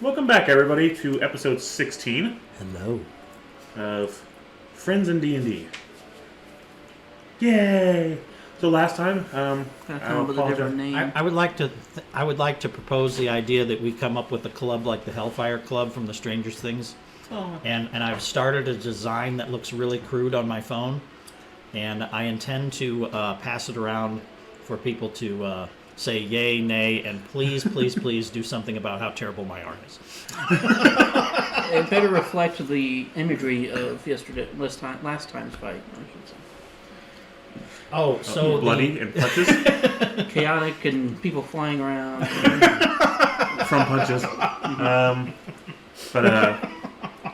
Welcome back, everybody, to episode 16 Hello. of Friends in D&D. Yay! So last time, Gotta come up with a different name. I would like to propose the idea that we come up with a club like the Hellfire Club from the Stranger Things. Oh. And I've started a design that looks really crude on my phone, and I intend to pass it around for people to say yay, nay, and please, please, please do something about how terrible my art is. It better reflect the imagery of last time's fight, I should say. Oh, so bloody and punches Chaotic and people flying around. from punches.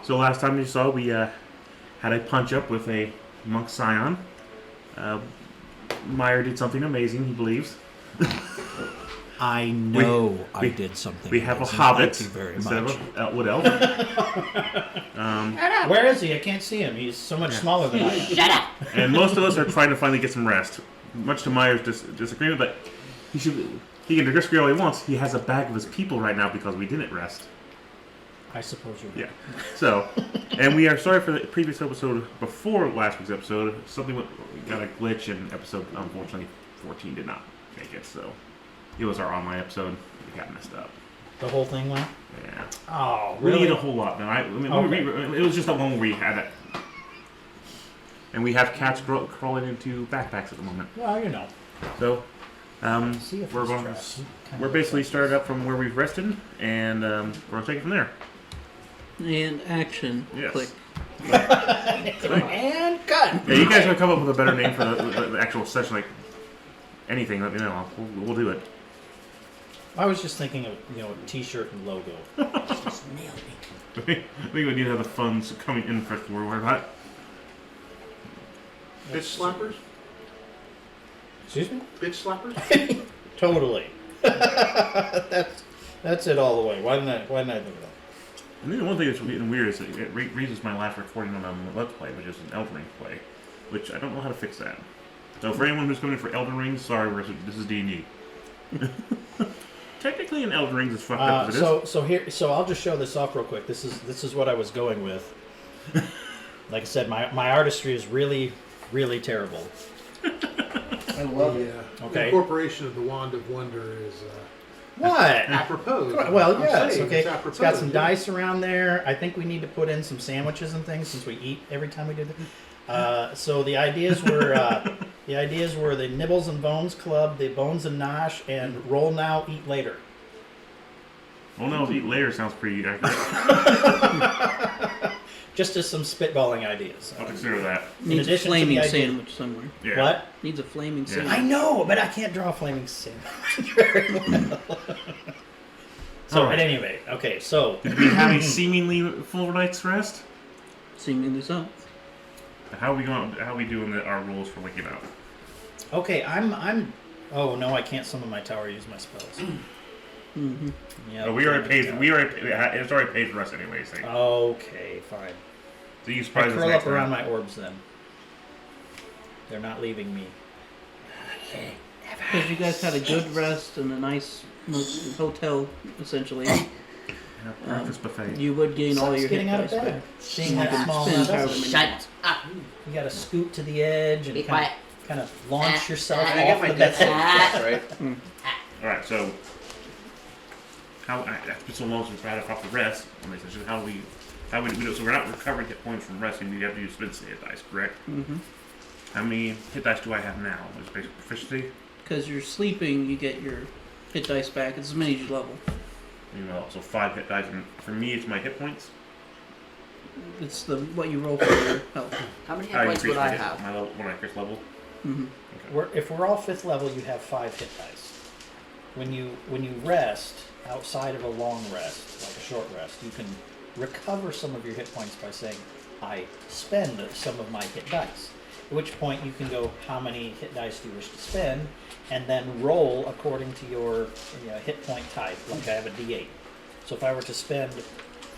So last time you saw, we had a punch up with a monk scion. Meyer did something amazing, he believes. I know I did something. We have a amazing. hobbit Thank you very instead much. of a wood elf. Where is he? I can't see him. He's so much smaller than I am. Shut up! And most of us are trying to finally get some rest. Much to Meyer's disagreement, but he can disagree all he wants. He has a bag of his people right now because we didn't rest. I suppose you're right. Yeah. So, and we are sorry for the previous episode before last week's episode. Something got a glitch, and episode, unfortunately, 14 did not make it. So, it was our online episode. We got messed up. The whole thing went? Yeah. Oh, We really? need a whole lot, man. Okay. It was just the one where we had it. And we have cats crawling into backpacks at the moment. Well, you know. So, See if we're it's going. trash. We're basically started up from where we've rested, and we're gonna take it from there. And action. Yes. Click. And cut. Yeah, you guys want to come up with a better name for the actual session, like anything? Let me know. We'll do it. I was just thinking of a T-shirt and logo. Just nailed me. I think we need to have the funds coming in first before we worry about it. Bitch slappers? Excuse me? Bitch slappers? Totally. That's it all the way. Why didn't I think of that? And then the one thing that's getting weird is it raises my last recording on a Let's Play, which is an Elden Ring play, which I don't know how to fix that. So for anyone who's coming in for Elden Ring, sorry, this is D&D. Technically, an Elden Ring is fucked up as it is. So I'll just show this off real quick. This is what I was going with. Like I said, my artistry is really, really terrible. I love it. Okay. The incorporation of the Wand of Wonder is What? apropos. Well, I'm yes, saying okay. It's It's apropos, got some yeah. dice around there. I think we need to put in some sandwiches and things since we eat every time we do that. So the ideas were the Nibbles and Bones Club, the Bones and Nosh, and Roll Now, Eat Later. Well, no, eat later sounds pretty accurate. Just as some spitballing ideas. I'll consider that. Needs a addition to flaming the idea- sandwich somewhere. Yeah. What? Needs a flaming Yeah. sandwich. I know, but I can't draw a flaming sandwich very well. So Alright. at any rate, okay, so Did we have a seemingly full night's rest? Seemingly so. How are we doing our rules for waking up? okay, I'm oh no, I can't summon my tower, use my spells. Mm-hmm. Yeah. We already paid. It's already paid for us anyway. So, Okay, fine. so you I surprise us curl next up around time. my orbs then. They're not leaving me. Because you guys had a good rest and a nice hotel, essentially. Breakfast buffet. You would gain all Sucks your getting hit out of dice bed. back. Seeing You that can small spend amount however of many Shut minutes. up! you gotta scoot to the edge and Be kind quiet. of launch yourself I got off my the bed. death right? All right. So, it's been so long since we've had a proper rest. So how do we do? So we're not recovering hit points from resting. We have to use spin hit dice, correct? Mm-hmm. How many hit dice do I have now? Is basic proficiency? Because you're sleeping, you get your hit dice back. It's as many as you level. So 5 hit dice, and for me, it's my hit points. It's what you roll for your health. How many hit I points increase would my I hit, have? my level when I increase level. Mm-hmm. If we're all 5th level, you have 5 hit dice. When you rest outside of a long rest, like a short rest, you can recover some of your hit points by saying, "I spend some of my hit dice." At which point you can go, "How many hit dice do you wish to spend?" and then roll according to your hit point type. Like I have a D8, so if I were to spend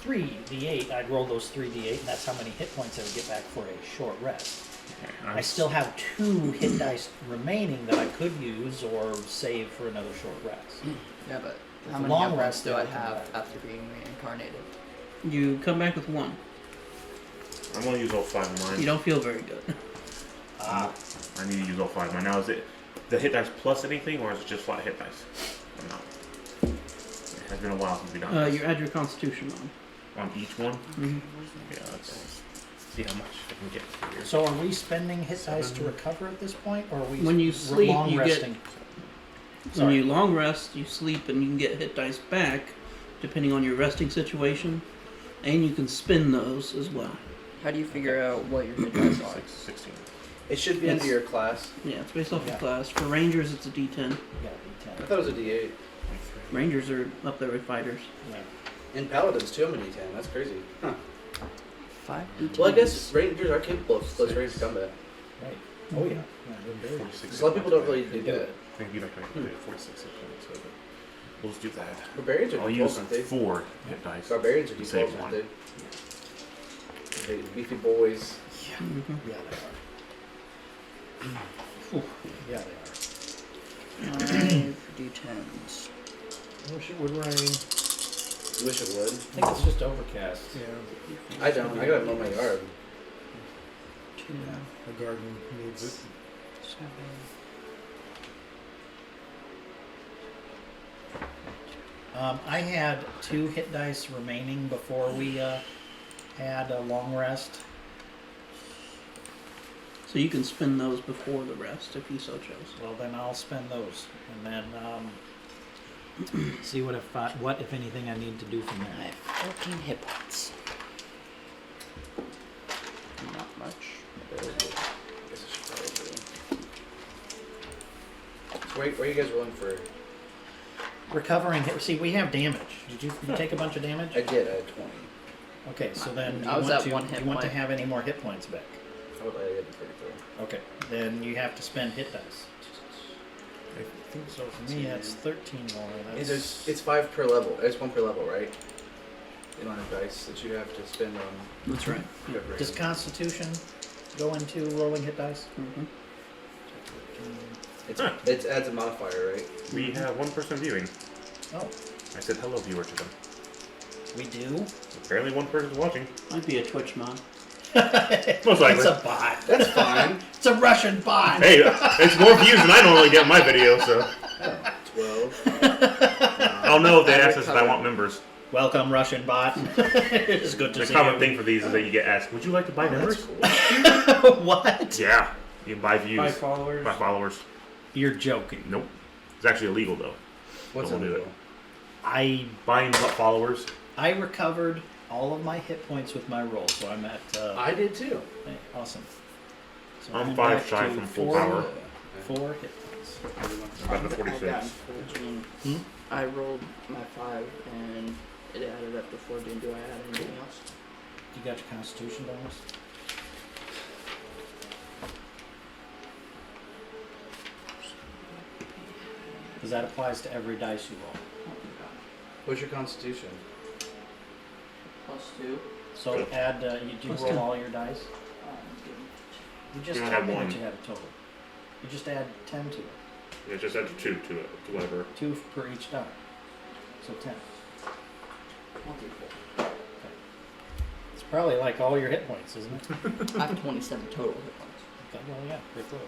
3 D8, I'd roll those 3 D8, and that's how many hit points I would get back for a short rest. Okay, I still have 2 hit dice remaining that I could use or save for another short rest. Yeah, but How many long hit rest points do I they'll come have back. after being reincarnated? You come back with 1. I'm gonna use all 5 of mine. You don't feel very good. Ah, I need to use all 5 of mine. Now, is it the hit dice plus anything, or is it just flat hit dice? I'm not. It has been a while since we've done this. You add your constitution on. On each one? Mm-hmm. Yeah, let's see how much I can get here. so are we spending hit dice to recover at this point, or are we When you sleep, long you get- resting? When you long rest, you sleep, and you can get hit dice back, depending on your resting situation, and you can spin those as well. How do you figure out what your hit dice are? 16. It should be under your class. Yeah, it's based off Yeah. of class. For rangers, it's a D10. Yeah, I D10. thought it was a D8. Rangers are up there with fighters. Yeah. And paladins too, I'm a D10. That's crazy. Huh. 5 Well, I guess rangers are capable of close range combat. Right. Oh yeah. Yeah, they're very- 46 A lot of people don't really do that. I think you'd have to do 46 hit points, so we'll just do that. Barbarians are I'll D12s, use aren't they? 4 hit dice. Barbarians are You save D12s, aren't one. they? They beefy boys. Mm-hmm. Yeah, they are. Yeah, they are. 5 D10s. I wish it would rain. You wish it would. I think it's just overcast. Yeah, I don't. I gotta mow my yard. 2, the garden needs it. 7. I had 2 hit dice remaining before we had a long rest. So you can spin those before the rest if you so chose. Well, then I'll spend those, and then see what if anything I need to do from I there. have 14 hit points. Not much. Guess I should probably. So where are you guys rolling for? Recovering hit. See, we have damage. Did you take a bunch of damage? I did. I had 20. Okay, so then I was at 1 hit do you want to point. have any more hit points back? I had 34. Okay, then you have to spend hit dice. I think So for me, that's 13 more. It's 5 per level. It's 1 per level, right? The amount of dice that you have to spend on. That's right. recovery. Does Constitution go into rolling hit dice? Mm-hmm. It adds a modifier, right? We have 1 person viewing. Oh, I said hello, viewer, to them. we do. Apparently 1 person's watching. Might be a Twitch mod. Most likely. It's a bot. That's fine. It's a Russian bot. Hey, it's more views than I normally get in my video, so 12. I'll know if they ask us if I want members. Welcome, Russian bot. It's good to The see common you. thing for these is that you get asked, would you like to buy members? What? Yeah. You can buy views. By followers. By followers. You're joking. Nope. It's actually illegal, though. What's Don't in do it? it. I Buying followers. recovered all of my hit points with my roll, so I'm at. I did too. Hey, awesome. So I'm back 5 shy to from full 4 power. 4 hit points. About the 46. Hmm? I rolled my 5 and it added up to 14. Do I add anything else? You got your Constitution bonus? Because that applies to every dice you roll. What's your constitution? +2. So add. You do Plus roll 10. all your dice. You just You don't told have me one. that you had a total. You just add 10 to it. Yeah, just add 2 to it, to whatever. 2 per each die. So 10. It's probably like all your hit points, isn't it? I have 27 total hit points. Okay, well, yeah, pretty close.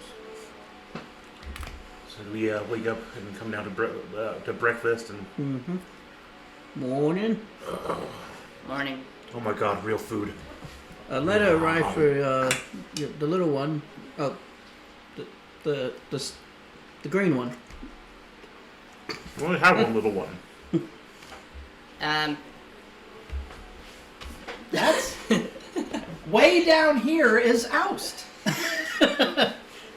So do we wake up and come down to breakfast and... Mm-hmm. Morning. Morning. Oh my god, real food. A letter arrived for the little one. Oh, the green one. We only have one little one. That's way down here is Oust.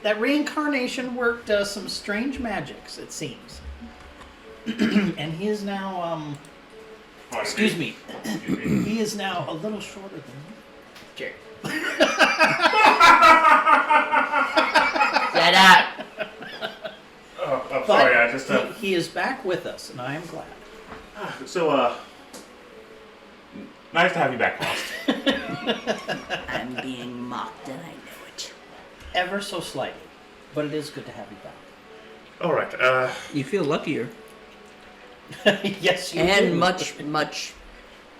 That reincarnation worked some strange magics, it seems. And he is now, excuse me, he is now a little shorter than me. Jerry. Shut up. Oh, I'm But sorry, I just... he is back with us, and I am glad. So, nice to have you back, Lost. I'm being mocked and I know it. Ever so slightly, but it is good to have you back. Alright, You feel luckier. Yes, you and do. much.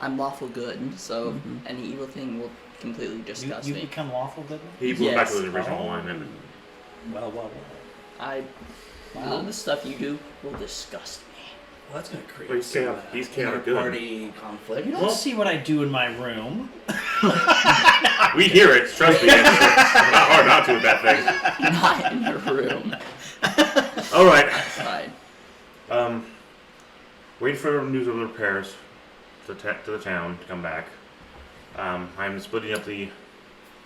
I'm lawful good, so Mhm. any evil thing will completely disgust You me. become lawful good. He went back to Yes. the original Oh. one, and Well. All the stuff you do will disgust me. Well, that's gonna create But he's some, chaotic- he's chaotic good. party conflict. You don't see what I do in my room. we hear it. Trust me, it's not hard not to with that thing. Not in your room. All right. Fine. Wait for news of the repairs to the town to come back. I'm splitting up the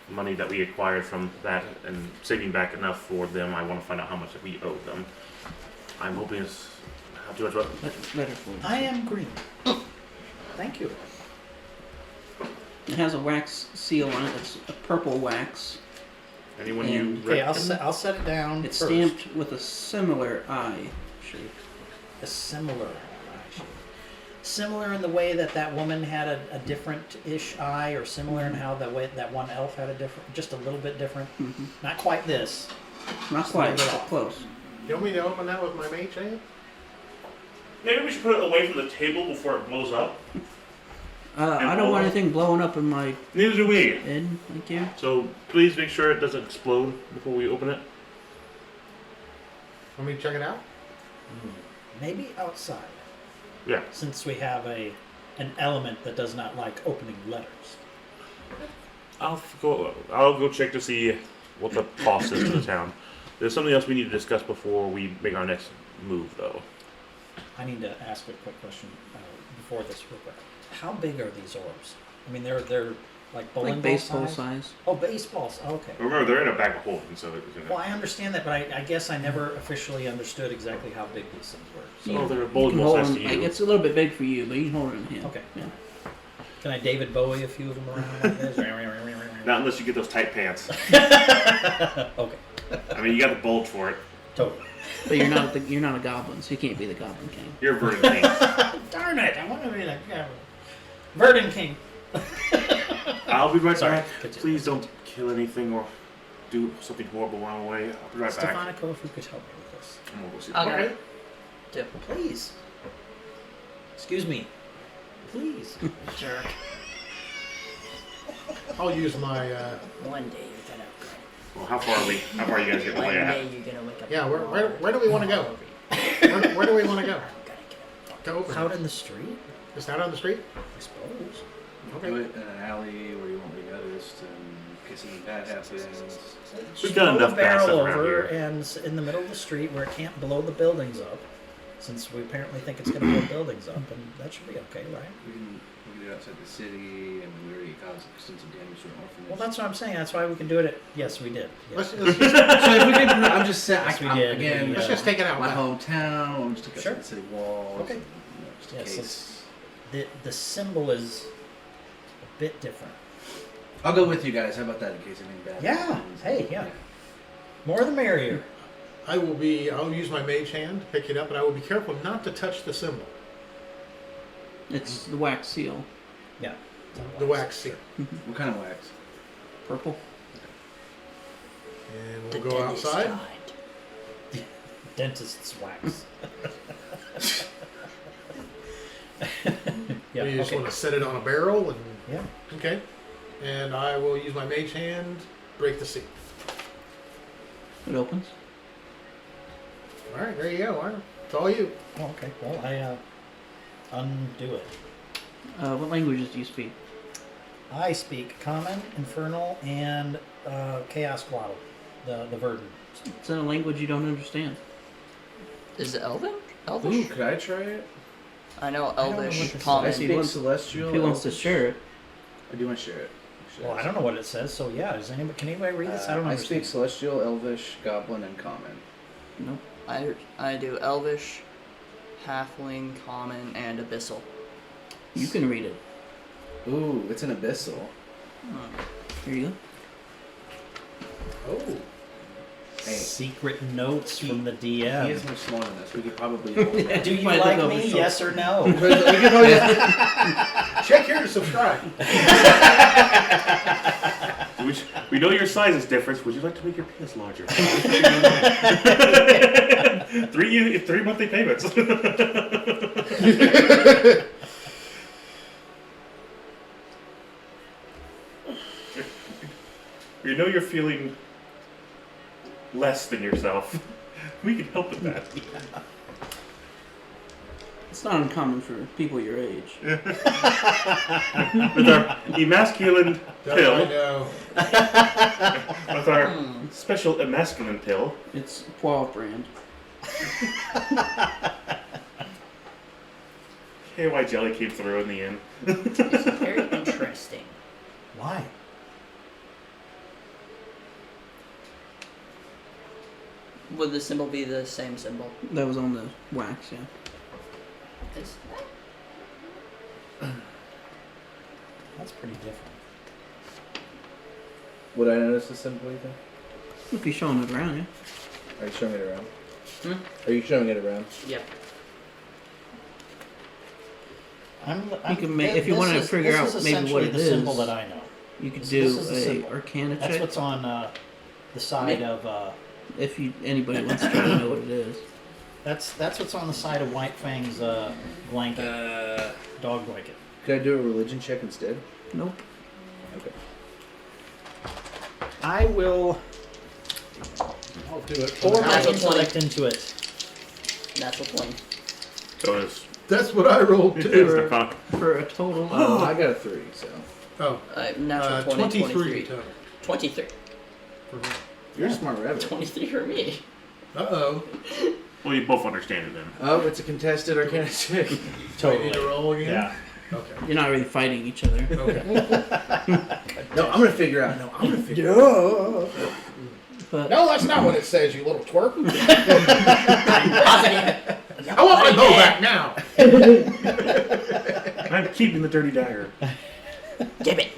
money that we acquired from that and saving back enough for them. I want to find out how much that we owe them. I'm hoping it's not too much. Better for you. I am green. Thank you. It has a wax seal on it. It's a purple wax. Anyone you Okay, recommend? I'll set it down. It's first. stamped with a similar eye shape. A similar eye shape. Similar in the way that woman had a different-ish eye, or similar in how the way that one elf had a different, just a little bit different. Mm-hmm. Not quite this. Not quite, but close. You want me to open that with my mage hand? Maybe we should put it away from the table before it blows up. I don't want anything blowing up in my Neither do we. head. Thank you. So please make sure it doesn't explode before we open it. Want me to check it out? Maybe outside, Yeah. since we have an element that does not like opening letters. I'll go check to see what the cost is to the town. There's something else we need to discuss before we make our next move, though. I need to ask a quick question before this real quick. How big are these orbs? I mean, they're like bowling Like ball baseball size? size. Oh, baseballs. Okay. Remember, they're in a bag of holding, so it's Well, gonna. I understand that, but I guess I never officially understood exactly how big these things were. So, Oh, they're a You bowling can ball hold size them. to Like, you. it's a little bit big for you, but you can hold it in hand. Okay. Yeah. can I David Bowie a few of them around like this? Not unless you get those tight pants. Okay. I mean, you got the bulge for it. Totally. But you're not a goblin, so you can't be the Goblin King. You're a Verdant King. Darn it! I want to be like Verdant King. I'll be right Sorry. back. Continue. Please don't kill anything or do something horrible while I'm away. I'll be right back. Stefanico, if you could help me with this. I'm gonna go see Okay. the Please. Excuse me. Please. Jerk. I'll use my. One day you're gonna upgrade. Well, how far are we? How far are you guys getting One away at? day you're gonna wake up. Yeah, tomorrow where do we want to go? and Where do we want to go? I'm gonna get up. To open. Out in the street, Just out on the street? I suppose. Okay. Do it in an alley where you won't be noticed in case anything bad happens. We've done Blow enough the bad barrel stuff around over here. and in the middle of the street where it can't blow the buildings up, since we apparently think it's going to blow buildings up, and that should be okay, right? We can do it outside the city, and we already caused extensive damage to an orphanage. Well, that's what I'm saying. That's why we can do it. Yes, we did. Yes. Let's just, So if we could, I'm just saying. Yes, we I'm- did. Again, let's just take it out my loud. hometown. I'm just taking Sure. outside the city walls. Okay. And, just in Yes, case. the symbol is a bit different. I'll go with you guys. How about that? In case anything bad Yeah. happens. Hey, yeah. More the merrier. I'll use my mage hand, pick it up, and I will be careful not to touch the symbol, It's the wax seal. Yeah. the wax seal. What kind of wax? Purple. And The we'll go dentist outside. died. Dentist's wax. Yeah. You just Okay. want to set it on a barrel, and Yeah. okay. And I will use my mage hand, break the seal. It opens. All right, there you go. All right, it's all you. Oh, okay. Well, I undo it. What languages do you speak? I speak Common, Infernal, and Chaos Guadal, the Verdant. It's in a language you don't understand. Is it Elven? Ooh, Elvish? could I try it? I know I don't know Elvish, what this is. I Common. speak wants- Celestial. If he wants to share it, I do want to share it. Well, I don't know what it says, so yeah. Can anybody read this? I don't I understand. speak Celestial, Elvish, Goblin, and Common. no. I do Elvish, Halfling, Common, and Abyssal. You can read it. Ooh, it's an Abyssal. Here you go. Oh, Hey, Secret notes from the he DM. is much smaller than us. We could probably hold that. Do you Might like look over me? his Yes or no? We could probably check here to subscribe. We know your size is different. Would you like to make your penis larger? 3 3 monthly payments. You know you're feeling less than yourself. We can help with that. It's not uncommon for people your age. With our emasculine I pill, know. with our special emasculine pill. It's Poivre brand. KY jelly came through in the end. This is very interesting. Why? Would the symbol be the same symbol? That was on the wax, yeah. It's, That's pretty different. Would I notice the symbol, you think? If you show them it around, yeah. Are you showing it around? Hmm? Are you showing it around? Yep. You can make, if you want to figure out maybe what it the is, symbol that I know. you could This do is the a symbol. Arcana That's check. what's on the side of. If anybody wants to try to know what it is. That's what's on the side of White Fang's blanket, dog blanket. Could I do a religion check instead? Nope. Okay. I will I'll do it. pour my Natural intellect into it. Natural 20. So it's, That's what I rolled it's too. the fuck. For a total Oh, of I got a 3, so. Oh, Natural 20, 23 total. 23. For me. You're a smart rabbit. 23 for me. Uh-oh. Well, you both understand it then. Oh, it's a contested Arcana check. Do I need to roll again? Yeah. Okay. you're not really fighting each other. Okay. No, I'm gonna figure out. No, I'm gonna figure out. But No, that's not what it says, you little twerp. Positive. I want my bow back now. I'm keeping the dirty dagger. Give it.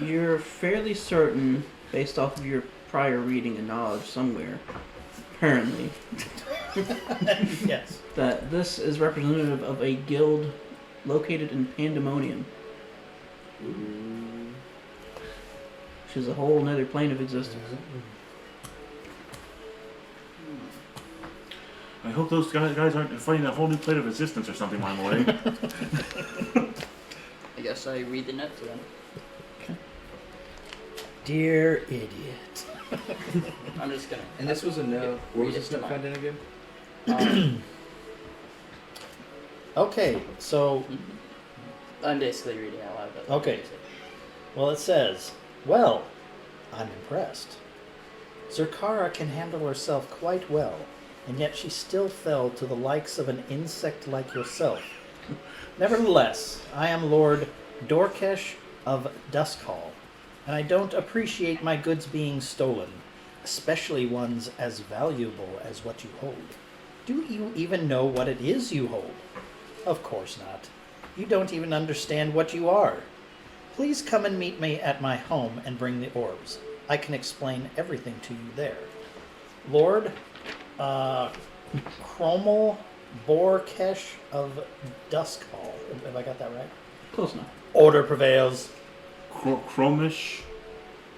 you're fairly certain, based off of your prior reading and knowledge somewhere, apparently, Yes. that this is representative of a guild located in Pandemonium, which is a whole another plane of existence. I hope those guys aren't fighting a whole new plane of existence or something along the way. I guess I read the notes then. Dear idiot. I'm just gonna. And this was a no. What was Read this it to stuff found in again? Okay, so I'm basically reading out loud. But Okay. Well, it says, well, I'm impressed. Zerkara can handle herself quite well, and yet she still fell to the likes of an insect like yourself. Nevertheless, I am Lord Dorkesh of Duskhall, and I don't appreciate my goods being stolen, especially ones as valuable as what you hold. Do you even know what it is you hold? Of course not. You don't even understand what you are. Please come and meet me at my home and bring the orbs. I can explain everything to you there. Lord Cromwell Borkesh of Duskhall. Have I got that right? Close enough. Order prevails. Chromish.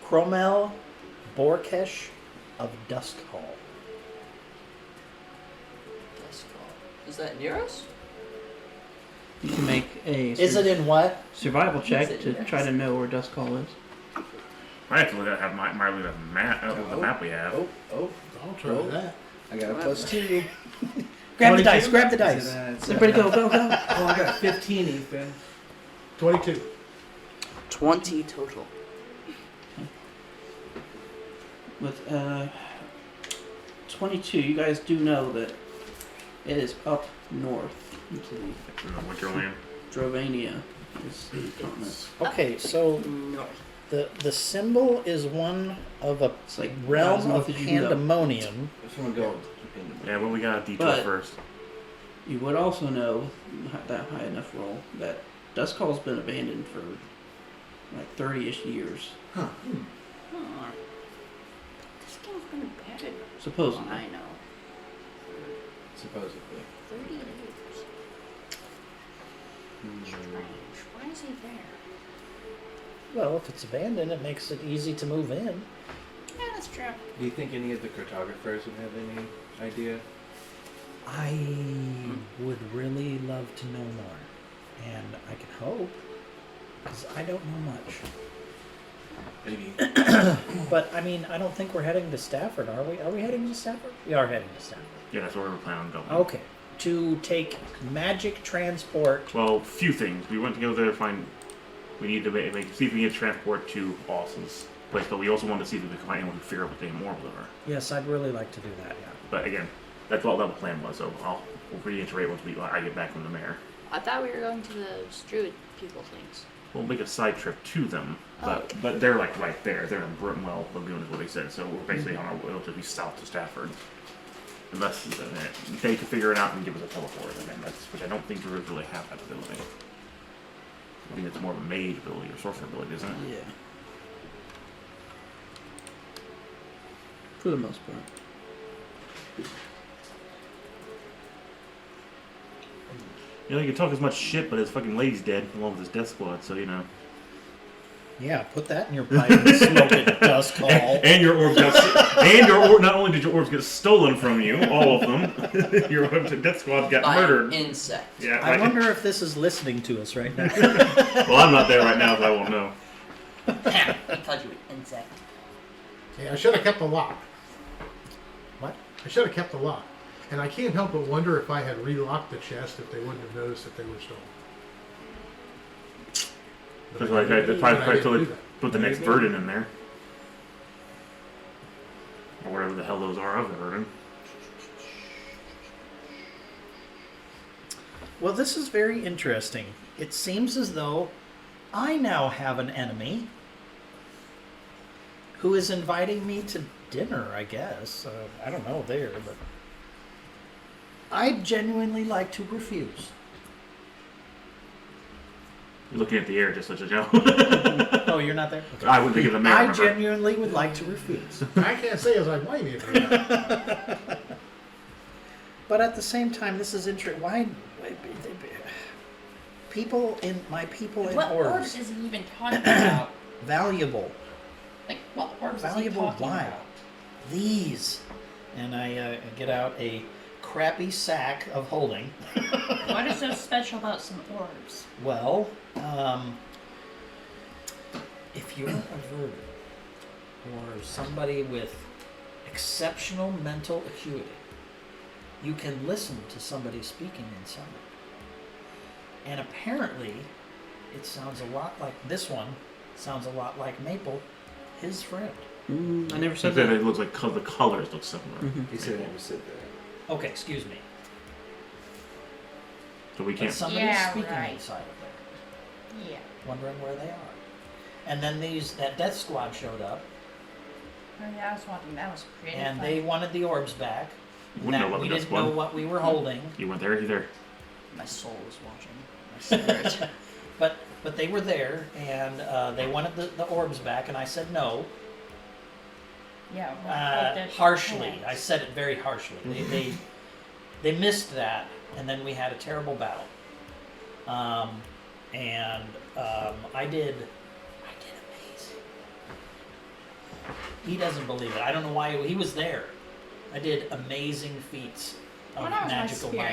Cromwell Borkesh of Duskhall. Is that near us? You can make a Is it in what? survival check Is it to near try us? to know where Duskhall is. I have to look at the map. The map we have. Oh, I'll try that. I got a +2. Grab the 22? dice, grab the Is dice. it, it's, Everybody go, go, go. Oh, I got 15, Ethan. 22. 20 total. With 22, you guys do know that it is up north into the In the Winterland. Drovania is the continent. Okay, so North. the symbol is one of a It's like realm as of north as you can go. pandemonium. I just want to go. Yeah, well, we got a detour But- first. You would also know that high enough roll that Duskhall's been abandoned for like 30-ish years, This game's been bad. supposedly. I know. Supposedly. 30 years. Strange. Why is he there? Well, if it's abandoned, it makes it easy to move in. Yeah, that's true. Do you think any of the cartographers would have any idea? I would really love to know more. And I can hope, because I don't know much. Maybe. But, I mean, I don't think we're heading to Stafford, are we? Are we heading to Stafford? We are heading to Stafford. Yeah, that's where we're planning on going. Okay. To take magic transport. Well, few things. We went to go there to find. We need to see if we can get transport to Austin's place, but we also wanted to see if we could find anyone who figure out what the immortals are. Yes, I'd really like to do that, yeah. But again, that's what the plan was. So we'll reiterate once I get back from the mayor. I thought we were going to the Druid people things. We'll make a side trip to them, but okay. but they're like right there. They're in Brittenwell Lagoon is what they said. So we're basically on our way. It'll just be south to Stafford. Unless they can figure it out and give us a teleport, and that's which I don't think druids really have that ability. I think it's more of a mage ability or sorcerer ability, isn't it? Yeah. For the most part. You know, you can talk as much shit, but his fucking lady's dead along with his death squad. So you know. Yeah, put that in your pipe and smoke it, dust call. And your orbs got not only did your orbs get stolen from you, all of them, your death squad got By murdered. an insect. Yeah, I wonder if this is listening to us right now. Well, I'm not there right now, so I won't know. I thought you were insect. Yeah, I should have kept the lock. What? I should have kept the lock. And I can't help but wonder if I had relocked the chest, if they wouldn't have noticed that they were stolen. Because like they probably do that. put the next burden in there, or whatever the hell those are of the burden. Well, this is very interesting. It seems as though I now have an enemy who is inviting me to dinner, I guess. I don't know there, but I'd genuinely like to refuse. You're looking at the air just such a joke. Oh, you're not there? Okay. I would think of the mayor. I remember? genuinely would like to refuse. I can't say as I blame you for that. But at the same time, this is interesting. Why people in What orbs orbs is he even talking about? valuable? Like, what orbs Valuable is he talking why? about? These, and I get out a crappy sack of holding. What is so special about some orbs? Well, if you're a vermin or somebody with exceptional mental acuity, you can listen to somebody speaking inside. And apparently, it sounds a lot like this one, sounds a lot like Maple, his friend. I never He said said that. it looks like the colors look similar. He said never said that. Okay, excuse me. So we But can't. somebody's Yeah, speaking right. inside of there, Yeah. wondering where they are. And then that death squad showed up, Oh, yeah, I was watching. That was pretty and funny. they wanted the orbs back. Wouldn't know what We the death didn't know squad. what we were holding, You weren't there either. My soul is watching. My spirit. but they were there, and they wanted the orbs back, and I said no. Yeah. well, that's Harshly. hands. I said it very harshly. They missed that, and then we had a terrible battle. I did amazing. He doesn't believe it. I don't know why he was there. I did amazing feats of Well, that was my magical spirit.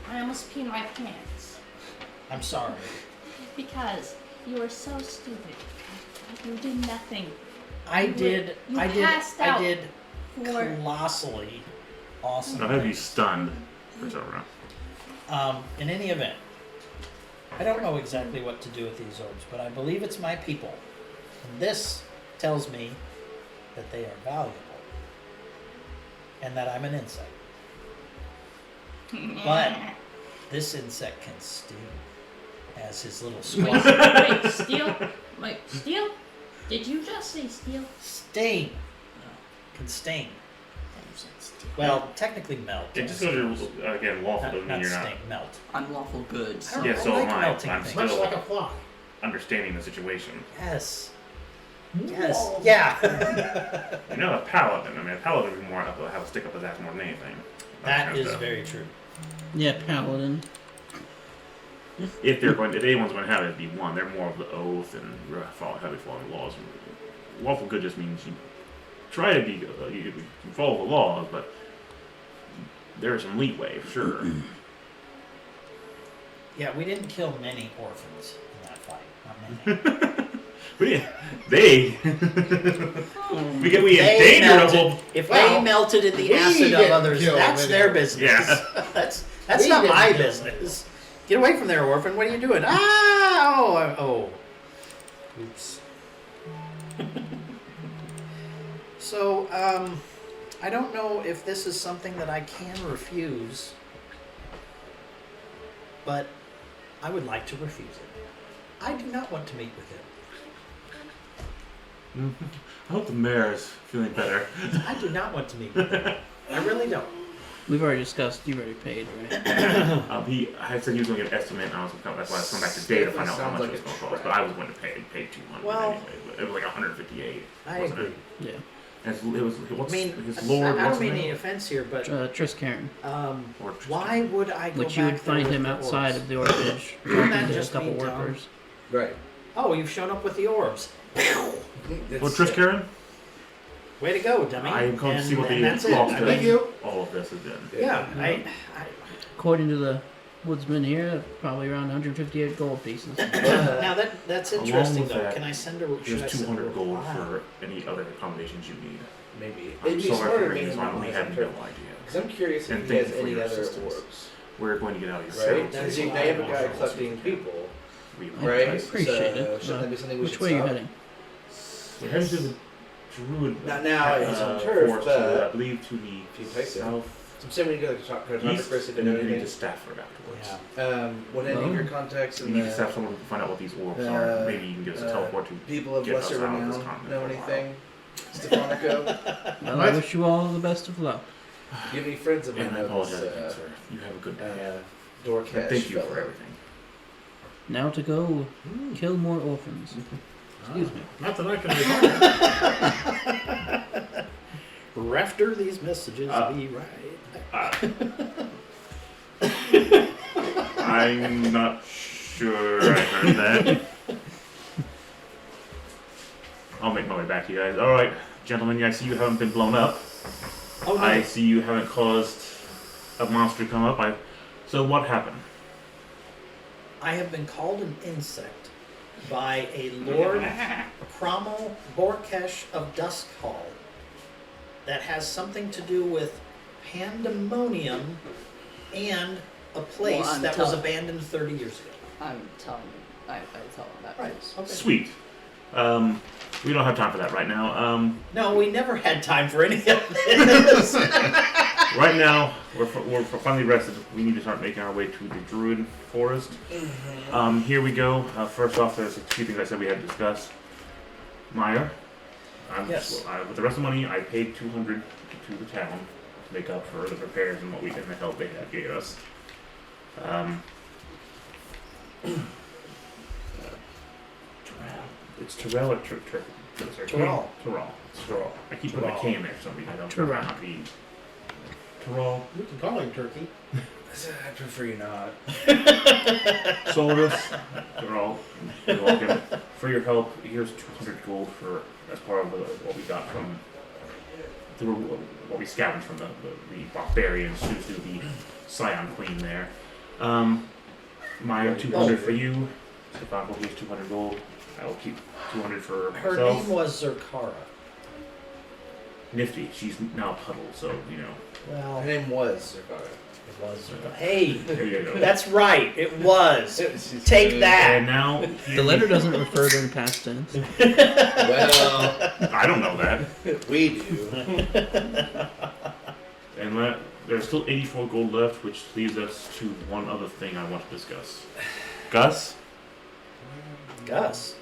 might. I almost peed my pants. I'm sorry. Because you were so stupid. You did nothing. I did passed for colossally awesome. I'll have you things. stunned for so long. In any event, I don't know exactly what to do with these orbs, but I believe it's my people. And this tells me that they are valuable. And that I'm an insect. But this insect can sting as his little squad. Wait, steal? Wait, steal? Did you just say steal? Sting. Can sting. You said steal. Well, technically melt. It just goes to again lawful doesn't mean Not you're not sting, melt. Unlawful goods. I don't- Yeah, so like am I. melting I'm things. Much still like a fly. understanding the situation. Yes. Yes. Yeah. You know, a paladin. I mean, a paladin would be more have a stick up his ass more than anything. That is very true. Yeah, paladin. If anyone's going to have it, it'd be one. They're more of the oath and heavy following laws. Lawful good just means you try to be you follow the laws, but there is some leeway, sure. Yeah, we didn't kill many orphans in that fight. Not many. They we They endangered melted. them. If Well, they melted in the we acid of didn't others, kill that's many their orphans. business. Yeah. that's We not didn't my kill business. Get away from there, orphan. What are you doing? Ah! Oh. Oops. So, I don't know if this is something that I can refuse, but I would like to refuse it. I do not want to meet with him. I hope the mayor is feeling better. I do not want to meet with him. I really don't. We've already discussed. You've already paid, right? I said he was going to get an estimate, and I was going to, that's why I was coming back today to find out how Sounds much like it was a going to cost. trap. But I was going to pay 200 Well, anyway. But it was like 158. I wasn't agree. It? Yeah. And it was what's I mean, his lord? I what's don't his mean any name? offense here, but Tris Karen, Or why would I go which you would back there find with him the outside orbs? of the orphanage Wouldn't that talking to a just couple mean Tom? workers. Right. Oh, you've shown up with the orbs. Well, Tris Karen? Way to go, dummy. I am going to see what and the that's it. cost I of Thank mean, you. all of this has been. yeah, According to the woodsman here, probably around 158 gold pieces. now that's Along interesting with though. that, Can I send a? Should I There's send a 200 gold reply? for any other accommodations you need. Maybe. I'm It'd be sorry smarter for to bringing meet this him on. We on have some no turf. idea. Because I'm curious And if he thank has you for any your other assistance. orbs. We're going to get out of your Right? cell. Because you There's may have a a lot guy of collecting options. people. We Right? Appreciate So, it. shouldn't that be something we Which should way are you stop? heading? We're heading to the Druid. Not now, it's on turf, forest but- to, I believe to the If you take it. south So I'm saying we go to talk to east, Chris if they and know then heading to anything. Stafford afterwards. Yeah. Would any of Well, your contacts We in need to have the someone who can find out what these orbs are. uh, Maybe you can give us a teleport to. people of get us lesser out of this renown continent know for a while. anything? Stefanico? Well, I wish you all the best of luck. Do you have any friends of mine And I know apologize this again, sir. You have a good day. Dorcash And thank you fellow? for everything. Now to go kill more orphans. Excuse me. Not that I can recall. Rafter these messages be right. I'm not sure I heard that. I'll make my way back to you guys. Alright, gentlemen, I see you haven't been blown up. Oh no. I see you haven't caused a monster to come up. So what happened? I have been called an insect by a Lord Cromwell Borkesh of Duskhall that has something to do with pandemonium and a place Well, I'm that was tell- abandoned 30 years ago. I'm telling him. I tell him that. Right. Please. Okay. Sweet. We don't have time for that right now. No, we never had time for any of this. Right now, we're finally rested. We need to start making our way to the Druid Forest. Here we go. First off, there's a few things I said we had to discuss. Meyer, Yes. with the rest of the money, I paid 200 to the town to make up for the repairs and what we and the help they had gave us. It's Terrell or Terrell. Terrell. It's Terrell. I keep putting a Terrell. K in there for some reason. I don't Terrell. not be Terrell. You can call him Turkey. I prefer you not. Solus, Terrell, you're welcome. For your help, here's 200 gold for as part of what we got from what we scavenged from the barbarians to the Scion Queen there. Maya, 200 for you. Stefan will give 200 gold. I will keep 200 for Her myself. name was Zerkara. Nifty. She's now Puddle, so you know. Well, Her name was Zerkara. it was Zerkara. Hey, There you go. that's right. It was. Take that. And now The letter doesn't refer to in past tense. Well, I don't know that. we do. And there's still 84 gold left, which leaves us to one other thing I want to discuss. Gus? Gus.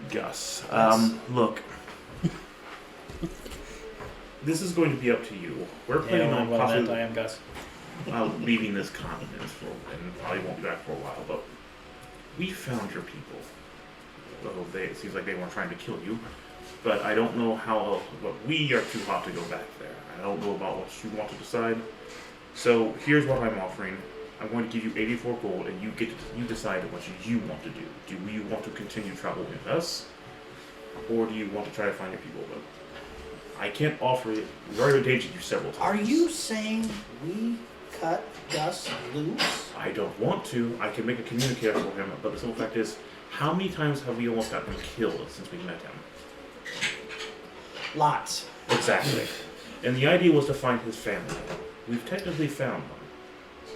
Gus. Gus. Look. This is going to be up to you. We're planning on I possibly am Gus. leaving this continent and probably won't be back for a while, but we found your people. Well, it seems like they weren't trying to kill you, but I don't know how, but we are too hot to go back there. I don't know about what you want to decide. So here's what I'm offering. I'm going to give you 84 gold, and you decide what you want to do. Do you want to continue travel with us, or do you want to try to find your people? But I can't offer it. We've already endangered you several times. Are you saying we cut Gus loose? I don't want to. I can make a communicator for him, but the simple fact is, how many times have we almost gotten him killed since we met him? Lots. Exactly. And the idea was to find his family. We've technically found them.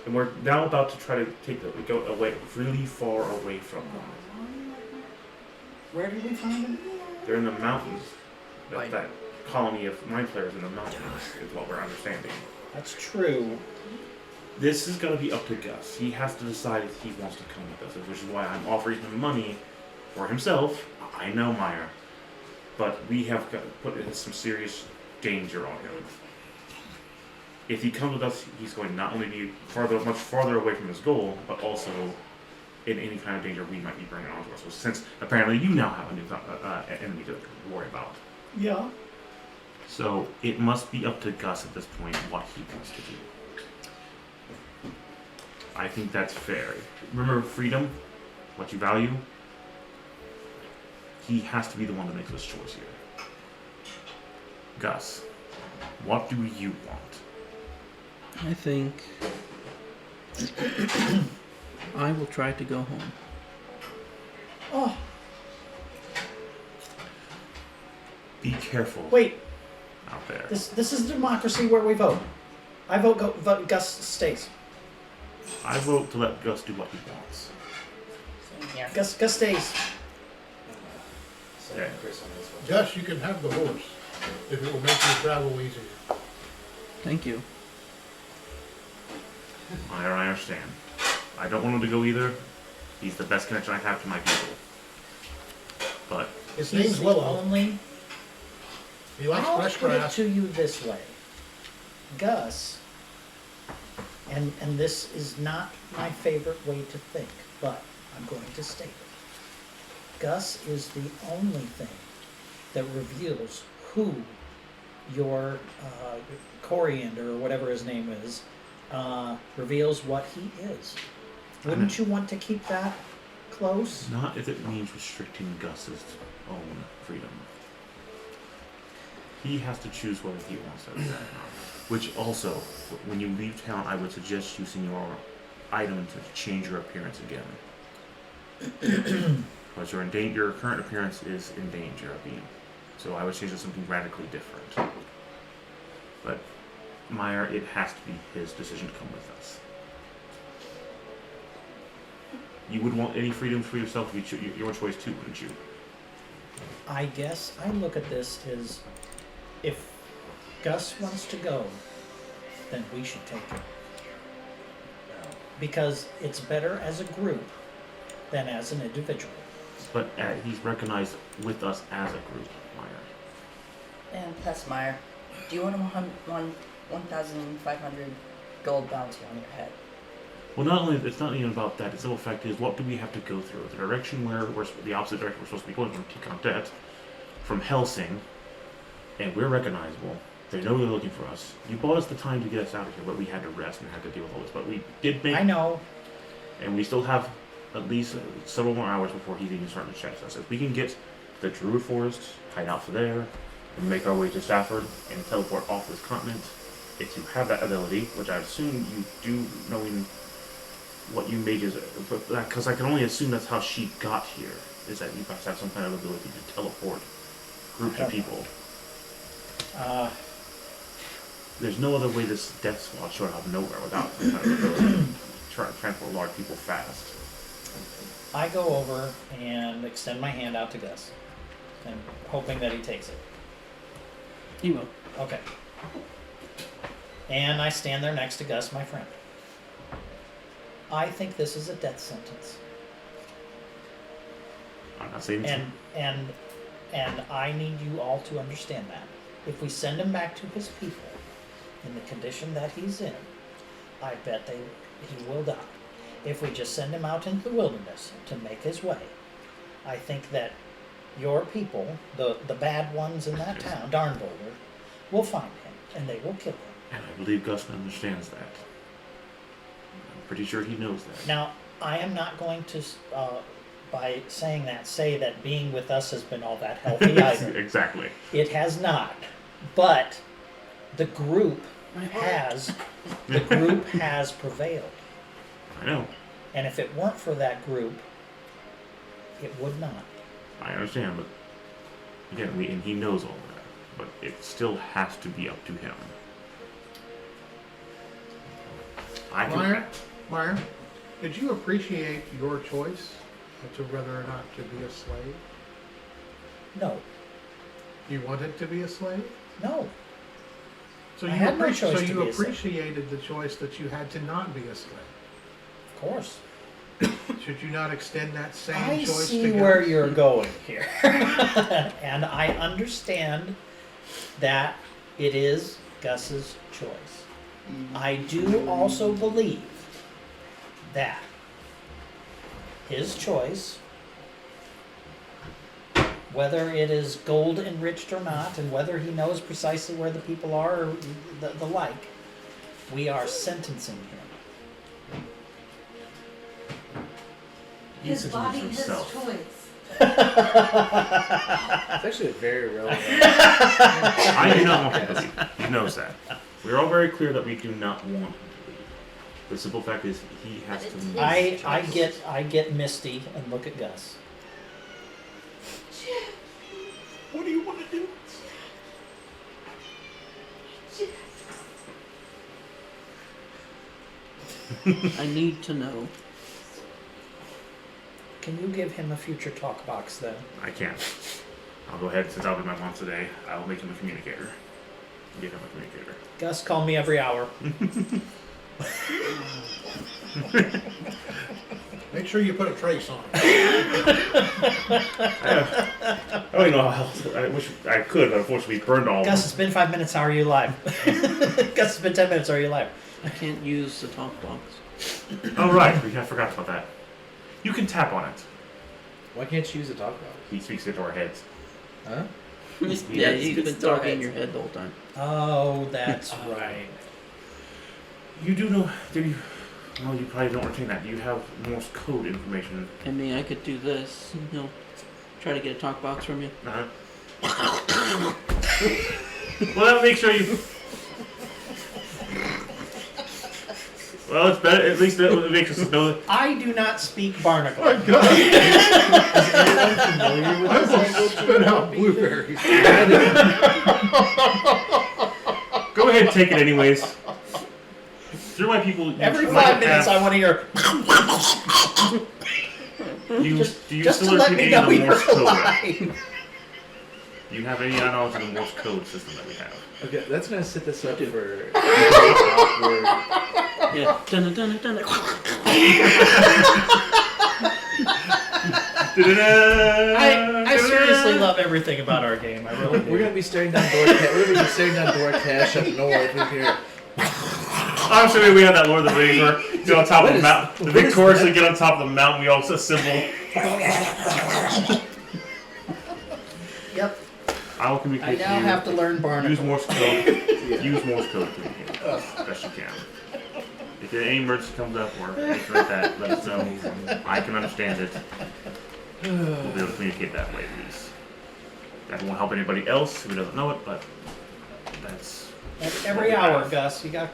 And we're now about to try to go away, really far away from them. Where did we find him? They're in the mountains. Right. That colony of mind flayers in the mountains is what we're understanding. That's true. This is going to be up to Gus. He has to decide if he wants to come with us, which is why I'm offering him money for himself. I know, Meyer. But we have got to put some serious danger on him. If he comes with us, he's going to not only be much farther away from his goal, but also in any kind of danger we might be bringing onto us. So since apparently you now have a new enemy to worry about. Yeah. So it must be up to Gus at this point what he wants to do. I think that's fair. Remember freedom, what you value. He has to be the one that makes this choice here. Gus, what do you want? I think I will try to go home. Oh, Be careful wait. out there. This is democracy where we vote. I vote Gus stays. I vote to let Gus do what he wants. Gus stays. Okay. Gus, you can have the horse if it will make your travel easier. Thank you. I understand. I don't want him to go either. He's the best connection I have to my people. But His He's name's the Willow. only. He likes I'll fresh put it grass. to you this way, Gus, and this is not my favorite way to think, but I'm going to state it. Gus is the only thing that reveals who your Coriander, or whatever his name is, reveals what he is. Wouldn't you want to keep that close? not if it means restricting Gus's own freedom. He has to choose whether he wants to do that or not. Which also, when you leave town, I would suggest using your item to change your appearance again. Because your current appearance is in danger of being. So I would change it to something radically different. But Meyer, it has to be his decision to come with us. You would want any freedom for yourself to be your choice too, wouldn't you? I guess I look at this as, if Gus wants to go, then we should take him. Because it's better as a group than as an individual. But he's recognized with us as a group, Meyer. And that's Meyer. Do you want 1,500 gold bounty on your head? Well, it's not even about that. The simple fact is, what do we have to go through? The direction where the opposite direction we're supposed to be going from Ticondet, from Helsing, and we're recognizable. They know they're looking for us. You bought us the time to get us out of here, but we had to rest and had to deal with all this. But we did make. I know. And we still have at least several more hours before he's even starting to chase us. If we can get the Druid Forest, hide out for there, and make our way to Stafford and teleport off this continent, if you have that ability, which I assume you do, knowing what you mages, because I can only assume that's how she got here, is that you guys have some kind of ability to teleport groups of people. There's no other way this death squad showed out of nowhere without some kind of ability to try to transport large people fast. I go over and extend my hand out to Gus, and hoping that he takes it. You will. Okay. And I stand there next to Gus, my friend. I think this is a death sentence. I'm not saying And I need you all to understand that. If we send him back to his people in the condition that he's in, I bet he will die. If we just send him out into the wilderness to make his way, I think that your people, the bad ones in that town, Darnboulder, will find him and they will kill him. and I believe Gus understands that. I'm pretty sure he knows that. Now, I am not going to, by saying that, say that being with us has been all that healthy either. Exactly. It has not. But the group has prevailed. I know. And if it weren't for that group, it would not. I understand, but again, and he knows all of that. But it still has to be up to him. Meyer, did you appreciate your choice to whether or not to be a slave? No. You wanted to be a slave? No. So I you, had no choice to you be a slave. appreciated the choice that you had to not be a slave. Of course. Should you not extend that same I choice see to where Gus? you're going here. And I understand that it is Gus's choice. I do also believe that his choice, whether it is gold enriched or not, and whether he knows precisely where the people are or the like, we are sentencing him. He His sentences body, his himself. choice. It's actually very relevant. I do not want him to leave. He knows that. We're all very clear that we do not want him to leave. The simple fact is he has to leave. I get misty and look at Gus. What do you want to do? I need to know. Can you give him a future talk box then? I can't. I'll go ahead, since I'll be my mom today, I'll make him a communicator. Give him a communicator. Gus, call me every hour. Make sure you put a trace on it. I don't even know how else. I wish I could, but unfortunately we burned all of Gus, them. it's been 5 minutes. How are you alive? Gus, it's been 10 minutes. How are you alive? I can't use the talk box. Oh, right. I forgot about that. You can tap on it. Why can't you use a talk box? He speaks into our heads. Huh? Yeah, you've been talking in your head the whole time. Oh, that's right. You do know. Do you? Well, you probably don't retain that. Do you have Morse code information? I mean, I could do this. And he'll try to get a talk box from you. Uh-huh. Well, that make sure you. Well, it's better. At least it makes us know that. I do not speak barnacle. My God. I will spit out blueberries. Go ahead and take it anyways. Through my people. Every you 5 minutes, have- I want to hear. Do you Just still to let me retain know the you're Morse code? alive. Do you have any knowledge of the Morse code system that we have? Okay, that's gonna set this up for awkward. Yeah. Dun dun dun dun. I seriously love everything about our game. I really do. We're gonna be staring down door. We're gonna be staring down door cash up north. We hear. I'm assuming we have that Lord of the Rings where get on top of the mountain. The victoriously get on top of the mountain. We all assemble. Yep. I will I communicate now to you. have to learn barnacle. Use Morse code. Use Morse code to communicate as best you can. If any emergency comes up or anything like that, let us know. I can understand it. We'll be able to communicate that way at least. That won't help anybody else who doesn't know it, but that's. Every hour, Gus. You gotta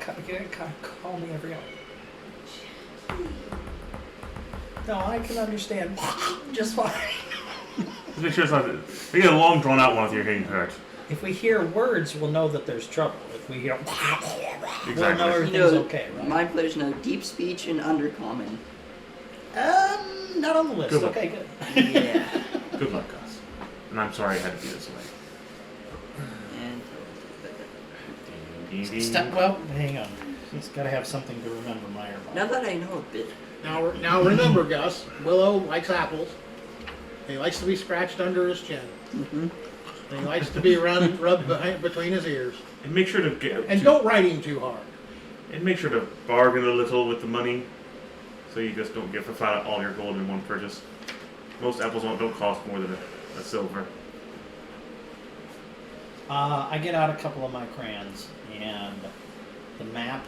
call me every hour. No, I can understand just fine. Just make sure it's not. We get a long, drawn out one if you're getting hurt. If we hear words, we'll know that there's trouble. If we hear, we'll know Exactly. everything's okay, right? My players know deep speech and undercommon. Not on the list. Good luck. Okay, good. Yeah. Good luck, Gus. And I'm sorry I had to be this way. And Well, hang on. He's got to have something to remember Meyer by. now that I know a bit, Now remember, Gus, Willow likes apples. He likes to be scratched under his chin. Mm-hmm. And he likes to be rubbed between his ears. And make sure to get. And don't ride him too hard. And make sure to bargain a little with the money, so you just don't get for find all your gold in one purchase. Most apples don't cost more than a silver. I get out a couple of my crayons and the map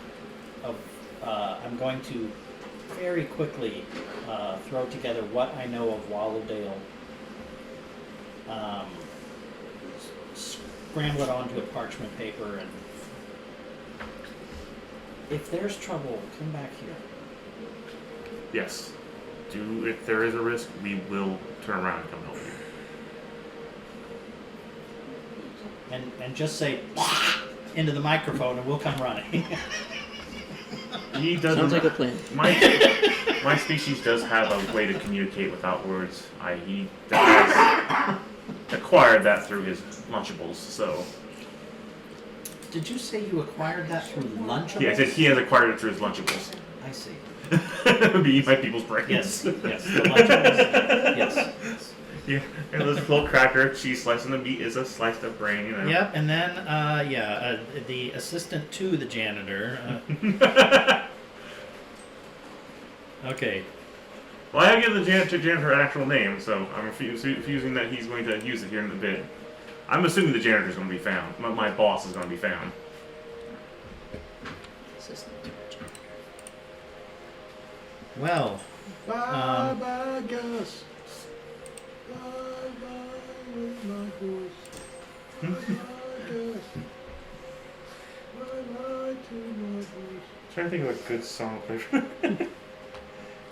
of. I'm going to very quickly throw together what I know of Wallowdale. scramble it onto a parchment paper, and if there's trouble, come back here. Yes. If there is a risk, we will turn around and come help you. And just say into the microphone, and we'll come running. He doesn't. Sounds like a plan. My species does have a way to communicate without words. He has acquired that through his Lunchables. So. Did you say you acquired that through Lunchables? Yeah, he has acquired it through his Lunchables. I see. Be my people's brains. Yes, the Lunchables. Yes. Yeah, and this little cracker, cheese slice, and the meat is a sliced up brain, you know. Yep, and then, the assistant to the janitor. Okay. Well, I have given the janitor an actual name, so I'm refusing that he's going to use it here in the bid. I'm assuming the janitor's going to be found. My boss is going to be found. Well, Bye-bye, Gus. Bye-bye with my horse. Bye-bye, Gus. Bye-bye to my horse. Trying to think of a good song to play.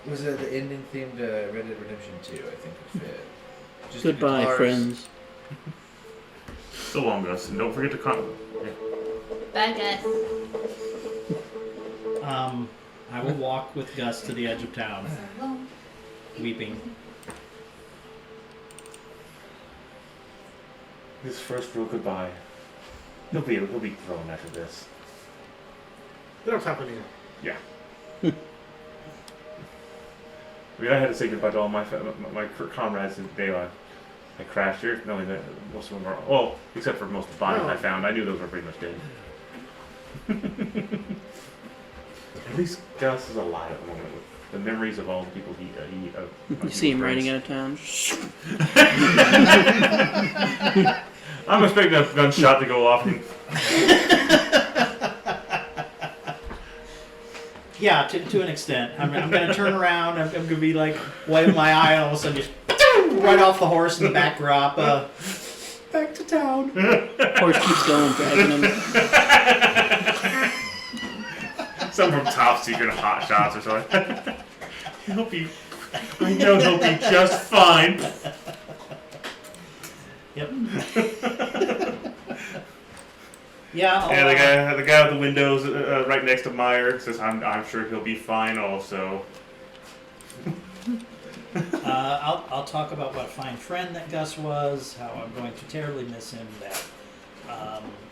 Was the ending theme to Red Dead Redemption 2, I think would fit. Just the Goodbye, guitars. friends. So long, Gus, and don't forget to Bye, guys. I will walk with Gus to the edge of town, weeping. His first real goodbye. He'll be thrown after this. That's happening. Yeah. I mean, I had to say goodbye to all my comrades in daylight. I crashed here, knowing that most of them are, well, except for most of the bodies I found. I knew those were pretty much dead. At least Gus is alive at the moment with the memories of all the people he You see him riding out of town. I'm expecting a gunshot to go off. Yeah, to an extent. I'm going to turn around. I'm going to be like wiping my eye, and all of a sudden just right off the horse in the backdrop. Back to town. Horse keeps going, dragging him. Some from Top Secret Hot Shots or something. I know he'll be just fine. Yep. Yeah. And the guy with the windows right next to Meyer says, "I'm sure he'll be fine." Also, I'll talk about what a fine friend that Gus was. How I'm going to terribly miss him. That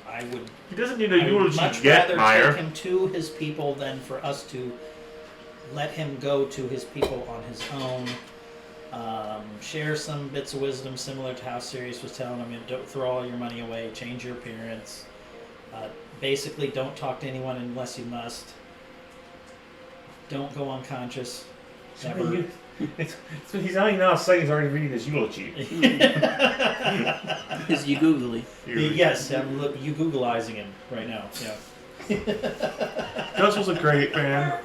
I would. he doesn't need a I would eulogy much yet, rather Meyer. take him to his people than for us to let him go to his people on his own. Share some bits of wisdom similar to how Sirius was telling him, don't throw all your money away, change your appearance. Basically, don't talk to anyone unless you must. Don't go unconscious. Never. He's not even outside. He's already reading his eulogy. Is you googly? Yes, you Googleizing him right now. Yeah. Gus was a great man.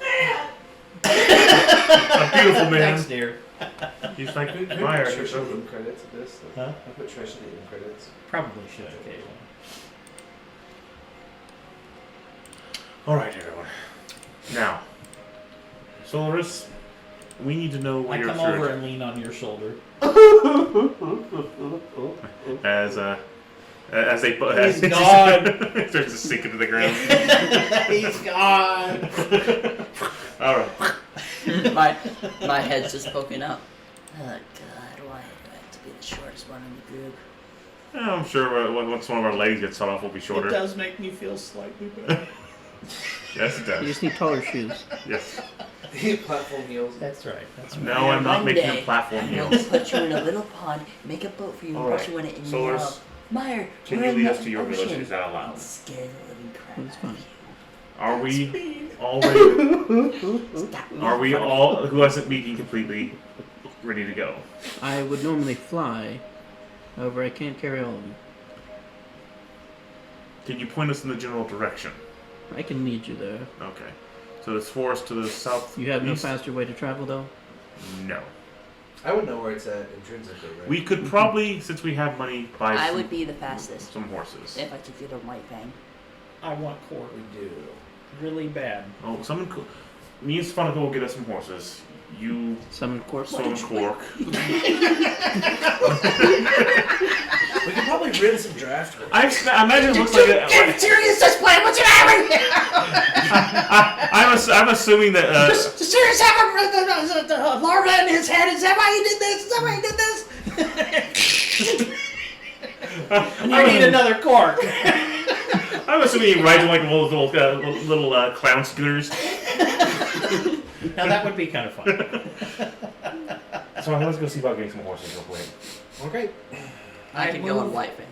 A beautiful man. Thanks, dear. He's like Who Meyer. put Trish in credits of this? Huh? I put Trish in credits. Probably should occasionally. All right, everyone. Now, Solaris, we need to know where I your come over and lean on your shoulder. as they He's gone. it starts to sink into the ground. He's gone. All right. My head's just poking up. Oh God, why do I have to be the shortest one in the group? I'm sure once one of our legs gets cut off, we'll be It shorter. does make me feel slightly better. Yes, it You does. just need taller shoes. Yes. Platform heels. That's right. That's right. No, I'm not One making day, a platform I'm going meal. to put you in a little pond, make a boat for you, and All put right. you in it, and Solaris, yell, Meyer, Can we're you in lead the us to your village? ocean," Is that allowed? and scare the living crap That's out fine. of you. Are we all ready? Stop me Are in we front of all who hasn't meeting completely ready to go? I would normally fly. However, I can't carry all of you. Can you point us in the general direction? I can lead you there. Okay. So this forest to the south. You have no east? faster way to travel, though? No. I would know where it's at intrinsically, right? We could probably, since we have money, buy I some, would be the fastest some horses. if I could get a white fang. I want cork We do. really bad. Oh, someone cool. Me and Stefanica will get us some horses. You Summon corpse. summon Quark. We could probably rid some draft. I imagine it looks like a. Serious, just play. What's your name? I'm assuming that. Does Sirius have a larva in his head? Is that why he did this? Is that why he did this? I need another cork. I'm assuming he rides on like little clown scooters. Now that would be kind of fun. So let's go see about getting some horses real quick. Okay. I could go on white fang.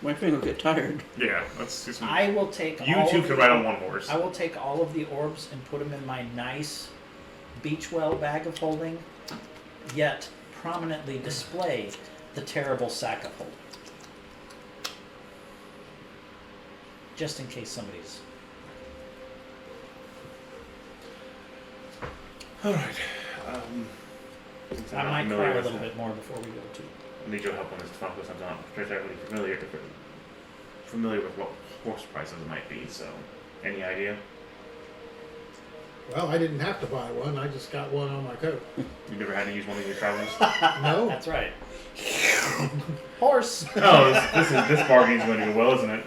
My finger will get tired. Yeah, let's see some. I will take. You all two of can the- ride on one horse. I will take all of the orbs and put them in my nice Beachwell bag of holding, yet prominently display the terrible sack of holding. Just in case somebody's. Alright. I might cry a little bit more before we go to. I need your help on this. Stefanica, I'm not particularly familiar with what horse prices might be, so any idea? Well, I didn't have to buy one. I just got one on my coat. You never had to use one of your travels? No. That's right. Horse. Oh, this bargain's going to go well, isn't it?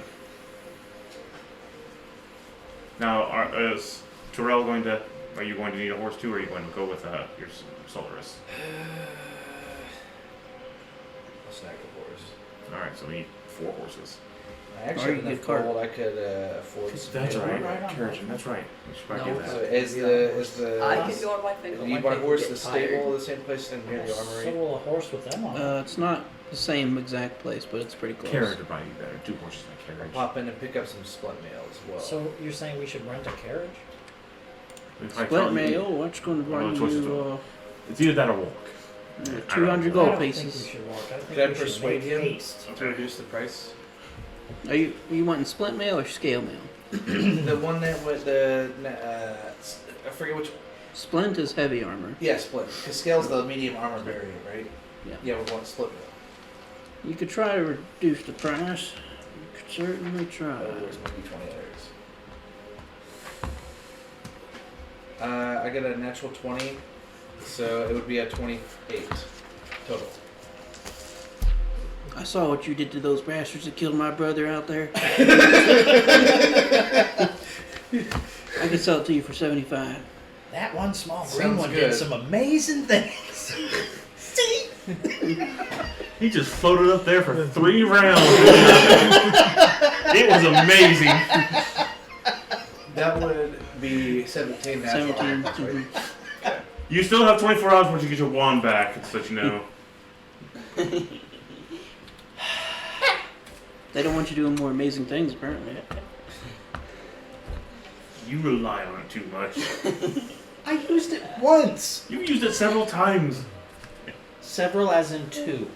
Now, is Terrell going to? Are you going to need a horse too, or are you going to go with your Solaris? I'll snack a horse. All right, so we need 4 horses. I actually Or you have enough get cart. gold I could afford. That's some- right. Carriage. That's right. We should probably No, do So that. is the I could go on white fang. but you white buy fang would horse get the tired. stable the same place in near the So armory? will a horse with them on. It's not the same exact place, but it's pretty close. Carriage would probably be better. 2 horses and a carriage. Pop in and pick up some splint mail as well. So you're saying we should rent a carriage? We'd probably Split tell you- mail, what's going to Well, run the choices you It's either that or walk. I don't 200 know. gold I don't pieces. think we should walk. I think Could I we should persuade make him? haste. To reduce the price. Are you wanting split mail or scale mail? The one that with the I forget which. Splint is heavy armor. Yeah, split. Because scale's the medium armor variant, right? Yeah. Yeah, we want split mail. You could try to reduce the price. You could certainly try. There's maybe 20 others. I got a natural 20, so it would be a 28 total. I saw what you did to those bastards that killed my brother out there. I could sell it to you for 75. That one small green Sounds one good. did some amazing things. See? He just floated up there for 3 rounds. It was amazing. That would be 17 natural. 17. That's right. Mhm. You still have 24 hours once you get your wand back, just to let you know. They don't want you doing more amazing things, apparently. You rely on it too much. I used it once. You've used it several times. Several as in 2.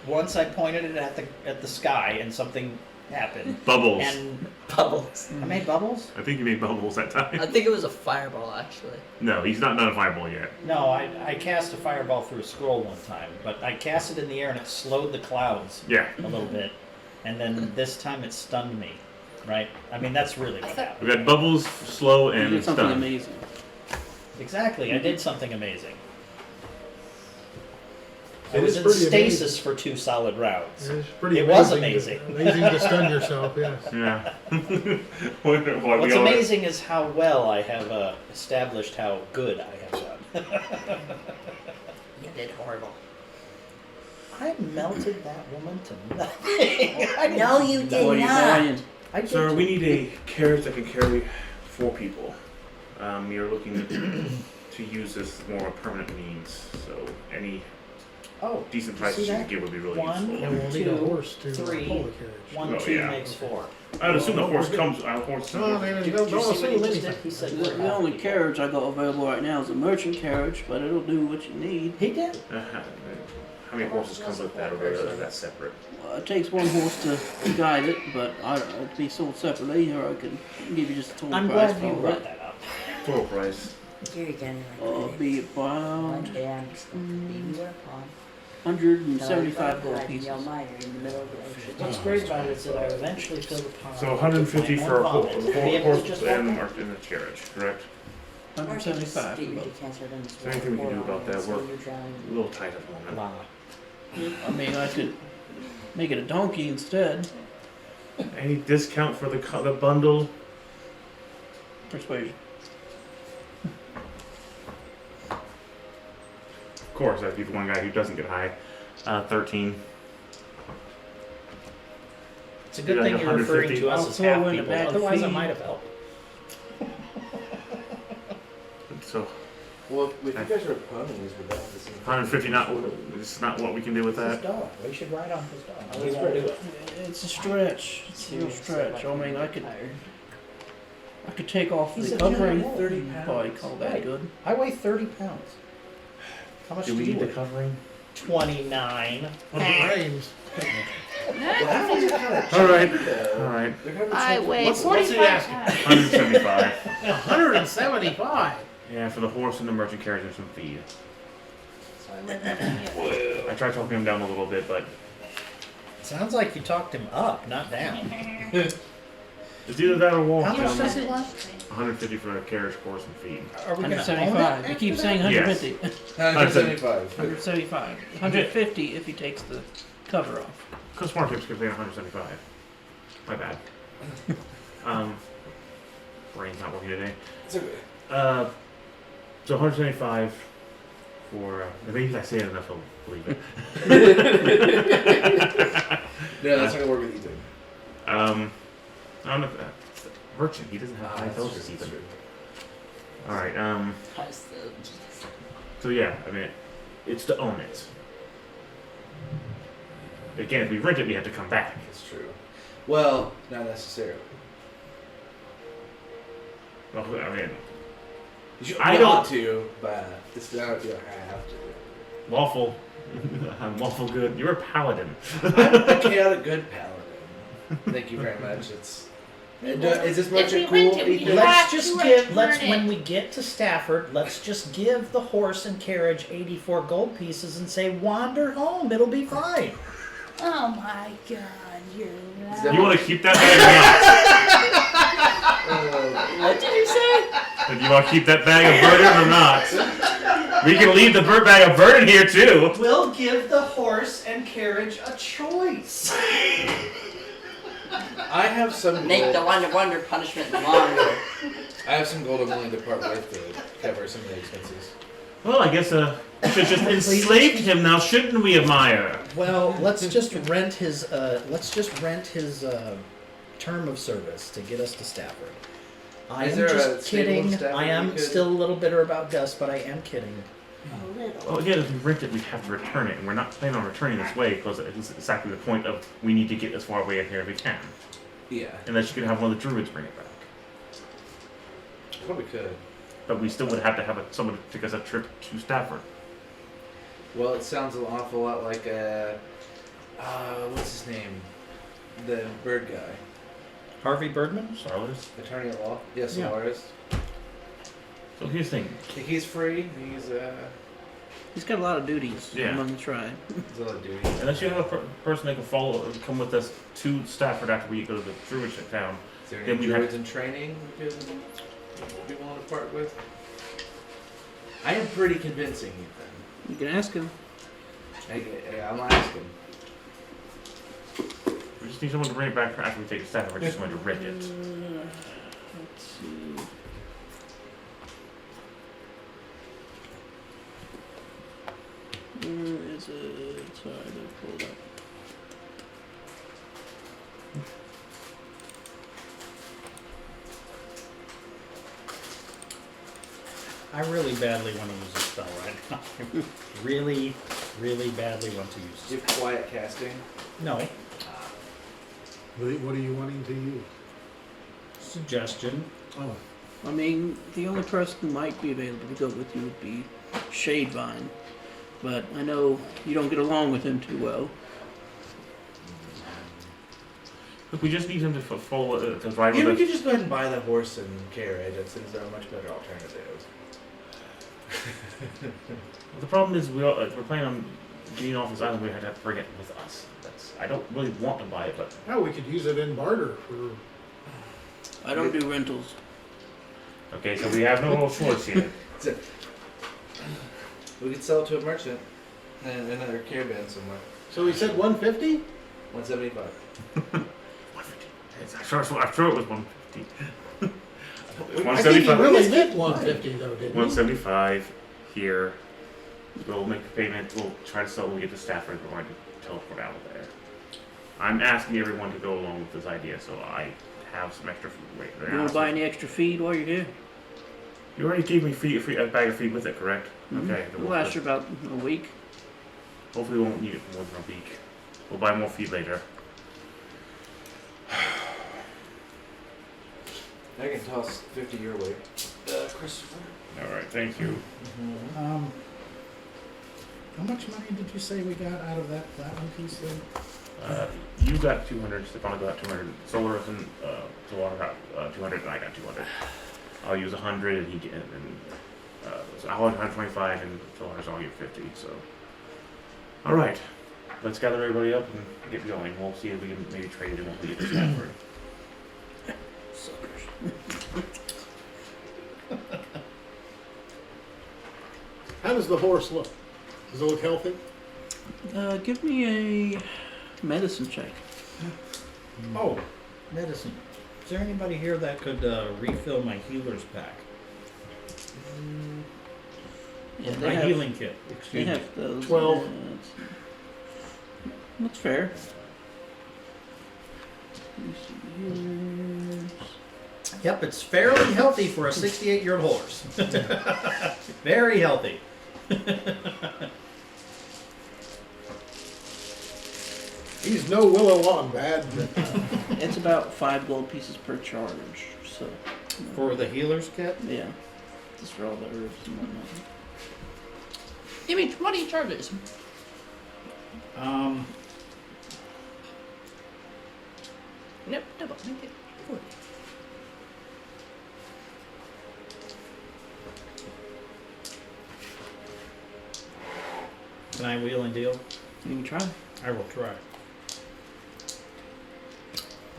Once I pointed it at the sky and something happened. Bubbles. And Bubbles. I made bubbles? I think you made bubbles that time. I think it was a fireball, actually. No, he's not done a fireball yet. No, I cast a fireball through a scroll one time, but I cast it in the air and it slowed the clouds Yeah. a little bit. And then this time it stunned me. Right? I mean, that's really what happened. We got bubbles, slow, You and did something stun. amazing. Exactly, I did something amazing. I It was is in pretty stasis for 2 solid rounds. It's pretty It was amazing. amazing. Amazing to stun yourself, yes. Yeah. Wonder why we What's all- amazing is how well I have established how good I have done. You did horrible. I melted that woman to nothing. I didn't No, you do did What are you not. buying? I did Sir, too. we need a carriage that can carry 4 people. We are looking to use this more of a permanent means, so any Oh, decent you prices see you that? could give would be really One, And useful. we'll need a 2, horse to 3, pull the carriage. 1, Oh, 2 yeah. makes 4. I'd assume the Well, horse we're comes. Horse. Oh, man, Did don't you see what he assume just anything. did? He said The, we're the only happy. carriage I got available right now is a merchant carriage, but it'll do what you need. He did. How many horses comes with that, or is that separate? It takes one horse to guide it, but it'd be sold separately, or I could give you just a total I'm price glad for you all brought of it. that up. Total price. Here again, Be about one day I'm just going to leave you upon. 175 gold pieces. Yell Meyer in the middle of the ocean. What's great about it is that I eventually fill the pond. So 150 with my for a own horse, vomit. Be able to just walk and out. in the carriage, correct? 175 Get for your both. decanter in this Is there anything we can do about that? so We're you're drowning. a little tight at the moment. Nah. I mean, I could make it a donkey instead. Any discount for the bundle? Persuasion. Of course, I'd be the one guy who doesn't get high. 13. It's a good Like thing you're referring 150. to us I'll as throw half in a people. bag of Otherwise, I feed. might have helped. So Well, if you guys are ponies, would that have the same? 150. Not. It's not what we can do with His that. dog. We should ride on his dog. Oh, We that's won't right. do it. It's a stretch. It's a real stretch. I mean, I could take off He's the a covering. giant 30 and probably pounds. call that Right. good. I weigh 30 pounds. How much Do do we you need the weigh? covering? 29. Well, it rains. All right. All right. I weigh What's he 45 asking? pounds. 175. 175. Yeah, for the horse and the merchant carriage and some feed. So I weigh more than you. I tried talking him down a little bit, but Sounds like you talked him up, not down. it's either that or walk. How much Um, does he want? 150 for the carriage, horse, and feed. Are we going to own it 175. You after keep that? saying 150. 175. 175. 150 if he takes the cover off. Because Smart Tips kept saying 175. My bad. Brain's not working today. It's okay. So 175 for. Maybe if I say it enough, he'll believe it. No, that's not gonna work with Ethan. I don't know if that's merchant. He doesn't have high That's intelligence true, even. that's true. All right. So yeah, I mean, it's to own it. Again, if we rent it, we have to come back. That's true. Well, not necessarily. Well, I mean, I don't- want to, but it's not you don't have to. lawful. I'm lawful good. You're a paladin. I'm a chaotic good paladin. Thank you very much. It's. Is this much we a cool? rent it, we Ethan? have Let's to just give, return when it. we get to Stafford, let's just give the horse and carriage 84 gold pieces and say, wander home, it'll be fine. Oh my god, you're Is right. that- You want to keep that bag What did you say? or not? Do you want to keep that bag of burden or not? We can leave the bag of burden here too. We'll give the horse and carriage a choice. I have some. Make the gold. wonder punishment longer. I have some gold I'm willing to part with to cover some of the expenses. Well, I guess we should just enslaved him now, shouldn't we, Admire? Well, let's just rent his term of service to get us to Stafford. I Is am there a just stable in kidding. Stafford I we am could- still a little bitter about Gus, but I am kidding. A little. Well, again, if we rent it, we have to return it, and we're not planning on returning this way because it's exactly the point of we need to get as far away in here as we can. Yeah, Unless you can have one of the druids bring it back. probably could. But we still would have to have someone to take us a trip to Stafford. Well, it sounds an awful lot like what's his name? The bird guy. Harvey Birdman? Starless. Attorney at law? Yes, Yeah. Solaris. So here's the thing. He's free. He's got a lot of duties Yeah. among the tribe. He's a lot of duty. Unless you have a person that can come with us to Stafford after we go to the druid town. Is there Then any we have- druids in training we could be willing to part with? I am pretty convincing, Ethan. You can ask him. I'm asking. We just need someone to bring it back after we take Stafford. We're just going to rent it. Let's see. Where is it? Sorry, I didn't pull it up. I really badly want to use a spell right now. really, really badly want to use Do you have quiet casting? No. What are you wanting to use? Suggestion. Oh, I mean, the only person who might be available to go with you would be Shadevine. But I know you don't get along with him too well. Look, we just need him to follow to ride Yeah, we with could us. just go ahead and buy the horse and carriage. That seems like a much better alternative. The problem is we're planning on being off this island. We have to bring it with us. I don't really want to buy it, but No, we could use it in barter for. I don't do rentals. okay. So we have no real choice here. We could sell it to a merchant and another caravan somewhere. So he said 150. 175. 150. I'm sure it was 150. I think he really meant 150 though, didn't he? 175 here. We'll make the payment. We'll try to sell when we get to Stafford. We're going to teleport out of there. I'm asking everyone to go along with this idea, so I have some extra food. Wait, You want to buy any extra feed while you're here? You already gave me a bag of feed with it, correct? Mhm. Okay. then It'll last you about a week. Hopefully, we won't need it for more than a week. We'll buy more feed later. I can toss 50 your way. Christopher. All right. Thank you. How much money did you say we got out of that one piece then? You got 200. Stefano got 200. Solar and Solar got 200, and I got 200. I'll use 100, and he get and so I'll 125, and Solar's I'll give 50. So, all right, let's gather everybody up and get going. We'll see if we can maybe trade it and we'll get to Stafford. Suckers. How does the horse look? Does it look healthy? Give me a medicine check. Oh, medicine. Is there anybody here that could refill my healer's pack? Yeah, My healing kit. They Excuse me. have those. 12. That's fair. Healers. Yep, it's fairly healthy for a 68-year-old horse. Very healthy. He's no Willow Wombat. It's about 5 gold pieces per charge. So, For the healer's kit? yeah, just for all the herbs and whatnot. Give me 20 charges. Nope, double. Make it 40. Can I wheel and deal? You can try. I will try.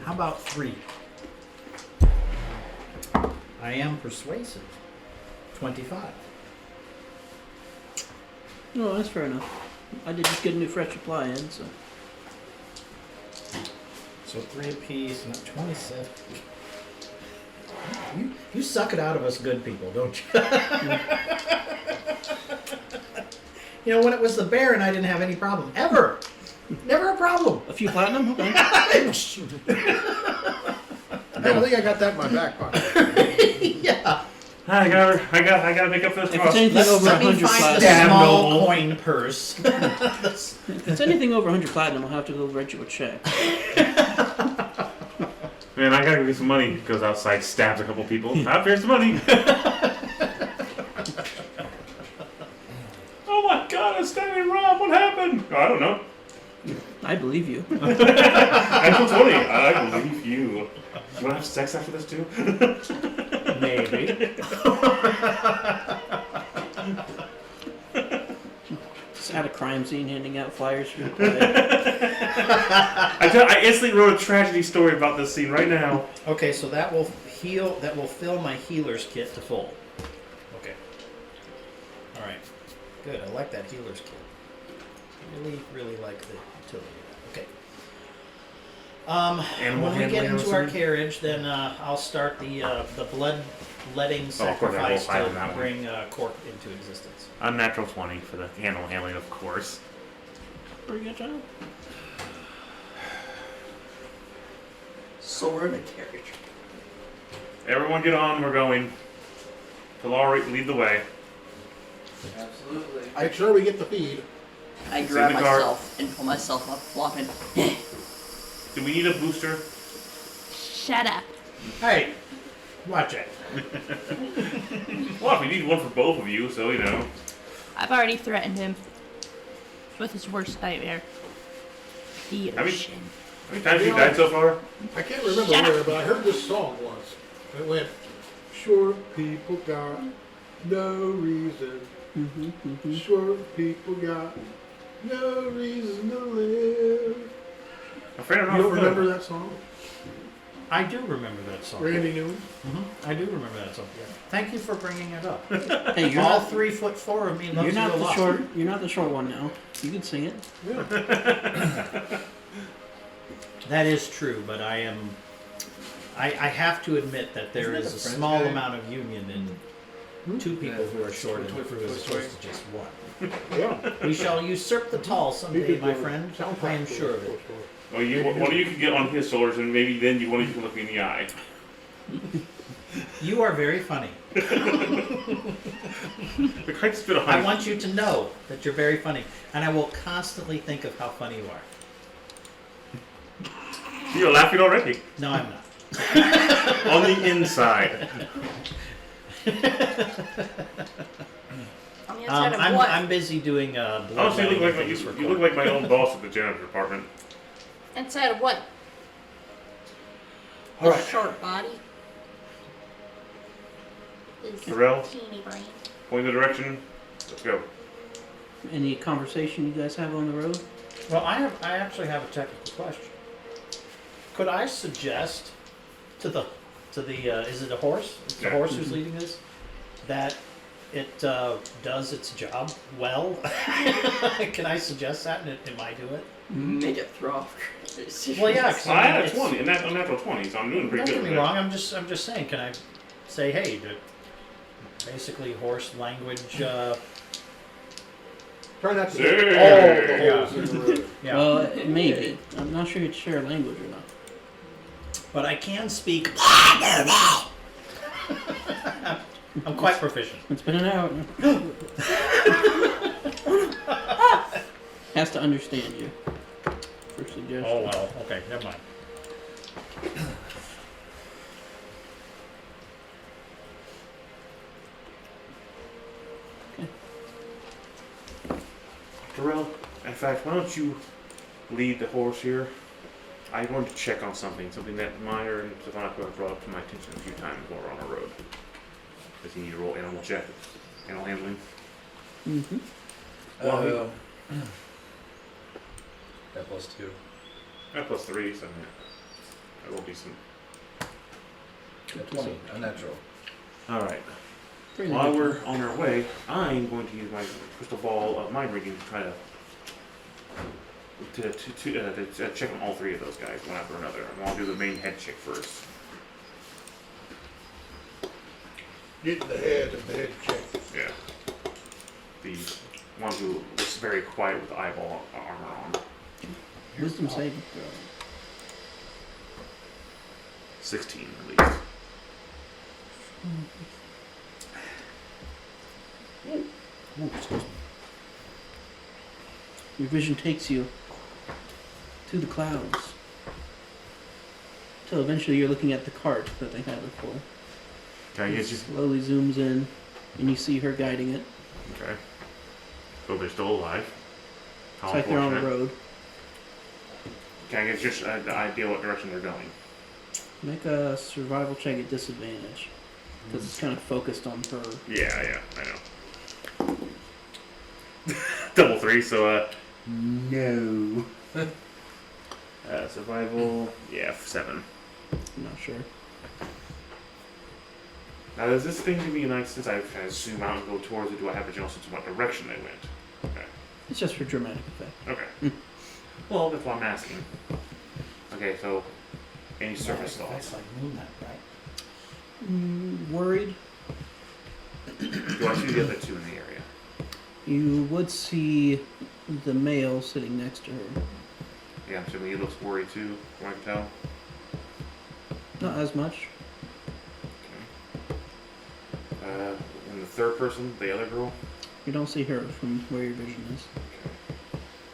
How about 3? I am persuasive. 25. No, that's fair enough. I did just get a new fresh supply in, so. So 3 apiece, not 27. You suck it out of us good people, don't you? You know, when it was the Baron, I didn't have any problem. Ever. Never a problem. A few platinum? Okay. I think I got that in my back pocket. Yeah. I gotta make up for this If it's cost. anything over Let me 100 find the platinum, small noble. coin purse. if it's anything over 100 platinum, I'll have to go write you a check. Man, I gotta go get some money. Goes outside, stabs a couple people. Here's the money. Oh my God! I'm stabbing Rob. What happened? Oh, I don't know. I believe you. I feel 20. I believe you. You wanna have sex after this too? Maybe. Just at a crime scene handing out flyers for your play. I instantly wrote a tragedy story about this scene right now. Okay, so that will fill my healer's kit to full. Okay. All right. Good. I like that healer's kit. Really like the utility. Okay. Animal When we get handling, I'm into our assuming? carriage, then I'll start the blood-letting Oh, of course, I rolled sacrifice 5 on to that one. bring Cork into existence. Unnatural 20 for the animal handling, of course. Pretty good job. So we're in a carriage. Everyone get on. We're going. Pilari, lead the way. Absolutely. Make sure we get the feed. I It's grab in the cart. myself and pull myself up, flopping. Do we need a booster? Shut up. Hey, watch it. Well, we need one for both of you, so you know. I've already threatened him with his worst nightmare. The I mean- ocean. How many times have you died so far? I can't remember Shut where, but I heard this song once. It went, short people got No reason. Short people got no reason to live. Afraid I'm You not don't familiar. remember that song? I do remember that song. Randy Newman? I do remember that song. Thank you for bringing it up. Hey, you're All not, 3'4" of me loves you're not you a the lot. short. You're not the short one now. You can sing it. That is true, but I am. I have to admit that there Isn't is that a a French small guy? amount of union in two people who are short and crew as opposed to just one. Yeah. We shall usurp the tall someday, my friend. I am sure of it. Well, one of you can get on his shoulders, and maybe then one of you can look me in the eye. You are very funny. The kite spit a I honey. want you to know that you're very funny, and I will constantly think of how funny you are. You're laughing already. No, I'm not. On the inside. On the outside of what? I'm busy doing blood Honestly, you letting look like things you record. look like my own boss at the janitor department. Inside of what? All A right. short body. His Darrell? teeny brain. Point the direction. Let's go. Any conversation you guys have on the road? Well, I actually have a technical question. Could I suggest to the is it a horse? It's the Yeah. horse who's leading this, that it does its job well. Can I suggest that, and it might do it? Make it throw off. Well, yeah. 'cause I I mean, had a it's- 20, a natural 20, so I'm doing pretty Don't good. get me with wrong. I'm just saying. Can I say, hey, basically horse language? Try not to Say. get all the holes in the road. Yeah. Well, maybe. I'm not sure you'd share language or not. But I can speak. I'm quite proficient. It's been an hour. Has to understand you. For suggestion. Oh well. Okay. Never mind. Darrell, in fact, why don't you lead the horse here? I'm going to check on something that Meyer and Savannah have brought up to my attention a few times while we're on the road. Does he need to roll animal check? Animal handling? Mm-hmm. Well, That +2. plus 3, so that will be some. 20. Unnatural. Alright. Pretty While good. we're on our way, I'm going to use my crystal ball of mind reading to try to check on all three of those guys, one after another. And I'll do the main head check first. Get the head of the head check. Yeah. The one who looks very quiet with the eyeball armor on. Wisdom saving throw. 16 at least. Ooh, excuse me. Your vision takes you through the clouds. Till eventually you're looking at the cart that they had before. Can I It get you? slowly zooms in, and you see her guiding it. Okay. So they're still alive. How It's like they're on the unfortunate. road. Can I get just an idea what direction they're going? Make a survival check at disadvantage. Because it's kind of focused on her. Yeah, I know. Double 3, so no. Survival, yeah, 7. I'm not sure. Now, does this thing give me a nice, since I kind of zoom out and go towards it, do I have a general sense of what direction they went? Okay. It's just for dramatic effect. Okay. Well, that's what I'm asking. Okay, so, any surface That's thoughts? like moonlight, right? Worried? Do I see the other two in the area? You would see the male sitting next to her. Yeah, I'm assuming he looks worried too, from what I can tell. Not as much. Okay. And the third person, the other girl? You don't see her from where your vision is. Okay.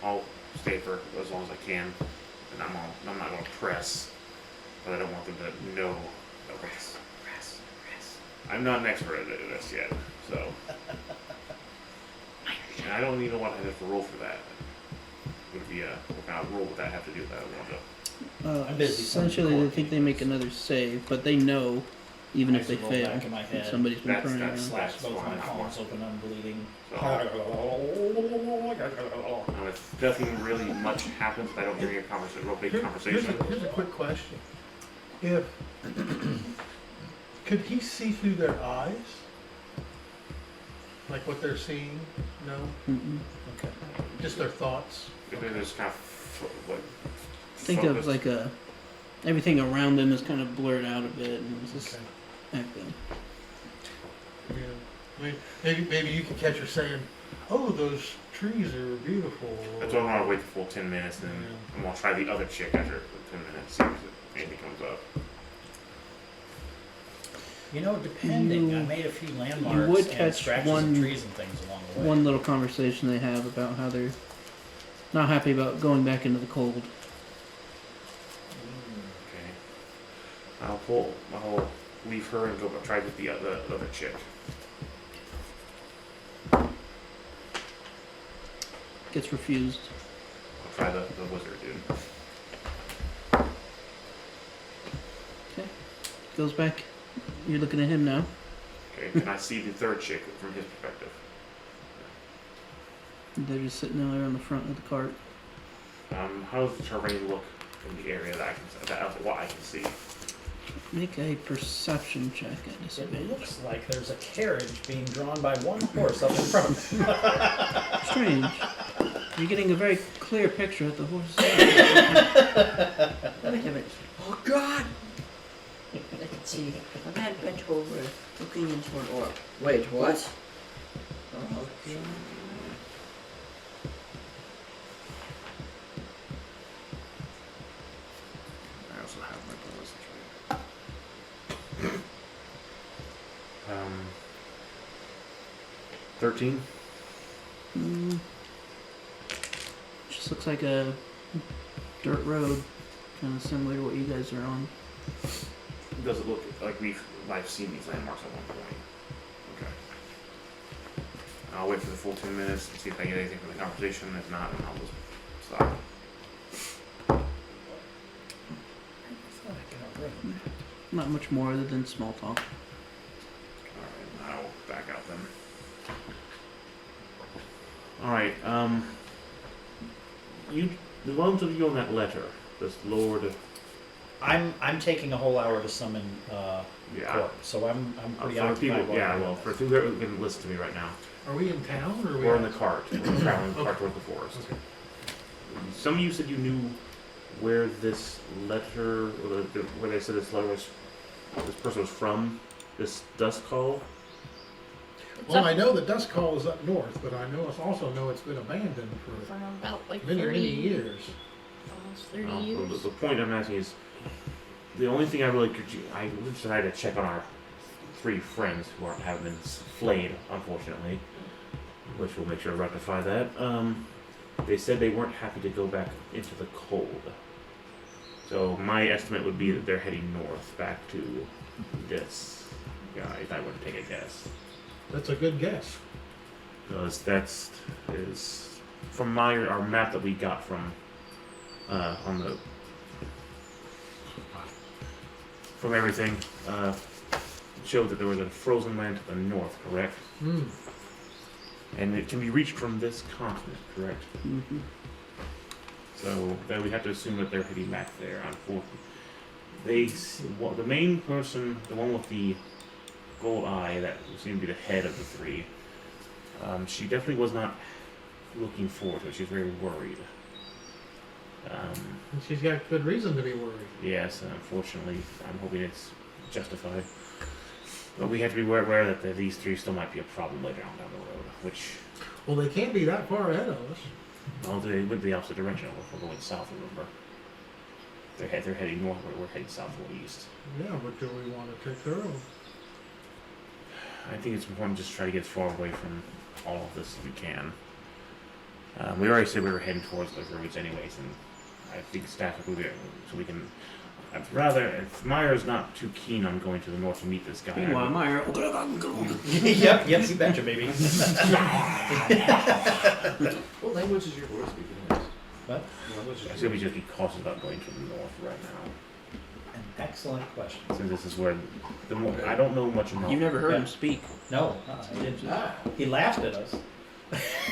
I'll stay for as long as I can. And I'm not going to press, but I don't want them to know. Press. I'm not an expert at this yet, so. And I don't even know what I have to roll for that. Would be what kind of roll would that have to do with that? I want to. I'm busy Essentially, sending they think they make another save, but they know even I if they roll fail. back in my head. Somebody's been That's- crying that's around. Slash both fine, my that palms works. open, I'm bleeding. If nothing really much happens, I don't hear a real big conversation. Here's a quick question. If could he see through their eyes? Like what they're seeing? No? Mm-mm. Okay. Just their thoughts? If they're just kind of like Think of focused. like everything around them is kind of blurred out a bit, and it's just Okay. acting. Yeah. I mean, maybe you can catch her saying, "Oh, those trees are beautiful." That's why I want to wait the full 10 minutes, and then I'm gonna try the other chick after 10 minutes, see if anything comes up. You know, depending, I made a few landmarks would and catch scratches one- of trees and things along the way. One little conversation they have about how they're not happy about going back into the cold. Okay. I'll leave her and go try with the other chick. Gets refused. I'll try the wizard dude. Okay. Goes back. You're looking at him now. Okay, can I see the third chick from his perspective? They're just sitting there on the front of the cart. How does the terrain look in the area that what I can see? Make a perception check at It disadvantage. looks like there's a carriage being drawn by one horse up in front. Strange. You're getting a very clear picture of the horse. Wait a minute. Oh God! I can see a man bent over, looking into an orb. Wait, what? Oh God. I also have my bonus. 13. Just looks like a dirt road, kind of similar to what you guys are on. Does it look like I've seen these landmarks at one point? Okay. I'll wait for the full 10 minutes and see if I get anything from the conversation. If not, then I'll just stop. Not much more other than small talk. Alright, I'll back out then. Alright, the ones of you on that letter, this Lord, I'm taking a whole hour to summon yeah. Corp, so I'm pretty For occupied. people, while yeah, I'm well, doing for this. people who can listen to me right now, Are we in town or are we? we're in the cart. We're traveling the cart Okay. towards the forest. Okay. Some of you said you knew where this letter, or where they said this letter was, this person was from, this dust call. Well, I know the dust call is up north, but I also know it's been abandoned for For about like many 30, years. almost 30 Well, years. the point I'm asking is, the only thing I really I decided to check on our 3 friends who have been flayed, unfortunately, which will make sure to rectify that. They said they weren't happy to go back into the cold. So my estimate would be that they're heading north, back to this guy, if I were to take a guess. That's a good guess. Because that's is from our map that we got from on the from everything showed that there was a frozen land to the north, correct? Hmm. And it can be reached from this continent, correct? Mm-hmm. So then we have to assume that they're heading back there. Unfortunately, the main person, the one with the gold eye, that seemed to be the head of the 3. She definitely was not looking forward to it. She was very worried. And she's got good reason to be worried. Yes, unfortunately, I'm hoping it's justified. But we have to be aware that these 3 still might be a problem later on down the road. Which, Well, they can't be that far ahead of us. well, they went the opposite direction. We're going south, remember? They're heading north. We're heading south or east. Yeah, but do we want to take her over? I think it's important to just try to get as far away from all of this as we can. We already said we were heading towards the roads anyways, and I think staff will be there so we can. I'd rather, if Meyer's not too keen on going to the north to meet this guy. Meanwhile, Meyer. yep, you betcha, baby. What language is your horse speaking? Anyways? What? What language I is said we just be cautious about going to the north right now. excellent question. So this is where the more I don't know much about. You've never heard Yeah. him speak. No, I didn't. He laughed at us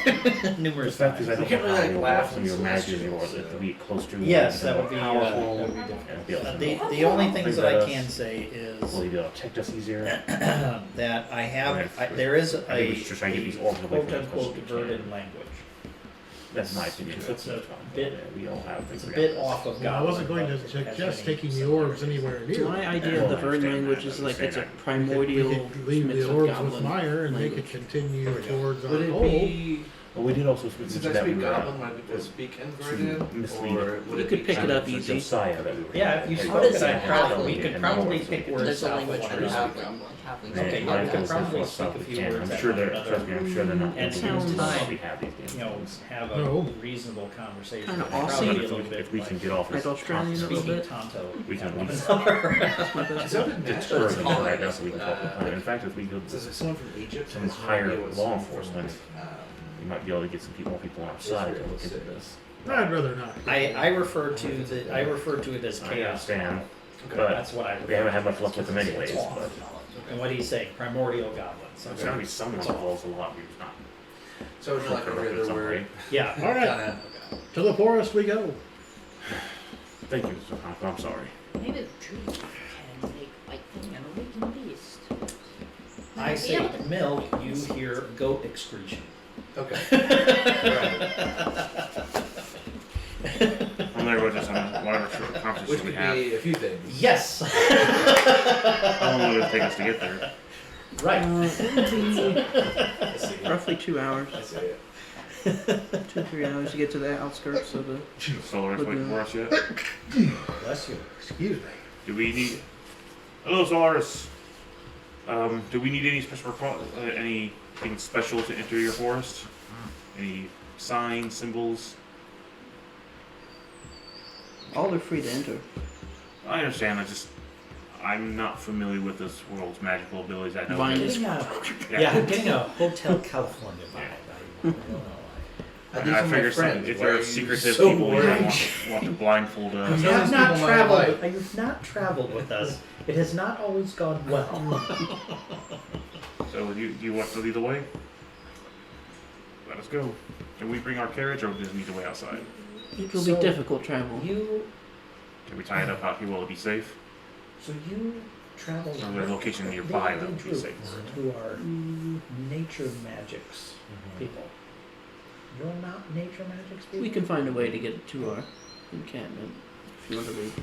The numerous fact times. is, I don't You can't know really, how like, you laugh some of and your slash magic you. or to be close to. Yes, become that would be powerful. that would be difficult. And be able to- The only things that I Bring can that say is Will you be able to protect us easier? that I have Right. there is I think we should try and get these orbs away quote from us as unquote much as we can. diverted language. That's my opinion. It's a bit- We all have It's things a we bit got. off of Well, I wasn't going to Goblin, but it has suggest many taking the orbs similarities. anywhere near. My idea Well, of I divert understand language that, is I like it's a understand primordial We could leave mix the of orbs goblin with Meyer and they language. could continue towards our Would it goal. be Well, we did also speak since to I that we speak were Goblin, might be able to speak inverted, mislead or it. would You it could be pick it kind up of- easy. Josiah that we were. Yeah, if you had- spoke does it, it I have probably, we to could and probably more, pick so words There's off only of which one one another. halfling. Man, Okay, I you could was probably thinking speak a myself, few yeah, words I'm after sure they're. another. Trust me, I'm sure they're not. And sounds we like, have these games. You know, have a No. reasonable conversation. Kinda It'd probably Aussie. be a If little we, bit if we can like get off this Like Australian a little speaking bit. Tonto. we can at one least another. Is that a deter them natural right now so we can talk with them. In like, fact, if we go Is it someone from Egypt? some Is it higher maybe what law someone from, enforcement, like, we might be able to get some more people on our side to Israel, look into say. this. I'd rather not. I refer to it as I chaos. understand, Okay. but That's what I. we haven't had much luck with them anyways. But And what he's saying, primordial goblins. there's gotta be someone involved a lot. We're not. So it's like every other word. Yeah. All right, Kinda, to the forest we go. Thank you, Mr. Conklin. I'm sorry. Maybe the trees can make lightning and awaken beast. I say milk, you hear goat excretion. okay. Right. I'm there with us on whatever short Which conversation we could have. be a few things. Yes. How long will it take us to get there? Right. It would be I see. roughly 2 hours, I see it. 2-3 hours to get to the outskirts of the. Solar's waiting for us yet? Bless you. Excuse me. Do we need? Hello, Solaris. Do we need any special anything special to enter your forest? Any signs, symbols? All are free to enter. I understand. I'm not familiar with this world's magical abilities. I know. Vine that- is- Yeah, I'm getting a Hotel California vibe. I don't know why. These I are my figure some, friends. if Why there are are you secretive so people, we worried? might want to blindfold You us. Some of have these not people might traveled. like- You've not traveled with us. It has not always gone well. So, do you want to lead the way? Let us go. Can we bring our carriage, or does it need to wait outside? It will So, be difficult travel. You, Can we tie it up out here? Will it be safe? so you travel. Or is there a location nearby that would be safe? Who are nature magics people? You're not nature magics people. We can find a way to get to our encampment if you want to leave.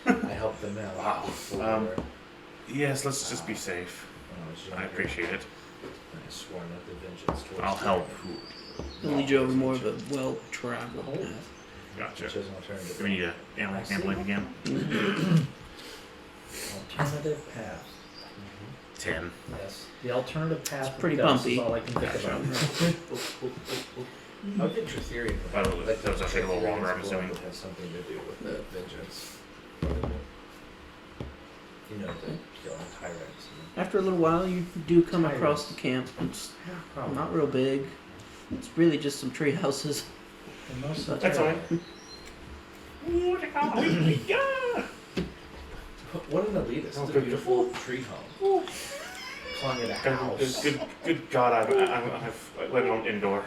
Oh, I helped them out. Wow. Before, Yes, let's just be safe. when I was I younger. appreciate it. I swore not to vengeance towards I'll help. It'll lead you over more of a well-traveled path. Gotcha. Which is an alternative. Do we need a animal sampling again? alternative path. 10. Yes, the alternative path. It's pretty of Gus bumpy. Is all I can think Gotcha. about. I'll get your theory. By the way, that was actually a little longer, I'm assuming. It has something to do with the vengeance. You know, the killing tyrants. After a little while, you do come across the camp. It's not real big. It's really just some tree houses. And most of the That's time- fine. What an elitist. Oh, It's a good. beautiful tree home. Calling it a house. Good God, I've let it on indoor.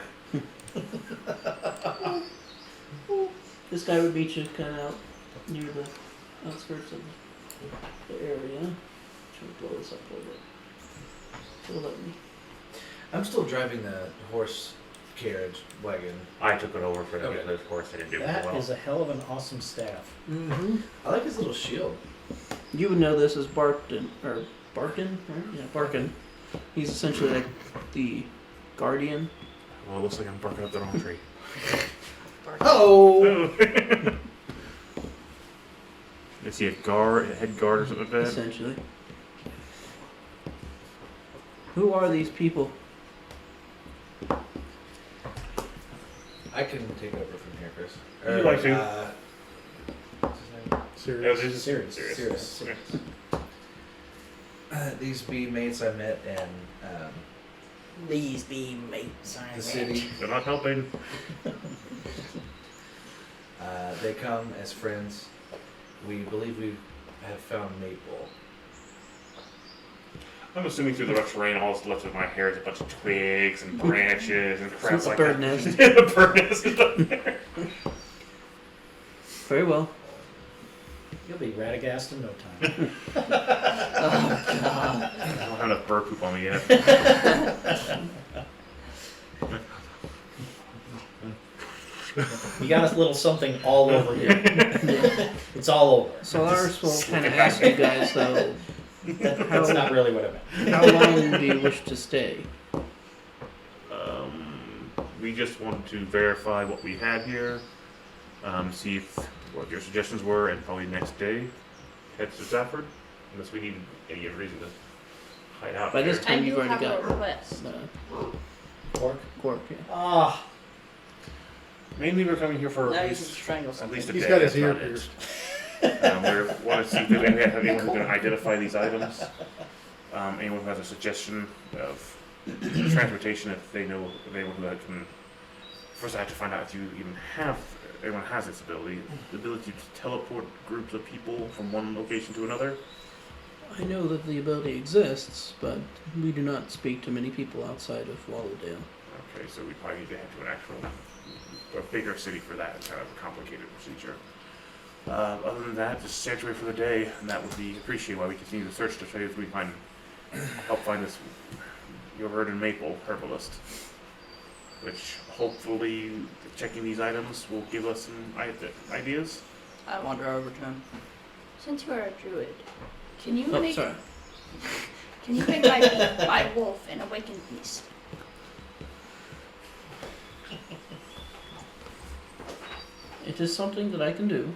This guy would meet you kind of out near the outskirts of the area. Try to blow this up a little bit. So let me. I'm still driving the horse carriage wagon. I took it over for Okay. the course. I didn't do it That well. is a hell of an awesome staff. Mm-hmm. I like his little shield. You would know this as Barton, or Barkin, right? Yeah, Barkin. He's essentially like the guardian. Well, it looks like I'm barking up the wrong tree. Oh! Is he a head guard or something like that? Essentially. Who are these people? I can take over from here, Chris. Would you like to? What's his name? Serious. This is Serious. Serious. These be mates I met in These be mates I the met. city. They're not helping. They come as friends. We believe we have found Maple. I'm assuming through the rush of rain, all that's left of my hair is a bunch of twigs and branches and crap It's a like bird that. nest. The bird nest is up there. Very well. You'll be Radagast in no time. I don't have enough bird poop on me yet. You got a little something all over you. It's all over. Solaris will kind of ask you guys, though, That's not really what I meant. how long do you wish to stay? We just wanted to verify what we had here, see what your suggestions were, and probably next day head to Stafford, unless we need any reason to hide out. By this there. I time, do you've already have got a request. Pork? Quark. Yeah. Ah, Mainly, we're coming here for Now at you least, can strangle at something. least a He's day. got his that's ear about it. pierced. We want to see if we have anyone who can identify these items. Anyone who has a suggestion of transportation, if they know of anyone who can. First, I have to find out if you even have anyone has this ability, the ability to teleport groups of people from one location to another. I know that the ability exists, but we do not speak to many people outside of Wallowdale. Okay, so we probably need to head to an actual, a bigger city for that. It's kind of a complicated procedure. Other than that, just sanctuary for the day, and that would be appreciated while we continue the search to try if we find, help find this your Verdant Maple herbalist. Which hopefully checking these items will give us some ideas. I wander over to him. Since you are a druid, can you Oh, make sorry. my wolf an awakened beast? It is something that I can do.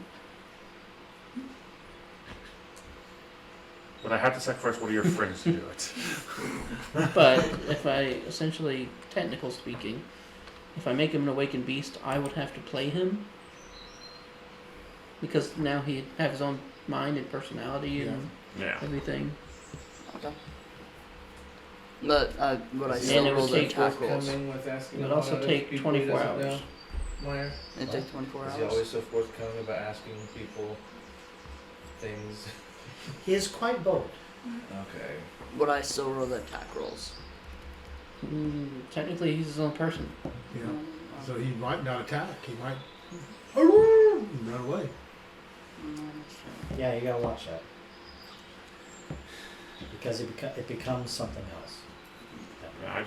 But I have to sacrifice one of your friends to do it. But if I, essentially, technical speaking, if I make him an awakened beast, I would have to play him. Because now he'd have his own mind and personality and Yeah. everything. Okay. But would I Is he still it roll would the take attack rolls? forthcoming with asking It would about also other take people he 24 doesn't hours. know? Meyer? It takes 24 Is he hours. always so forthcoming about asking people things? he is quite bold. Okay. Would I still roll the attack rolls? Technically, he's his own person. Yeah. So he might not attack. He might run away. Yeah, you gotta watch that. Because it becomes something else. I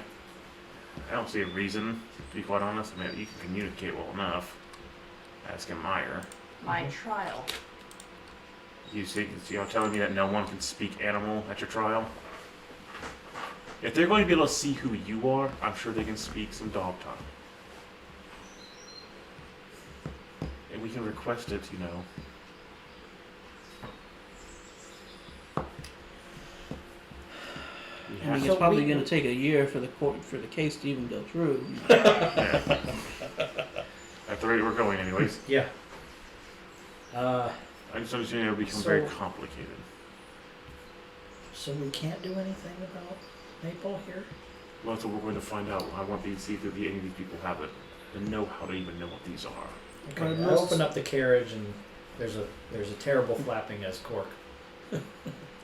don't see a reason, to be quite honest. I mean, you can communicate well enough. Asking Meyer. My trial. You're telling me that no one can speak animal at your trial? If they're going to be able to see who you are, I'm sure they can speak some dog tongue. And we can request it, you know. We I have mean, So it's probably we- going to take a year for the case to even go through. yeah. At the rate we're going, anyways. Yeah. I just understand it'll become very So- complicated. So we can't do anything about Maple here? Well, that's what we're going to find out. I want to see if any of these people have it and know how to even know what these are. Okay. I open up the carriage and there's a terrible flapping as Cork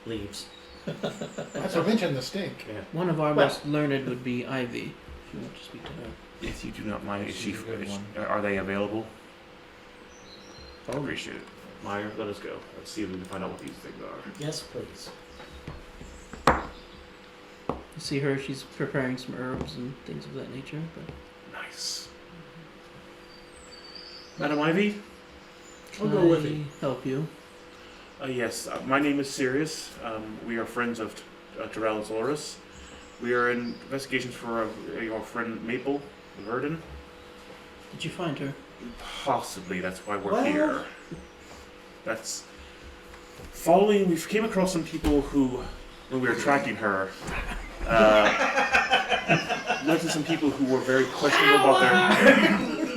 leaves. Not to mention the stink. Yeah. One of our Well- most learned would be Ivy, if you want to speak to her. If you do not mind, She's a good one. are they available? I Oh. appreciate it. Meyer, let us go. Let's see if we can find out what these things are. Yes, please. You see her, she's preparing some herbs and things of that nature. But Nice. Madam Ivy? I'll go with I you. help you. Yes, my name is Sirius. We are friends of Tyrannosaurus. We are in investigations for your friend Maple, Verdon. Did you find her? Possibly, that's why we're Well- here. That's following. We came across some people who, when we were tracking her, led to some people who were very questionable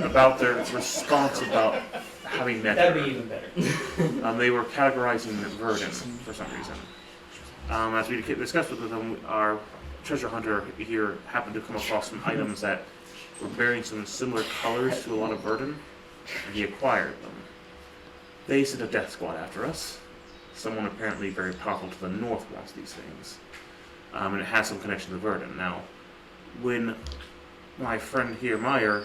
about their response about having met That'd her. be even better. They were categorizing Verdon for some reason. As we discussed with them, our treasure hunter here happened to come across some items that were bearing some similar colors to a lot of Verdon. and he acquired them. They sent a death squad after us. Someone apparently very powerful to the north wants these things. And it has some connection to Verdun. Now, when my friend here, Meyer,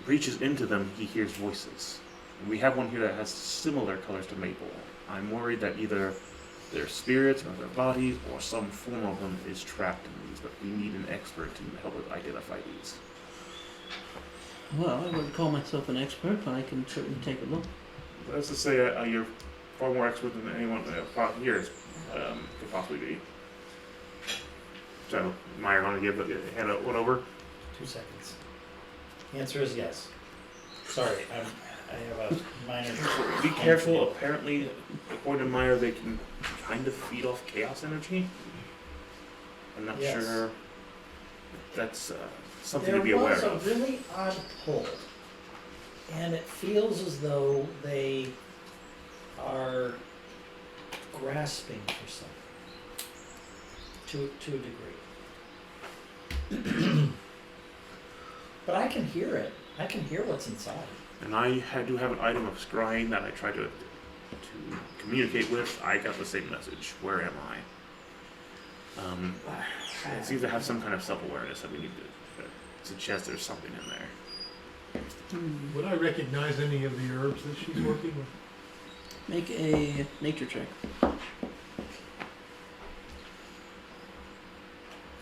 reaches into them, he hears voices. And we have one here that has similar colors to Maple. I'm worried that either their spirits or their bodies or some form of them is trapped in these, but we need an expert to help us identify these. Well, I wouldn't call myself an expert, but I can certainly take a look. Let's just say you're far more expert than anyone here could possibly be. So, Meyer, want to hand one over? 2 seconds. The answer is yes. Sorry, I have a minor. Be careful. Apparently, according to Meyer, they can kind of feed off chaos energy. I'm not Yes. sure. That's something There to be aware was a of. really odd pull, and it feels as though they are grasping for something to a degree. But I can hear it. I can hear what's inside. And I do have an item of scrying that I try to communicate with. I got the same message. Where am I? It seems to have some kind of self-awareness that we need to suggest there's something in there. Would I recognize any of the herbs that she's working with? Make a nature check.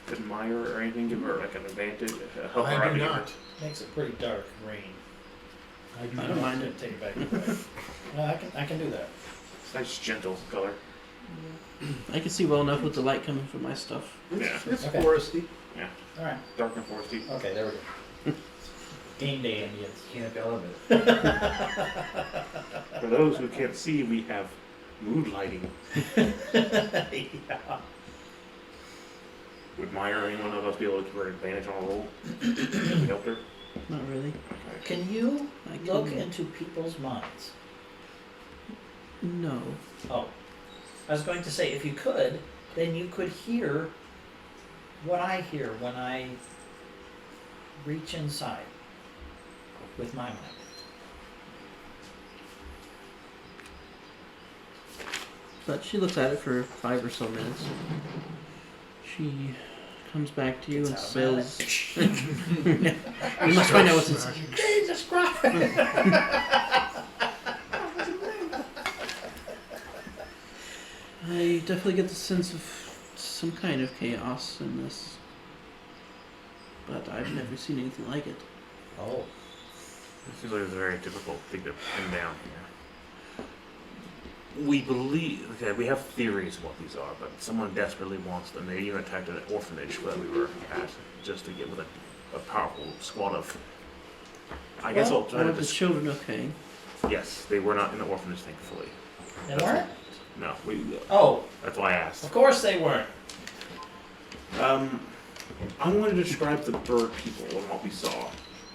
Did Meyer or anything give her like an advantage? Help her I out do here? not. Makes it pretty dark green. I do I not. don't mind it. Take it back. No, I can do that. It's nice, gentle color. I can see well enough with the light coming from my stuff. It's Okay. foresty. All right. Dark and foresty. Okay, there we go. Game day Indians. Camp element. For those who can't see, we have mood lighting. Yeah. Would Meyer or anyone of us be able to give her advantage on a roll? If we helped her? Not really. Can you I can look into people's minds? No. Oh, I was going to say, if you could, then you could hear what I hear when I reach inside with my mind. But she looks at it for 5 or so minutes. She comes back to you and Gets out of says, "We must find out what's inside." Jesus Christ! I definitely get the sense of some kind of chaos in this, but I've never seen anything like it. Oh, It seems like it's a very difficult thing to pin down here. We believe, okay, we have theories of what these are, but someone desperately wants them. They even attacked an orphanage that we were at just to get with a powerful squad of. I guess I'll try Are to the just. children okay? Yes, they were not in the orphanage, thankfully. they weren't? No, Oh, that's why I asked. of course they weren't. I'm going to describe the bird people and what we saw.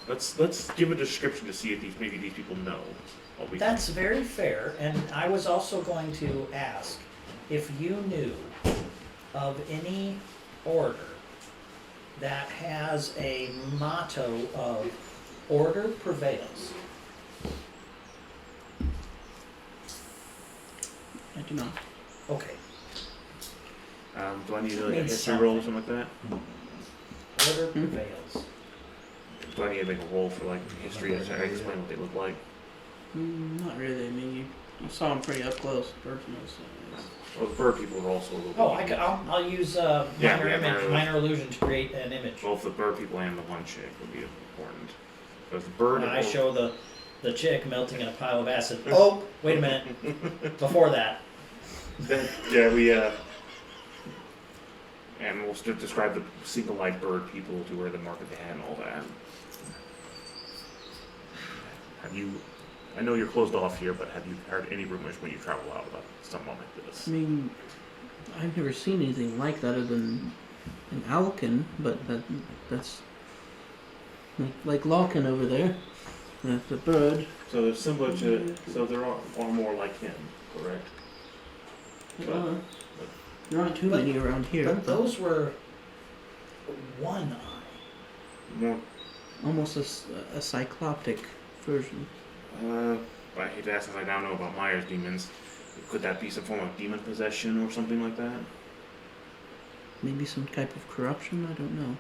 Let's give a description to see if maybe these people know what we. That's very fair, and I was also going to ask if you knew of any order that has a motto of "Order prevails." I do not. Okay, Do I need a Means history roll or something like that? order prevails. Do I need to make a roll for like history and explain what they look like? Not really. I mean, you saw them pretty up close, personally. So. Well, the bird people are also a little bit. Oh, I'll use Yeah, minor yeah, image, minor- minor illusion to create an image. Both the bird people and the one chick would be important. Because the bird. And I show the chick melting in a pile of acid. Oh, wait a minute. Before that. Yeah, we and we'll describe the single-eyed bird people to where the mark of the hand and all that. Have you? I know you're closed off here, but have you heard any rumors when you travel out about someone like this? I mean, I've never seen anything like that other than an Alkin, but that's like Lockin over there. That's a bird. So they're similar to. So there are more like him, correct? There aren't too many around here. But those were one eye. More almost a cyclopic version. I hate to ask since I now know about Myers demons. Could that be some form of demon possession or something like that? Maybe some type of corruption. I don't know.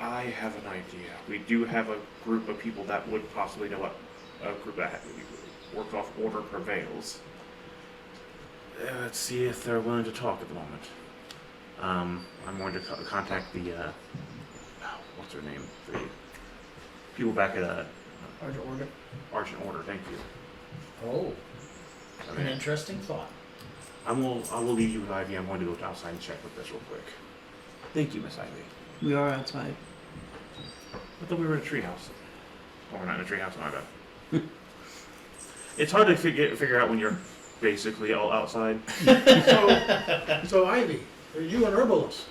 I have an idea. We do have a group of people that would possibly know what a group that works off order prevails. Let's see if they're willing to talk at the moment. I'm going to contact the what's her name? The people back at Argent order. Argent Order. Thank you. Oh, I an mean, interesting thought. I will leave you with Ivy. I'm going to go outside and check with this real quick. Thank you, Miss Ivy. We are outside. I thought we were in a treehouse. Oh, we're not in a treehouse. My bad. It's hard to figure out when you're basically all outside. So Ivy, are you an herbalist?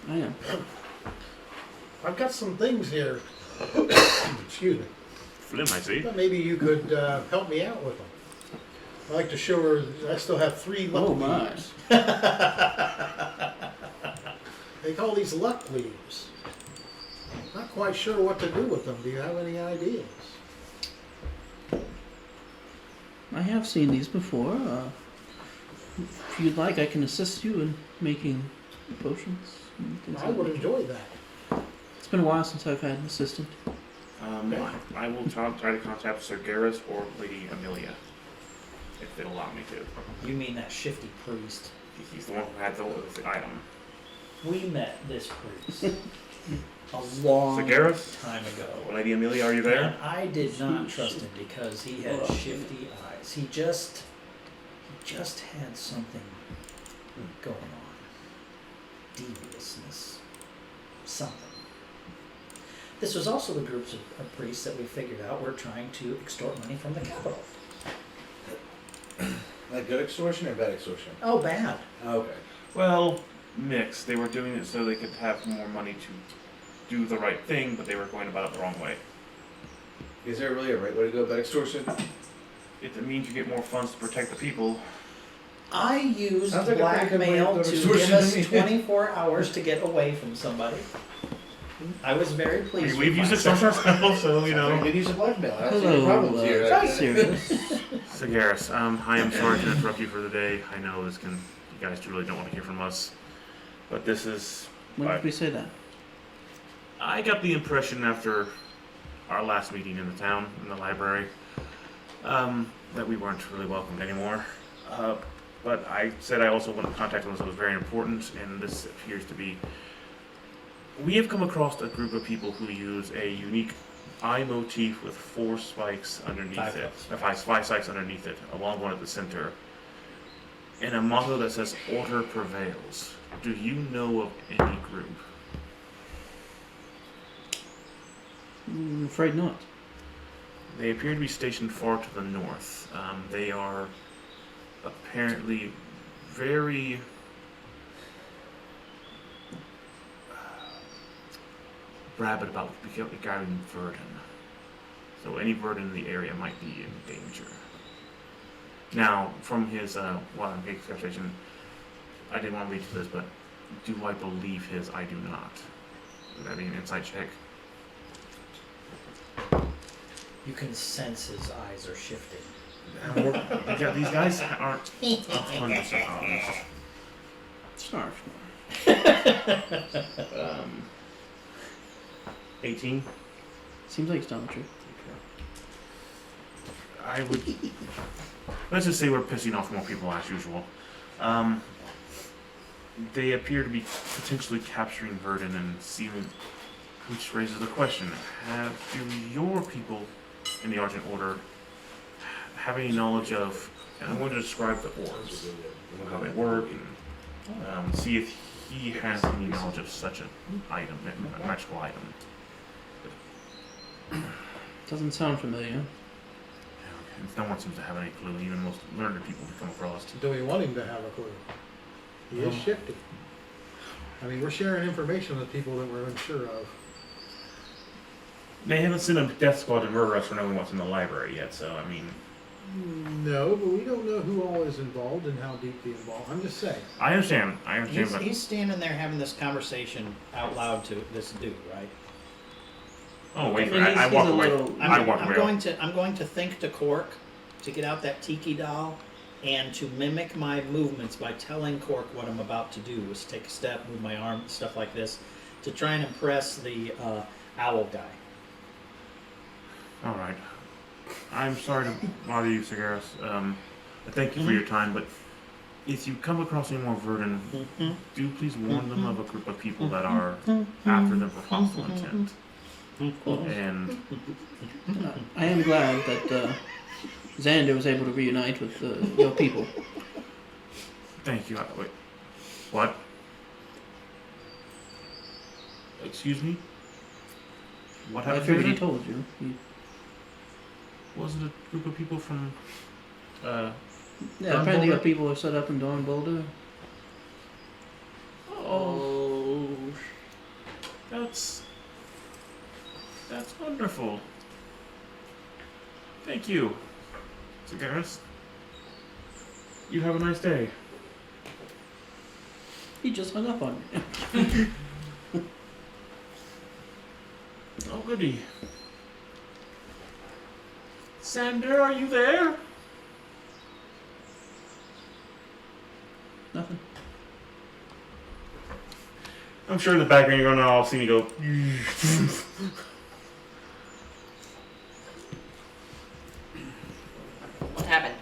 I am. I've got some things here. Excuse me. Flim, I see. But maybe you could help me out with them. I'd like to show her. I still have 3 luck Oh, my. leaves. They call these luck leaves. Not quite sure what to do with them. Do you have any ideas? I have seen these before. If you'd like, I can assist you in making potions. And things I like would that. enjoy that. It's been a while since I've had an assistant. I will try to contact Sir Garrus or Lady Amelia, if they'll allow me to. You mean that shifty priest? He's the one who had the item. We met this priest a long Sir Garrus? time ago. Lady Amelia, are you there? And I did not trust him because he had shifty eyes. He just had something going on. Deviousness. Something. This was also the groups of priests that we figured out were trying to extort money from the capital. Like good extortion or bad extortion? Oh, bad. Okay. Well, mixed. They were doing it so they could have more money to do the right thing, but they were going about it the wrong way. Is there really a right way to go about extortion? It means you get more funds to protect the people. I used Sounds like a pretty good way blackmail of to extortion give to us me. 24 hours to get away from somebody. I was very pleased. We've with used myself. extortion ourselves, so you You know. did use a blackmail. I don't see any problems here. Sirius. So Garrus, I am sorry to interrupt you for the day. I know you guys truly don't want to hear from us, but this is. When did we say that? I got the impression after our last meeting in the town, in the library, that we weren't really welcomed anymore. But I said I also want to contact someone that was very important, and this appears to be. We have come across a group of people who use a unique eye motif with 4 spikes underneath Five it. spikes. 5 spikes underneath it, a long one at the center. And a motto that says, "Order prevails." Do you know of any group? I'm afraid not. They appear to be stationed far to the north. They are apparently very rabid about regarding Verdun. So any Verdun in the area might be in danger. Now, from his one-on-one conversation, I didn't want to lead to this, but do I believe his? I do not. Would that be an insight check? You can sense his eyes are shifting. These guys aren't 100% honest. Snarf. 18. Seems like it's telling the truth. I would. Let's just say we're pissing off more people as usual. They appear to be potentially capturing Verdun and sealing, which raises the question: do your people in the Argent Order have any knowledge of? And I'm going to describe the orbs, how they work, and see if he has any knowledge of such an item, a magical item. Doesn't sound familiar. No one seems to have any clue, even most learned people we come across. Do we want him to have a clue? He is shifty. I mean, we're sharing information with people that we're unsure of. They haven't sent a death squad to murder us for knowing what's in the library yet, so I mean, No, but we don't know who all is involved and how deeply involved. I'm just saying. I understand. But He's standing there having this conversation out loud to this dude, right? oh wait, I mean, I he's walk a away. little- I walk away. I'm going to think to Cork to get out that tiki doll and to mimic my movements by telling Cork what I'm about to do, is take a step, move my arm, stuff like this, to try and impress the owl guy. All right. I'm sorry to bother you, Sagaris. Thank you for your time, but if you come across any more Verdun, do please warn them of a group of people that are after them for hostile intent. And I am glad that Xander was able to reunite with your people. thank you. Wait, what? Excuse me? What I happened? figured he Xander? told you. Was it a group of people from? Yeah, Dorn apparently your Boulder? people are set up in Dorn Boulder. Oh, that's wonderful. Thank you, Sagaris. You have a nice day. He just hung up on me. Oh, goody. Sander, are you there? Nothing. I'm sure in the background you're gonna all see me go. What happened?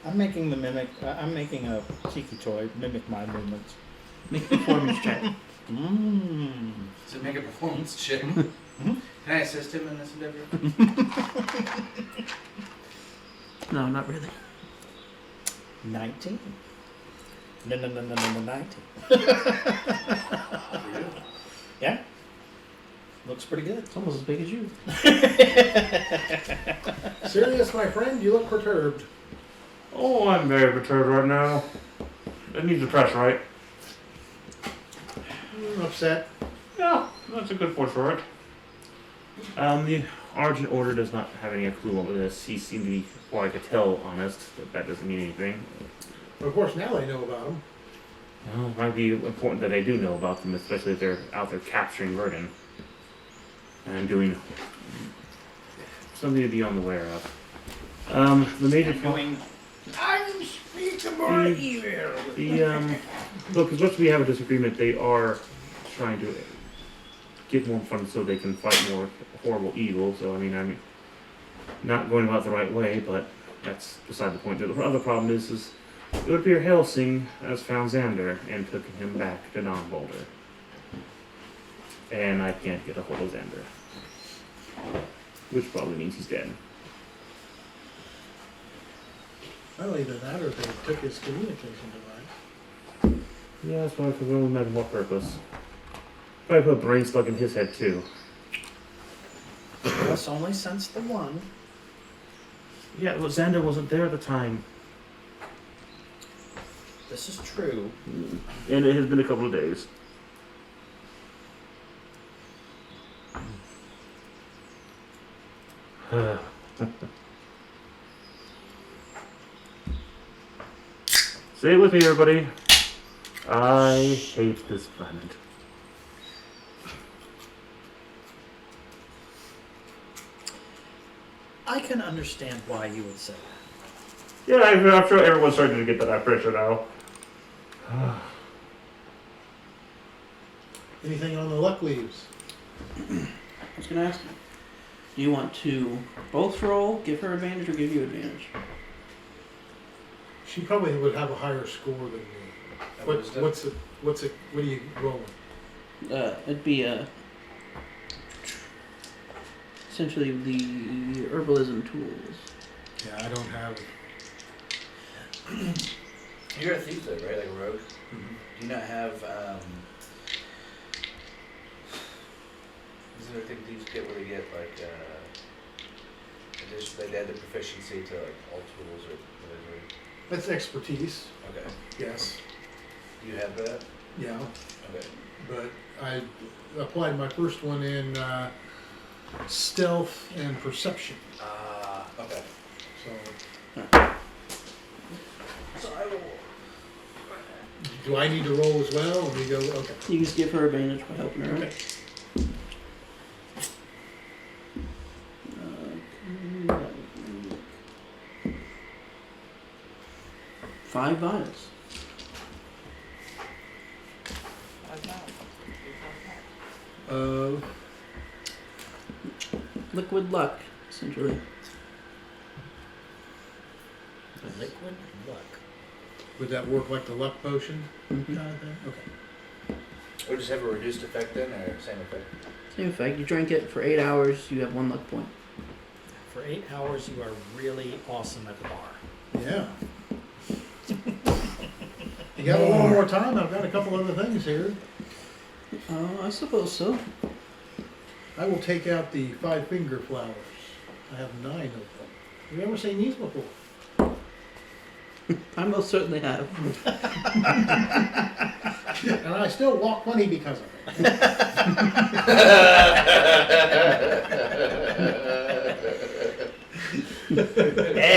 I'm making the mimic. I'm making a tiki toy mimic my movements. Make a performance check. Mmm. Does it make a performance check? Mhm. Can I assist him in this endeavor? No, not really. 19. No, 19. Yeah. Looks pretty good. It's almost as big as you. Serious, my friend? You look perturbed. Oh, I'm very perturbed right now. It needs a press, right? Upset. Yeah, that's a good force for it. The Argent Order does not have any clue over this. He seemed to be, well, I could tell, honest, that doesn't mean anything. Of course, now they know about them. Well, it might be important that they do know about them, especially if they're out there capturing Verdun. And doing something to be on the aware of. The major Doing unspeakable evil. Look, as much as we have a disagreement, they are trying to get more funds so they can fight more horrible evil. So, I mean, I'm not going about the right way, but that's beside the point. The other problem is it would appear Helsing has found Xander and took him back to Non-Boulder. And I can't get a hold of Xander. Which probably means he's dead. Well, either that or they took his communication device. Yeah, that's why I could only imagine what purpose. Probably put a brain slug in his head too. Us only since the one. Yeah, well, Xander wasn't there at the time. This is true. And it has been a couple of days. Say it with me, everybody. I hate this planet. I can understand why you would say that. Yeah, I'm sure everyone's starting to get that pressure now. Anything on the luck leaves? I was gonna ask you. Do you want to both roll, give her advantage, or give you advantage? She probably would have a higher score than me. What are you rolling? It'd be essentially the herbalism tools. Yeah, I don't have. You're a thief, though, right? Like a rogue. Do you not have? Is there a thing thieves get where they get like addition? They add the proficiency to like all tools or whatever. That's expertise. Okay. Yes. Do you have that? Yeah. Okay. But I applied my first one in stealth and perception. Okay. So I will. Do I need to roll as well? Or we go? Okay. You just give her advantage by helping her. Okay. Five vials. Liquid luck, essentially. Liquid luck. Would that work like the luck potion Mm-hmm. kind of thing? Okay. Or just have a reduced effect then, or same effect? Same effect. You drink it for 8 hours, you have 1 luck point. For 8 hours, you are really awesome at the bar. Yeah. You got a little more time? I've got a couple other things here. I suppose so. I will take out the 5-finger flowers. I have 9 of them. Have you ever seen these before? I most certainly have. And I still walk funny because of it.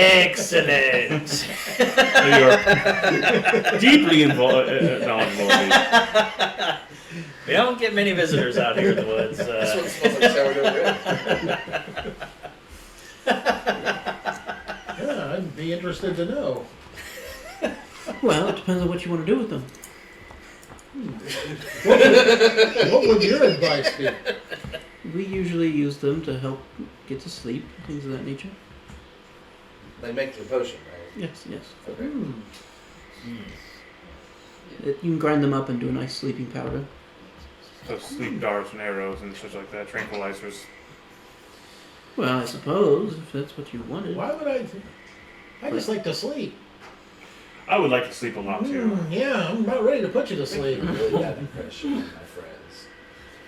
Excellent. You are deeply knowledgeable of these. We don't get many visitors out here in the woods. This one smells like sourdough bread. Yeah, I'd be interested to know. Well, it depends on what you want to do with them. What would your advice be? We usually use them to help get to sleep, things of that nature. They make the potion, right? Yes, yes. Okay. You can grind them up and do a nice sleeping powder. So sleep darts and arrows and such like that, tranquilizers. Well, I suppose, if that's what you wanted. Why would I? I just like to sleep. I would like to sleep a lot too. Yeah, I'm about ready to put you to sleep. Really bad impression on my friends.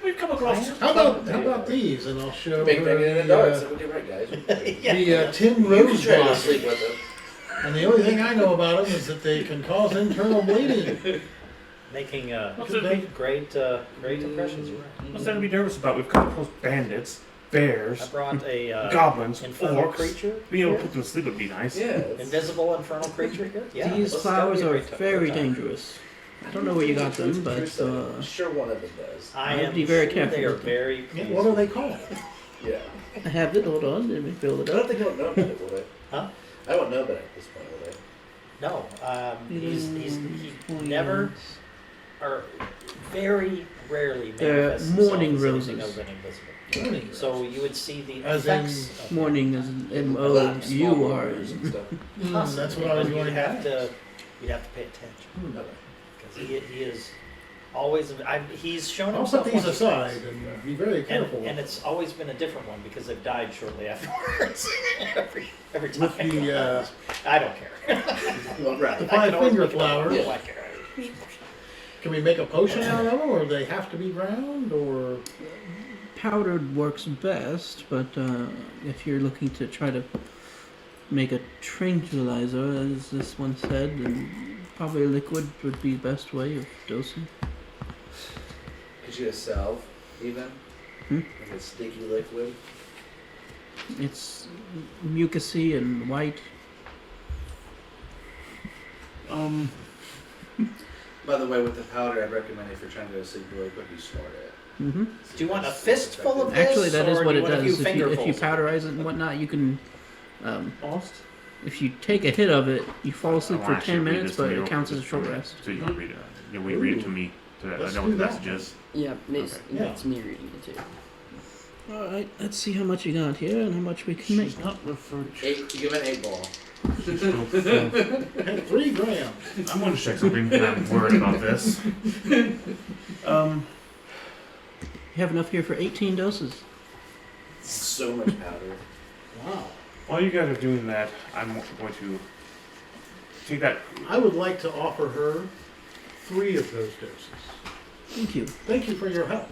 We've come across. How about these? And I'll show Make her banging in the the, darts. Okay, right, guys. the tin You can rose try to blossom. sleep with them. And the only thing I know about them is that they can cause internal bleeding. Making What's that be? great impressions. You're right. What's that to be nervous about? We've come across bandits, I bears, brought a goblins, infernal orcs. creature. Being able to here. put them to sleep would be nice. Yeah. it's- Invisible infernal creature here. Yeah. These let's flowers go are get a very time. dangerous. I don't know where you got them, but I'm sure one of them does. I I'd am be very sure careful they are with them. very. Yeah, what are they called? Yeah. I have it. Hold on, let me build it I don't up. think I would know about it, will they? Huh? I won't know about it at this point, will they? No, he Points. never, or very rarely They're manifests morning himself as roses. anything other than invisible. Morning So you would see the As effects of Morning is Small M-O-U-R. murders and stuff. Possibly, That's what I was but going to you'd have ask. to you'd have to pay attention Okay. because he is always. He's shown I'll himself. put these once or aside twice. and be very careful. And it's always been a different one because they've died shortly afterwards. every time. With the I don't care. Well, right. The I can always 5-finger make it up. flowers. Yeah, I care. Can we make a potion out of them, or they have to be ground, or Powdered works best, but if you're looking to try to make a tranquilizer, as this one said, then probably liquid would be the best way of dosing. Could you get a salve, even? Hmm? Like a sticky liquid? It's mucousy and white. By the way, with the powder, I'd recommend if you're trying to go to sleep really quick, you snort it. Mm-hmm. Do you want a fistful of this? Actually, that is or what do it you want a does. few If you fingerfuls? powderize it and whatnot, you can. Almost. If you take a hit of it, you fall I asleep want for to 10 read minutes, this to but me it real counts quick, as a short just rest. So you can read it. You know, read it to me. So that I Let's know do what the that. message is. Yeah, it's, Okay. Yeah. it's me reading it too. Alright, let's see how much you got here and how much we can make. She's not referred to. You give it an 8-ball. at 3 grams? I'm going to check something. I'm worried about this. You have enough here for 18 doses. So much powder. Wow. While you guys are doing that, I'm going to take that. I would like to offer her 3 of those doses. Thank you. Thank you for your help.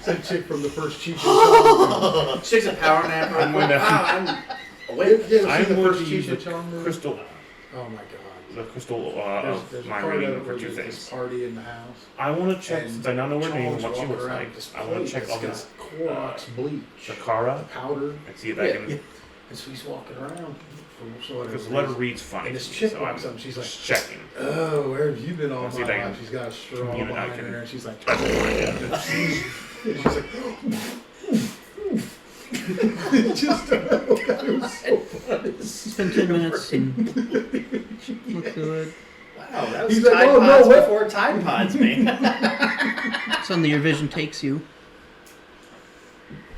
That chick from the first Cheech and Chong. She takes a power nap. I'm going to- I'm Wait, awake. did you I'm see the going first to use Cheech the and Chong movie? crystal. Oh my god. The crystal There's a mind part of reading it for where two there's things. this party in the house. I want to check, And since I now know her name and Charles what she walking looks around like, with this I want plate to check that's all got this Clorox bleach, Shakara the powder. and see if I Yeah, can. yeah. And so he's walking around from sort Because of. the letter reads funny. And this chick so walks I'm up and she's like, just checking. "Oh, where have you been all Let's see my if I can life?" She's got a straw communicate. I behind can- her, and she's like, That's fine, yeah. and she's like, just oh god, it was so funny. Spend 10 minutes and look through it. Wow, that was He's Tide like, "Oh, no, Pods what?" before Tide Pods, man. Suddenly your vision takes you.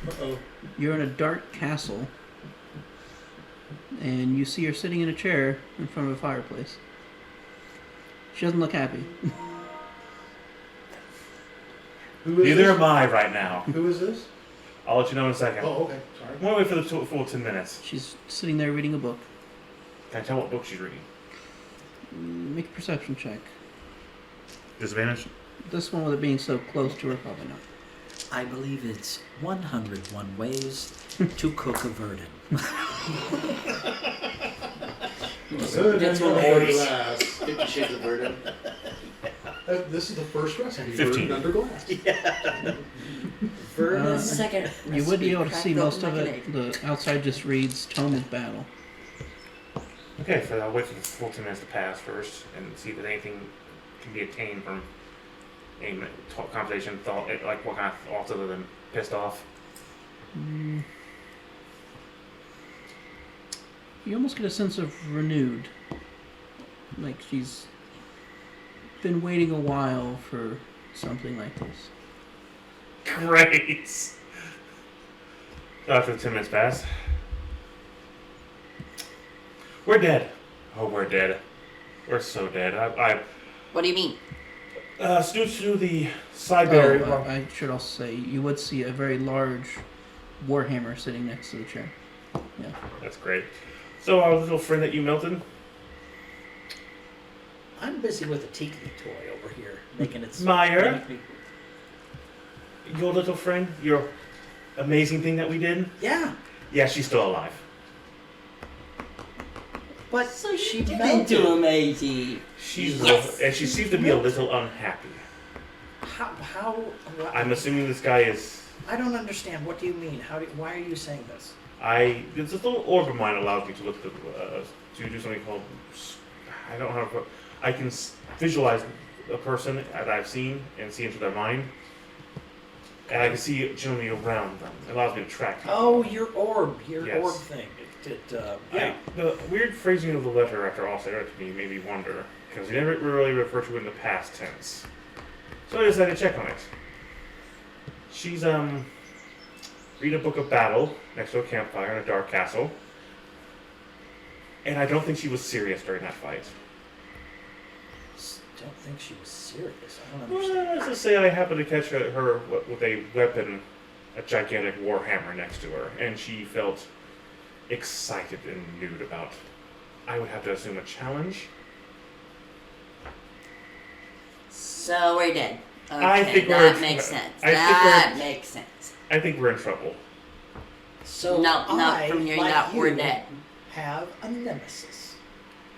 Uh-oh. You're in a dark castle. And you see her sitting in a chair in front of a fireplace. She doesn't look happy. Who is Neither this? am I right now. Who is this? I'll let you know in a second. Oh, okay. Sorry. I'm gonna wait for the full 10 minutes. She's sitting there reading a book. Can I tell what book she's reading? Make a perception check. Disadvantage? This one with it being so close to her, probably not. I believe it's 101 ways to cook a verdin. Good, That's and what under always- glass. 50 Shades of Verdun. This is the first recipe. 15. Verdin under glass. Verdun Uh, second. You would be recipe, able to cracked see most open of like it. an egg. The outside just reads Tome of Battle. Okay, so I'll wait for the full 10 minutes to pass first and see if anything can be obtained from a conversation, thought, like what kind of thoughts other than pissed off. You almost get a sense of renewed. Like she's been waiting a while for something like this. Great! After the 10 minutes pass. We're dead. Oh, we're dead. We're so dead. What do you mean? Due to the Siberia. I should also say, you would see a very large warhammer sitting next to the chair. Yeah. That's great. So our little friend that you melted, I'm busy with a tiki toy over here, making its Meyer, your little friend, your amazing thing that we did. Yeah, Yeah, she's still alive. but So she you did melted. do amazing. She's Yes. and she seems to be a little unhappy. How what, I'm assuming this guy is. I don't understand. What do you mean? Why are you saying this? This little orb of mine allows me to look to do something called. I don't know how to. I can visualize a person that I've seen and see into their mind, and I can see generally around them. It allows me to track people. Oh, your orb Yes. thing. Yeah. The weird phrasing of the letter after all said to me made me wonder, because we never really refer to it in the past tense. So I decided to check on it. She's reading a book of battle next to a campfire in a dark castle. And I don't think she was serious during that fight. Don't think she was serious. I don't Well, understand. let's just say I happened to catch her with a weapon, a gigantic war hammer next to her, and she felt excited and nude about, I would have to assume, a challenge. So we're dead. Okay, I think that we're- makes sense. I think That we're- makes sense. I think we're in trouble. So No, I, from hearing like that, we're you, dead. have a nemesis.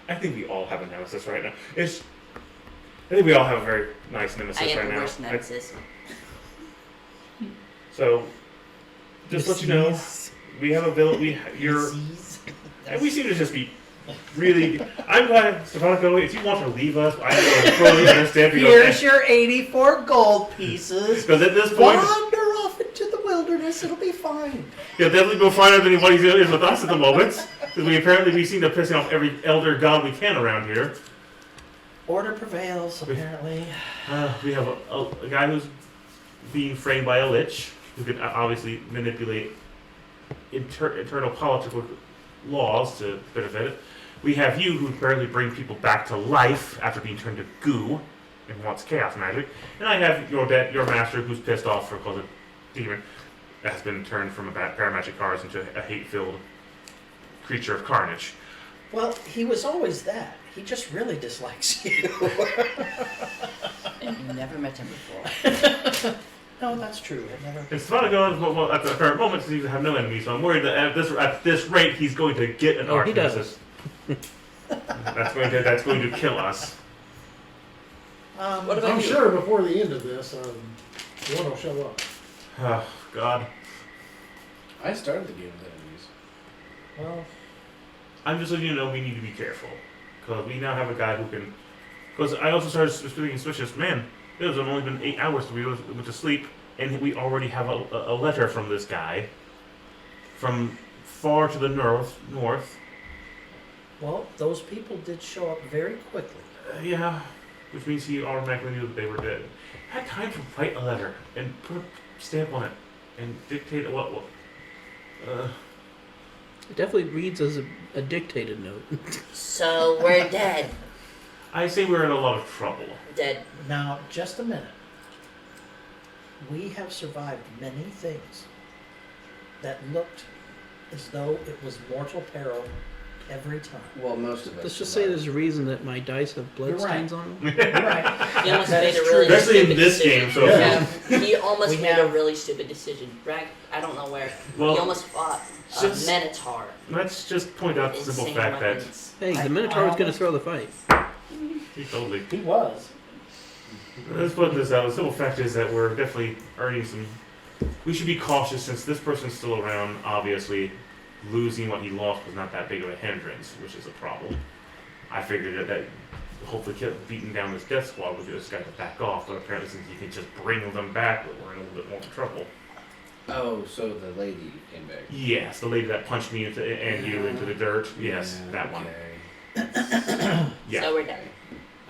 I think we all have a nemesis right now. I think we all have a very nice nemesis I have right the now. worst nemesis. So, just to let you know, we have a villain. And we seem to just be really. I'm glad, Stefanica, if you want to leave us, I fully understand. Here's your 84 gold pieces. Because at this point, Wander off into the wilderness. It'll be fine. you'll definitely go farther than anybody is with us at the moment. Because we seem to piss off every elder god we can around here. Order prevails, apparently. We have a guy who's being framed by a lich, who can obviously manipulate internal political laws to benefit it. We have you, who apparently brings people back to life after being turned to goo and wants chaos magic. And I have your master, who's pissed off because a demon that has been turned from a paramagic cars into a hate-filled creature of carnage. Well, he was always that. He just really dislikes you. And you never met him before. No, that's true. It never. It's fun to go well, at the current moment since he have no enemies, so I'm worried that at this rate he's going to get an Oh, arch he does. nemesis. That's going to kill us. What about I'm you? sure before the end of this, one will show up. Oh God. I started the game with enemies. Well, I'm just letting you know we need to be careful because we now have a guy who can. Because I also started feeling suspicious. Man, it was only been 8 hours till we went to sleep, and we already have a letter from this guy from far to the north. well, those people did show up very quickly. Yeah, which means he automatically knew that they were dead. Had time to write a letter and put a stamp on it and dictate what. It definitely reads as a dictated note. So we're dead. I say we're in a lot of trouble. Dead. Now, just a minute. We have survived many things that looked as though it was mortal peril every time. Well, most of us. Let's just say there's a reason that my dice have blood You're right. stains on them. You're right. He almost That made is a true. really Especially in stupid this decision. game, so Yeah. He almost We made have- a really stupid decision. Bragg, I don't know where. Well, he almost fought a just- Minotaur. let's just point out the simple Insane fact that weapons. Hey, I the Minotaur was going to almost- throw the fight. he totally. He was. Let's put this out. The simple fact is that we're definitely earning some. We should be cautious since this person's still around. Obviously, losing what he lost was not that big of a hindrance, which is a problem. I figured that hopefully beating down this death squad would get this guy to back off, but apparently since he can just bring them back, we're in a little bit more trouble. Oh, so the lady came back. Yes, the lady that punched me and you into the dirt. Yes, Yeah, that one. okay. Yeah, So we're dead.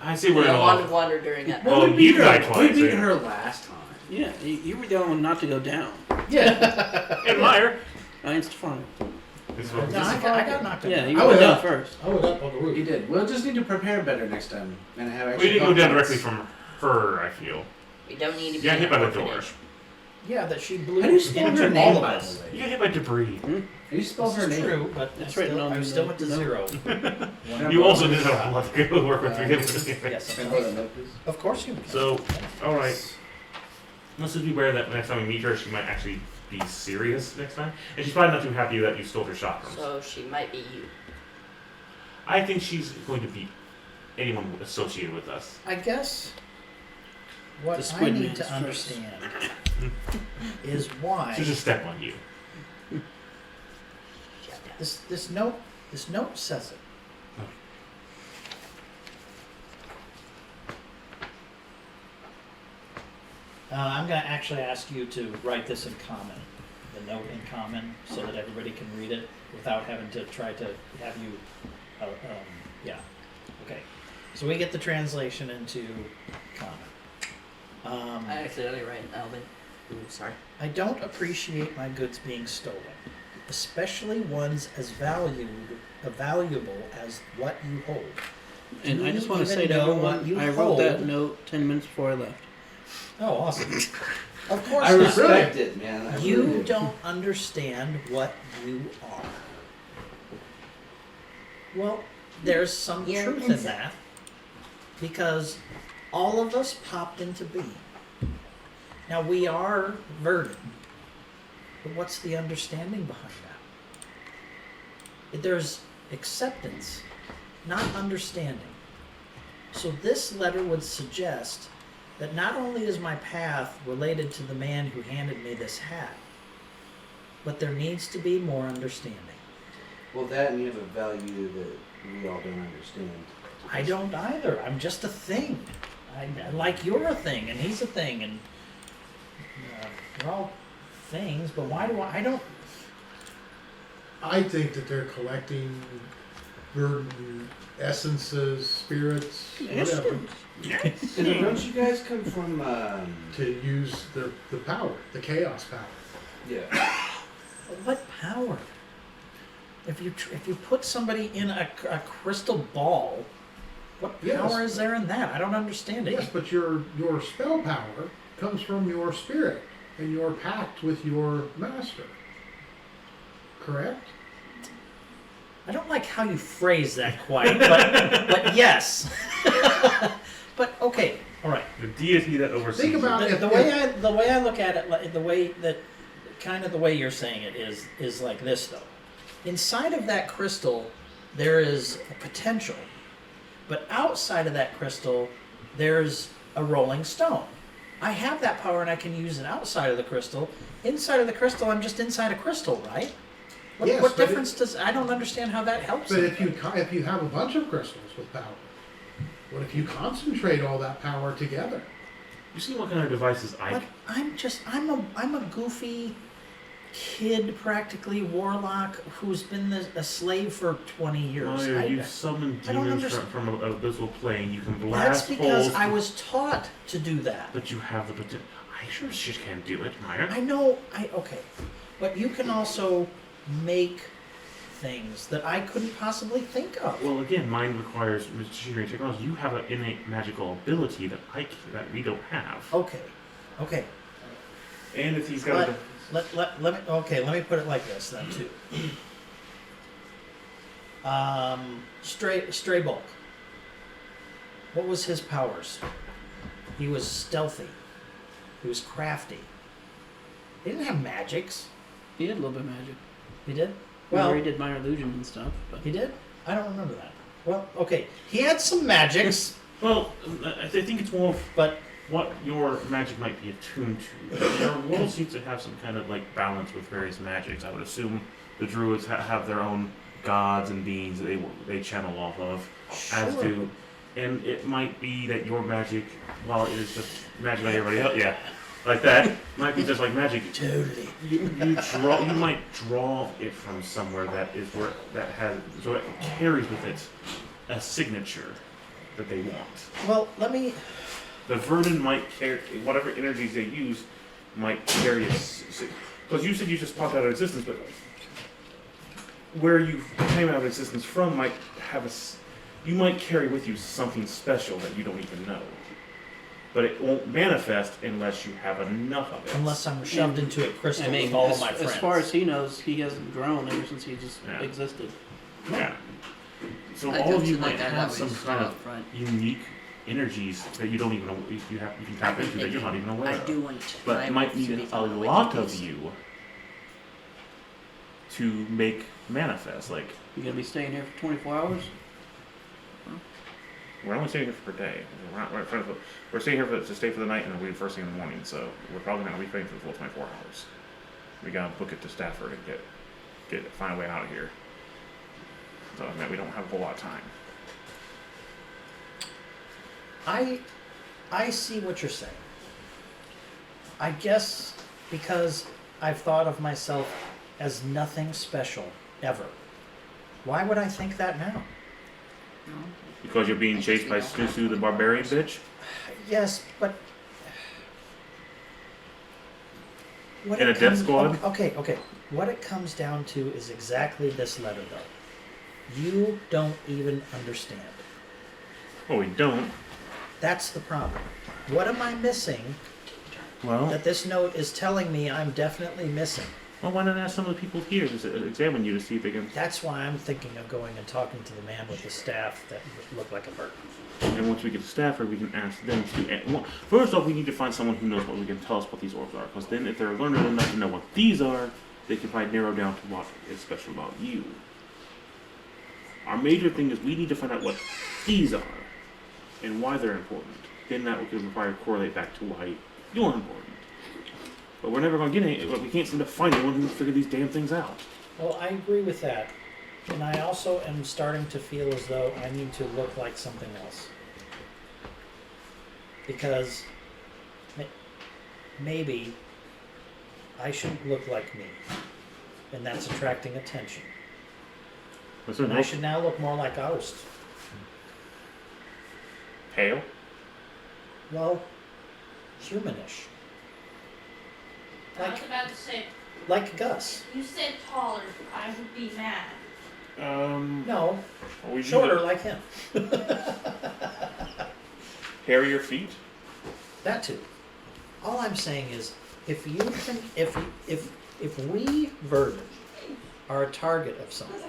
I say we're in I a wanted lot. wander during that. Well, you died twice. We beat yeah. her last time. Yeah, you were the only one not to go down. Yeah. And liar. I ain't fine. This No, was- I got knocked out. Yeah, you I went was down up. first. I was up on the roof. He did. We'll just need to prepare better next time and have we actually. didn't go down directly from her. I feel. We don't need to be You got in hit by an the door. orphanage. Yeah, that she blew How do you spell into her all name, of by us. the You way? got hit by debris. How do you spell her This is name? true, but It's I written still, on I the still went to note. 0. You also didn't have a lot to go work with. Yes, Can I borrow the note, please? of course you can. So, all right. Let's just be aware that next time we meet her, she might actually be serious next time, and she's probably not too happy that you stole her shotguns. So she might be you. I think she's going to beat anyone associated with us. I guess what The I Squid need Man's to first. understand is why She'll just step on you. this note says it. I'm going to actually ask you to write this in common, the note in common, so that everybody can read it without having to try to have you. Yeah. Okay. So we get the translation into common. I accidentally write an Alvin. Ooh, sorry. I don't appreciate my goods being stolen, especially ones as valuable as what you hold. And Do I you just want to even say to know what everyone, you I wrote that hold? note 10 minutes before I left. Oh, awesome. Of course I not. respect it, man. I You really do. don't understand what you are. Well, there's some Yeah, truth in it's- that because all of us popped into being. Now we are verdant, but what's the understanding behind that? There's acceptance, not understanding. So this letter would suggest that not only is my path related to the man who handed me this hat, but there needs to be more understanding. Well, that and you have a value that we all don't understand. I don't either. I'm just a thing. Like you're a thing, and he's a thing, and we're all things. But why do I don't? I think that they're collecting burden essences, spirits, whatever, And don't you guys come from? to use the power, the chaos power. Yeah. What power? If you put somebody in a crystal ball, what Yes. power is there in that? I don't understand it. Yes, but your spell power comes from your spirit and your pact with your master. Correct? I don't like how you phrase that quite, but yes. But okay, all right. The deity that oversees. Think about it. it. The way I look at it, like, the way that kind of the way you're saying it is like this though. Inside of that crystal there is a potential. But outside of that crystal, there's a rolling stone. I have that power and I can use it outside of the crystal. Inside of the crystal, I'm just inside a crystal, right? Yes, What but difference does... I don't understand how that helps. But if anybody. you have a bunch of crystals with power, what if you concentrate all that power together? You see what kind of devices But I'm a goofy kid, practically warlock, who's been a slave for 20 years. Well, you've summoned I don't demons understand. from an abyssal plane. You can That's blast because holes. I was taught to do that. But you have the potential. I sure shit can't do it, Meyer. I know, okay. But you can also make things that I couldn't possibly think of. Well, again, mine requires machinery and technology. You have an innate magical ability that that we don't have. Okay. And if he's got Let me put it like this then too. Stray Bulk. What was his powers? He was stealthy. He was crafty. He didn't have magics. He had a little bit of magic. He did? Well, Well, he did minor illusion and stuff. But he did? I don't remember that. Well, okay. He had some magics, well, I think it's more of but what your magic might be attuned to. Your world seems to have some kind of like balance with various magics. I would assume the druids have their own gods and beings that they channel off of, as sure. do, and it might be that your magic, while it is just magic like everybody else, yeah, like that, might be just like magic. Totally. You might draw it from somewhere so it carries with it a signature that they want. Well, let me... The Verdant might carry whatever energies they use might carry a because you said you just popped out of existence, but where you came out of existence from might have you might carry with you something special that you don't even know. But it won't manifest unless you have enough of it. Unless I'm shoved into a crystal I mean, with all as, of my friends. as far as he knows, he hasn't grown ever since he just Yeah. existed. Yeah. So I all don't of you see like might that have always some kind up of front. unique energies that you don't even know you can tap into that you're not even aware I of. do want But my it might wolves to need be a found on lot my of HtP's. you to make manifest. Like, You gonna be staying here for 24 hours? we're only staying here for a day. We're staying here to stay for the night and then we leave first thing in the morning. So we're probably not gonna be staying for the full 24 hours. We gotta book it to Stafford and find a way out of here. So I mean, we don't have a whole lot of time. I see what you're saying. I guess because I've thought of myself as nothing special ever. Why would I think that now? No. Because you're being chased by Susu the barbarian bitch? Yes, but what In it a death comes- squad? Okay. What it comes down to is exactly this letter, though. You don't even understand. Well, we don't. That's the problem. What am I missing Well, that this note is telling me I'm definitely missing? why not ask some of the people here to examine you to see if they can... That's why I'm thinking of going and talking to the man with the staff that looked like a bird. And once we get to Stafford, we can ask them to... First off, we need to find someone who knows what we can tell us what these orbs are. Because then if they're learned enough to know what these are, they can probably narrow down to what is special about you. Our major thing is we need to find out what these are and why they're important. Then that will probably correlate back to why you're important. But we're never going to get any... We can't seem to find anyone who can figure these damn things out. Well, I agree with that. And I also am starting to feel as though I need to look like something else. Because maybe I shouldn't look like me. And that's attracting attention. And I should now look more like Oust. Pale? Well, humanish. I was about to say, Like Gus. you said taller, I would be mad. No, Are we shorter like him. hairier feet? That too. All I'm saying is, if you can, if we Verdant are a target of something,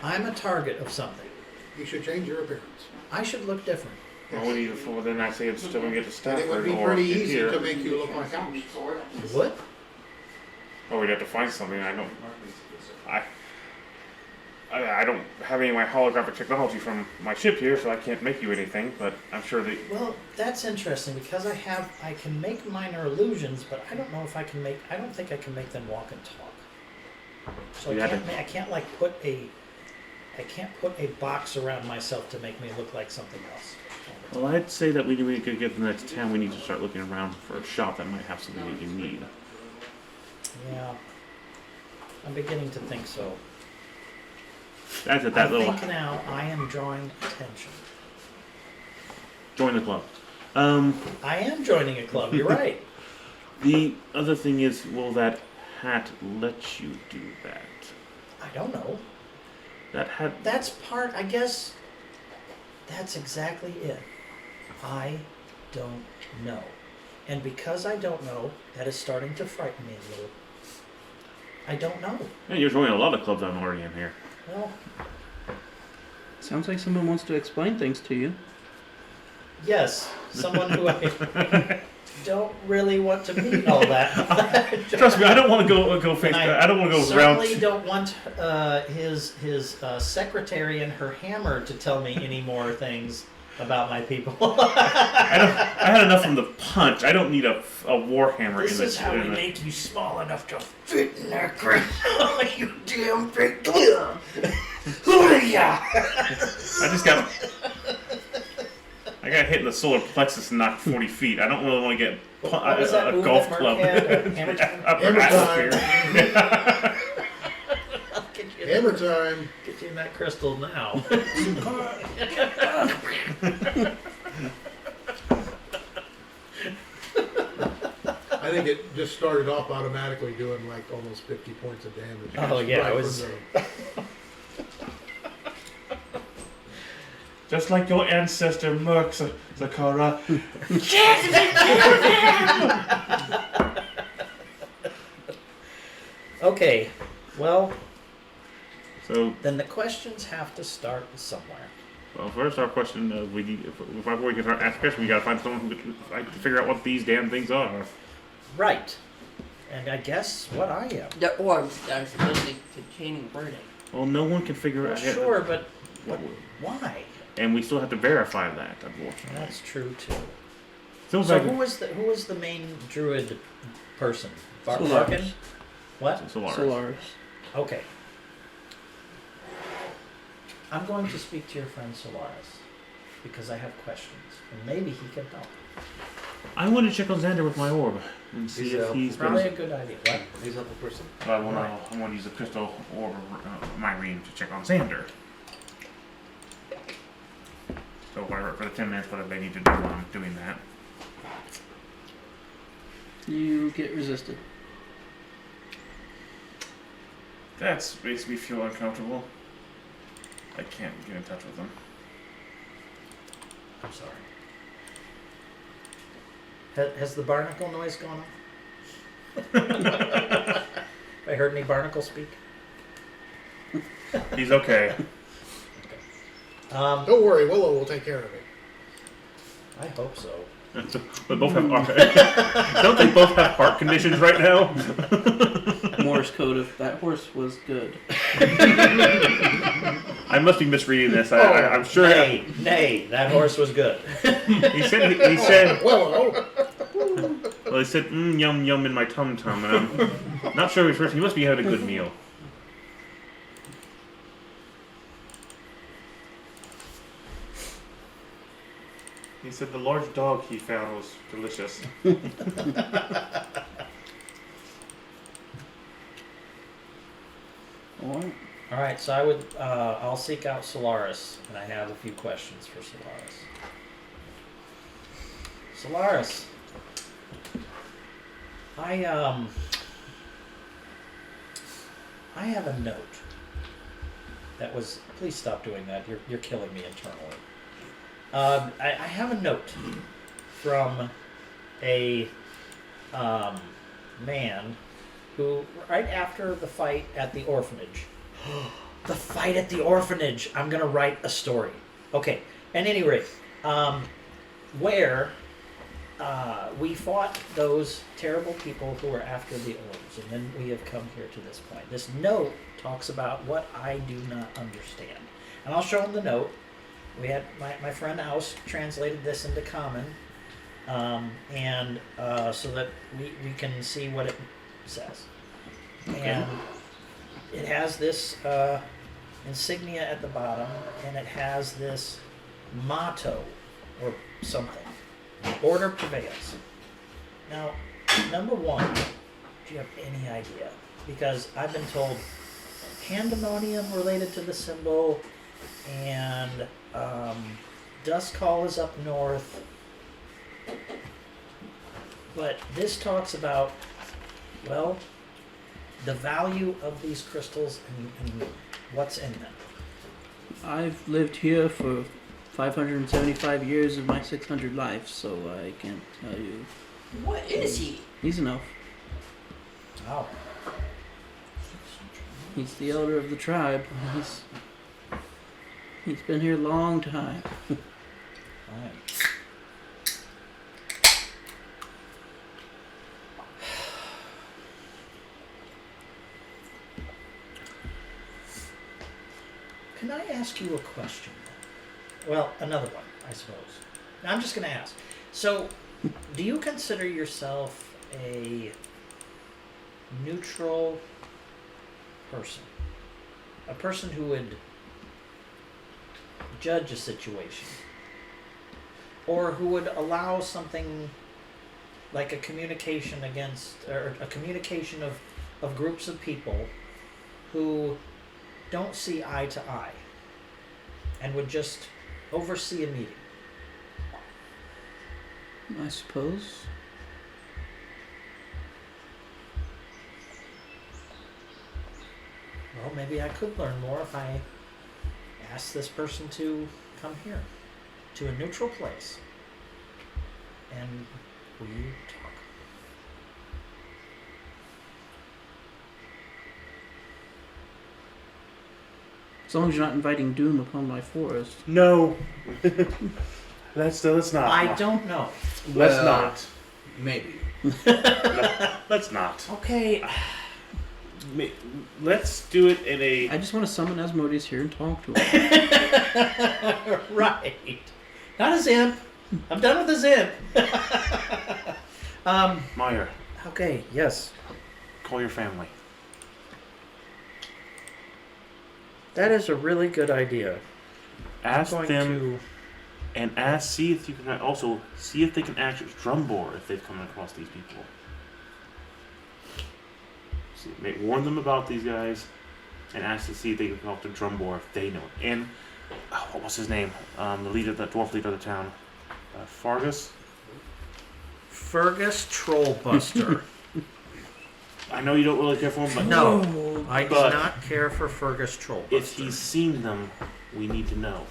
I'm a target of something. You should change your appearance. I should look different. Well, what do you for? Then I say it's still going to get to And Stafford it would be or pretty get easy here. to make you look like House. What? Oh, we'd have to find something. I I don't have any of my holographic technology from my ship here, so I can't make you anything. But I'm sure that Well, that's interesting because I can make minor illusions, but I don't know if I can make. I don't think I can make them walk and talk. So You I had can't. I can't like put a. I can't put a box around myself to make me look like something else. Well, I'd say that we could get to the next town. We need to start looking around for a shop that might have something that you need. Yeah, I'm beginning to think so. That's it. That I little think now I am drawing attention. join the club. I am joining a club. You're right. The other thing is, will that hat let you do that? I don't know. That hat. That's part. I guess. That's exactly it. I don't know. And because I don't know, that is starting to frighten me a little. I don't know. Yeah, you're joining a lot of clubs I'm already in here. Well, Sounds like someone wants to explain things to you. yes, someone who I don't really want to meet all that. Trust me, I don't want to go face. And I don't want to go round. certainly don't want his secretary and her hammer to tell me any more things about my people. I had enough from the punch. I don't need a warhammer This in this. is how we in the- make you small enough to fit in there, Chris. You damn big. I got hit in the solar plexus and knocked 40 feet. I don't really want to get What was that a move golf that club Mark had? Hammer time? up Hammer her time. atmosphere. I'll get you, Hammer time. get you in that crystal now. I think it just started off automatically doing like almost 50 points of damage. Oh, yeah, Right it was- from Just like your ancestor Merc, Zakara. Okay, well, So, then the questions have to start somewhere. well, first our question: we need, before we can start asking questions, we gotta find someone who can figure out what these damn things are. Right. And I guess what I am. The orbs are supposedly containing wording. Well, no one can figure Well, out. sure, but What- why? And we still have to verify that, unfortunately. That's true too. Still So like who was the main druid person? Solaris. Barkin? What? Solaris. Solaris. Okay. I'm going to speak to your friend Solaris because I have questions, and maybe he can help. I want to check on Xander with my orb and see He's if a- he's been. Probably a good idea. What? He's not the person. I want to use the crystal orb of Myrene to check on Xander. So whatever, for the 10 minutes, whatever they need to do while I'm doing that. You get resisted. That makes me feel uncomfortable. I can't get in touch with them. I'm sorry. Has the barnacle noise gone off? Have I heard any barnacle speak? He's okay. Don't worry, Willow will take care of it. I hope so. But both have. Don't they both have heart conditions right now? Morse code if that horse was good. I must be misreading this. I'm sure. Nay, that horse was good. He said. He said. Willow! Well, he said, yum yum in my tum tum, and I'm not sure which person. He must be having a good meal. He said the large dog he found was delicious. Alright. All right, so I'll seek out Solaris, and I have a few questions for Solaris. Solaris, I have a note that was. Please stop doing that. You're killing me internally. I have a note from a man who, right after the fight at the orphanage. The fight at the orphanage. I'm gonna write a story. Okay. At any rate, where we fought those terrible people who were after the orbs, and then we have come here to this point. This note talks about what I do not understand. And I'll show him the note. We had my friend Aus translated this into common, and so that we can see what it says. And it has this insignia at the bottom, and it has this motto or something. Order prevails. Now, number one, do you have any idea? Because I've been told pandemonium related to the symbol, and Dusk Hall is up north. But this talks about, well, the value of these crystals and what's in them. I've lived here for 575 years of my 600 life, so I can't tell you. What is he? He's an elf. Wow. He's the elder of the tribe. He's been here a long time. Alright. Can I ask you a question? Well, another one, I suppose. Now, I'm just going to ask. So, do you consider yourself a neutral person? A person who would judge a situation? Or who would allow something like a communication against, or a communication of groups of people who don't see eye to eye and would just oversee a meeting? I suppose. Well, maybe I could learn more if I asked this person to come here, to a neutral place, and we talk. As long as you're not inviting doom upon my forest. No. Let's not. I don't know. Let's Well, not. Maybe. Let's not. Okay. Let's do it in a. I just want to summon Asmodeus here and talk to him. Right. Not a zimp. I'm done with the zimp. Meyer, Okay, yes. call your family. That is a really good idea. Ask I'm them going and see if you can also see if they can access Drumbor if they've come across these people. Warn them about these guys, and ask to see if they can talk to Drumbor if they know. And what was his name? The leader, the dwarf leader of the town, Fergus. Fergus Trollbuster. I know you don't really care for him, but No, I do But not care for Fergus Trollbuster. if he's seen them, we need to know.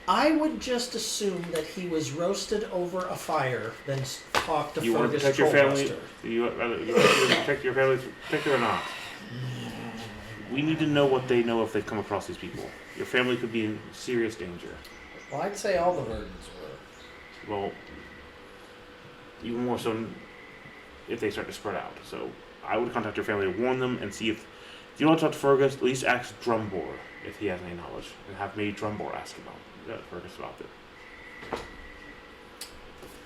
I would just assume that he was roasted over a fire, then talk to You want to Fergus protect your family? Trollbuster. You want to protect your family, protect it or not? We need to know what they know if they've come across these people. Your family could be in serious danger. Well, I'd say all the Verdens were. Well, even more so if they start to spread out. So I would contact your family to warn them and see if you don't want to talk to Fergus, at least ask Drumbor if he has any knowledge, and have maybe Drumbor ask about Fergus about it.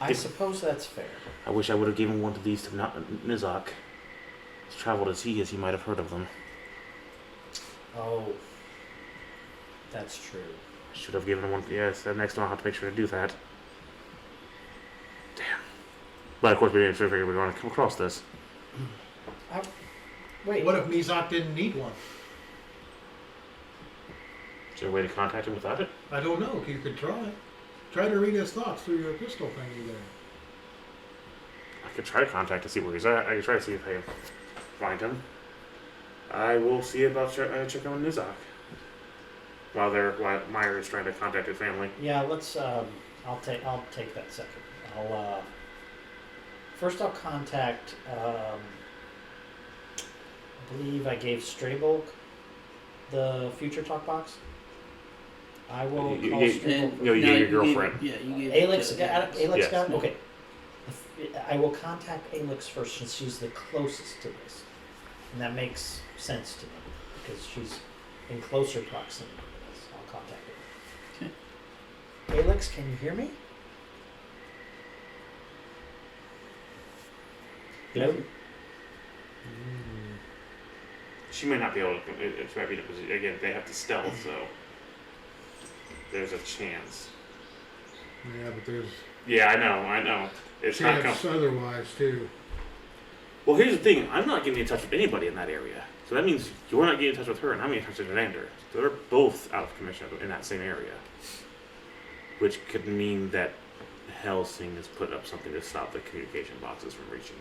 I suppose that's fair. I wish I would have given one of these to Nizak. As traveled as he is, he might have heard of them. Oh, that's true. I should have given him one. Yes, next time I'll have to make sure to do that. Damn. But of course, we didn't figure we were going to come across this. Wait. What if Mizok didn't need one? Is there a way to contact him without it? I don't know. You could try. Try to read his thoughts through your pistol thingy there. I could try to contact to see where he's at. I could try to see if I can find him. I will see about checking on Nizak. While Meyer is trying to contact his family. Yeah, let's. I'll take that second. First I'll contact. I believe I gave Straybulk the future talk box. I will call Straybulk. You gave your girlfriend. Yeah, you gave Alex yeah, got it? Alex Yes. got it? Okay. I will contact Alix first since she's the closest to this. And that makes sense to me because she's in closer proximity to this. I'll contact her. Alix, can you hear me? Hello? She might not be able to. She might be in a position. Again, they have to stealth, so there's a chance. Yeah, but there's Yeah, I know. It's not chance otherwise too. Well, here's the thing. I'm not getting in touch with anybody in that area. So that means you're not getting in touch with her, and I'm getting in touch with Xander. So they're both out of commission in that same area. Which could mean that Helsing has put up something to stop the communication boxes from reaching.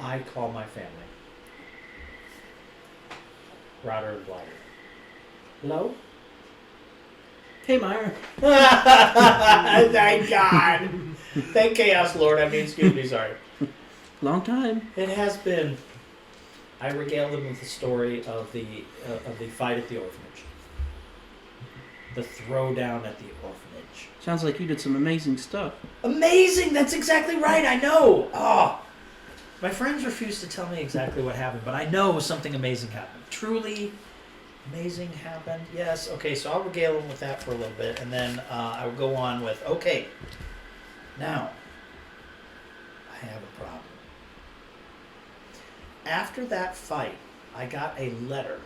I call my family. Rotter and Blighter. Hello? Hey, Myra. Thank God. Thank Chaos Lord. I mean, excuse me, sorry. Long time. It has been. I regale them with the story of the fight at the orphanage. The throwdown at the orphanage. Sounds like you did some amazing stuff. Amazing! That's exactly right, I know! Oh! My friends refuse to tell me exactly what happened, but I know something amazing happened. Truly amazing happened. Yes, okay, so I'll regale them with that for a little bit, and then I will go on with, okay, now, I have a problem. After that fight, I got a letter.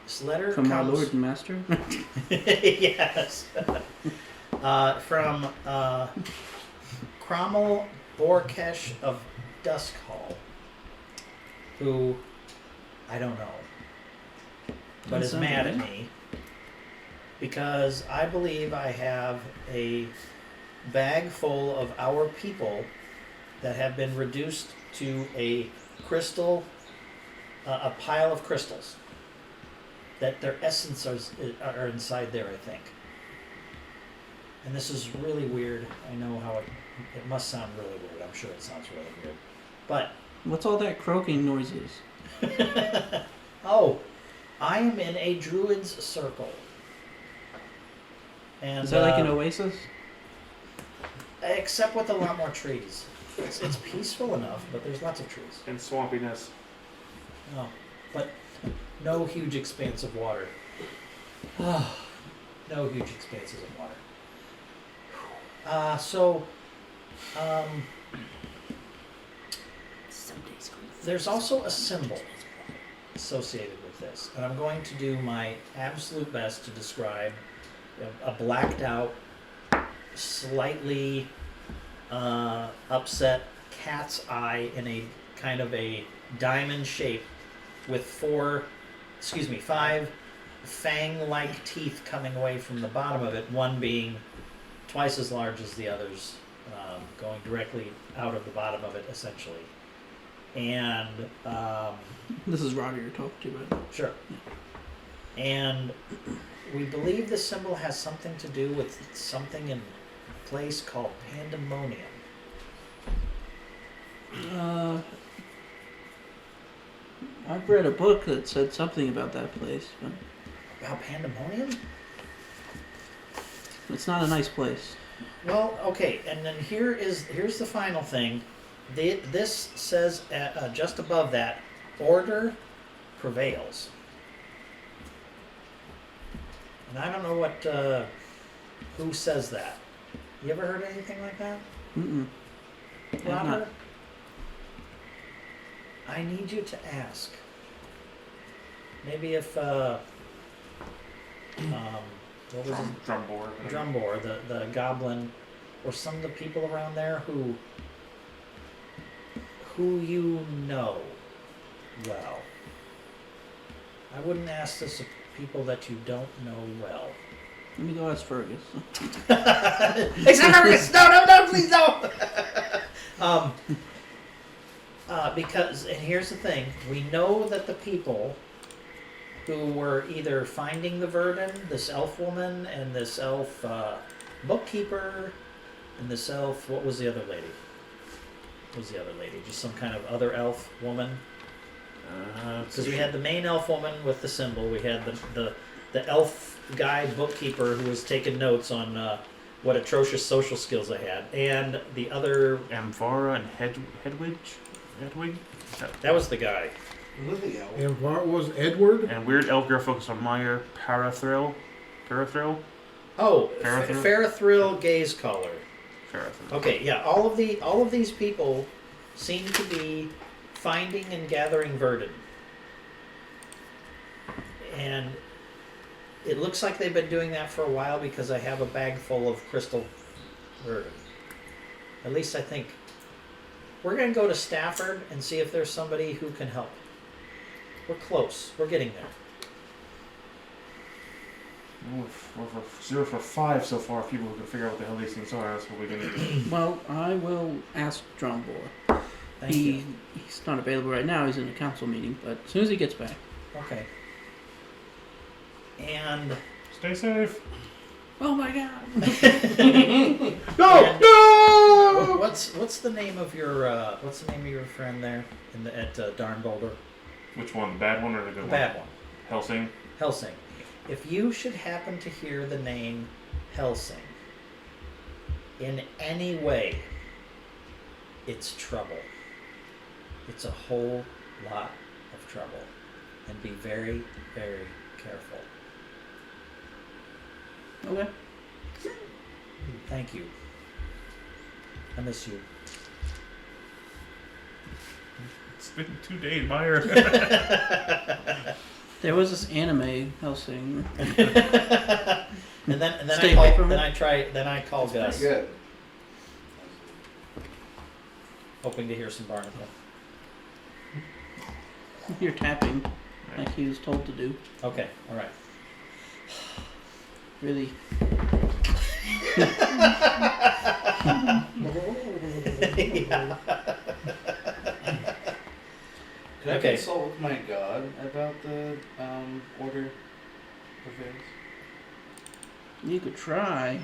This letter From comes... our Lord and Master? Yes. From Cromwell Borkesh of Duskhall, who I don't know, but is mad at me because I believe I have a bag full of our people that have been reduced to a crystal, a pile of crystals. That their essence are inside there, I think. And this is really weird. I know how it must sound really weird. I'm sure it sounds really weird. But What's all that croaking noises? oh, I am in a druid's circle. And Is that like an oasis? except with a lot more trees. It's peaceful enough, but there's lots of trees. And swampiness. Oh, but no huge expanse of water. No huge expanses of water. There's also a symbol associated with this, and I'm going to do my absolute best to describe a blacked out, slightly upset cat's eye in a kind of a diamond shape with 5 fang-like teeth coming away from the bottom of it, one being twice as large as the others, going directly out of the bottom of it, essentially. And, This is Roddy you're talking to, right? sure. And we believe this symbol has something to do with something in a place called Pandemonium. I've read a book that said something about that place, but About Pandemonium? it's not a nice place. Well, okay, and then here's the final thing. This says just above that, order prevails. And I don't know what who says that. You ever heard anything like that, Mm-mm. I've not. Robert? I need you to ask. Maybe if what was his Drumbore. Drumbore, the goblin, or some of the people around there who you know well. I wouldn't ask this of people that you don't know well. Let me go ask Fergus. Except Fergus! No, please no! Because, and here's the thing, we know that the people who were either finding the Verdun, this elf woman, and this elf bookkeeper, and this elf, what was the other lady? What was the other lady? Just some kind of other elf woman? Because we had the main elf woman with the symbol, we had the elf guy bookkeeper who was taking notes on what atrocious social skills I had. And the other, Amvara and Hedwig? that was the guy. Lily Owl. And what was Edward? And weird elf girl focused on Meyer Parathril. Oh, Farathril? Farathril Gaze Collar. Parathril. Okay, yeah, all of these people seem to be finding and gathering verdant. And it looks like they've been doing that for a while because I have a bag full of crystal verdant. At least I think. We're going to go to Stafford and see if there's somebody who can help. We're close. We're getting there. We're 0 for 5 so far. People who can figure out what the hell these things are. That's what we're going to do. Well, I will ask Drombor. Thank you. He's not available right now. He's in a council meeting, but as soon as he gets back. Okay. And Stay safe. Oh my God! no! What's the name of your friend there at Darn Boulder? Which one? The bad one or the good The one? bad one. Helsing. Helsing. If you should happen to hear the name Helsing in any way, it's trouble. It's a whole lot of trouble. And be very, very careful. Okay. Thank you. I miss you. It's been 2 days, Meyer. There was this anime Helsing. and then Stay away from it. I call Gus, Good. hoping to hear some barnacle. You're tapping, like he was told to do. Okay, all right. Really. Could I Okay. consult with my god about the order of things? You could try.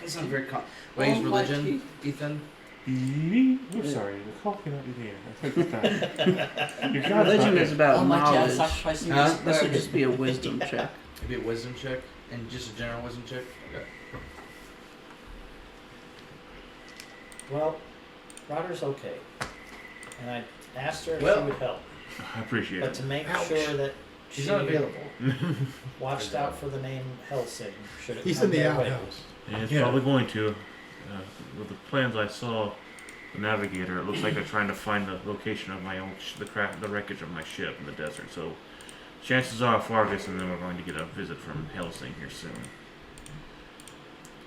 It's not very What is religion, Ethan? I'm sorry, the call cannot be here. I think that. Your god's Religion not is here. about Almighty, I knowledge. sacrifice you. Huh? This would just be a wisdom check. Maybe a wisdom check? And just a general wisdom check? Okay. Well, Rodder's okay, and I asked her if Well- she would help, I appreciate but it. to make Ouch. sure that She's she not available. watched out for the name Helsing should it He's come in the their way. outhouse. And it's Yeah. probably going to. With the plans I saw, the navigator, it looks like they're trying to find the location of my own the wreckage of my ship in the desert. So, chances are Fargus and them are going to get a visit from Helsing here soon.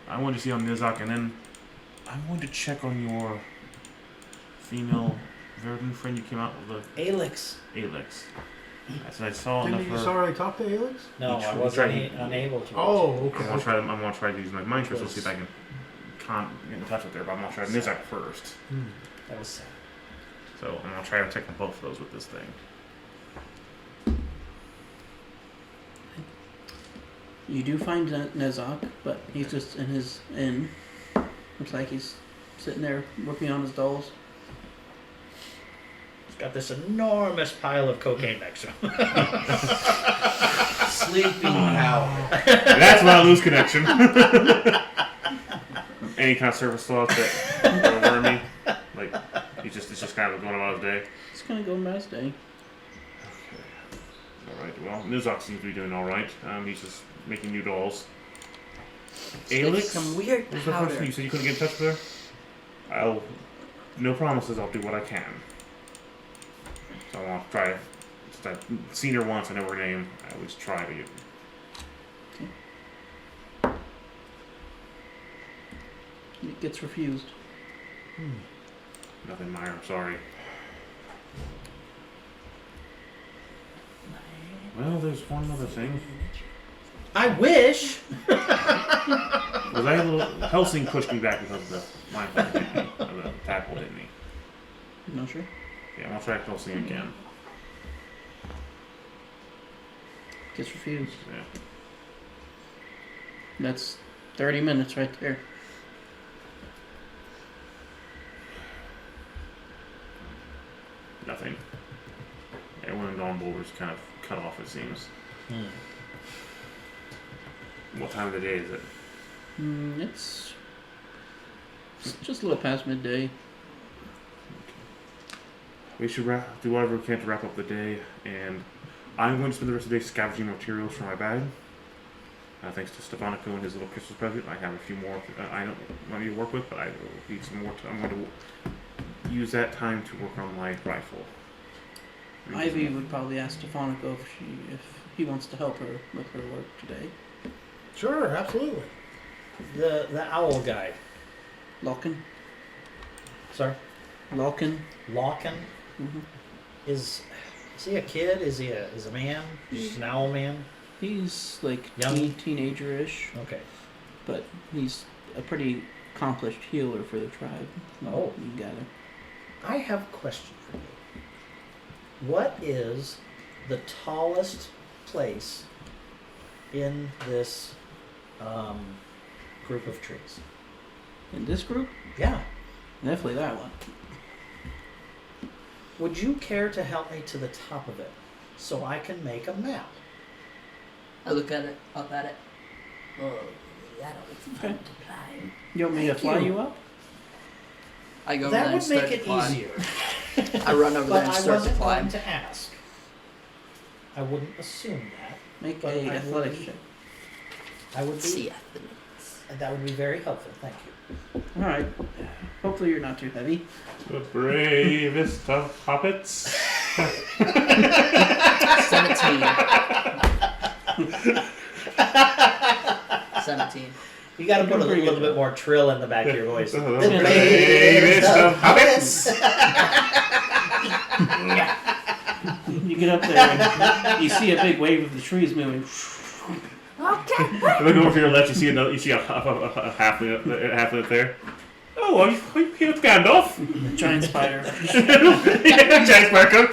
I want to see on Nizak, and then I'm going to check on your female Verdun friend you came out with, Alex. Alex. As I saw Didn't enough you of just her. already talk to Alex? No, He I tr- wasn't he tried- unable to. Oh, I'm okay. gonna try to use my mind crystal to see if I can get in touch with her, but I'm gonna try Nizak first. Hmm. That was sad. So I'm gonna try to take them both of those with this thing. You do find Nezak, but he's just in his inn. Looks like he's sitting there working on his dolls. He's got this enormous pile of cocaine next to him. Sleeping power. That's not a loose connection. Any kind of service thoughts that worry me? Like, it's just kind of going about his day. He's kind of going by his day. Alright, well, Nizak seems to be doing alright. He's just making new dolls. Like Alex? some weird What was the first powder. thing you said you couldn't get in touch with her? No promises, I'll do what I can. So I want to try to, since I've seen her once, I know her name, I always try to get. It gets refused. Nothing, Meyer, I'm sorry. Well, there's one other thing. I wish. Was I a little... Helsing pushed me back because of the line fight, didn't he? Of the tackle, didn't he? Not sure. Yeah, I'm gonna try Helsing again. Gets refused. Yeah. That's 30 minutes right there. Nothing. Everyone in Dawn Boulder's kind of cut off, it seems. What time of the day is it? It's just a little past midday. We should do whatever we can to wrap up the day, and I'm going to spend the rest of the day scavenging materials for my bag. Thanks to Stefanico and his little Christmas present, I have a few more I don't want me to work with, but I will need some more. I'm going to use that time to work on my rifle. Ivy would probably ask Stefanico if he wants to help her with her work today. Sure, absolutely. The owl guy. Lockin? Sorry? Lockin? Lockin? Mm-hmm. Is he a kid? Is he a man? Just an owl man? He's like Young? teenager-ish, Okay. but he's a pretty accomplished healer for the tribe. Oh. You gather. I have a question for you. What is the tallest place in this group of trees? In this group, Yeah. definitely that one. Would you care to help me to the top of it so I can make a map? I look at it, up at it. Oh, that was fun Okay. to climb. You want me to Thank fly you. you up? I go over That there and would start make to it climb. easier. I run over there But and I start to wasn't climb. going to ask. I wouldn't assume that. Make But a I athletics would- check. I would See be. ya. That would be very helpful. Thank you. All right. Hopefully you're not too heavy. The bravest of hobbits. 17. You got to put a Pretty little good. bit more trill in the back of your voice. The The bravest of hobbits. You get up there and you see a big wave of the trees moving. Okay. Look over to your left. You see another. You see a halfling up there. Oh, are you here with Gandalf? Giant spider. Giant Sparko.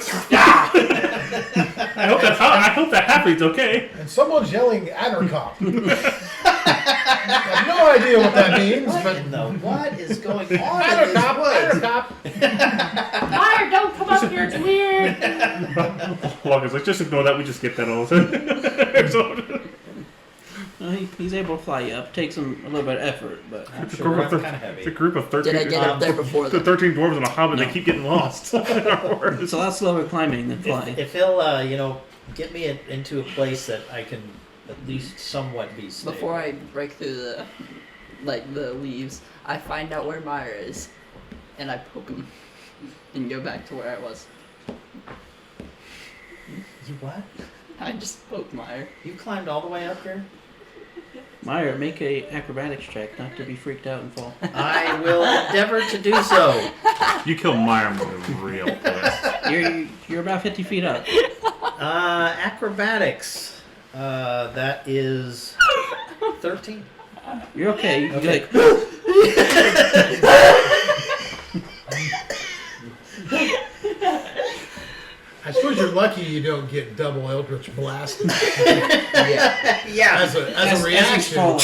I hope that halfling's okay. And someone's yelling Addercop. I have no idea what that means, What but in the what is going on in these Addercop, woods? Addercop. Fire, don't come up here, it's weird. Locker's like, just ignore that. We just get that all the time. He's able to fly you up. Takes him a little bit of effort, but I'm It's a sure group I'm of kind of It's a heavy. group of 13. Did I get up there before The that? 13 dwarves and a hobbit. No. They keep getting lost. it's a lot slower climbing than flying. If he'll, get me into a place that I can at least somewhat be stable. Before I break through the leaves, I find out where Meyer is, and I poke him, and go back to where I was. You what? I just poke Meyer. You climbed all the way up here? Meyer, make a acrobatics check, not to be freaked out and fall. I will endeavor to do so. You kill Meyer with a real twist. You're about 50 feet up. Acrobatics. That is 13. You're okay. You're Okay. I suppose you're lucky you don't get double Eldritch Blast Yeah. Yeah. as a he's reaction. falling.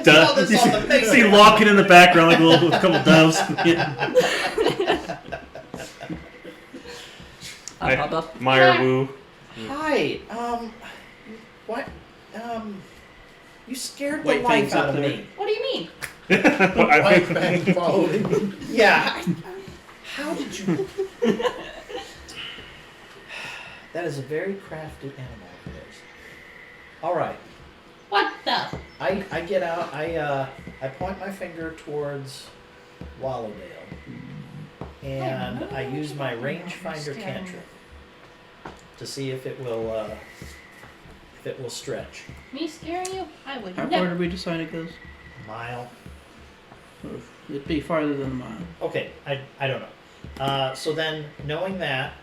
saw this on the You picture. see Locken in the background like a couple doves. I pop up. Meyer woo. Hi. What? You scared White the life fangs out up of there. me. What do you mean? White Fang followed him. Yeah. How did you? That is a very crafty animal of yours. All right. What the? I get out. I point my finger towards Wallowdale, and I use my rangefinder cantrip to see if it will stretch. Me scaring you? I would How far never. did we decide it goes? Mile. It'd be farther than a mile. Okay, I don't know. So then, knowing that,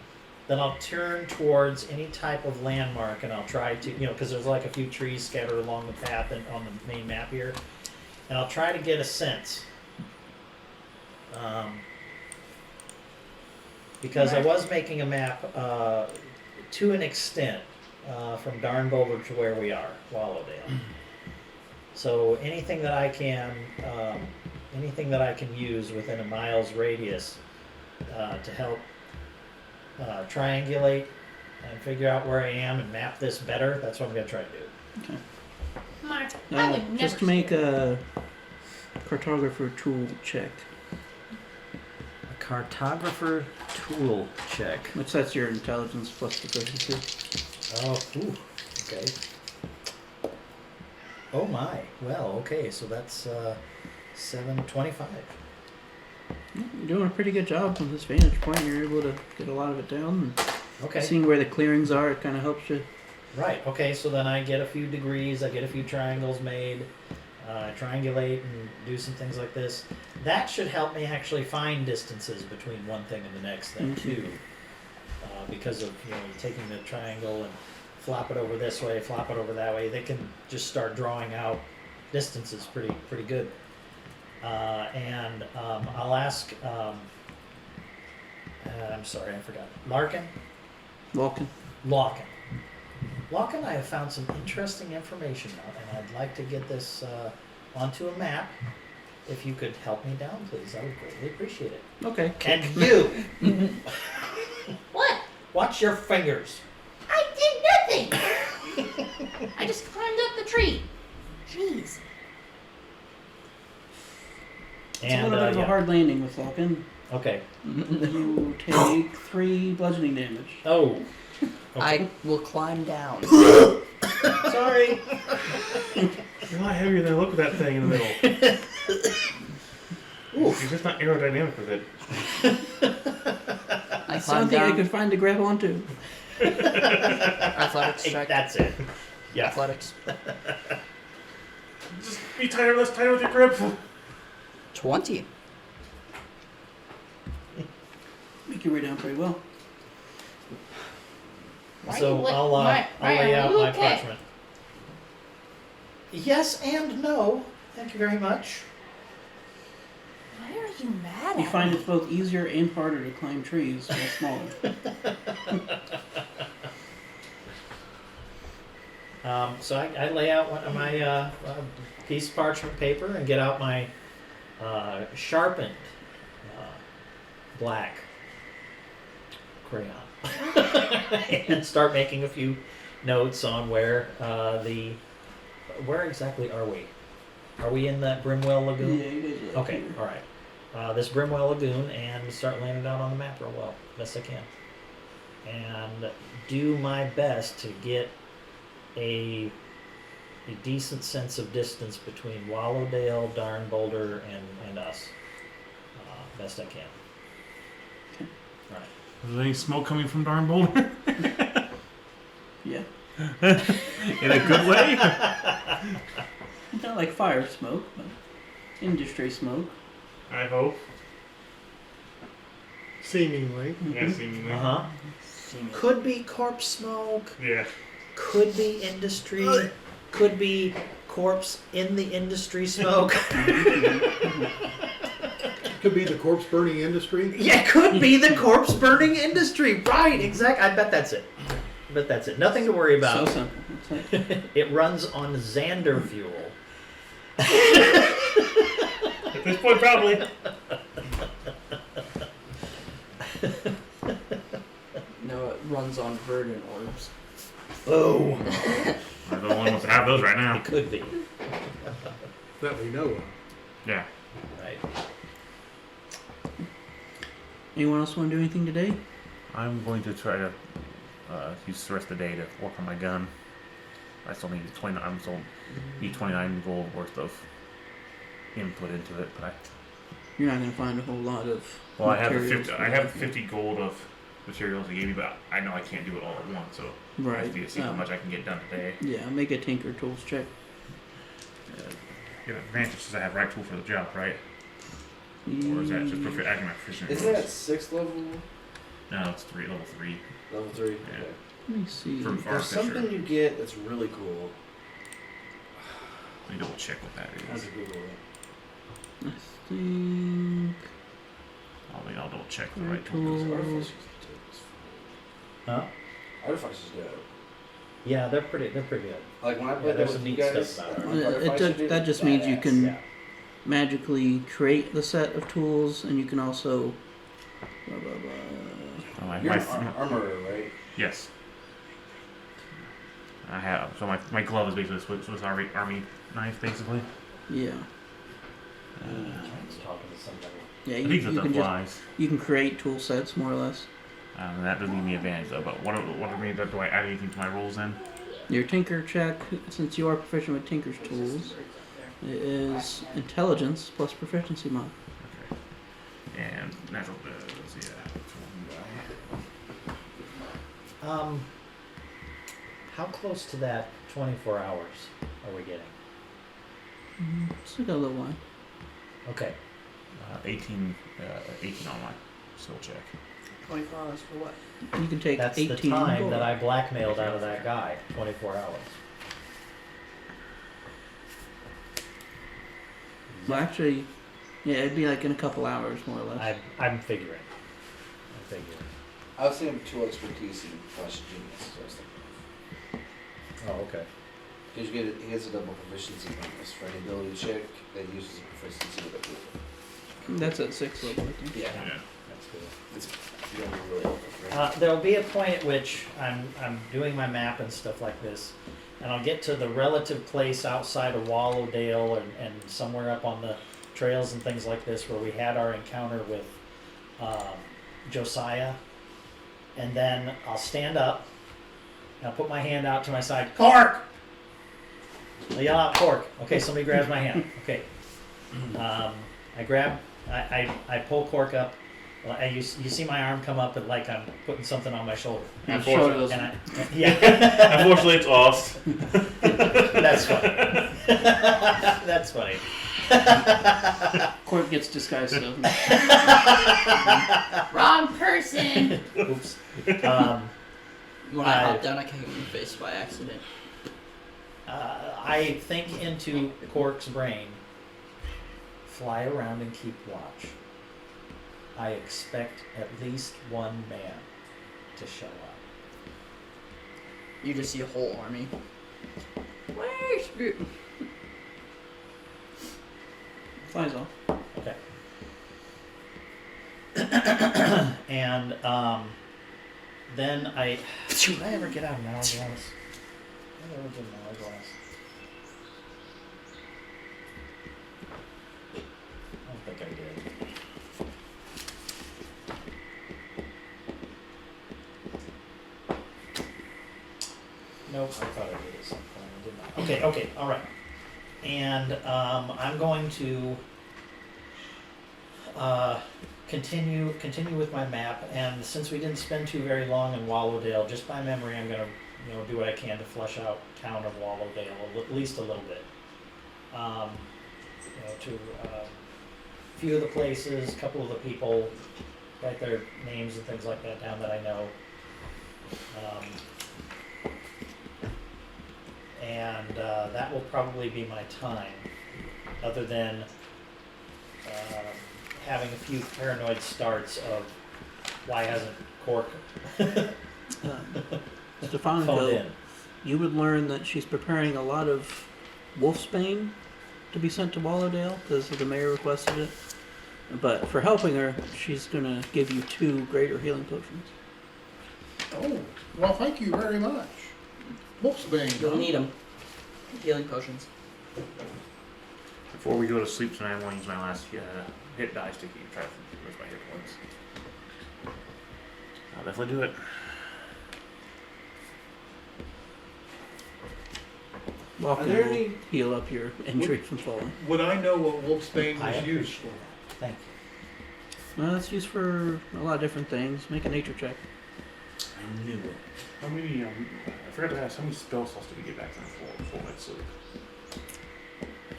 then I'll turn towards any type of landmark, and I'll try to, because there's like a few trees scattered along the path and on the main map here, and I'll try to get a sense. Because I was making a map to an extent from Darn Boulder to where we are, Wallowdale. So anything that I can use within a mile's radius to help triangulate and figure out where I am and map this better, that's what I'm gonna try to do. Mark, I would never Just make scare a cartographer tool check. A cartographer tool check. Which that's your intelligence plus proficiency. Oh, ooh, okay. Oh my. Well, okay, so that's 725. You're doing a pretty good job from this vantage point. You're able to get a lot of it down. Okay. And seeing where the clearings are, it kind of helps you. Right. Okay. So then I get a few degrees. I get a few triangles made. Triangulate and do some things like this. That should help me actually find distances between one thing and the next thing too, because of taking the triangle and flop it over this way, flop it over that way. They can just start drawing out distances pretty good. And I'll ask. I'm sorry, I forgot. Larkin. Walking. Lockin, I have found some interesting information out, and I'd like to get this onto a map. If you could help me down, please, I would greatly appreciate it. Okay. And you, What? watch your fingers. I did nothing. I just climbed up the tree. Jeez. It's a And little bit of a yeah. hard landing with Falcon. Okay. You take 3 bludgeoning damage. Oh. Okay. I will climb down. Sorry. You're a lot heavier than I look at that thing in the middle. You're just not aerodynamic with it. I climb Something I down. could find to grab onto. Athletics check. That's it. Yeah. Athletics. Just be tighter, less tighter with your grip. 20. Make your way down pretty well. Why So you li- I'll why lay are out you my okay? parchment. Yes and no. Thank you very much. Why are you mad You at find me? it's both easier and harder to climb trees while smaller. So I lay out one of my piece of parchment paper and get out my sharpened black crayon and start making a few notes on where where exactly are we? Are we in that Brimwell Lagoon? Yeah, you guys are Okay, here. all right. This Brimwell Lagoon, and start laying it out on the map real well, best I can, and do my best to get a decent sense of distance between Wallowdale, Darn Boulder, and us, best I can. Okay. All right. Is there any smoke coming from Darn Boulder? Yeah. In a good way? Not like fire smoke, but industry smoke. I hope. Seemingly. Yeah, seemingly. Uh-huh. Could be corpse smoke. Yeah. Could be industry. Could be corpse in the industry smoke. Could be the corpse burning industry. Yeah, could be the corpse burning industry. Right, exactly. I bet that's it. Nothing to worry So about. simple. It's like, It runs on Xander fuel. At this point, probably. No, it runs on verdant orbs. Oh. I don't want to have those right now. It could be. That we know of. Yeah. Right. anyone else want to do anything today? I'm going to try to use the rest of the day to work on my gun. I still need 29. I still need 29 gold worth of input into it, but You're not going to find a whole lot of. I have the materials 50. for I that. have 50 gold of materials they gave me, but I know I can't do it all at once, so I Right. have to see how much I can get done today. Yeah, make a tinker tools check. Get an advantage since I have right tool for the job, right? Or is that just acting my proficient? Isn't that 6th level? No, it's level 3. Level 3? Yeah. Okay. Let me see. From There's Artificer. something you get that's really cool. Let me double check what that I have is. to Google it. I think. I'll double check the Right right tool. tool. Artificer's dope. Huh? Artificer's dope. Yeah, they're pretty good. Like when I Yeah, played there's that some with you neat guys, stuff about it. Artificer dude That was just means you badass. can- Yeah. Magically create the set of tools, and you can also. Blah, blah, blah. Oh, You're an armorer, right? yes. I have so my glove is basically a Swiss Army knife, basically. Yeah. Frank's talking to somebody. Yeah, I you, think you that can flies. just you can create tool sets more or less. That doesn't give me advantage though. But what do I add anything to my rolls then? Your tinker check, since you are proficient with tinker's tools, is intelligence plus proficiency mod. Okay. And natural. Let's see. How close to that 24 hours are we getting? Still got a little while. Okay. 18 on my skill check. 24 hours for what? You can take That's 18 the time gold. that I blackmailed out of that guy. 24 hours. Well, actually, yeah, it'd be like in a couple hours, more or less. I'm figuring. I was thinking 2 expertise and flash genius. So I was thinking. Oh, okay. Because he gets a double proficiency bonus for any ability check that uses a proficiency with a tool. That's at 6th level, I think. Yeah. That's good. It's really helpful, right? There'll be a point at which I'm doing my map and stuff like this, and I'll get to the relative place outside of Wallowdale and somewhere up on the trails and things like this where we had our encounter with Josiah, and then I'll stand up and I'll put my hand out to my side. Cork! I'll yell out cork. Okay, somebody grabs my hand. Okay. I pull cork up. Well, you see my arm come up and like I'm putting something on my shoulder. Unfortunately, Yeah. unfortunately, it's off. That's funny. That's funny. Corp gets disguised stuff. Wrong person. Oops. When I hop down, I kick him in the face by accident. I think into Cork's brain. Fly around and keep watch. I expect at least one man to show up. You just see a whole army. Where's the... Flies off. Okay. And then did I ever get out an hourglass? Did I ever get an hourglass? I don't think I did. Nope, I thought I did at some point. I did not. Okay, all right. And I'm going to continue with my map. And since we didn't spend too very long in Wallowdale, just by memory, I'm going to do what I can to flesh out town of Wallowdale at least a little bit. To a few of the places, a couple of the people, write their names and things like that down that I know. And that will probably be my time, other than having a few paranoid starts of why hasn't Cork Stefan, phoned in. you would learn that she's preparing a lot of wolfsbane to be sent to Wallowdale because the mayor requested it. But for helping her, she's going to give you 2 greater healing potions. Oh, well, thank you very much. Wolfsbane. You'll need them. Healing potions. Before we go to sleep tonight, I want to use my last hit dice to try to reduce my hit points. I'll definitely do it. Walking there will any- heal up your injury from falling. Would I know what Wolfsbane I was used appreciate for? that. Thank you. Well, it's used for a lot of different things. Make a nature check. I knew it. How many? I forgot to ask. How many spell slots did we get back from full night's sleep?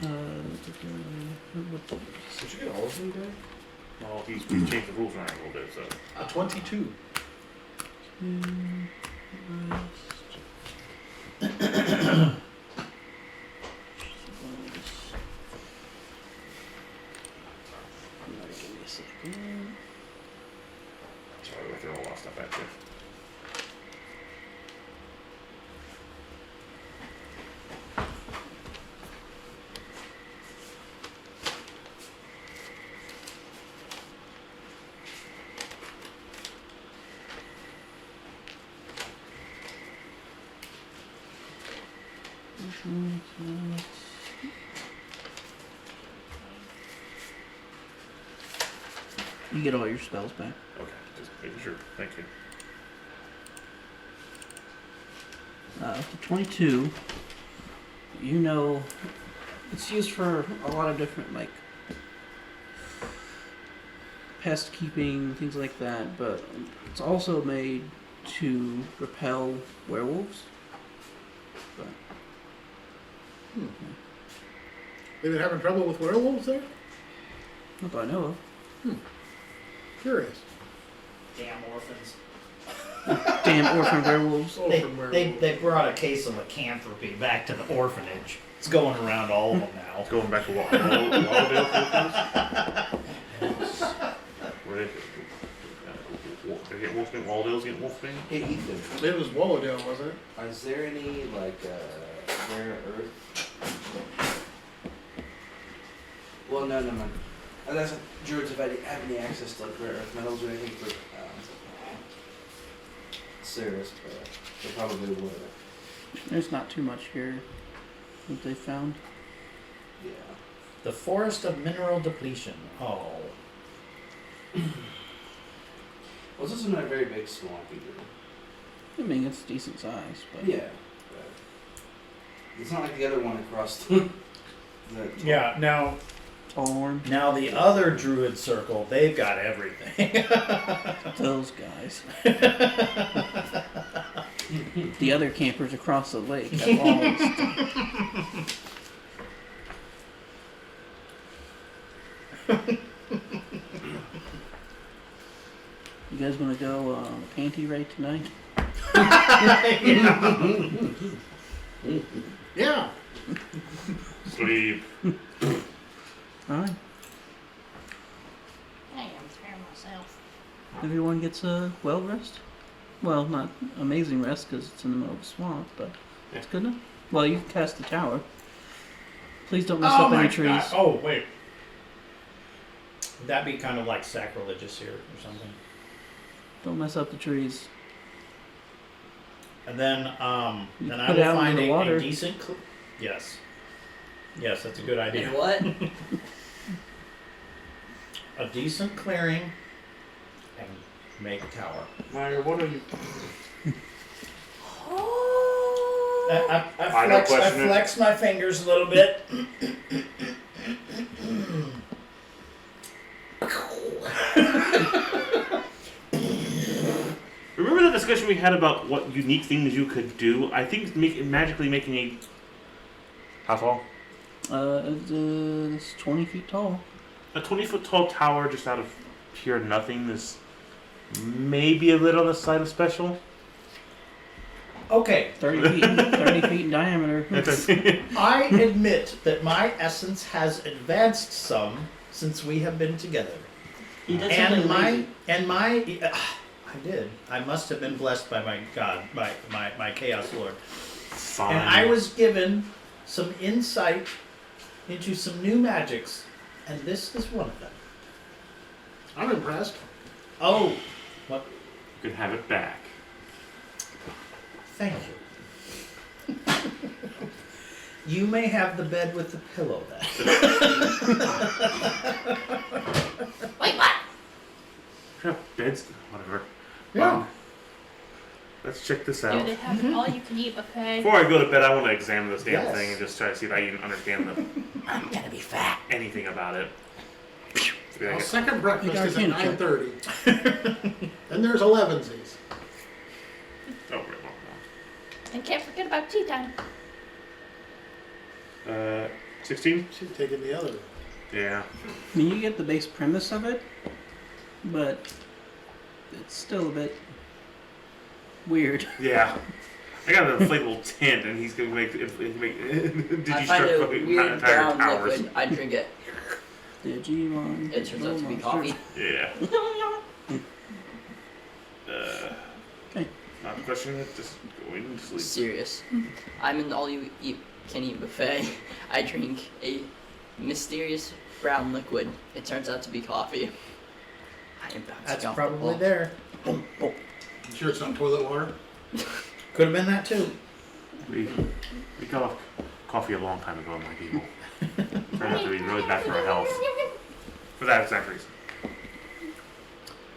What Did you get all of them today? Well, he's changed the rules around a little bit, so. A 22. Give me a second. Sorry, we're throwing a lot of stuff at you. You get all your spells back. Okay, just making sure. Thank you. For 22, you know, it's used for a lot of different, like, pest keeping, things like that, but it's also made to repel werewolves. But, They've been having trouble with werewolves there? not that I know of. Curious. Damn orphans. Damn orphan werewolves. They brought a case of lycanthropy back to the orphanage. It's going around all of them now. Going back to Waldale Where they get Wolfman? Waldale's getting Wolfman? Hey Ethan, It was Willowdale, wasn't it? is there any like rare earth? Well, no. Unless druids have any access to like rare earth metals or anything for serious, but they probably would. There's not too much here that they found. Yeah. The forest of mineral depletion. Oh. Well, this is not a very big swamp either. I mean, it's decent size, but Yeah. But it's not like the other one across the. Yeah, now Torn. Now the other druid circle, they've got everything. Those guys. The other campers across the lake have all this stuff. You guys want to go panty raid tonight? Yeah. Sleep. Alright. I am scaring myself. Everyone gets a well rest? Well, not amazing rest because it's in the middle of a swamp, but it's good enough. Well, you can cast the tower. Please don't mess up any trees. God. Oh, wait. Would that be kind of like sacrilegious here or something? Don't mess up the trees. And then, You then I put will it out find in the water. a decent. Yes. Yes, that's a good idea. And what? A decent clearing and make a tower. Minor, what are you? I don't question it. flex my fingers a little bit. Remember the discussion we had about what unique things you could do? I think magically making a... How tall? It's 20 feet tall. A 20-foot tall tower just out of pure nothing is maybe a little on the side of special. Okay, 30 feet in diameter. I admit that my essence has advanced some since we have been together. He did something lazy. I did. I must have been blessed by my God, my Chaos Lord. Fine. And I was given some insight into some new magics, and this is one of them. I'm impressed. Oh, what? You can have it back. Thank you. You may have the bed with the pillow then. Wait, what? Yeah, beds, whatever. Yeah. Let's check this Do out. they have an all-you-can-eat buffet? Before I go to bed, I want to examine this damn Yes. thing and just try to see if I even understand I'm gonna be fat. anything about it. Maybe I Well, get- second breakfast is at Arcana check. 9:30. And there's 11sies. Oh, right, well, And can't forget about tea time. 16? She's taking the other. Yeah. I mean, you get the base premise of it, but it's still a bit weird. Yeah. I got an inflatable tent, and he's gonna make. Did I you find start it fucking weird entire brown towers? liquid. I drink it. Digimon. It turns out to be Monster. coffee. Yeah. Okay. Not questioning it, just going to sleep. Serious. I'm in the all-you-can-eat buffet. I drink a mysterious brown liquid. It turns out to be coffee. I am bouncing That's off probably the wall. there. Boom, boom. You sure it's not toilet water? Could have been that too. We got off coffee a long time ago, my people. Turned out to be really bad for our health. For that exact reason.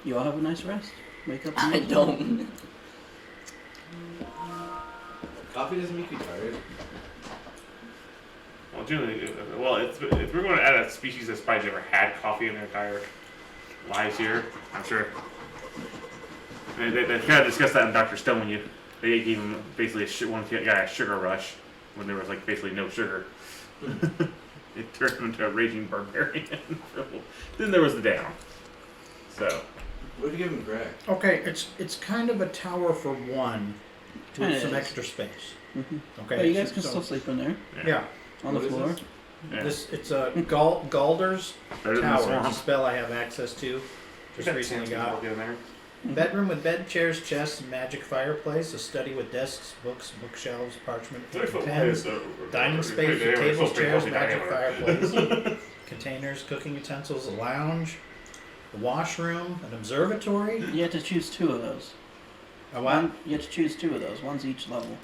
You all have a nice rest. Wake up. I don't. Coffee doesn't make you tired. Well, generally, if we're going to add a species that's probably never had coffee in their entire lives here, I'm sure. They kind of discussed that in Dr. Stone when they gave him basically one guy a sugar rush when there was like basically no sugar. It turned him into a raging barbarian. Then there was the down. So. What did you give him, Greg? Okay, it's kind of a tower for one with Kinda some is. extra space. Mm-hmm. Okay. But you guys can so- still sleep in there Yeah. on the What is floor. this? Yeah. It's a Galder's Better than the Tower. It's a swamp. spell I have access to. Just recently got. In there. Bedroom with bed, chairs, chests, and magic fireplace. A study with desks, books, bookshelves, parchment, pens. Dining space with tables, chairs, magic fireplace. Containers, cooking utensils, a lounge, a washroom, an observatory. You have to choose 2 of those. A what? You have to choose 2 of those. One's each level.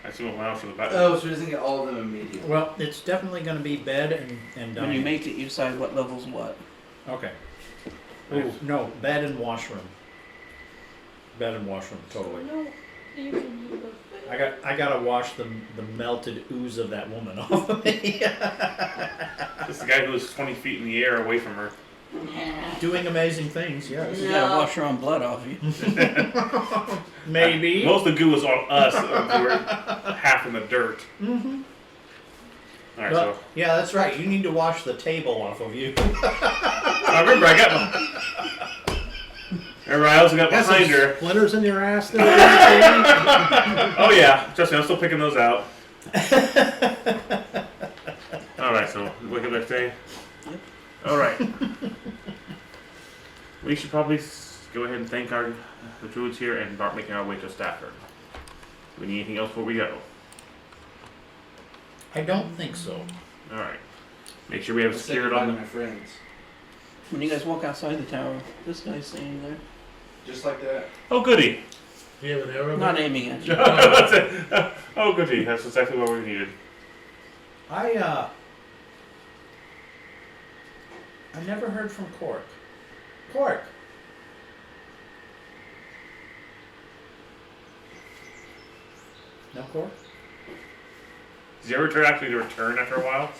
I assume it went out for the back. Oh, so he doesn't get all of them immediately. Well, it's definitely going to be bed and dining. When you make it, you decide what level's what. Okay. Ooh, no, bed and washroom. Bed and washroom, totally. No, you can use those. I gotta wash the melted ooze of that woman off of me. This is the guy who was 20 feet in the air away from her. Doing amazing things, yes. You gotta wash your own blood off you. Maybe. Most of the goo was on us. We were half in the dirt. Mm-hmm. All right, Well, so yeah, that's right. You need to wash the table off of you. I remember I got one. Remember, I also got Got some behind her. splinters in your ass there. Oh yeah, trust me, I'm still picking those out. All right, so wake up next day. Yep. All right. We should probably go ahead and thank the druids here and start making our way to Stafford. Do we need anything else before we go? I don't think so. All right. Make sure we have a Let's say spirit goodbye on to the. my friends. When you guys walk outside the tower, this guy's standing there. Just like that. Oh goody. You have an arrow? Not aiming at you. That's it. Oh goody. That's exactly what we needed. I never heard from Cork. Cork. No Cork? Did you ever actually return after a while?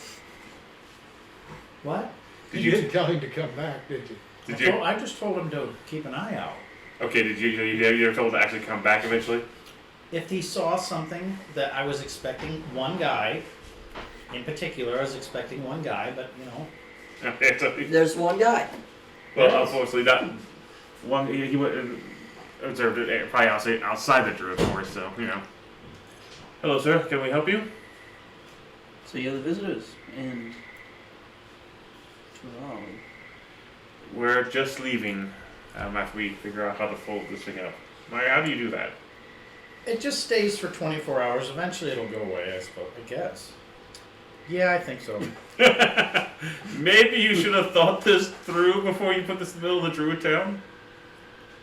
What? Did You you? didn't tell him to come back, did you? Did you? I just told him to keep an eye out. Okay. Did you ever told to actually come back eventually? If he saw something that I was expecting, one guy, in particular, I was expecting one guy, but you know. Okay. So, There's one guy. well, unfortunately, that one he went and observed it probably outside the druid, of course. So you know. Hello, sir. Can we help you? So you're the visitors, and wow. We're just leaving after we figure out how to fold this thing up. How do you do that? It just stays for 24 hours. Eventually it'll go away, I suppose. I guess. Yeah, I think so. Maybe you should have thought this through before you put this in the middle of the druid town.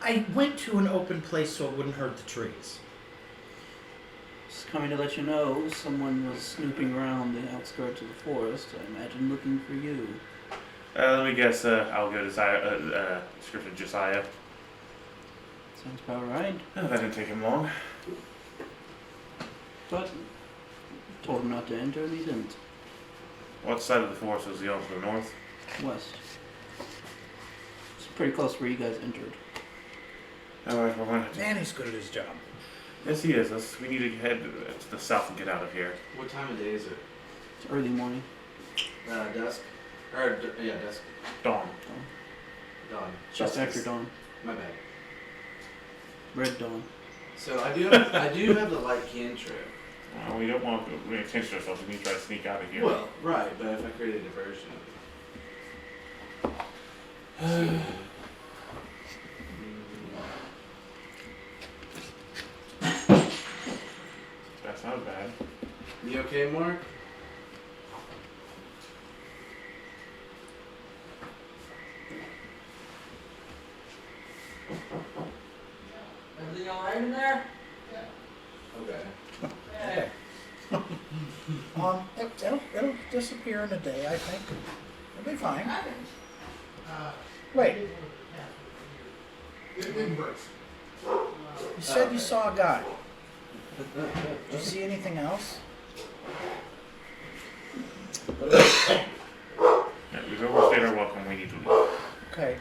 I went to an open place so it wouldn't hurt the trees. Just coming to let you know, someone was snooping around the outskirts of the forest. I imagine looking for you. Let me guess. I'll go to description Josiah. Sounds about right. Oh, that didn't take him long. But told him not to enter, and he didn't. What side of the forest was he on? To the north? West. It's pretty close where you guys entered. All right, we're going to. Man, he's good at his job. Yes, he is. We need to head to the south and get out of here. What time of day is it? It's early morning. Dusk. Yeah, dusk. Dawn. Dawn. Just Justice. after dawn. My bad. Red dawn. So I do have the light cantrip. We don't want to attention ourselves. We need to try to sneak out of here. Well, right, but if I create a diversion. That's not bad. You okay, Mark? Everything alright in there? Okay. Okay. It'll disappear in a day, I think. It'll be fine. Wait, It didn't break. you said you saw a guy. Did you see anything else? Yeah, we've overstayed our welcome. We need to leave. Okay.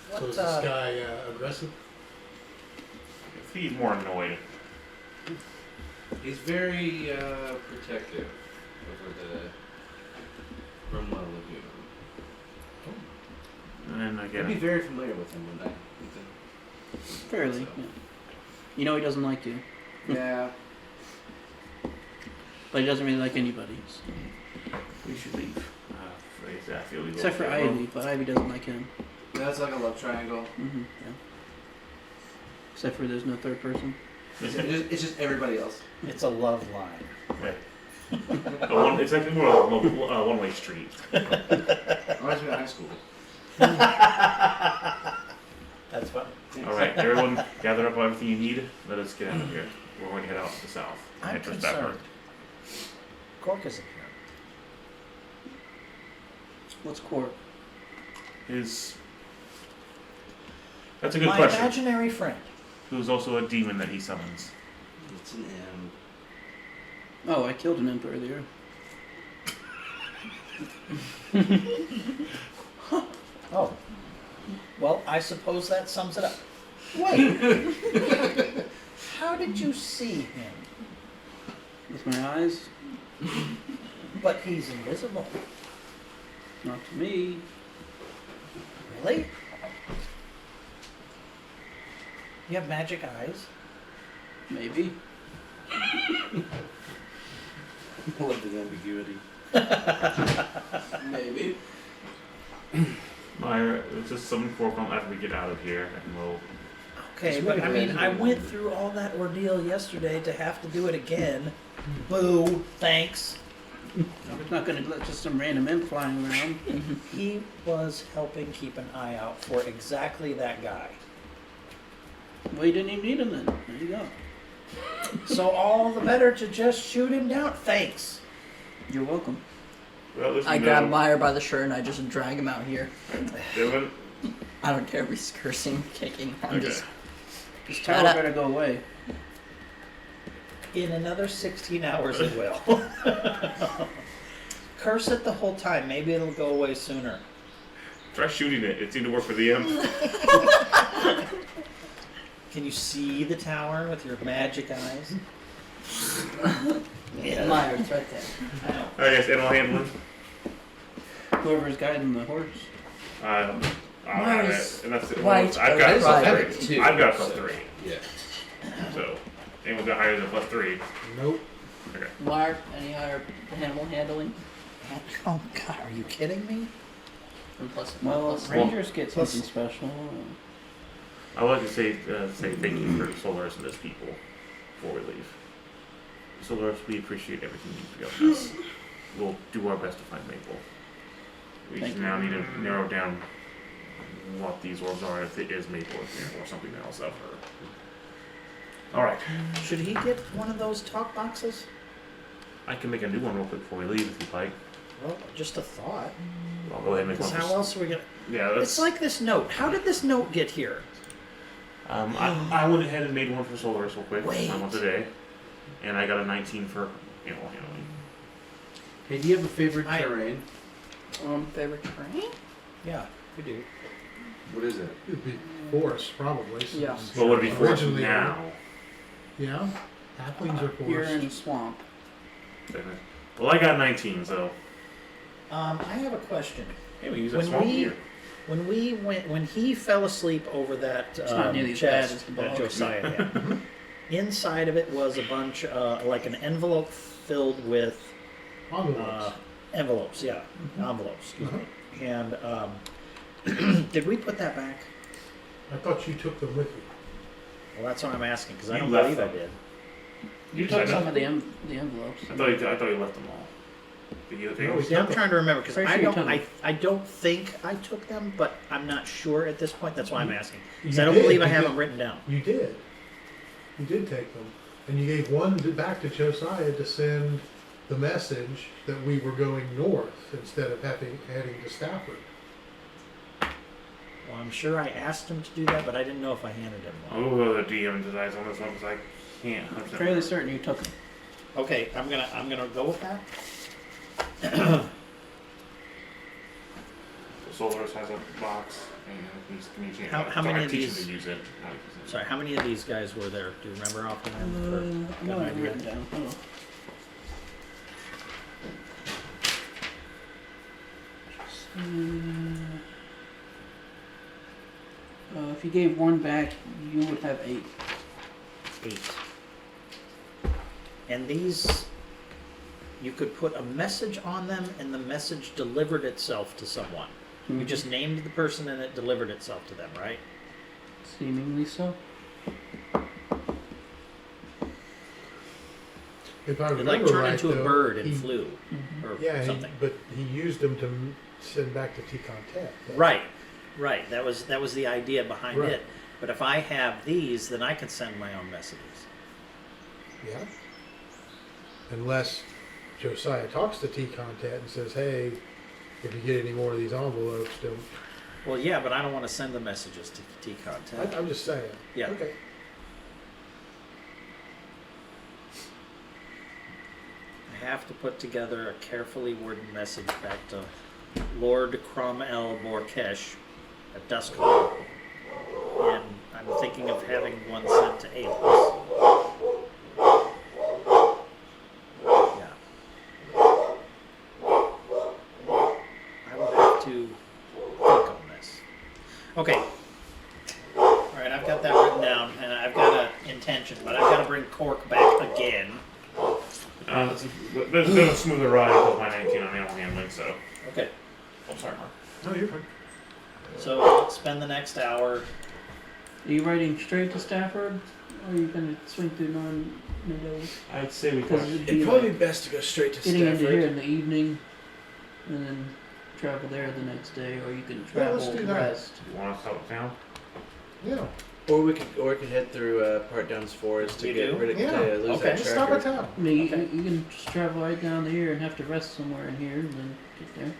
So What, is this guy aggressive? If he's more annoyed. He's very protective over the Rumla Lagoon. And I'd be again, very familiar with him, wouldn't I, Ethan? Fairly. So. Yeah. You know he doesn't like you, Yeah. but he doesn't really like anybody. So. we should leave. I feel we go Except for okay, well, Ivy, but Ivy doesn't like him. That's like a love triangle. Yeah. Except for there's no third person. It's just everybody else. it's a love line. It's actually more of a one-way street. Reminds me of high school. That's fun. All right, everyone, gather up everything you need. Let us get out of here. We're going to head out to the south. I'm Head towards concerned. Backward. Cork isn't here. What's Quark? That's a good My question. imaginary friend. Who's also a demon that he summons. It's an M. Oh, I killed an imp earlier. Oh. Well, I suppose that sums it up. Wait. How did you see him? With my eyes? But he's invisible. Not to me. Really? You have magic eyes? Maybe. I love the ambiguity. Maybe. Myra, just summon Corcoran after we get out of here, and we'll. Okay, but I mean, I went through all that ordeal yesterday to have to do it again. Boo, thanks. It's not going to let just some random imp flying around. He was helping keep an eye out for exactly that guy. Well, you didn't even need him then. There you go. So all the better to just shoot him down. Thanks. You're welcome. Well, I grab Meyer by the shirt and I just drag him out here. Dylan. I don't care if he's cursing, kicking. I'm Okay. just. This tower Shut up. better go away. In another 16 hours it will. Curse it the whole time. Maybe it'll go away sooner. Try shooting it. It seemed to work for the imp. Can you see the tower with your magic eyes? Meyer, it's right there. I know. I guess animal handling. Whoever's guiding the horse. Myers, and that's it. white, I've got or plus red? 3. I've got plus 3. Yeah. So, anyone got higher than plus 3? Nope. Okay. Meyer, any higher animal handling? Oh God, are you kidding me? And plus, Well, plus Rangers get plus- something special. I would like to say thank you for Solaris and his people before we leave. Solaris, we appreciate everything you've given us. We'll do our best to find Maple. We Thank just now need to narrow down what these orbs are, if it is Maple or something else of her. Alright. Should he get one of those talk boxes? I can make a new one real quick before we leave if you'd like. Well, just a thought. I'll go ahead and make Because one. how else are we gonna? Yeah, that's. It's like this note. How did this note get here? I went ahead and made one for Solaris real quick. Wait. One today. And I got a 19 for animal handling. Hey, do you have a favorite I- terrain? favorite terrain? Yeah, we do. What is it? It'd be forest, probably. since Yeah. What would it be for originally- now? Yeah. Halflings are You're forest. in a swamp. Well, I got 19, so. I have a question. Hey, we use that When swamp we- here. When he fell asleep over that It's not nearly as bad chest as the that bog. Josiah had, inside of it was a bunch, like an envelope filled with Envelopes. envelopes. Yeah, envelopes. Excuse me. And did we put that back? I thought you took them with you. Well, that's what I'm asking because I You don't left believe I them. did. You said took some that. of the envelopes. I thought you left them all. Did you take No, them? we Yeah, I'm took trying to remember because Pretty I sure you don't. took I don't think I took them, but I'm not sure at this point. That's why I'm asking. Because You I don't did, believe I you have them did. written down. You did. You did take them. And you gave one back to Josiah to send the message that we were going north instead of heading to Stafford. Well, I'm sure I asked him to do that, but I didn't know if I handed him one. Oh, the DM decides on this one because I can't. I'm fairly certain you took them. Okay, I'm gonna go with that. Solars has a box, and he's How many of these- to use it. Sorry, how many of these guys were there? Do you remember offhand? Or I got know an I've idea? written down. Hold on. If you gave one back, you would have 8. 8. And these, you could put a message on them, and the message delivered itself to someone. You just named the person, and it delivered itself to them, right? Seemingly so. If I It remember like turned right, into a though, bird and he- flew, or Yeah, something. but he used them to send back to T-Contact. Right, right. That was the idea behind Right. it. But if I have these, then I can send my own messages. Yeah. Unless Josiah talks to T-Contact and says, hey, if you get any more of these envelopes, don't... Well, yeah, but I don't want to send the messages to T-Contact. I'm just saying. Yeah. Okay. I have to put together a carefully worded message back to Lord Cromwell Borkesh at Duskfall. And I'm thinking of having one sent to Aelix. Yeah. I will have to think on this. Okay. Alright, I've got that written down, and I've got an intention, but I've got to bring Cork back again. There's been a smoother ride with my 19 on animal handling, so. Okay. Oh, sorry, Mark. No, you're fine. So I'll spend the next hour. Are you riding straight to Stafford? Or are you going to swing through Meadows? I'd say we Because could. it'd It'd be probably be like best to go straight to getting into here Stafford. in the evening and then travel there the next day, or you can travel let's do that. west. You want us out of town? Yeah. Or we could head through Part Down's Forest to You get do? rid of Yeah. to lose Okay. that Just stop at tracker. town. I mean, Okay. you can just travel right down to here and have to rest somewhere in here and then get there.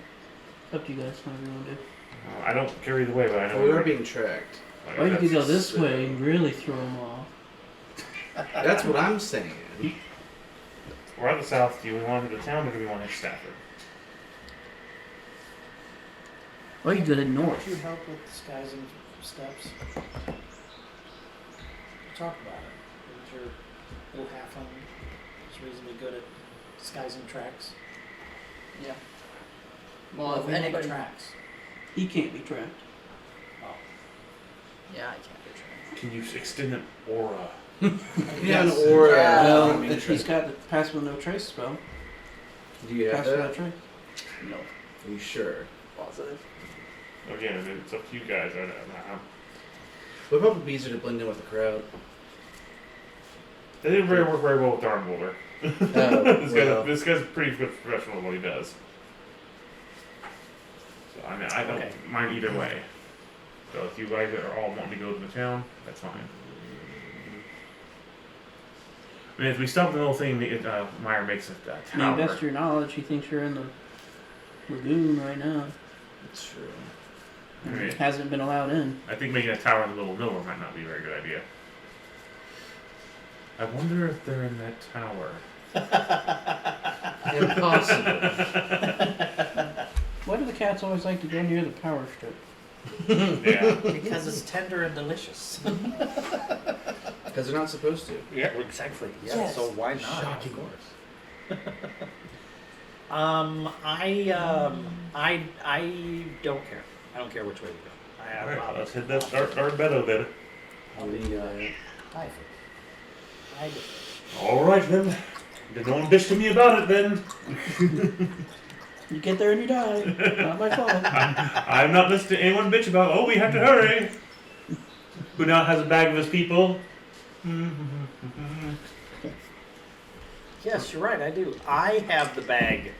It's up to you guys, whatever you want to do. I don't care either way, but I know Well, we are being tracked. like, Or you could go that's- this way and really throw them off. That's what I'm saying. We're at the south. Do we want to hit the town or do we want to hit Stafford? Or you could go north. Would you help with disguising steps? Talk about it. Is your little halfling is reasonably good at disguising tracks? Yeah. Well, if anybody- tracks. He can't be trapped. Oh. Yeah, I can't be trained. Can you extend an aura? Yeah, an aura. Yeah. Well, I mean, if he's got the pass with no trace spell. do you have Pass without that? trace. No. Are you sure? Positive. Again, it's up to you guys. Would probably be easier to blend in with the crowd. They didn't work very well with Darn Boulder. well. This guy's pretty good professional at what he does. So I mean, I don't Okay. mind either way. So if you guys are all wanting to go to the town, that's fine. I mean, if we stop the little thing, Meyer makes a I mean, tower. best to your knowledge, he thinks you're in the lagoon right now. That's true. And Right. hasn't been allowed in. I think making a tower in the middle of nowhere might not be a very good idea. I wonder if they're in that tower. Impossible. Why do the cats always like to go near the power strip? Yeah. Because it's tender and delicious. Because they're not supposed to. Yeah, exactly. Yeah, Yes. so why not? Shocking. Of course. I don't care. I don't care which way we go. Alright, let's hit that dark meadow then. I do. Alright then. Then don't bitch to me about it then. You get there and you die. Not my fault. I'm not listening to anyone bitch about, oh, we have to hurry. Who now has a bag of his people? Yes, you're right. I do. I have the bag,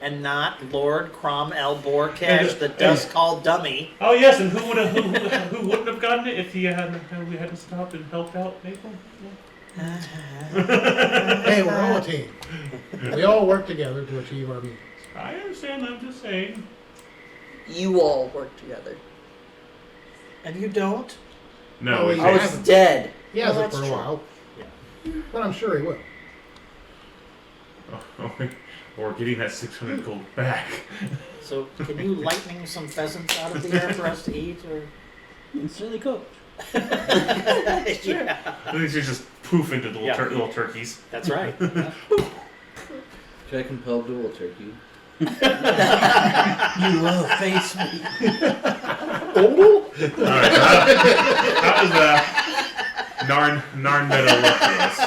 and not Lord Cromwell Borkesh, the dust called dummy. Oh yes, and who wouldn't have gotten it if we hadn't stopped and helped out Maple? Hey, we're all a team. We all work together to achieve our means. I understand. I'm just saying. You all work together. And you don't? No, Oh, it's yeah. I was dead. He Well, hasn't that's for a true. while, Yeah. but I'm sure he will. or getting that 600 gold back. So can you lightning some pheasants out of the air for us to eat, or? Instantly cooked. Yeah, I think you just poof into the Yeah. little turkeys. that's right. Yeah. Should I compel dual turkey? You will face me. All right. So how does Narn Meadow look for us?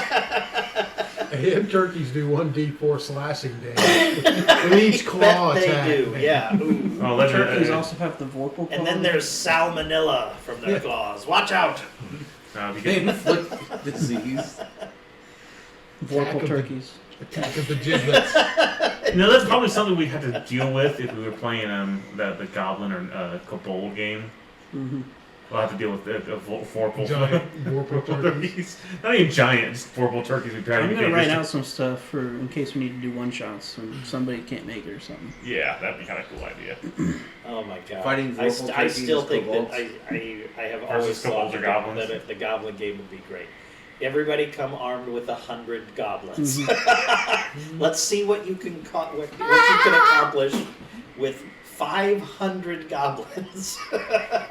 And turkeys do 1d4 slashing damage with each claw Bet attack. they do, yeah. Ooh. Oh, let Turkeys also have the vorpal And then there's salmonella from their claws. Watch out! you get, Inflict disease. vorpal Attack of the- turkeys. Attack of the giblets. that's probably something we'd have to deal with if we were playing the Goblin or Kobold game. Mm-hmm. We'll have to deal with the vorpal Giant vorpal turkeys. turkeys. Not even giant, just vorpal turkeys. We try to I'm be gonna write dangerous. out some stuff for in case we need to do one shots and somebody can't make it or something. Yeah, that'd be kind of cool idea. Oh my god. Fighting I, vorpal I still turkeys, think that kobolds. I have Versus always thought kobolds or that, goblins. that the goblin game would be great. Everybody come armed with 100 goblins. Let's see what you can what you can accomplish with 500 goblins.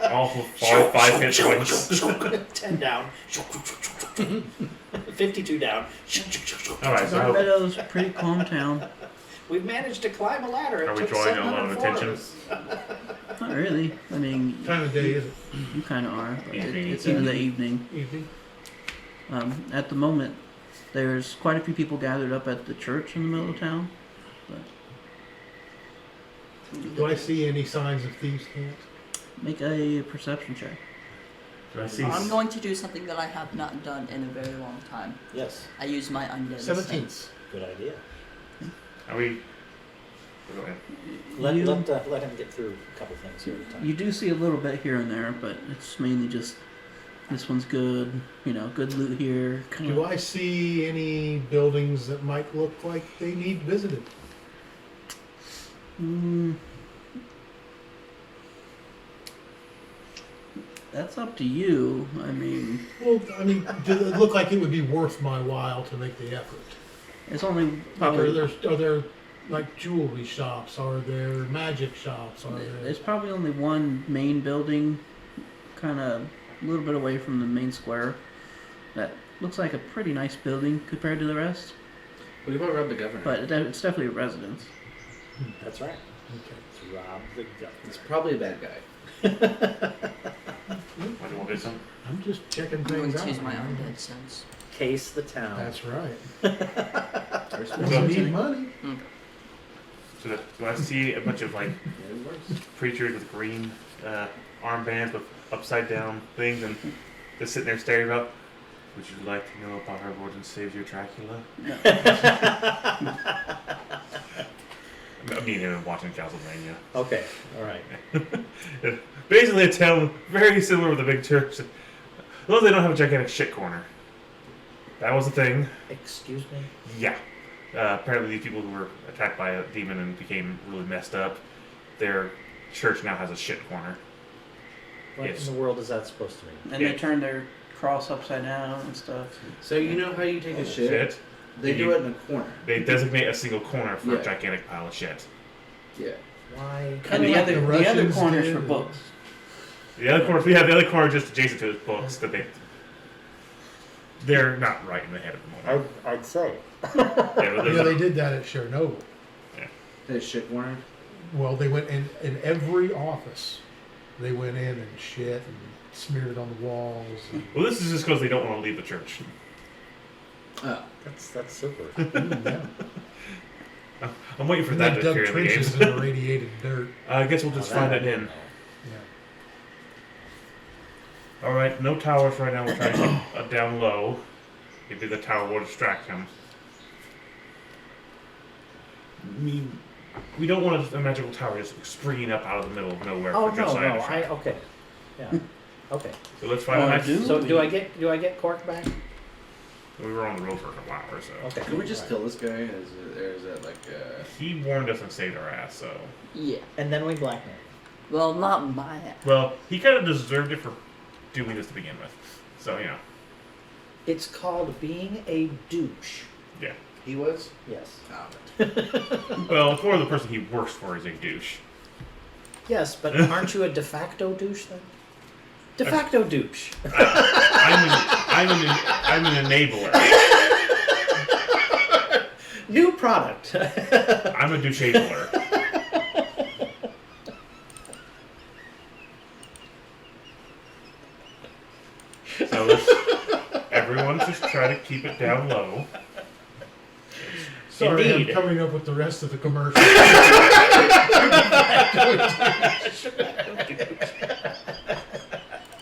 All 5 hit points. 10 down. 52 down. Alright, so Dark Meadows, pretty calm town. We've managed to climb a ladder. It Are we took drawing a lot of 704 attention? us. Not really. I mean, What time of day is it? you kind of are. But Evening. it's into the evening. Evening. At the moment, there's quite a few people gathered up at the church in the middle of town. Do I see any signs of thieves' camp? Make a perception check. Do I see? I'm going to do something that I have not done in a very long time. Yes, I use my undead 17. sense. good idea. Are we? Go ahead. Let You- let him get through a couple things here at a time. You do see a little bit here and there, but it's mainly just this one's good. You know, good loot here. Do I see any buildings that might look like they need visited? That's up to you. I mean, Well, I mean, does it look like it would be worth my while to make the effort? it's only Like, probably are there like jewelry shops? Are there magic shops? Are there's there? probably only one main building, kind of a little bit away from the main square. That looks like a pretty nice building compared to the rest, What about rob the governor? but it's definitely a residence. That's right. Okay. It's Rob the It's Governor. probably a bad guy. What do you want to do? Something? I'm just checking I'm going things to out. use my undead sense. Case the town. That's right. Or So- Doesn't need money. So do I see a bunch of like Yeah, it works. preachers with green armbands with upside down things and just sitting there staring about? Would you like to know about our Lord and Savior Dracula? I mean, him watching Castlevania. Okay, all right. Basically, a town very similar with a big church. Although they don't have a gigantic shit corner. That was a thing. Excuse me? Yeah. Apparently, these people who were attacked by a demon and became really messed up, their church now has a shit corner. What Yes. in the world is that supposed to mean? And Yeah. they turn their cross upside down and stuff. So you know how you take a shit? They do it in a corner. They designate a single corner for a Yeah. gigantic pile of shit. Yeah. Why? And Kinda the like other the the other Russians corner's did. for books. The other corner, we have the other corner just adjacent to his books that they're not right in the head at the moment. I'd say. Yeah, but there's Yeah, they did that at Chernobyl. They shit corner. Well, they went in every office. They went in and shit and smeared it on the walls. And, well, this is just because they don't want to leave the church. Oh. That's super. yeah. I'm waiting for And that they to dug appear in the trenches games. in the radiated dirt. I guess we'll just find that in. Yeah. All right, no towers right now. We're trying to keep down low. Maybe the tower will distract him. I mean, we don't want a magical tower just springing up out of the middle of nowhere Oh for no, Josiah no. to try. Okay. Yeah. Okay. So let's find a Oh, nice. do- So do I get Cork back? We were on the road for a couple hours, so. Okay. Can we just Right. kill this guy? Is that like He warned us and saved our ass, so. Yeah. And then we blackmailed. Well, not my. Well, he kind of deserved it for doing this to begin with. So, you know. It's called being a douche. Yeah. he was? Yes. Oh, Well, it's more the person he works for is a douche. Yes, but aren't you a de facto douche then? De facto douche. I'm an enabler. New product. I'm a douche-abler. So everyone just try to keep it down low. Sorry, Indeed. I'm coming up with the rest of the commercial.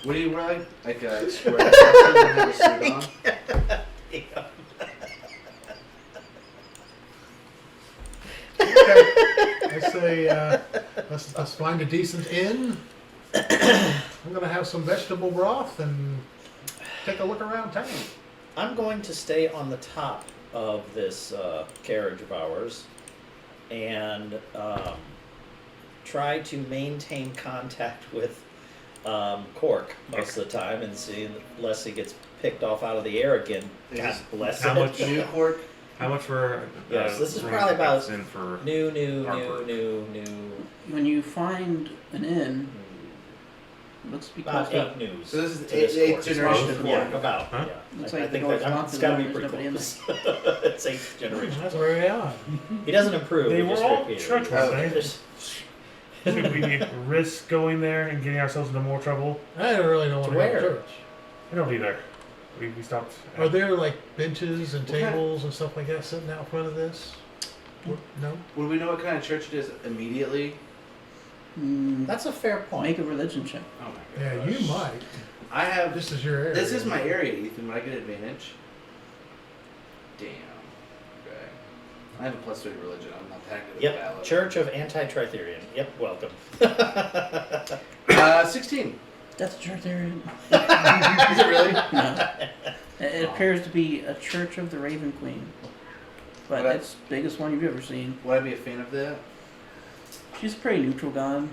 What do you wear? Like a square dress and have a suit on? I say, let's find a decent inn. I'm gonna have some vegetable broth and take a look around town. I'm going to stay on the top of this carriage of ours and try to maintain contact with Cork most of the time and see unless he gets picked off out of the air again. God bless How it. much? New cork? How much for? Yes, this is room probably about in for. New. When you find an inn, looks to be About closed up. 8 news. So this is to this eighth course. generation of Yeah, Cork. about. Huh? Yeah. Looks I like think the door's that, locked it's and got to be there's pretty nobody in close. It's 8th generation. That's very odd. He doesn't improve. They he were just all repeated. church, weren't they? Just- Should we risk going there and getting ourselves into more trouble? I don't really know what To to where? church. I don't either. We stopped. Are there like benches and What kind- tables and stuff like that sitting out front of this? No? Would we know what kind of church it is immediately? That's a fair point. Make a religion check. Oh my Yeah, gosh. you might. I have. This is your area. This is my area, Ethan. Would I get advantage? Damn. Okay. I have a +3 to religion. I'm not tacked to the Yep. ballot. Church of Anti-Tritherian. Yep. Welcome. 16. That's a church there. Is it really? No. It appears to be a Church of the Raven Queen. But Okay. it's the biggest one you've ever seen. Would I be a fan of that? She's a pretty neutral god.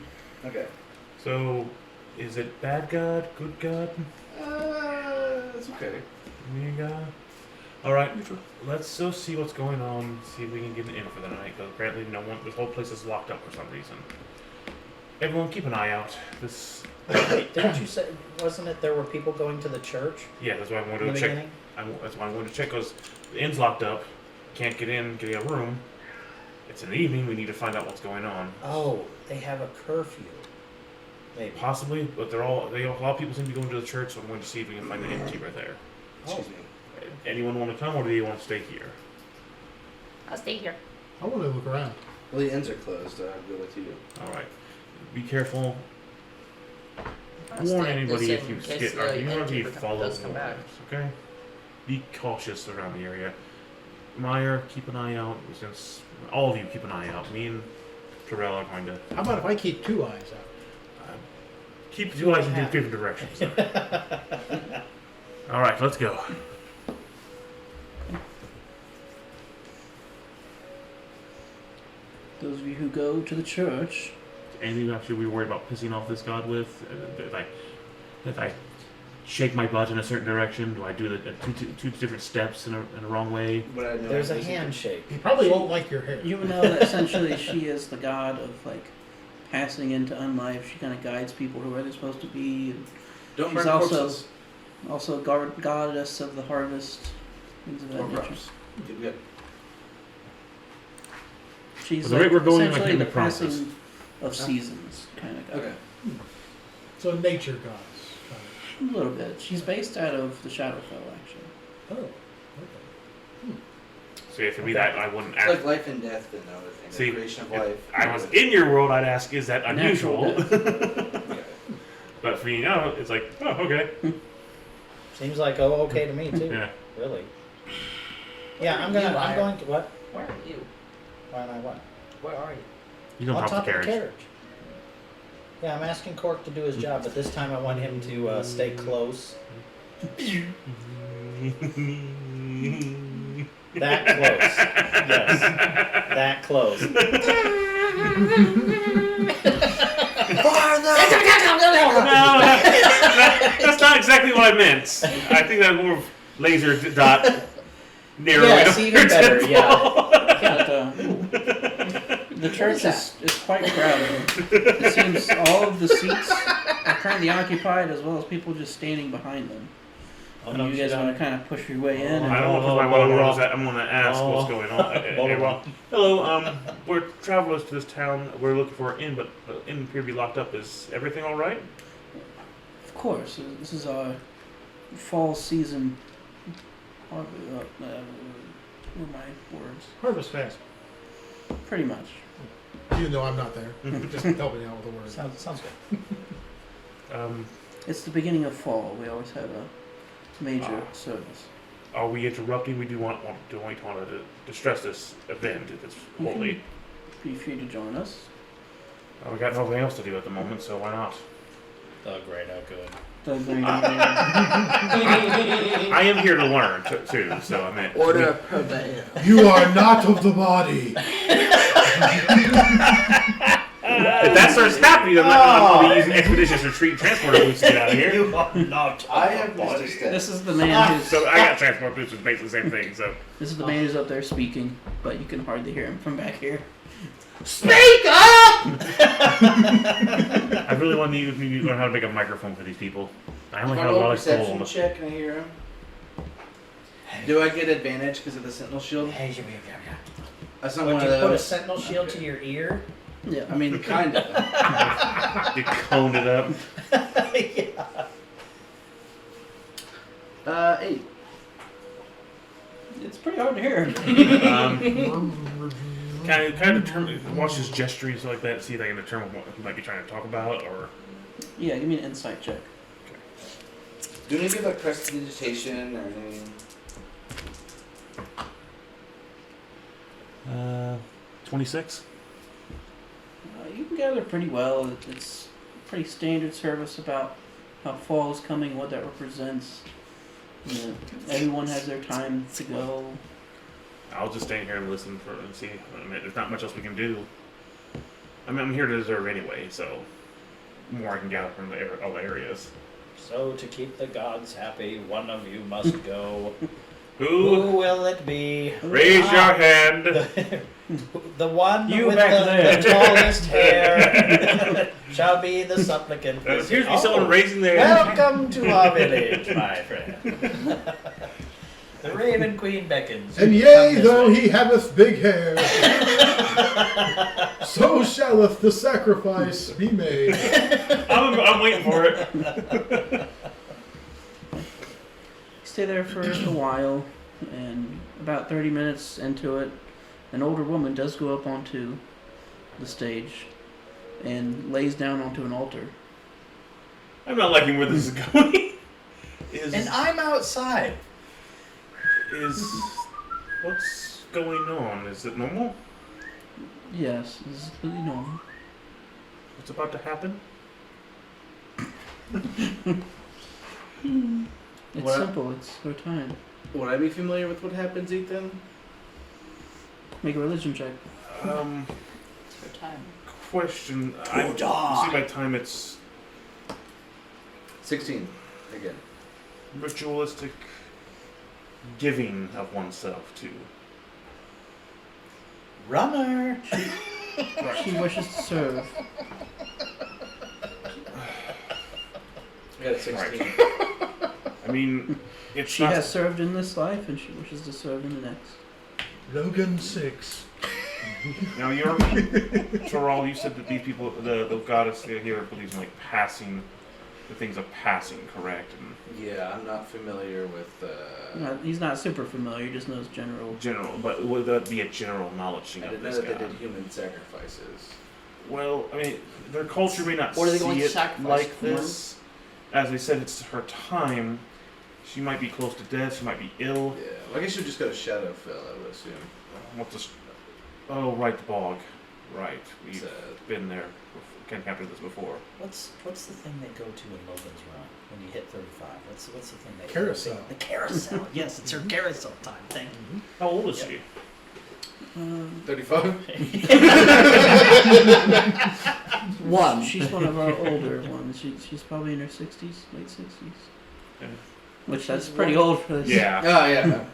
Okay. So, is it bad God, good God, It's okay. mean God? All right, let's go see what's going on. See if we can get an inn for the night. Because apparently, no one. This whole place is locked up for some reason. Everyone, keep an eye out. This. Didn't you say? Wasn't it there were people going to the church Yeah, that's why I in wanted the to check. beginning? That's why I'm going to check because the inn's locked up. Can't get in, get a room. It's in the evening. We need to find out what's going on. Oh, they have a curfew. Maybe. Possibly, but a lot of people seem to be going to the church, so I'm going to see if we can find an innkeeper there. Excuse me. Anyone want to come, or do you want to stay here? I'll stay here. I want to look around. Well, the inns are closed. I'll go with you. All right. Be careful. I'll Warn stay anybody just if in you case get. the You want to be innkeeper followed. does come back. Okay. Be cautious around the area. Meyer, keep an eye out. Since all of you keep an eye out. Me and Terrell are going to How about if I keep 2 eyes out? keep 2 eyes in different directions. All right, let's go. Those of you who go to the church, Anything else should we worry about pissing off this god with? If I shake my butt in a certain direction, do I do the two different steps in a wrong way? Would I know There's a if there's handshake. He probably won't like your hair. you would know that essentially she is the god of like passing into unlife. She kind of guides people to where they're supposed to be. And Don't she's burn also corpses. also goddess of the harvest, things of that Or nature. crops. Good. She's Well, the rate we're going, I essentially can the be promised. passing of seasons kind of god. Okay. So nature gods. A little bit. She's based out of the Shadowfell, actually. Oh, okay. So if it be that, I wouldn't It's ask. like life and death and other things. See, the creation of if life. I was in your world, I'd ask, is that Natural unusual? Yeah. But for you now, it's like, oh, okay. Seems like okay to me too. Yeah. Really. Yeah, I'm going to what? Where are you? Why am I what? Where are you? You don't On top top the of the carriage. carriage. Yeah, I'm asking Cork to do his job, but this time I want him to stay close. That close. Yes. That close. No, that's not exactly what I meant. I think that's more of laser dot narrowing. Yes, even better, yeah. The church is quite crowded. It seems all of the seats are currently occupied, as well as people just standing behind them. Oh, You guys want to kind of push your way in? I And don't know if I'm going to ask what's going on. Everyone. Hello, we're travelers to this town. We're looking for an inn, but the inn appears to be locked up. Is everything all right? Of course, this is our fall season. What are my words? Harvest Fest. Pretty much. Even though I'm not there. Just helping out with the words. Sounds good. It's the beginning of fall. We always have a major service. Are we interrupting? We don't want to distress this event. It's holy. Be free to join us. We got nothing else to do at the moment, so why not? The greater good. I am here to learn too, so I mean. Order of prevail. You are not of the body. If that starts happening, I'm not going to be using expeditious retreat transporter boots to get out of here. You are not. I have noticed that. This is the man who's So I got transport boots, which is basically the same thing. So this is the man who's up there speaking, but you can hardly hear him from back here. Speak up! I really want to learn how to make a microphone for these people. I only If I have a roll lot a of perception gold. check, can I hear him? Do I get advantage because of the sentinel shield? That's not Would one you of put a those. sentinel shield to your ear? Yeah. I mean, kind of. You coned it up. Yeah. 8. It's pretty hard to hear. Kind of determine, watch his gesturing and stuff like that, see if I can determine what he might be trying to talk about, or. Yeah, give me an insight check. Do any of like prestidigitation or anything? 26. You can gather pretty well. It's pretty standard service about how fall is coming, what that represents. You know, everyone has their time to go. I'll just stand here and listen and see. I mean, there's not much else we can do. I mean, I'm here to deserve anyway, so more I can gather from all the areas. So to keep the gods happy, one of you must go. Who? Who will it be? Raise your hand. The one You with back there. the tallest hair shall be the supplicant. There appears to be Oh, someone raising their hand. Welcome to our village, my friend. The Raven Queen beckons. And Come yea, this though way. he haveth big hair, so shalleth the sacrifice be made. I'm waiting for it. Stay there for a while, and about 30 minutes into it, an older woman does go up onto the stage and lays down onto an altar. I'm not liking where this is going. And I'm outside. What's going on? Is it normal? Yes, this is completely normal. What's about to happen? It's What? simple, it's her time. Would I be familiar with what happens, Ethan? Make a religion check. For time. Question. I see by time it's 16. Again. ritualistic giving of oneself to. Runner. She wishes to serve. I got a 16. I mean, it's She not. has served in this life, and she wishes to serve in the next. Logan 6. Now, you're. Toral, you said that these people, the goddess here, believes in like passing, the things of passing, correct? And Yeah, I'm not familiar with. He's not super familiar, he just knows general. general, but would that be a general knowledge I of didn't know this that they god? did human sacrifices. Well, I mean, their culture may not What are they see going to it sacrifice like for? this. As they said, it's her time. She might be close to death. She might be ill. Yeah, well, I guess you just go to Shadowfell, I would assume. What's this? Oh, right, the bog. Right, we've It's, been there encountered this before. What's the thing they go to in Logan's Run when you hit 35? What's the thing they Carousel. The carousel. Yes, it's her carousel time. Thank you. How old is Yep. she? 35? One. She's one of our older ones. She's probably in her 60s, late 60s. Yeah. Which that's pretty old for this. Yeah. Oh yeah.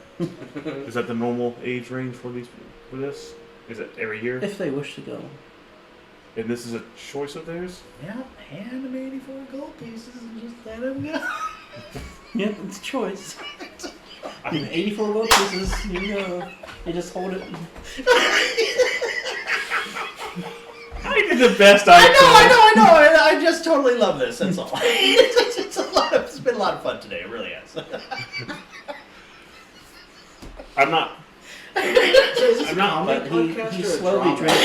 Is that the normal age range for this? Is it every year? If they wish to go. And this is a choice of theirs? Yeah, hand him 84 gold pieces and just let him go. Yep, it's a choice. 84 gold pieces. Here you go. You just hold it. I did the best I could. I know. I just totally love this. That's all. It's been a lot of fun today. It really has. I'm not. I'm not. But he slowly drank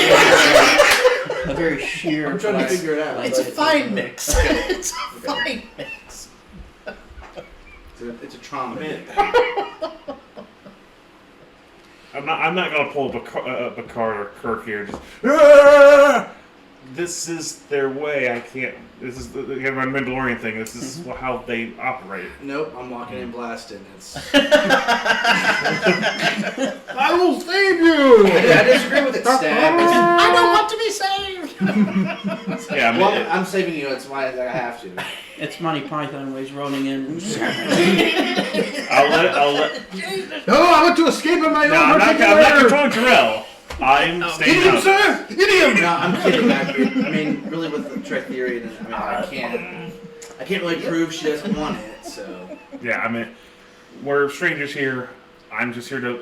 a very sheer. I'm trying to glass. figure it out. It's a fine mix. It's a fine mix. It's a trauma. Man. I'm not gonna pull Picard or Kirk here. Just this is their way. I can't. This is the Mandalorian thing. This is how they operate. Nope, I'm walking in blasting. It's. I will save you! I disagree with it, Stab. I don't want to be saved. Yeah, I mean, Well, I'm saving you. It's why I have to. It's Monty Python ways rolling in. I'll let. No, I want to escape in my No, own I'm not particular controlling Terrell. I'm staying Idiom, out. sir! Idiom! No, I'm kidding. I mean, really, with the trick theory, I can't really prove she doesn't want it. So. Yeah, I mean, we're strangers here. I am just here to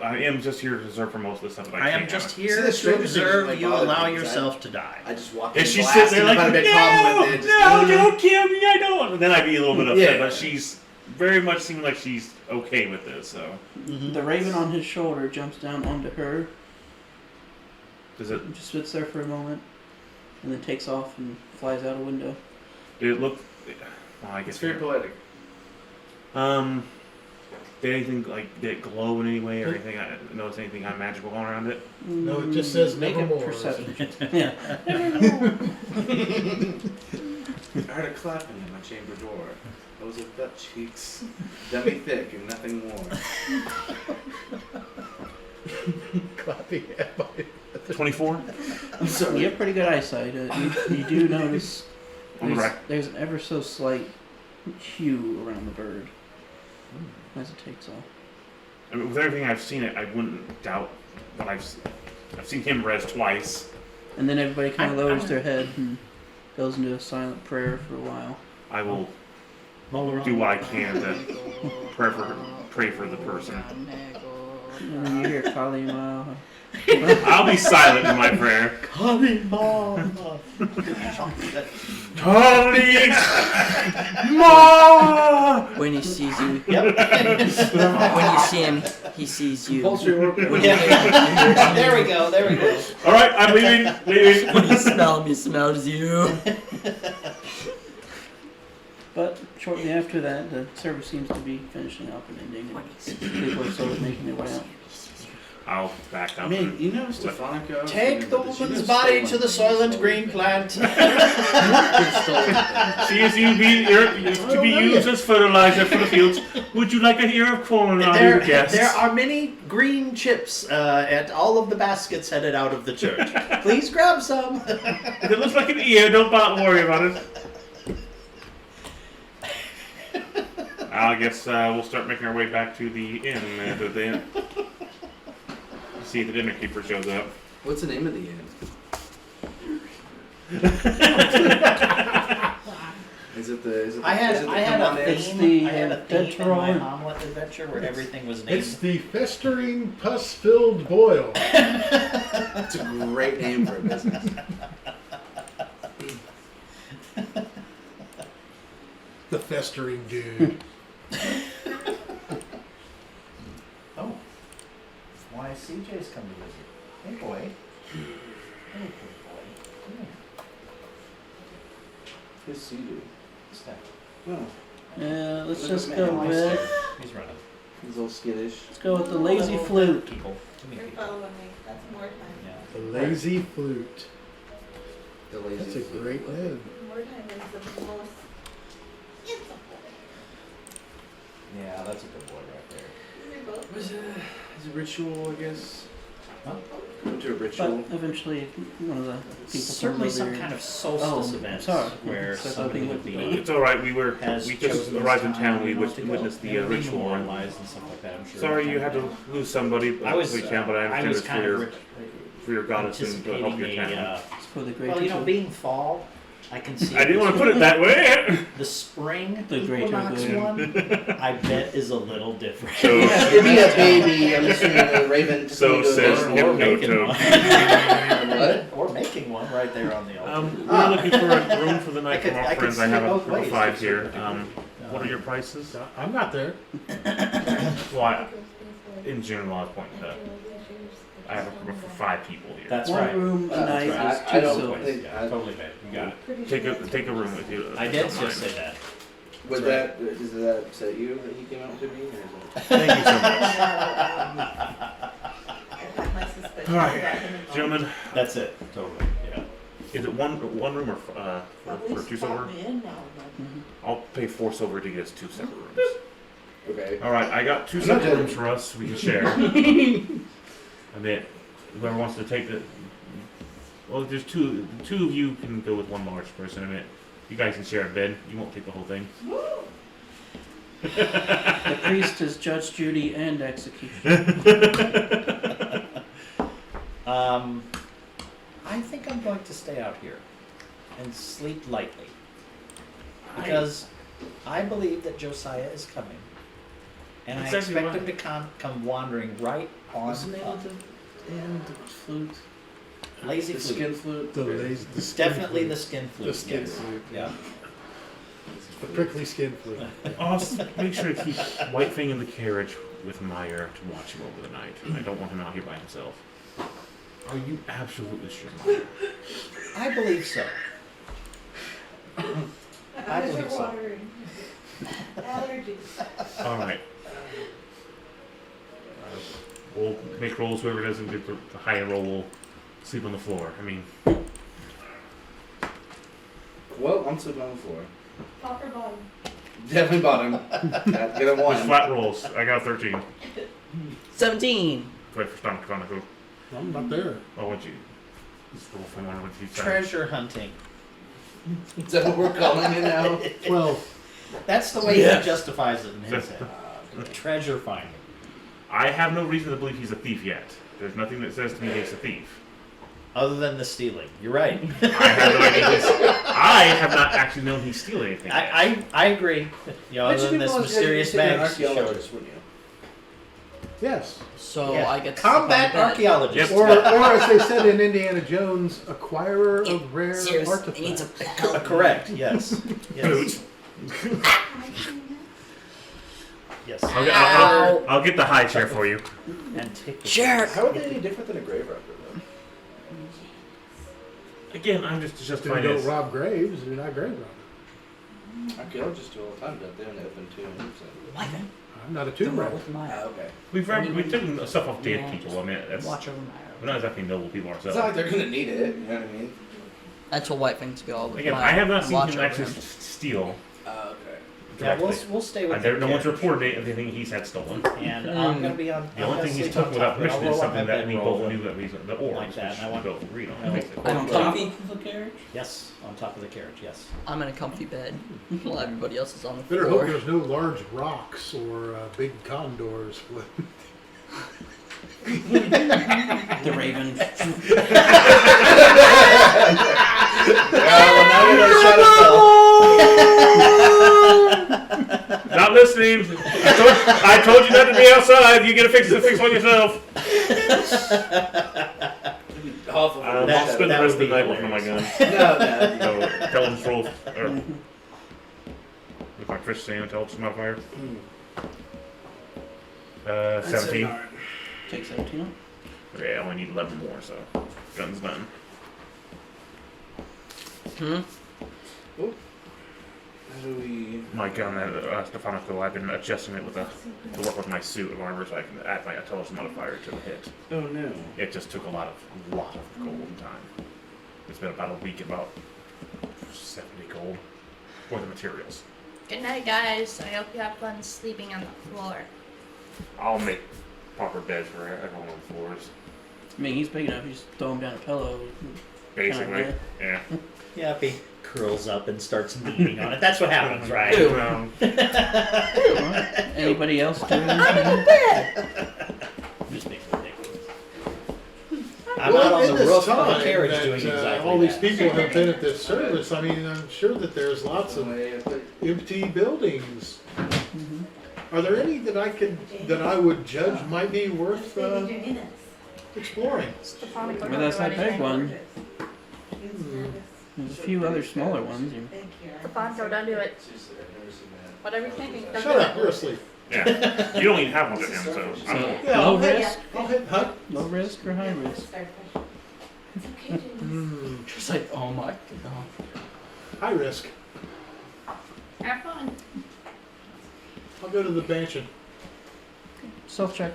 observe for most of the stuff that I I can't. am just See, here the to stranger thing observe just, you like, allow bothered me, 'cause yourself to die. I just walk in And she's blasting. sitting there like, I've had a big problem with it. Just, no, don't kill me, I don't. And then I'd be a little bit upset, Yeah. but she's very much seeming like she's okay with this. So The raven on his shoulder jumps down onto her, does it? just sits there for a moment, and then takes off and flies out a window. Did it look? Well, I It's guess. very poetic. Did anything did it glow in any way or anything? I notice anything magical going around it? No, it just says Make a nevermore. perception. Yeah. I heard a clapping at my chamber door. Those are butt cheeks, dummy thick and nothing more. Clapping at my... 24 I'm sorry. You have pretty good eyesight. You do notice on the right. there's an ever so slight hue around the bird as it takes off. I mean, with everything I've seen, I wouldn't doubt what I've seen him res twice. And then everybody kind of lowers their head and goes into a silent prayer for a while. I will do what I can to pray for the person. And then you hear Kalima. I'll be silent in my prayer. Ma! When he sees you, Yep. when you see him, he sees you. Compulsory work. When There we go. All right, I'm leaving. you smell him, he smells you. But shortly after that, the service seems to be finishing up and ending. And people are slowly making their way out. I'll back up. I mean, you know, Stefanica. Take the woman's body to the Soylent Green plant. She is to be used as fertilizer for the fields. Would you like a ear of corn on your guests? There are many green chips at all of the baskets headed out of the church. Please grab some. If it looks like an ear, don't worry about it. I guess we'll start making our way back to the inn. See if the dinner keeper shows up. What's the name of the inn? Is it the? I had a It's theme. the, I had a theme in my Detroit. omelet adventure where everything was named. It's the festering, pus-filled boil. It's a great name for a business. The festering dude. Oh. Why CJ's come to visit. Hey boy. Hey good boy. Come here. Who's Cedu? Step. Oh, Yeah, let's Look just at go me. with He's running. he's a little skittish. let's go with the lazy flute. People. Come here, You're people. following me. That's more time. Yeah. The lazy flute. The lazy That's a flute. great name. Yeah, that's a good boy right there. Was it a ritual, I guess? Huh? Went to a But ritual. eventually, one of the people Certainly from some over kind here- of solstice Oh, event sorry. where So somebody something would be It's all right. We has just chosen arrived in this town. time, We you know, to go. witnessed the And ritual. And memorialized and stuff like that. I'm sure. sorry you had to lose somebody. I was. we can, but I I understand was it's kind of for your goddess and to help your anticipating town. It's for the greater well, you know, good. being fall, I can see. I didn't want to put it that way. The spring The greater equinox good. one, I bet, is a little different. So, Give me a baby. I'm assuming a raven. so says Or making Hypnotoad. one. What? Or making one right there on the altar. We're looking for a room for the night I could- from our I could friends. see I have it a both group of ways. 5 here. What are your prices? I'm not there. Well, in general, I was pointing to. I have a room for 5 people here. That's One right. room a night is I two don't silver. think. Totally, babe. You got it. Take a room with you. I did just say that. Would that does that upset you that he came out to me? Or is it? Thank you so much. All right, gentlemen. That's it. Totally. Yeah. Is it one room or for 2 silver? I'll pay 4 silver to get us 2 separate rooms. Okay. All right, I got 2 I'm not separate judging. rooms for us. We can share. I mean, whoever wants to take the. Well, there's two of you can go with one large person. I mean, you guys can share a bed. You won't take the whole thing. The priest is Judge Judy and execution. I think I'm going to stay out here and sleep lightly because I believe that Josiah is coming, and That's I actually expect why- him to come wandering right on What's the name up. of the flute? Lazy The flute. skin flute? The lazy, the skin Definitely flute. the skin flute. The skin yes. flute. Yeah. The prickly skin flute. Also, make sure to keep White Fang in the carriage with Meyer to watch him over the night. I don't want him out here by himself. Are you absolutely sure, Meyer? I believe so. I believe so. All right. We'll make rolls. Whoever doesn't get the higher roll will sleep on the floor. I mean, Well, I'm sleeping on the floor. Top or bottom? Definitely bottom. Get a with 1. flat rolls. I got 13. 17. Wait for Stomach Chronicle. I'm not there. Oh, what'd you? Just roll for one. What'd you say? Treasure hunting. Is that what we're calling it now? 12. That's the way Yeah. he justifies it in his head. Treasure finding. I have no reason to believe he's a thief yet. There's nothing that says to me he's a thief. Other than the stealing. You're right. I have no idea. I have not actually known he's stealing anything. yet. I agree. You know, other than this mysterious bag. archaeologist, wouldn't you? Yes. So Yeah. I get to Combat sleep on the bed. archaeologist. Yep. Or as they said in Indiana Jones, acquirer of rare Seriously, artifacts. it needs a help. Correct. Yes. Yes. Yes. I'll get the high chair for you. Antiquity. Jerk! How are they any different than a grave robber, though? Again, I'm just Then justifying you don't this. rob graves, you're not grave robber. Archaeologists do all the time, don't they? When they open tombs. Why then? I'm not a Don't tomb roll robber. with Maya. Okay. We've taken stuff off dead Yeah, people. I mean, that's Watch over Maya. we're not exactly noble people It's not like ourselves. they're gonna need it. You know what I mean? That's what white things go with Again, Maya. I have not and seen watch him over actually him. steal Okay. Yeah, directly. we'll stay with No one's him. reported anything he's had stolen. And I'm gonna be on. The only thing he's took without permission is something that we both knew that reason. The orbs, Like that, which and I want- we both agreed on. I want- basically. I'm comfy. The carriage? Yes, on top of the carriage. Yes. I'm in a comfy bed while everybody else is on the Better hope floor. there's no large rocks or big condors. The raven. Well, now we know shut up, Not listening. I told you not to be outside. You gotta fix one yourself. Awful. I'll That- spend the that rest of would the be night working on my gun. No. So tell him to roll. Or, with my Chris saying intelligence modifier. 17. Take 17 off. Okay, I only need 11 more, so gun's done. How do we? My gun, Stefanico, I've been adjusting it to work with my suit of armor so I can add my intelligence modifier to the hit. Oh no. It just took a lot of gold and time. It's been about a week, about 70 gold for the materials. Good night, guys. I hope you have fun sleeping on the floor. I'll make proper beds for everyone on the floors. I mean, he's big enough. You just throw him down a pillow. Basically, Kinda, yeah. Yep, he curls up and starts kneading on it. That's what happens, right? Anybody else do anything? I'm just being ridiculous. I'm Well, out on in the this roof of time a carriage that, doing exactly all these that. people have been at this service, I mean, I'm sure that there's lots of empty buildings. Mhm. Are there any that I would judge might be worth exploring? Well, that's that big one. There's a few other smaller ones. Alfonso, don't do it. Whatever you're thinking, don't Shut do up, you're it. asleep. Yeah. You don't even have one to him, so. So, I'm, Yeah, low I'll hit, risk, I'll hit, huh? low risk or high risk? Just like, oh my god. High risk. Have fun. I'll go to the mansion. Self check.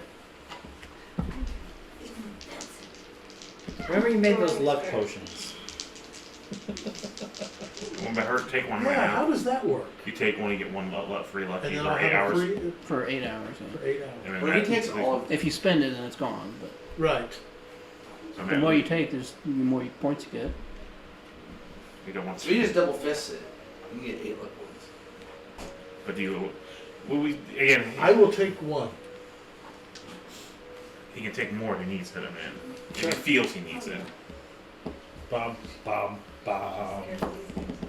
Remember you made those luck potions. Won't be hurt. Take one right Yeah, how now. does that work? You take one, you get one free lucky And then for I'll 8 have a hours. free For 8 hours. Yeah. for 8 hours. And then Well, he that- takes all of If you spend it, then it's gone. But Right. so the then more you take, the more points you get. you don't want So you just double fist it. You get 8 luck points. But do you? Well, we again. I will take one. He can take more if he needs it, man. If he feels he needs it. Bum, bum, bum.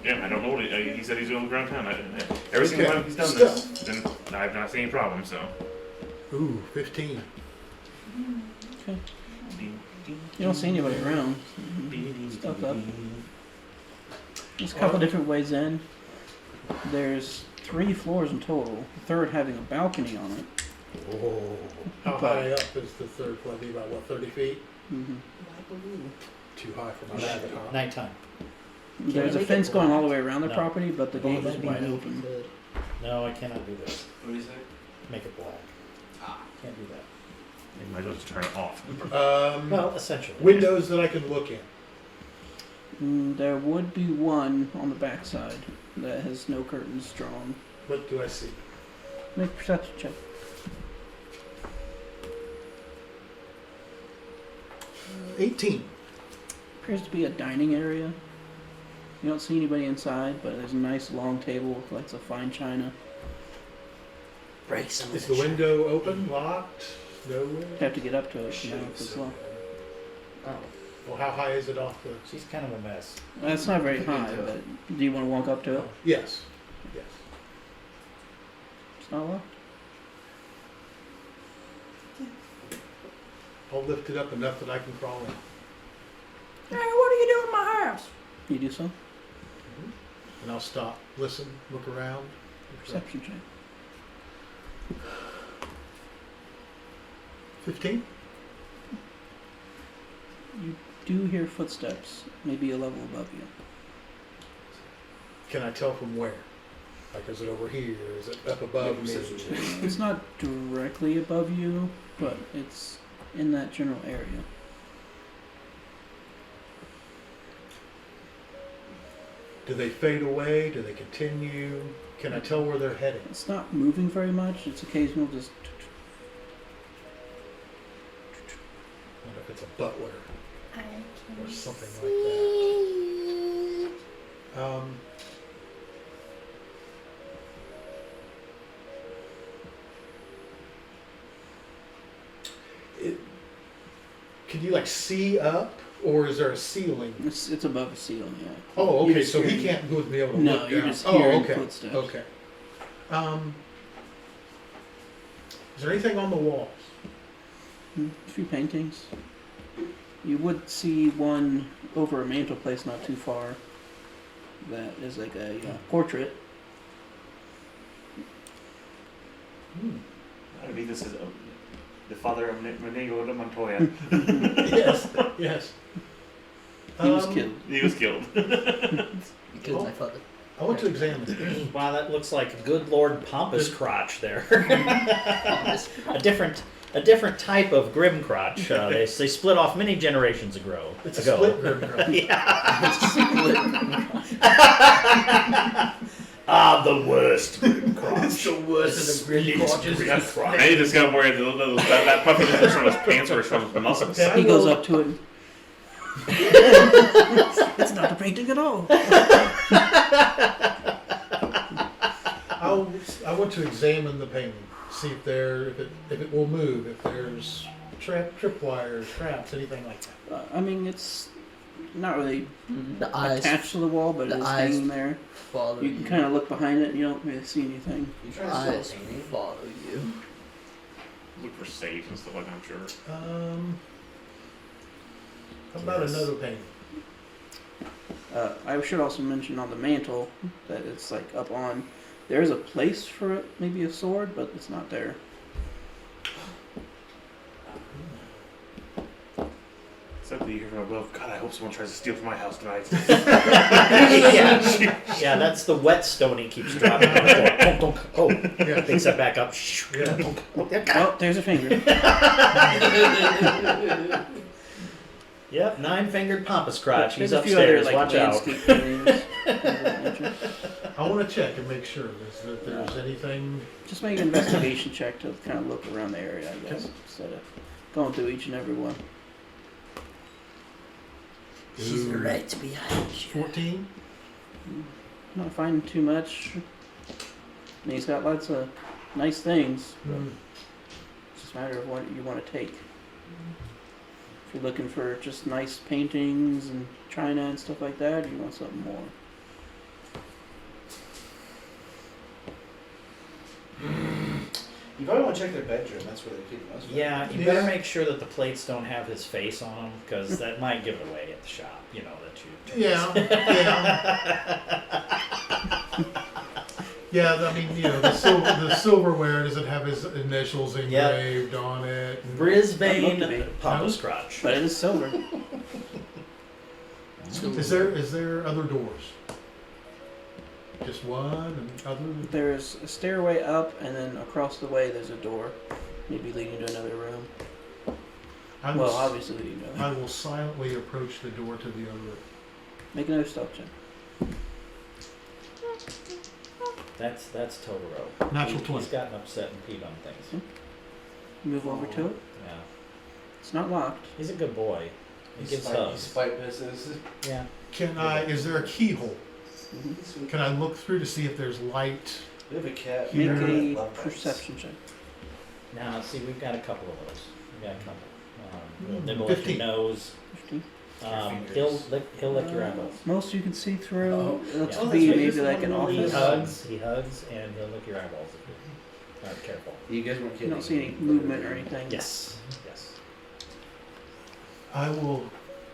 Yeah, I don't know what he said he's doing ground time. Every single Okay. time he's done this, then I've not seen any problem. So. Ooh, 15. Okay. You don't see anybody around. Stuff up. There's a couple different ways in. There's 3 floors in total. The third having a balcony on it. Oh. How high up is the third floor? Be about what, 30 feet? Mm-hmm. Too high for my bag. Nighttime. There's a make fence it going all the black? way around the No. property, but the gate is that'd be wide neat. open. No, I cannot do this. What do you say? Make it black. Can't do that. You might as well just turn it off. Well, essentially. Windows that I can look in. There would be one on the back side that has no curtains drawn. What do I see? Make a perception check. 18. Appears to be a dining area. You don't see anybody inside, but there's a nice long table with lots of fine china. Break some Is the window open, locked? No You way? have to get up to it, you know, if it's locked. Oh. Well, how high is it off the... She's kind of a mess. It's not very high, but do you want to walk up to it? Yes. Yes. It's not locked. I'll lift it up enough that I can crawl in. Hey, what are you doing in my house? You do so? And I'll stop, listen, look around. Perception check. 15? You do hear footsteps, maybe a level above you. Can I tell from where? Like, is it over here? Is it up above me? It's not directly above you, but it's in that general area. Do they fade away? Do they continue? Can I tell where they're heading? It's not moving very much. It's occasional just. I wonder if it's a butler I or can something like see. that. Can you like see up, or is there a ceiling? It's above a ceiling, yeah. Oh, You're okay. just So he hearing- can't go be able to No, look you're down. just Oh, hearing okay. footsteps. Okay. Is there anything on the walls? A few paintings. You would see one over a mantelpiece not too far. That is like a portrait. Maybe this is the father of Renego de Montoya. Yes. Yes. He was killed. He was killed. Because my father. I want to examine it. Wow, that looks like good Lord Pompous crotch there. a a different type of Grimcrotch. They split off many generations ago. It's a split Grimcrotch. The worst Grimcrotch. It's the worst of the Grimcrotches. I need to discover where that puppy is from his pants or from his muscles. Okay. He goes up to it. It's not a painting at all. I want to examine the painting, see if it will move, if there's tripwires, traps, anything like that. I mean, it's not really The eyes, attached to the wall, but the it's eyes hanging there. follow You can kind of look behind it and you don't really see anything. You trying to steal a Eyes painting? follow you. Look for safes and stuff like that, I'm sure. How about Yes. another painting? I should also mention on the mantle that it's like up on. There's a place for it, maybe a sword, but it's not there. Except that you hear from above, God, I hope someone tries to steal from my house tonight. Yeah, that's the whetstone he keeps dropping on the floor. Dunk, dunk. Oh, Yeah. picks that back up. Yeah. Oh, there's a finger. Yep, 9-fingered Pompous Crotch. He's There's a few other upstairs. Watch out. landscape paintings. I want to check and make sure that there's anything. Just make an investigation check to kind of look around the area, I guess, instead of going through each and every one. He's Ooh. right behind you. 14? Not finding too much. I mean, he's got lots of nice things. But it's just a matter of what you want to take. If you're looking for just nice paintings and china and stuff like that, or you want something more. You probably want to check their bedroom. That's where they keep most of it. Yeah, you better make sure that the plates don't have his face on them, because that might give it away at the shop. You know that you. Yeah. Yeah, I mean, the silverware, does it have his initials engraved on it? And- Brisbane That'd look to be. Pompous Crotch. But it is silver. Is there other doors? Just one and other? There's a stairway up, and then across the way there's a door, maybe leading to another room. I Well, will, obviously leading to. I will silently approach the door to the other. Make another stealth check. That's Totoro. Natural He's 20. gotten upset and peed on things. Move over to it. Yeah, It's not locked. he's a good boy. He gives hugs. Spite business. Yeah. Is there a keyhole? Mm-hmm. Can I look through to see if there's light? We have a cat. Make Here. a Love bites. perception check. Now, see, we've got a couple of those. We've got a couple. Hmm, Nibble at your 15. nose. 15. He'll lick your eyeballs. Most you can see through. Oh. It looks Yeah. to Oh, be that's right, maybe this like one an really He office. hugs, and he'll lick your eyeballs if you aren't careful. You guys weren't You kidding. don't see any movement or anything. Yes. I will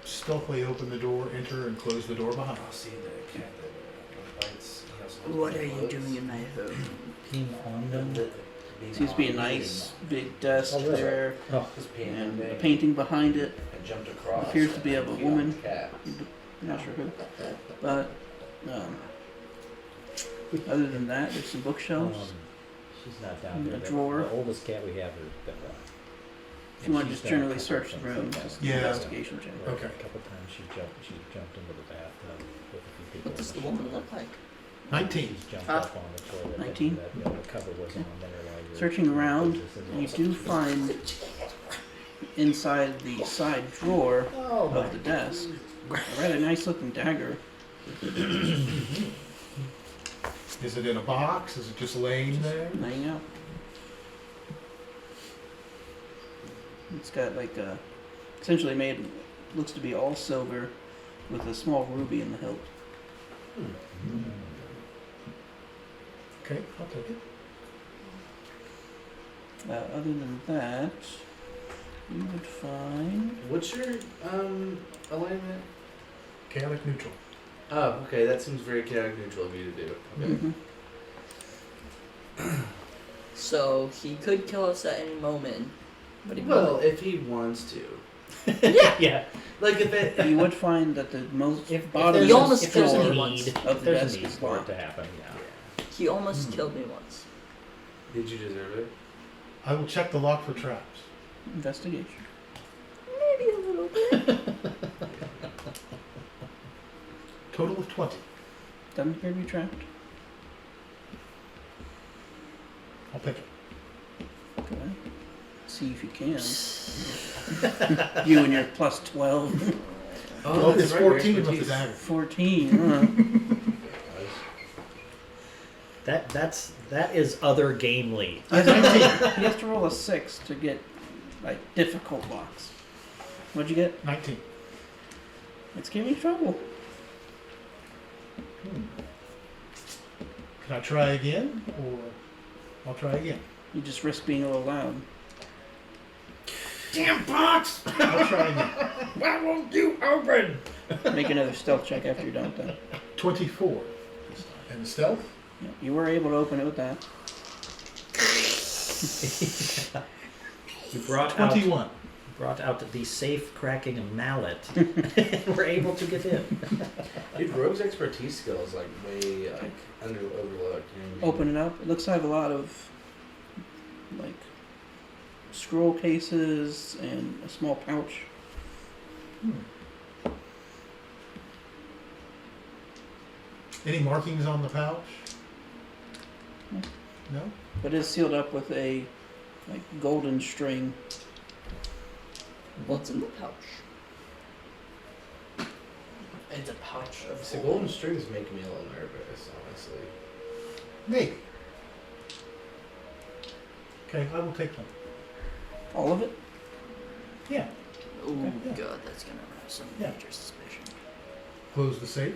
stealthily open the door, enter, and close the door behind Oh, us. see the cat that bites. He also What has are you clothes. doing in my home? Peeing on them. Seems to be a nice big desk Oh, really? there, Oh, Just peeing and on the me. painting behind it. I jumped across. Appears to be of a and peed on woman. the cat. I'm not sure who, but other than that, there's some bookshelves. she's not down And there. a The- drawer. The oldest cat we have is Bella. If you want to She's just done a generally couple search the things room, like that. just Yeah. investigation check. Okay. A couple times she jumped into the bathtub with a few people. What does in the shower. woman look like? 19. She's jumped Ah. up on the toilet. 19? That, the cover was on there while you were Searching around, doing you this. do find inside the side drawer Oh, of the desk a rather nice looking dagger. Is it in a box? Is it just laying there? Laying out. It's got like a, essentially made, looks to be all silver with a small ruby in the hilt. Okay, I'll take it. Other than that, you would find What's your alignment? Chaotic neutral. Oh, okay. That seems very chaotic neutral of you to do. Okay. So he could kill us at any moment, but he Well, won't. if he wants to. Yeah. Like if it. you would find that the most If bottom there's, He almost if there's killed a me need, once. of if the there's desk a need is for it locked. to happen, yeah. He almost killed me once. Did you deserve it? I will check the lock for traps. Investigation. Maybe a little bit. Total of 20. Doesn't appear to be trapped. I'll pick it. Okay. See if you can. You and your plus 12. Well, it's that's right, 14 with the expertise. dagger. 14. That is other gamely. He has to roll a 6 to get like difficult locks. What'd you get? 19. It's giving you trouble. Can I try again? Or I'll try again. You just risk being a little loud. Damn box! I'll try again. Why won't you open? Make another stealth check after you're done with that. 24. And stealth? Yeah, you were able to open it with that. You brought 21. out the safe cracking mallet. We're able to get in. Dude, Rogue's expertise skill is like way like overlooked. You know what I mean? Open it up. It looks like a lot of like scroll cases and a small pouch. Any markings on the pouch? No? But it's sealed up with a like golden string. What's in the pouch? It's a pouch of The golden strings make me a little nervous, honestly. Maybe. Okay, I will take them. All of it? Yeah. Oh Yeah. god, that's gonna arouse some Yeah. major suspicion. Close the safe.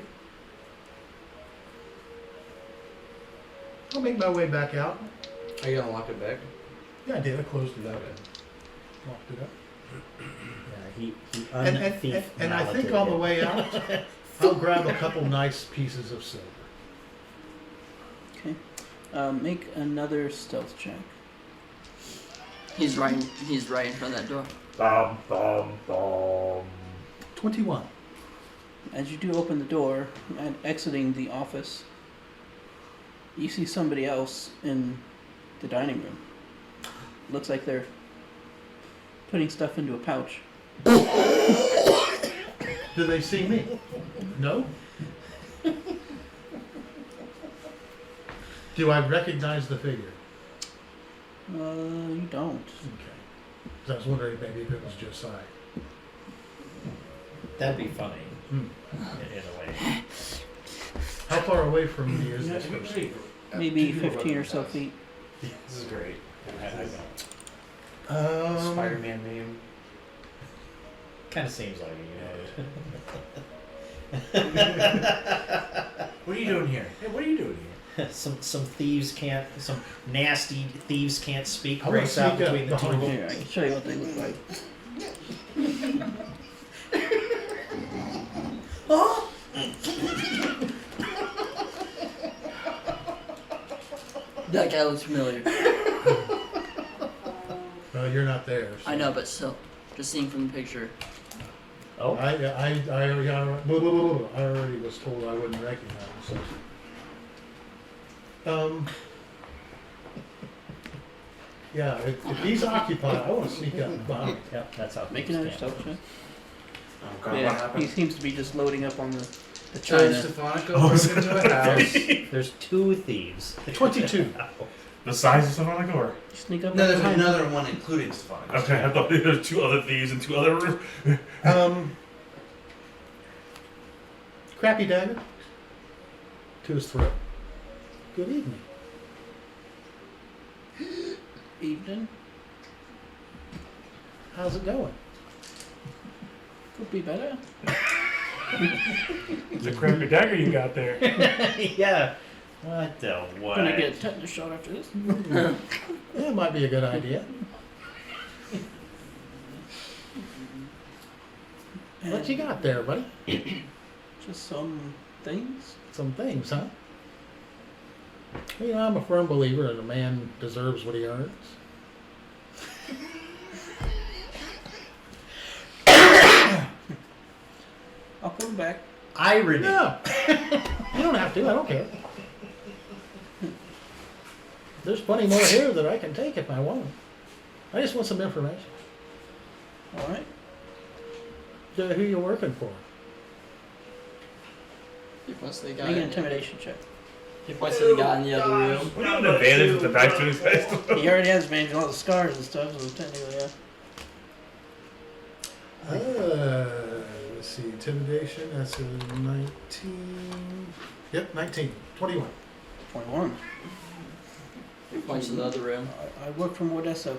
I'll make my way back out. Are you gonna lock it back? Yeah, I did. I closed it up. Okay. Locked it up. He And I think on the way out, I'll grab a couple nice pieces of silver. Okay. Make another stealth check. He's right in front of that door. Bum, bum, bum. 21. As you do open the door and exiting the office, you see somebody else in the dining room. Looks like they're putting stuff into a pouch. Do they see me? No? Do I recognize the figure? You don't. Okay. 'Cause I was wondering maybe if it was Josiah. That'd be funny, Hmm. in a way. How far away from me is this person? Maybe 15 or so feet. This is great. Um, Spider-Man name. Kind of seems like What are you doing here? Hey, what are you doing here? some nasty thieves can't speak. I wanna Breaks out sneak up between the two of behind them. Here, I can show you what they look like. That guy looks familiar. Well, you're not there. So. I know, but still, just seeing from the picture. Oh, I already was told I wouldn't recognize him. So. Yeah, if he's occupied, I want to sneak up behind. yep, that's how. Make thieves another can. stealth check. Oh god, what Yeah, he happened? seems to be just loading up on the So china. Stefanica broke into a house. There's two thieves. 22. The size of Stefanica, or? Sneak up No, there's behind him. another one including Stefanica. Okay, I thought there were two other thieves and two other. Crappy dagger to his throat. Good evening. Evening. How's it going? Could be better. The crappy dagger you got there. Yeah. What the what? Gonna get a tetanus shot after this. That might be a good idea. What you got there, buddy? Just some things. Some things, huh? You know, I'm a firm believer that a man deserves what he earns. I'll put him back. Irony. No. You don't have to. I don't care. There's plenty more here that I can take if I want. I just want some information. All right. Who you working for? He points to the guy. Make an intimidation check. He points to the guy in the other room. We have an advantage with the dice doing this. He already has advantage on all the scars and stuff, so technically, yeah. Let's see, intimidation, that's a 19. Yep, 19. 21. 21. He points to the other room. I work from Modesto.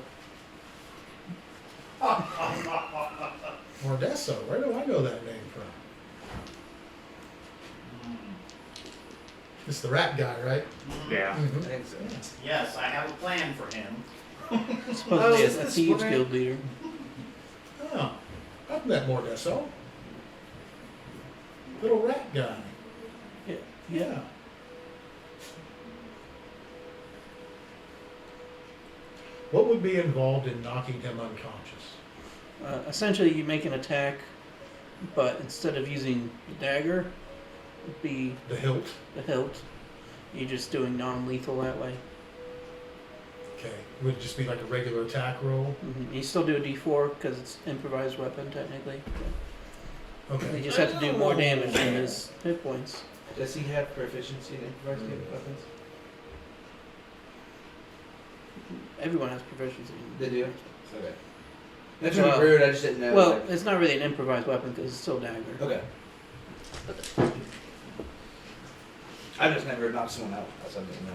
Mordesso, where do I know that name from? It's the rat guy, right? Yeah. Mm-hmm. I think so. Yes, I have a plan for him. Supposedly is a this thieves what I- guild leader. Oh, I've met Mordesso. Little rat guy. Yeah. Yeah. What would be involved in knocking him unconscious? Essentially, you make an attack, but instead of using the dagger, it'd be The hilt. the hilt. You're just doing non-lethal that way. Okay. Would it just be like a regular attack roll? You still do a D4 because it's improvised weapon technically. You Okay. just have to do more damage than his hit points. Does he have proficiency in improvised weapons? Everyone has proficiency. They do? Okay. That's not Well- rude, I just didn't know. Well, like- it's not really an improvised weapon because it's still dagger. Okay. I've just never knocked someone out. That's something no.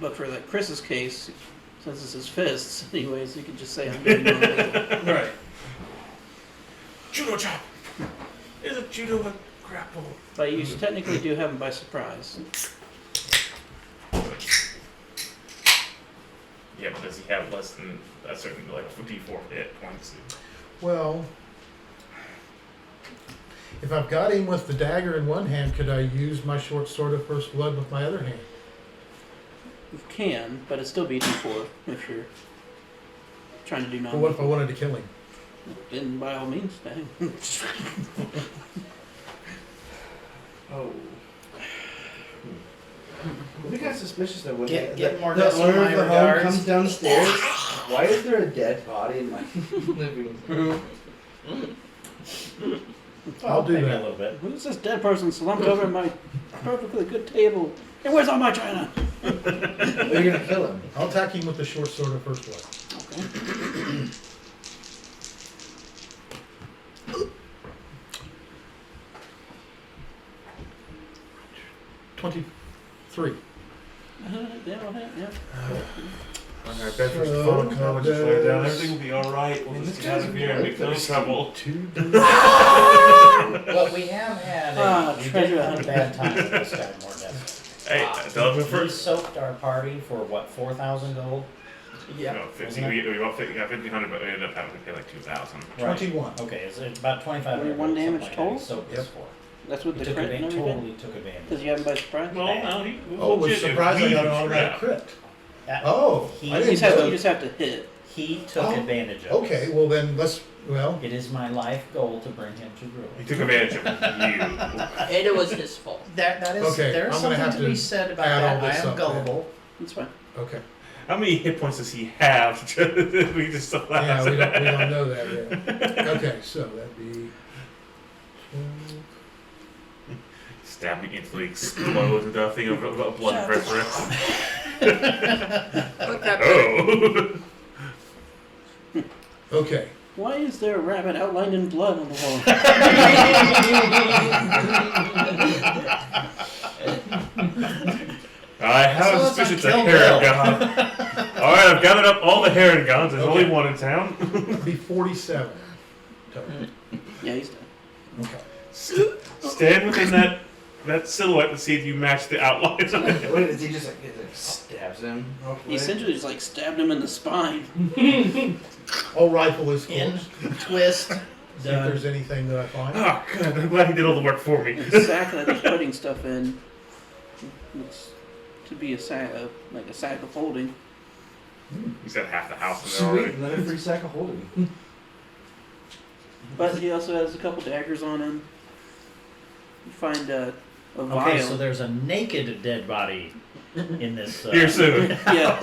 But for like Chris's case, since it's his fists, anyways, you can just say I'm doing non-lethal. Right. Judo chop. Is a judo a grapple? But you technically do have him by surprise. Yeah, but does he have less than a certain like D4 hit points? Well, if I've got him with the dagger in one hand, could I use my short sword of first blood with my other hand? You can, but it'd still be D4 if you're trying to do But what if I non-lethal. wanted to kill him? Then by all means, dang. Oh. We got suspicious though when Get more the dust in owner my of the home regards. comes downstairs. Why is there a dead body in my living room? I'll do maybe that. a little bit. Who's this dead person slumped over in my perfectly good table? And where's all my china? Are you gonna kill him? I'll attack him with the short sword of first blood. Okay. 23. Yeah. Alright, best first So, phone call, we'll just lay it down. that's- Everything will be alright. We'll Man, just this get out guy's of here and make no trouble. 2 But we have had Ah, we treasure did have a hunt. bad time with this guy more death. Hey, don't go He first. soaked our party for what, 4,000 gold? Yeah. No, 15, we got 1,500, but we ended up having to pay like 2,000. 21. Okay, it's about 2,500 One gold, damage something like that. total? He soaked Yep. us for. That's what He the took crit and advantage, everything? totally took advantage. Because you have him by surprise? Well, no, he was Oh, was legit. surprised I We got an used automatic crap. crit. Uh, Oh, he- I You didn't just, know. you just have to hit. He took Oh, advantage of us. Okay, well then let's, well, It is my life goal to bring him to He ruin. took advantage of you. And it was his fault. That is, Okay, there's I'm gonna something have to to be said about add all that. I this am up then. gullible. That's fine. okay. How many hit points does he have? We just still Yeah, have. we don't know that yet. Okay, so that'd be 12. Stab me instantly explodes into a thing of blood pressure. Look that Oh! Okay. Why is there a rabbit outlined in blood on the wall? I have a So suspicion it's let's a not kill Bill. Heron Alright, I've gathered up all the Heron guns. There's Okay. only one in town. That'd be 47 total. Yeah, he's dead. Okay. Stand within that silhouette to see if you match the outlines of it. What is he just like stabs him? He essentially just like stabbed him in the spine. I'll rifle his In, corpse. twist, See if done. there's anything that I find. Oh, good. I'm glad he did all the work for me. The sack that he's putting stuff in looks to be a sack, like a sack of holding. He's got half the house in there already. Sweet, another free sack of holding. But he also has a couple daggers on him. You find a Okay, vial. so there's a naked dead body in this. Here soon. Yeah.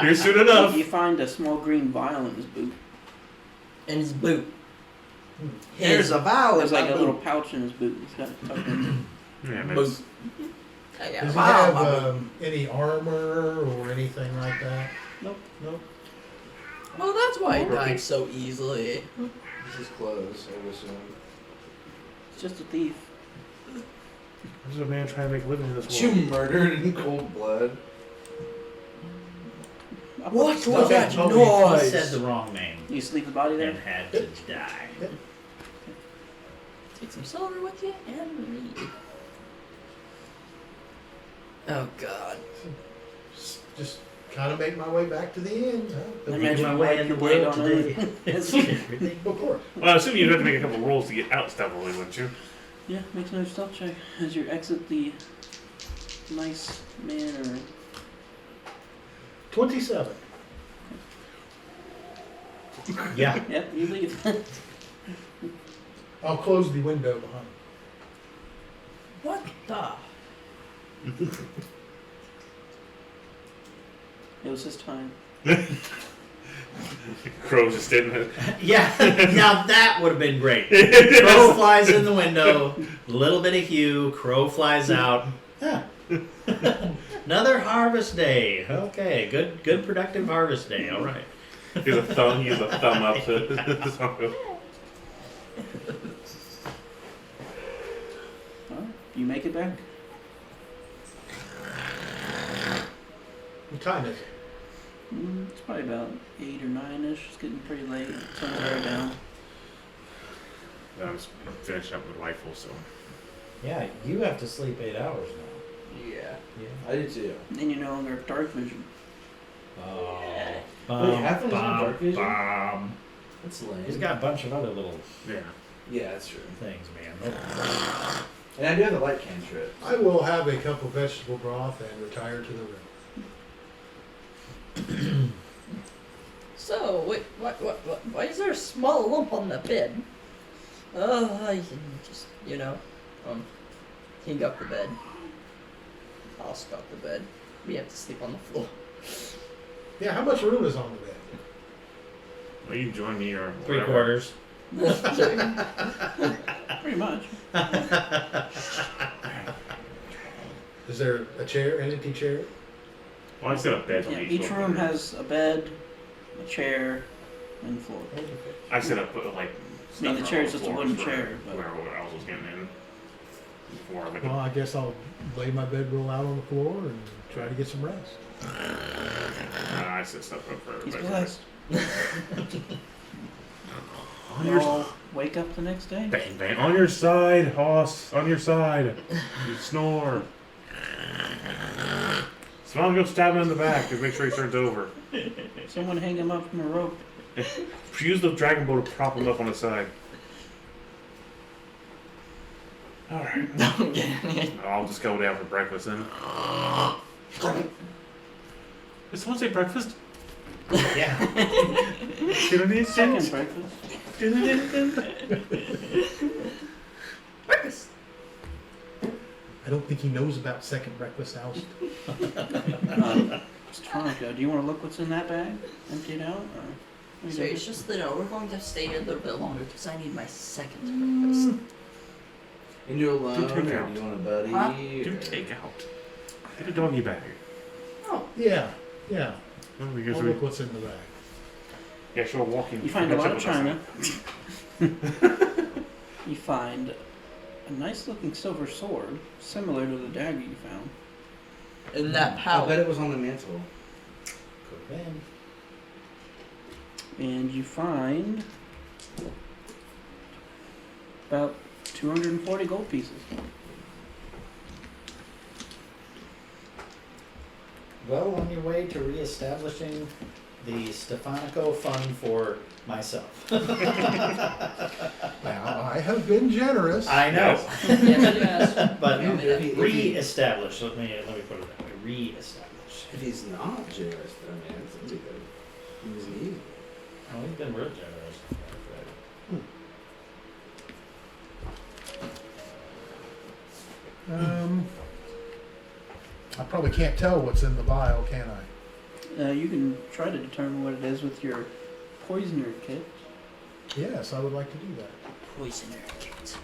Here soon enough. You find a small green vial in his boot. In his boot. There's a vial in There's my like a little boot. pouch in his boot. He's got it tucked in. Yeah, Boot. that's, I got a Does he vial in have my boot. any armor or anything like that? Nope. Nope. Well, that's why he died so easily. This is clothes, I would assume. It's just a thief. this is a man trying to make a living in this You world. murdered in cold blood. What was Okay, that Toby, noise? He said the wrong name You sleep the body and there? had to die. Take some silver with you and leave. Oh God. Just kind of make my way back to the end. Huh? I imagine my you way wipe in your the blade blood on today. it. Of course. Well, I assume you'd have to make a couple rolls to get out stealthily, wouldn't you? Yeah, make another stealth check as you exit the nice manor. 27. Yeah. Yep, you leave. I'll close the window behind. What the? It was his time. Crow just didn't. Yeah, now that would have been great. Crow flies in the window, little bit of hue, crow flies out. Yeah. Another harvest day. Okay, good productive harvest day. All right. He's a thumb. He's a thumb up to. Well, you make it back? What time is it? It's probably about 8 or 9-ish. It's getting pretty late. Sun's already down. I'm just finishing up with rifle, so. Yeah, you have to sleep 8 hours now. Yeah. Yeah. I do too. And you no longer have dark vision. Oh. Wait, half-Life isn't dark vision? Bum. That's lame. He's got a bunch of other little Yeah. Yeah, that's true. things, man. And I do have the light cantrip. I will have a cup of vegetable broth and retire to the room. So, wait, why is there a small lump on the bed? I can just, hang up the bed. I'll stop the bed. We have to sleep on the floor. Yeah, how much room is on the bed? Well, you join me or 3/4. Pretty much. Is there a chair, an empty chair? Well, I set up beds on Yeah, each each floor. room has a bed, a chair, and floor. I set up like. I mean, the stuff chair's on just a floor wooden for chair, but- Whoever else was getting in. Before like. Well, I guess I'll lay my bedroll out on the floor and try to get some rest. I set stuff up for He's everybody. blessed. On You your all wake up the next day. bang bang on your side, hoss. On your side. You snore. Someone go stab him in the back. Just make sure he turns over. Someone hang him up from a rope. Use the dragon bow to prop him up on the side. Alright. I'll just go down for breakfast then. Did someone say breakfast? Yeah. Second breakfast. Breakfast. I don't think he knows about second breakfast house. Veronica, do you want to look what's in that bag? Empty it out? Or what do you So do? it's just that we're going to stay here a little bit longer because I need my second breakfast. And you're alone, Do or take out. do you want a buddy? Huh? Do or- take out. Get a doggy bag. Oh, Yeah, yeah. Well, I'll because look what's in the bag. yeah, sure, walking. You find a lot of catch up china. with us. You find a nice looking silver sword, similar to the dagger you found. in that I pouch. bet it was on the mantle. Could have been. And you find about 240 gold pieces. Well, on your way to reestablishing the Stefanico Fund for myself. Now, I have been generous. I know. Yes. But Yeah, if he- re-establish. Let me put it that way. Re-establish. If he's not generous, then man, it's gonna be good. He's easy. Oh, he's been real generous. probably can't tell what's in the vial, can I? You can try to determine what it is with your poisoner kit. Yes, I would like to do that. Poisoner kit.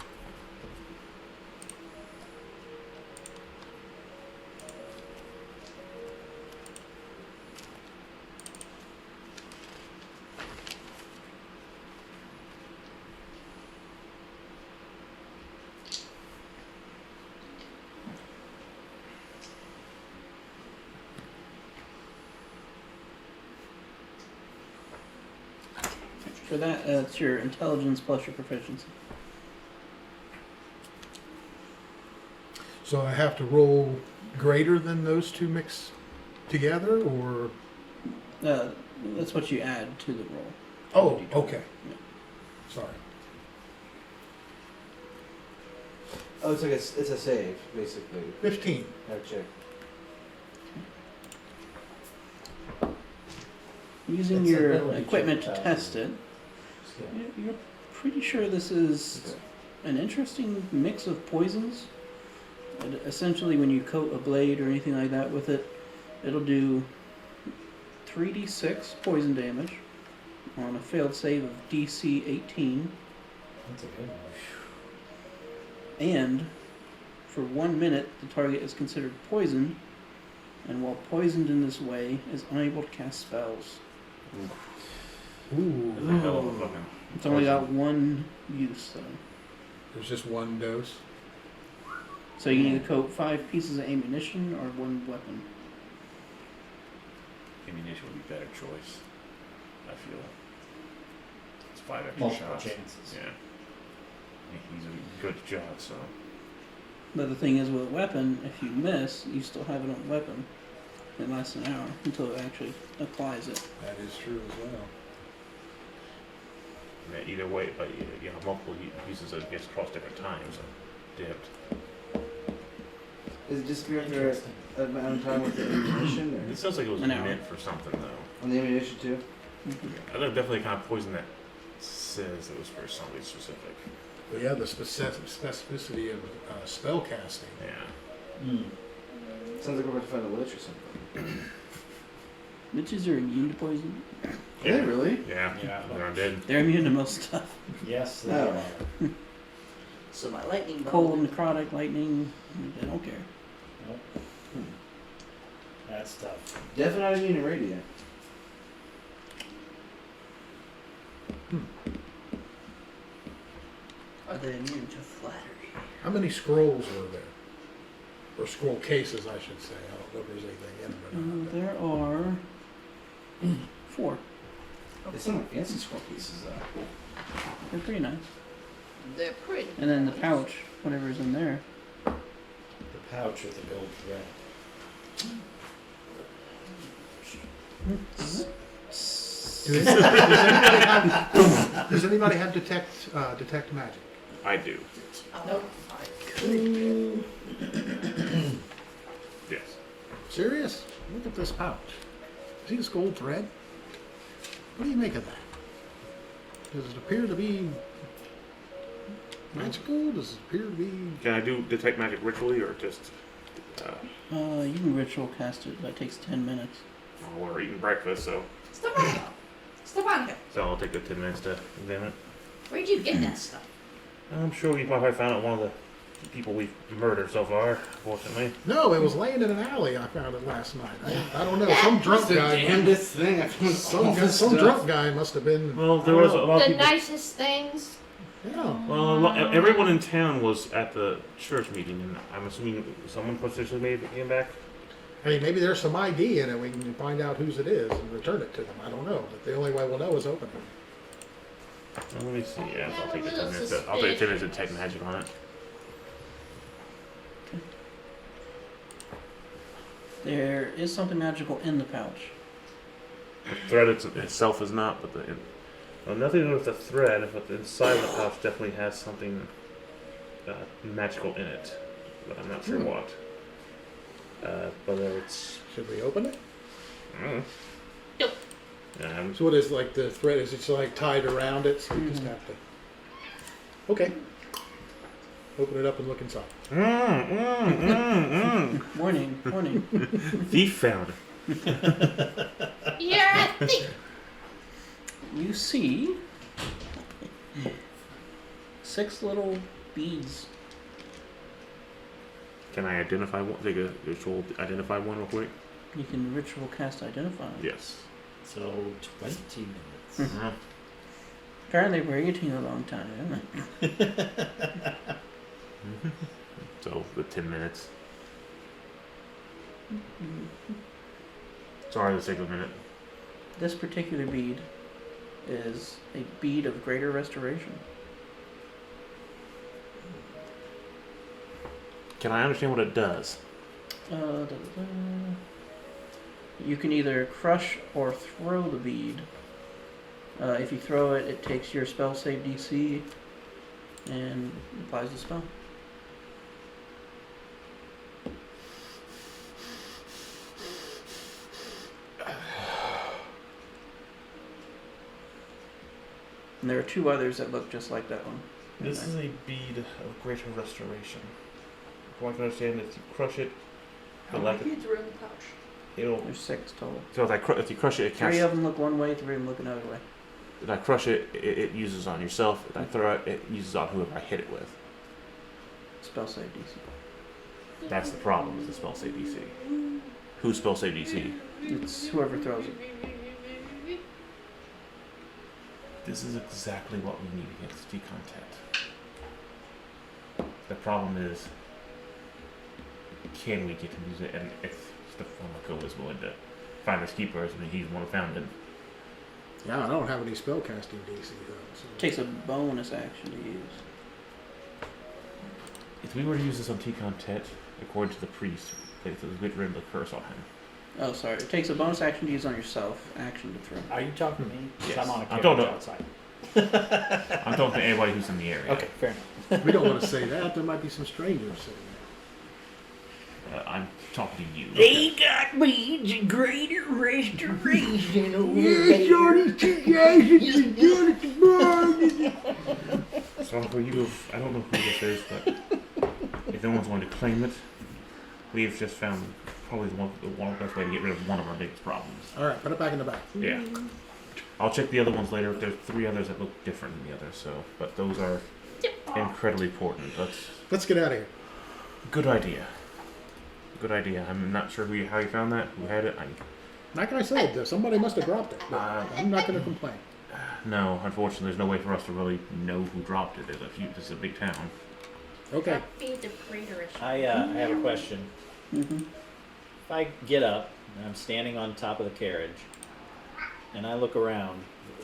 For that, it's your intelligence plus your proficiency. So I have to roll greater than those two mixed together, or? That's what you add to the roll. Oh, okay. Yeah. Sorry. Oh, it's like it's a save, basically. 15. Gotta check. Using It's your ability equipment check, to test it, you're pretty sure this is an interesting mix of poisons. And essentially, when you coat a blade or anything like that with it, it'll do 3d6 poison damage on a failed save of DC 18. That's a good one. And for 1 minute, the target is considered poisoned, and while poisoned in this way, is unable to cast spells. Ooh. That's a hell of a fucking It's only got one use, though. There's just one dose. So you can either coat 5 pieces of ammunition or 1 weapon. ammunition would be a better choice. I feel. It's 5 extra Multiple shots. chances. Yeah. He's a good shot, so. But the thing is, with a weapon, if you miss, you still have it on a weapon. It lasts an hour until it actually applies it. That is true as well. Yeah, either way, but you have multiple uses that gets across different times. So dipped. Is it disappear after Interesting. a amount of time with the ammunition? Or? It sounds like it was An hour. meant for something, though. On the ammunition too? I know definitely kind of poison that says it was for something specific. But yeah, the specificity of spell casting. Yeah. Mm. Sounds like we're about to find a witch or something. Witches are immune to poison. Are they really? Yeah. Yeah. They're undead. They're immune to most stuff. Yes, they Oh. are. So my lightning bolt. Cold, necrotic, lightning, they don't care. Nope. That's tough. Definitely not immune to radiant. Are they immune to flattery? How many scrolls were there? Or scroll cases, I should say. I don't know if there's anything in them or not. There are 4. They seem like fancy scroll pieces though. They're pretty nice. They're pretty. And then the pouch, whatever's in there. The pouch with the gold thread. Does anybody have detect magic? I do. Nope. Yes. Serious? Look at this pouch. See this gold thread? What do you make of that? Does it appear to be magical? Does it appear to be... Can I do detect magic ritually or just You can ritual cast it, but it takes 10 minutes. while we're eating breakfast? So Stepanka, I'll take the 10 minutes to examine it. where'd you get that stuff? I'm sure we probably found it one of the people we've murdered so far, fortunately. No, it was laying in an alley. I found it last night. I don't know. Some drunk guy... damnedest thing I've found. Some drunk guy must have been... Well, there was a lot of The people. nicest things. Yeah. Well, everyone in town was at the church meeting, and I'm assuming someone potentially maybe came back. Hey, maybe there's some ID in it. We can find out whose it is and return it to them. I don't know. But the only way we'll know is open it. Well, let me see. Yeah, I'll take the 10 little minutes. I'll take the 10 minutes to detect magic on it. There is something magical in the pouch. The thread itself is not, but well, nothing to do with the thread, but the inside of the pouch definitely has something magical in it, but I'm not sure what. Whether it's Should we open it? I don't know. Nope. So what is like the thread? Is it like tied around it? So you just have to... Okay. Open it up and look inside. Morning, morning. Thief found. You're a thief. You see 6 little beads. Can I identify one? Take a ritual identify one real quick. You can ritual cast identify. Yes. So 20 minutes. Apparently we're eating a long time, isn't it? So the 10 minutes. Sorry, let's take a minute. This particular bead is a bead of greater restoration. Can I understand what it does? You can either crush or throw the bead. If you throw it, it takes your spell save DC and applies the spell. And there are 2 others that look just like that one. This is a bead of greater restoration. From what I can understand, if you crush it, How many beads are in the pouch? it'll. There's 6 total. So if you crush it, it 3 casts. of them look one way, 3 of them look another way. If I crush it, it uses on yourself. If I throw it, it uses on whoever I hit it with. Spell save DC. That's the problem, is the spell save DC. Who's spell save DC? It's whoever throws it. This is exactly what we need against decontact. The problem is, can we get to use it? And if the Formico is willing to find this keeper, I mean, he's the one who found it. Yeah, I don't have any spellcasting DC though. So. Takes a bonus action to use. If we were to use this on T-Content, according to the priest, it was good for him to curse on him. Oh, sorry. It takes a bonus action to use on yourself. Action to throw. Are you talking to me? 'Cause Yes. I'm on a I'm carriage talking to- outside. I'm talking to anybody who's in the area. Okay, fair enough. We don't want to say that. There might be some strangers sitting I'm talking to you. They got beads of greater restoration over So for you, I don't know who this is, but if no one's going to claim it, we've just found probably the one best way to get rid of one of our biggest problems. there. All right, put it back in the bag. Yeah. I'll check the other ones later. There's 3 others that look different than the others, so but those are incredibly important. Let's get out of here. Good idea. Good idea. I'm not sure how you found that. Who had it? Like I said, somebody must have dropped it. But I'm not going to complain. No, unfortunately, there's no way for us to really know who dropped it. This is a big town. Okay. Beads of greater restoration. I have a question. Mm-hmm. If I get up and I'm standing on top of the carriage and I look around,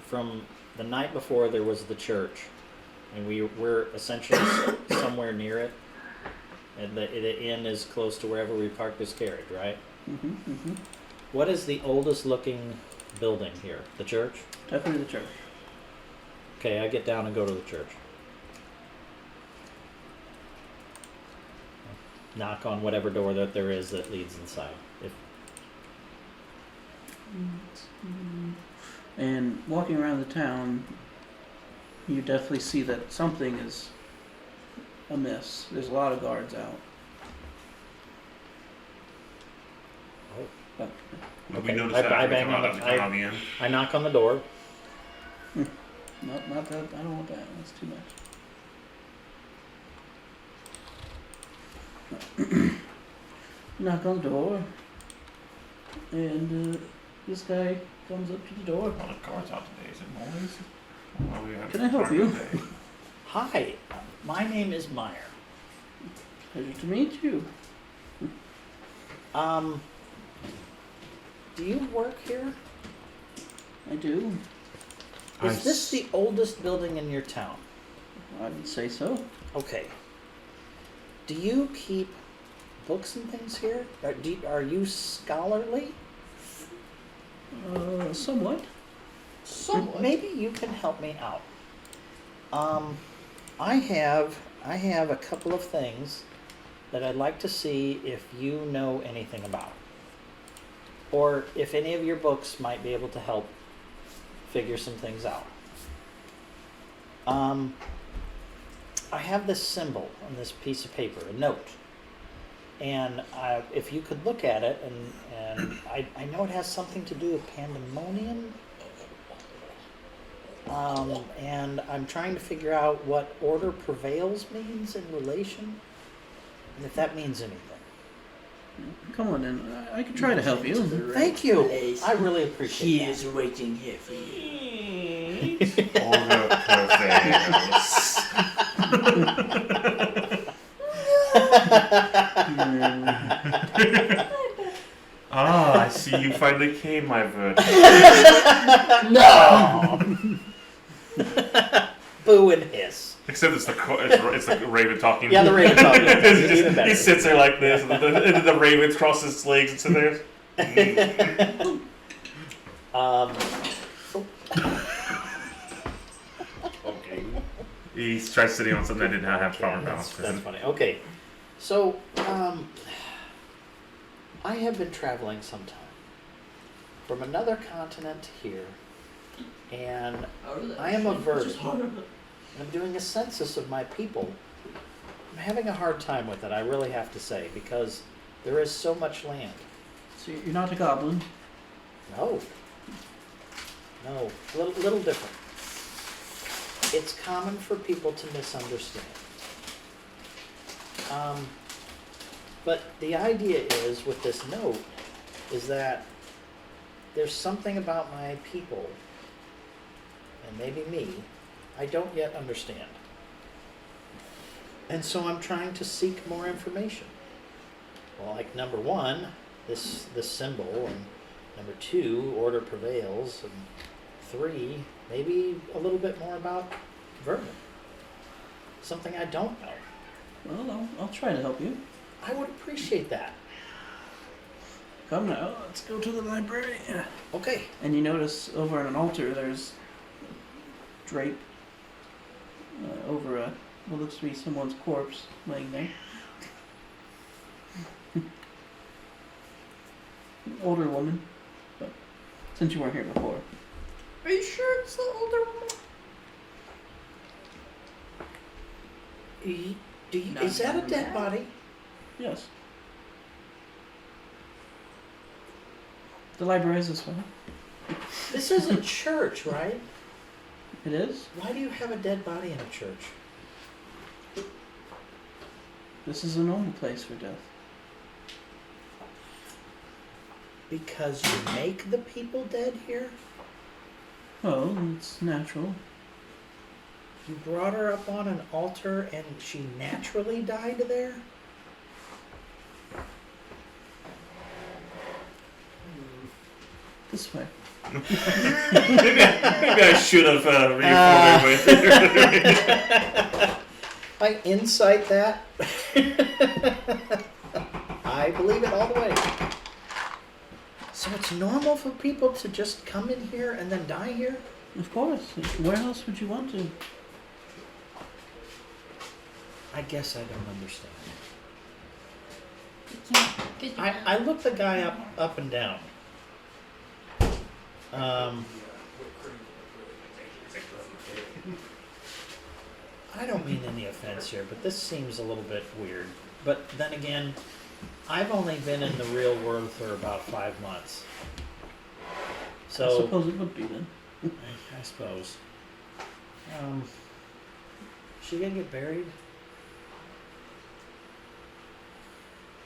from the night before there was the church and we're essentially somewhere near it, and the inn is close to wherever we park this carriage, right? Mm-hmm. Mm-hmm. What is the oldest looking building here? The church? Definitely the church. Okay, I get down and go to the church. Knock on whatever door that there is that leads inside. And walking around the town, you definitely see that something is amiss. There's a lot of guards out. Oh. But, Have Okay. we noticed I- that I as we bang come on out- the- as we come out the end? I knock on the door. not that. I don't want that. That's too much. Knock on the door, and this guy comes up to the door. A lot of cards out today. Is it noise? Well, we have Can I help a you? good day. Hi, my name is Meyer. Pleasure to meet you. Do you work here? I do. Is this the oldest building in your town? I would say so. Okay. Do you keep books and things here? Are you scholarly? Somewhat. Maybe you can help me out. I have a couple of things that I'd like to see if you know anything about, or if any of your books might be able to help figure some things out. I have this symbol on this piece of paper, a note. And if you could look at it, and I know it has something to do with pandemonium. And I'm trying to figure out what order prevails means in relation, and if that means anything. Come on in. I can try to help you. Thank you. I really appreciate He that. is waiting here for you. Order prevails. Ah, I see you finally came, my virgin. No! Boo and hiss. Except it's the raven talking. Yeah, the raven talking. It's even better. He sits there like this, and then the raven crosses its legs and sits there. Okay. He tries sitting on something that didn't have proper balance. That's funny. Okay, so I have been traveling some time from another continent to here, and I am a virgin. I'm doing a census of my people. I'm having a hard time with it, I really have to say, because there is so much land. So you're not a goblin. No. No, little different. It's common for people to misunderstand. But the idea is, with this note, is that there's something about my people, and maybe me, I don't yet understand. And so I'm trying to seek more information. Well, like number one, this symbol, and number two, order prevails, and three, maybe a little bit more about vermin. Something I don't know. Well, I'll try to help you. I would appreciate that. Come now, let's go to the library. Okay. And you notice over on an altar there's a drape over what looks to be someone's corpse laying there. An older woman, but since you weren't here before. Are you sure it's the older woman? Is that a dead body? Yes. The library is this way. This isn't church, right? It is? Why do you have a dead body in a church? This is a normal place for death. Because you make the people dead here? Well, it's natural. You brought her up on an altar and she naturally died there? This way. Maybe I should have reformed I incite that. I believe it all the way. So it's normal for people to just come in here and then die here? Of course. Where else would you want to? I guess I don't understand. Good I look the guy up and down. I don't mean any offense here, but this seems a little bit weird. But then again, I've only been in the real world for about 5 months. So I suppose it would be then. I suppose. She gonna get buried?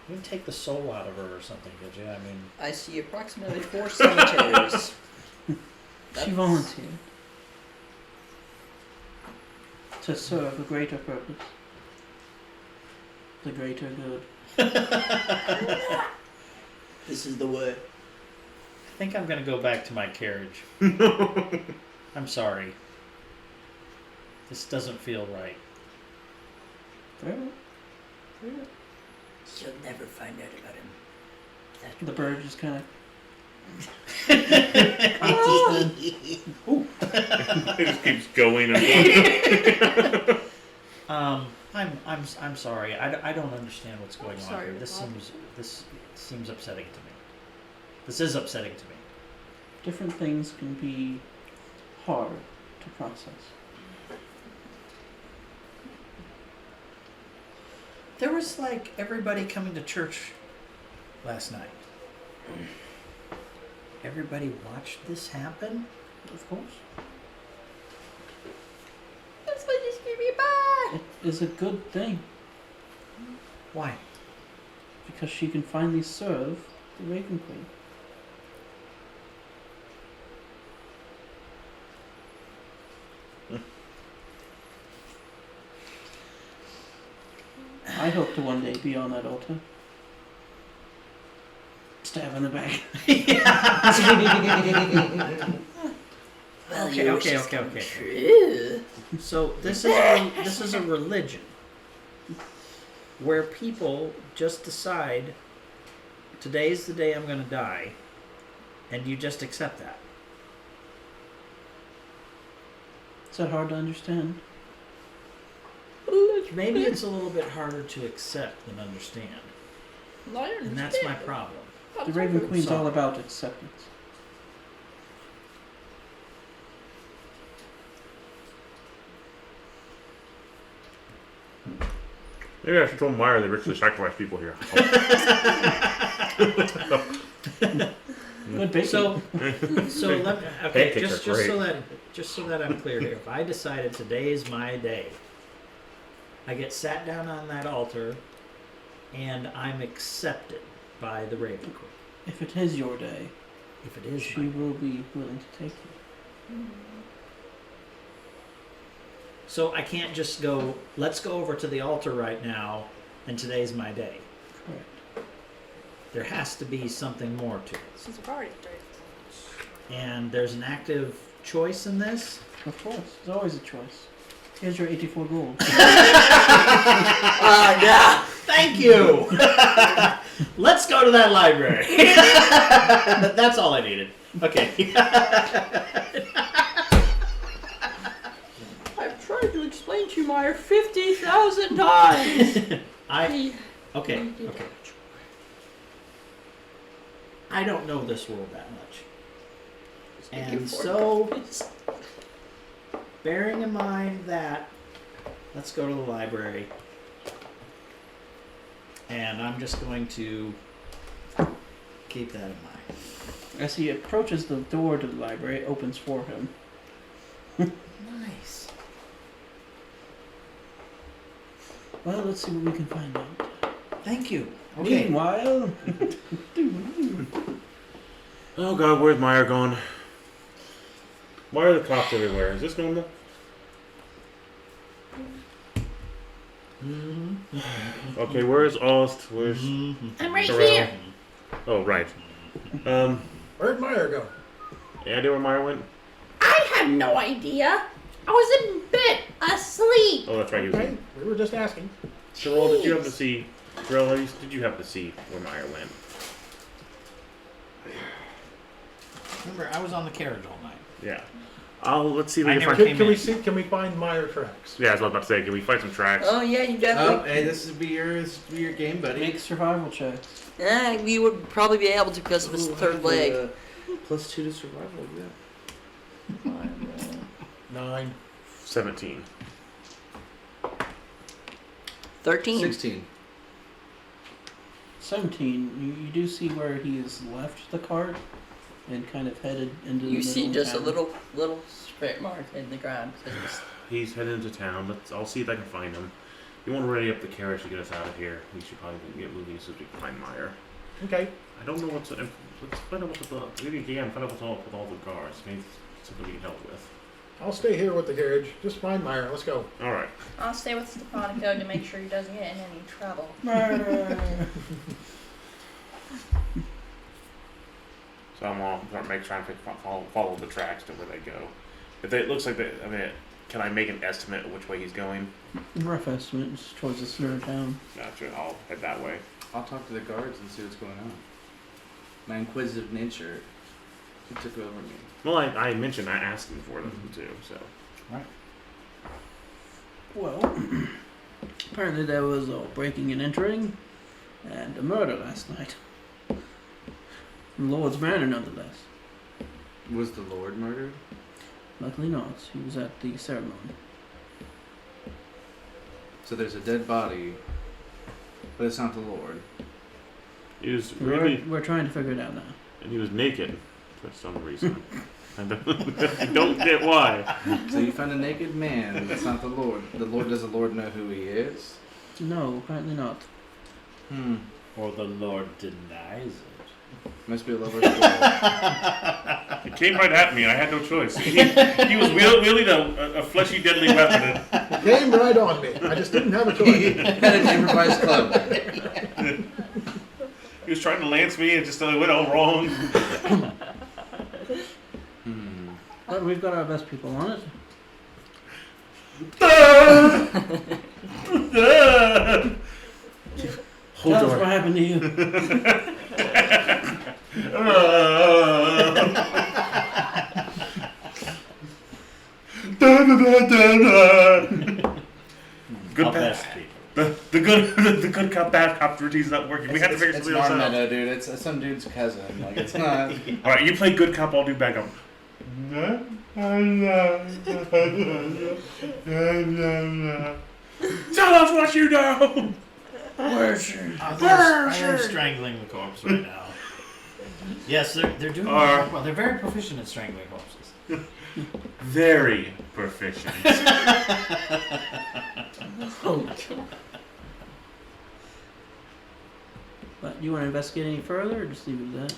You can take the soul out of her or something, could you? I mean, I see approximately 4 cemeteries. She volunteered to serve a greater purpose. The greater good. This is the way. I think I'm gonna go back to my carriage. I'm sorry. This doesn't feel right. Very well. Very well. You'll never find out about him. The bird just kind of. It just keeps going and going. I'm sorry. I don't understand what's going on sorry here. to This bother seems upsetting to me. This is upsetting to me. Different things can be hard to process. There was like everybody coming to church last night. Everybody watched this happen? Of course. That's what you scream me back. It is a good thing Why? because she can finally serve the Raven Queen. I hope to one day be on that altar. Stab in the back. Well, Okay, you okay, just okay, come okay. true. So this is a religion where people just decide today's the day I'm going to die, and you just accept that. Is that hard to understand? Maybe it's a little bit harder to accept than understand, and that's my problem. The Raven Queen's all Sorry. about acceptance. Maybe I should tell Meyer they ritually sacrifice people here. Good bacon. So let me, okay, Pancakes are just so that I'm clear here. If I decided today is my day, I get sat down on that altar, and I'm accepted by the Raven Queen. If it is your day, If it is she my will be willing to take you. So I can't just go, let's go over to the altar right now, and today's my day. Correct. There has to be something more to it. Since we've already started. And there's an active choice in this. Of course, there's always a choice. Here's your 84 gold. Yeah. Thank you! Let's go to that library. That's all I needed. Okay. I've tried to explain to you, Meyer, 50,000 times. Okay. I don't know this world that much. And so, bearing in mind that, let's go to the library. And I'm just going to keep that in mind. As he approaches the door to the library, it opens for him. Nice. Well, let's see what we can find out. Thank you. Okay. Meanwhile, Oh god, where's Meyer gone? Why are the cops everywhere? Is this normal? Okay, where's Ost? Where's I'm right Terrell? here. Oh, right. Where'd Meyer go? Any idea where Meyer went? I have no idea. I was in bed, asleep. Oh, that's right. He was. Okay, we were just asking. Terrell, did you happen to see? Terrell, did you happen to see where Meyer went? Remember, I was on the carriage all night. Yeah. Let's see if I we can never find. came Can we in. see? Can we find Meyer tracks? Yeah, that's what I was about to say. Can we find some tracks? Oh yeah, you Oh, definitely. hey, this would be your game, buddy. make survival checks. Yeah, we would probably be able to because of his Ooh, third I have, leg. +2 to survival, yeah. 9. 17. 13. 16. 17. You do see where he has left the cart and kind of headed into the You middle see of just a town. little straight mark in the ground. He's heading into town. I'll see if I can find him. You want to ready up the carriage to get us out of here. We should probably get moving so we can find Meyer. Okay. I don't know what's. Let's find out what's up. Maybe again find out what's all with all the cars. Maybe it's something we can help with. I'll stay here with the carriage. Just find Meyer. Let's go. All right. I'll stay with Stefanico to make sure he doesn't get in any trouble. So I'm all trying to follow the tracks to where they go. If it looks like they, I mean, can I make an estimate of which way he's going? Rough estimate is towards the center of town. Gotcha. I'll head that way. I'll talk to the guards and see what's going on. My inquisitive nature took over me. Well, I mentioned I asked him for them too. So Well, apparently there was a breaking and entering and a murder last night. Lord's Manor, nonetheless. Was the Lord murdered? Luckily not. He was at the ceremony. So there's a dead body but it's not the Lord. He was really, We're trying to figure it out now. and he was naked for some reason. I don't get why. So you find a naked man. That's not the Lord. Does the Lord know who he is? No, apparently not. Or the Lord denies it. Must be a lover's quarrel. He came right at me. I had no choice. He was wielding a fleshy, deadly weapon. It came right on me. I just didn't have a choice. Had an improvised club. He was trying to lance me, and just went all wrong. But we've got our best people on it. Hold Tell us on. what happened to you. Good Our bad. best people. The good cop bad cop routine's not working. We have to figure It's something else out. Marmeadow, dude. It's some dude's cousin. Like it's not. All right, you play good cop. I'll do bad cop. Tell us what you know. I am strangling the corpse right now. Yes, they're doing well. They're very proficient at strangling corpses. Very proficient. But you want to investigate any further, or just leave it at that?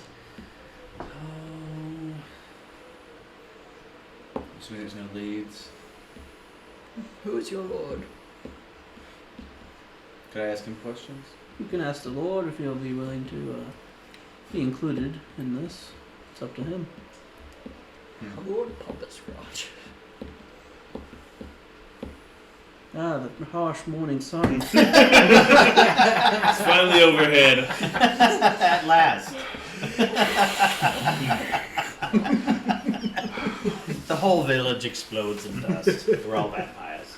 So there's no leads. Who is your lord? Could I ask him questions? You can ask the Lord if he'll be willing to be included in this. It's up to him. Lord Pompous Scrotch. Ah, the harsh morning sun. It's finally overhead. At last. The whole village explodes in dust. We're all vampires.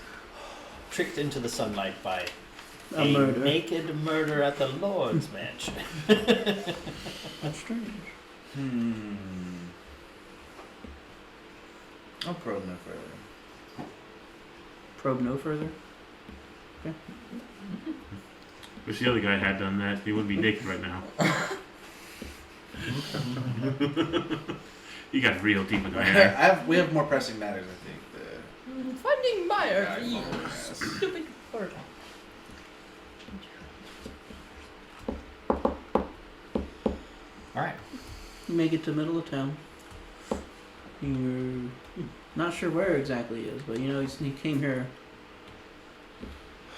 Tricked into the sunlight by A murder. naked murder at the Lord's mansion. That's strange. I'll probe no further. Probe no further. Wish the other guy had done that. He wouldn't be naked right now. You got real deep in there. We have more pressing matters, I think. Finding Meyer, you stupid bird. Alright. You make it to the middle of town. You're not sure where exactly he is, but you know he came here.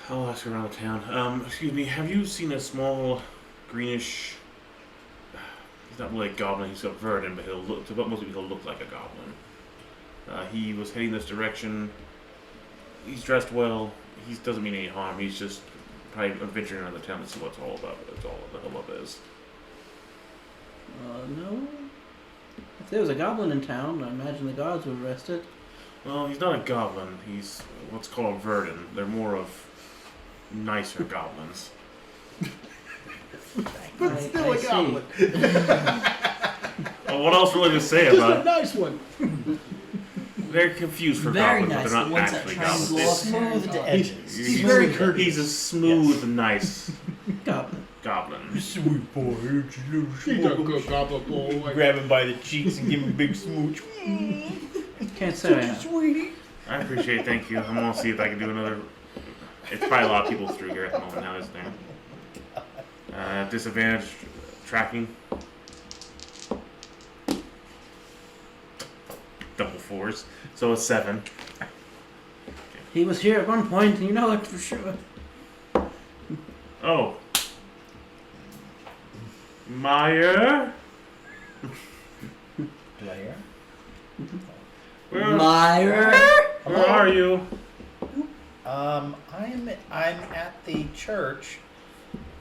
I'll ask around town. Excuse me, have you seen a small greenish... He's not really a goblin, he's a verdant, but most people he'll look like a goblin. He was heading this direction. He's dressed well. He doesn't mean any harm. He's just probably venturing around the town to see what's all about. That's all the hubbub is. No. If there was a goblin in town, I imagine the gods would arrest it. Well, he's not a goblin. He's what's called a verdant. They're more of nicer goblins. But still a goblin. Well, what else really to say Just about a it? nice one. They're confused for Very goblins, nice. but they're The not ones that actually try and goblins. blow up Smooth to edges. He's very courteous. He's a smooth, nice Goblin. goblin. Sweet boy, He's a good goblin boy. grab him by the cheeks and give him a big smooch. Can't say I have. Sweetie. I appreciate it, thank you. I'm gonna see if I can do another. It's probably a lot of people through here at the moment now, isn't there? Disadvantage tracking. Double fours. So a 7. He was here at one point, and you know it for sure. Oh. Meyer? Do I hear? Meyer. Where are you? I'm at the church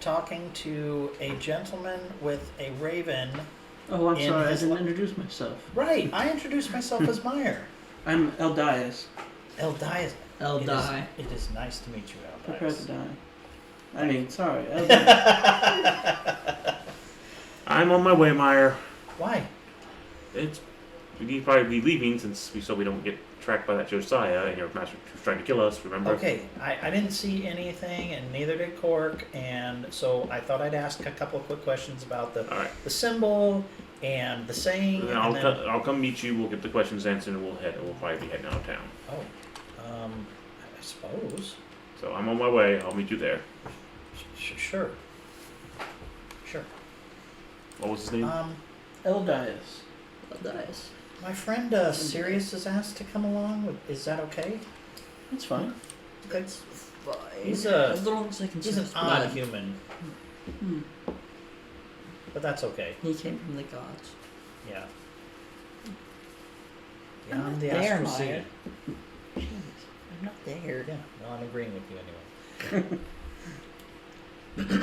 talking to a gentleman with a raven. Oh, I'm In sorry, I his didn't li- introduce myself. Right, I introduced myself as Meyer. I'm Eldias. Eldai. Eldai. It is nice to meet you, Prepare to Eldai. die. I mean, sorry, Eldias. I'm on my way, Meyer. Why? We need to probably be leaving since we don't get tracked by that Josiah, and your master was trying to kill us. Remember? Okay, I didn't see anything, and neither did Cork, and so I thought I'd ask a couple of quick questions about All right. the symbol and the saying. Then and then, I'll come meet you. We'll get the questions answered, and we'll probably be heading out of town. I suppose. So I'm on my way. I'll meet you there. Sure. Sure. What was his name? Eldias. Nice. My friend Sirius is asked to come along. Is that okay? That's fine. Okay. Fine. He's as long as I can He's an sense odd blood. human, Hmm. but that's okay. He came from the gods. Yeah. I'm Beyond not the there, astral sea. Maya. Jeez, I'm not there. Yeah, well, I'm agreeing with you anyway.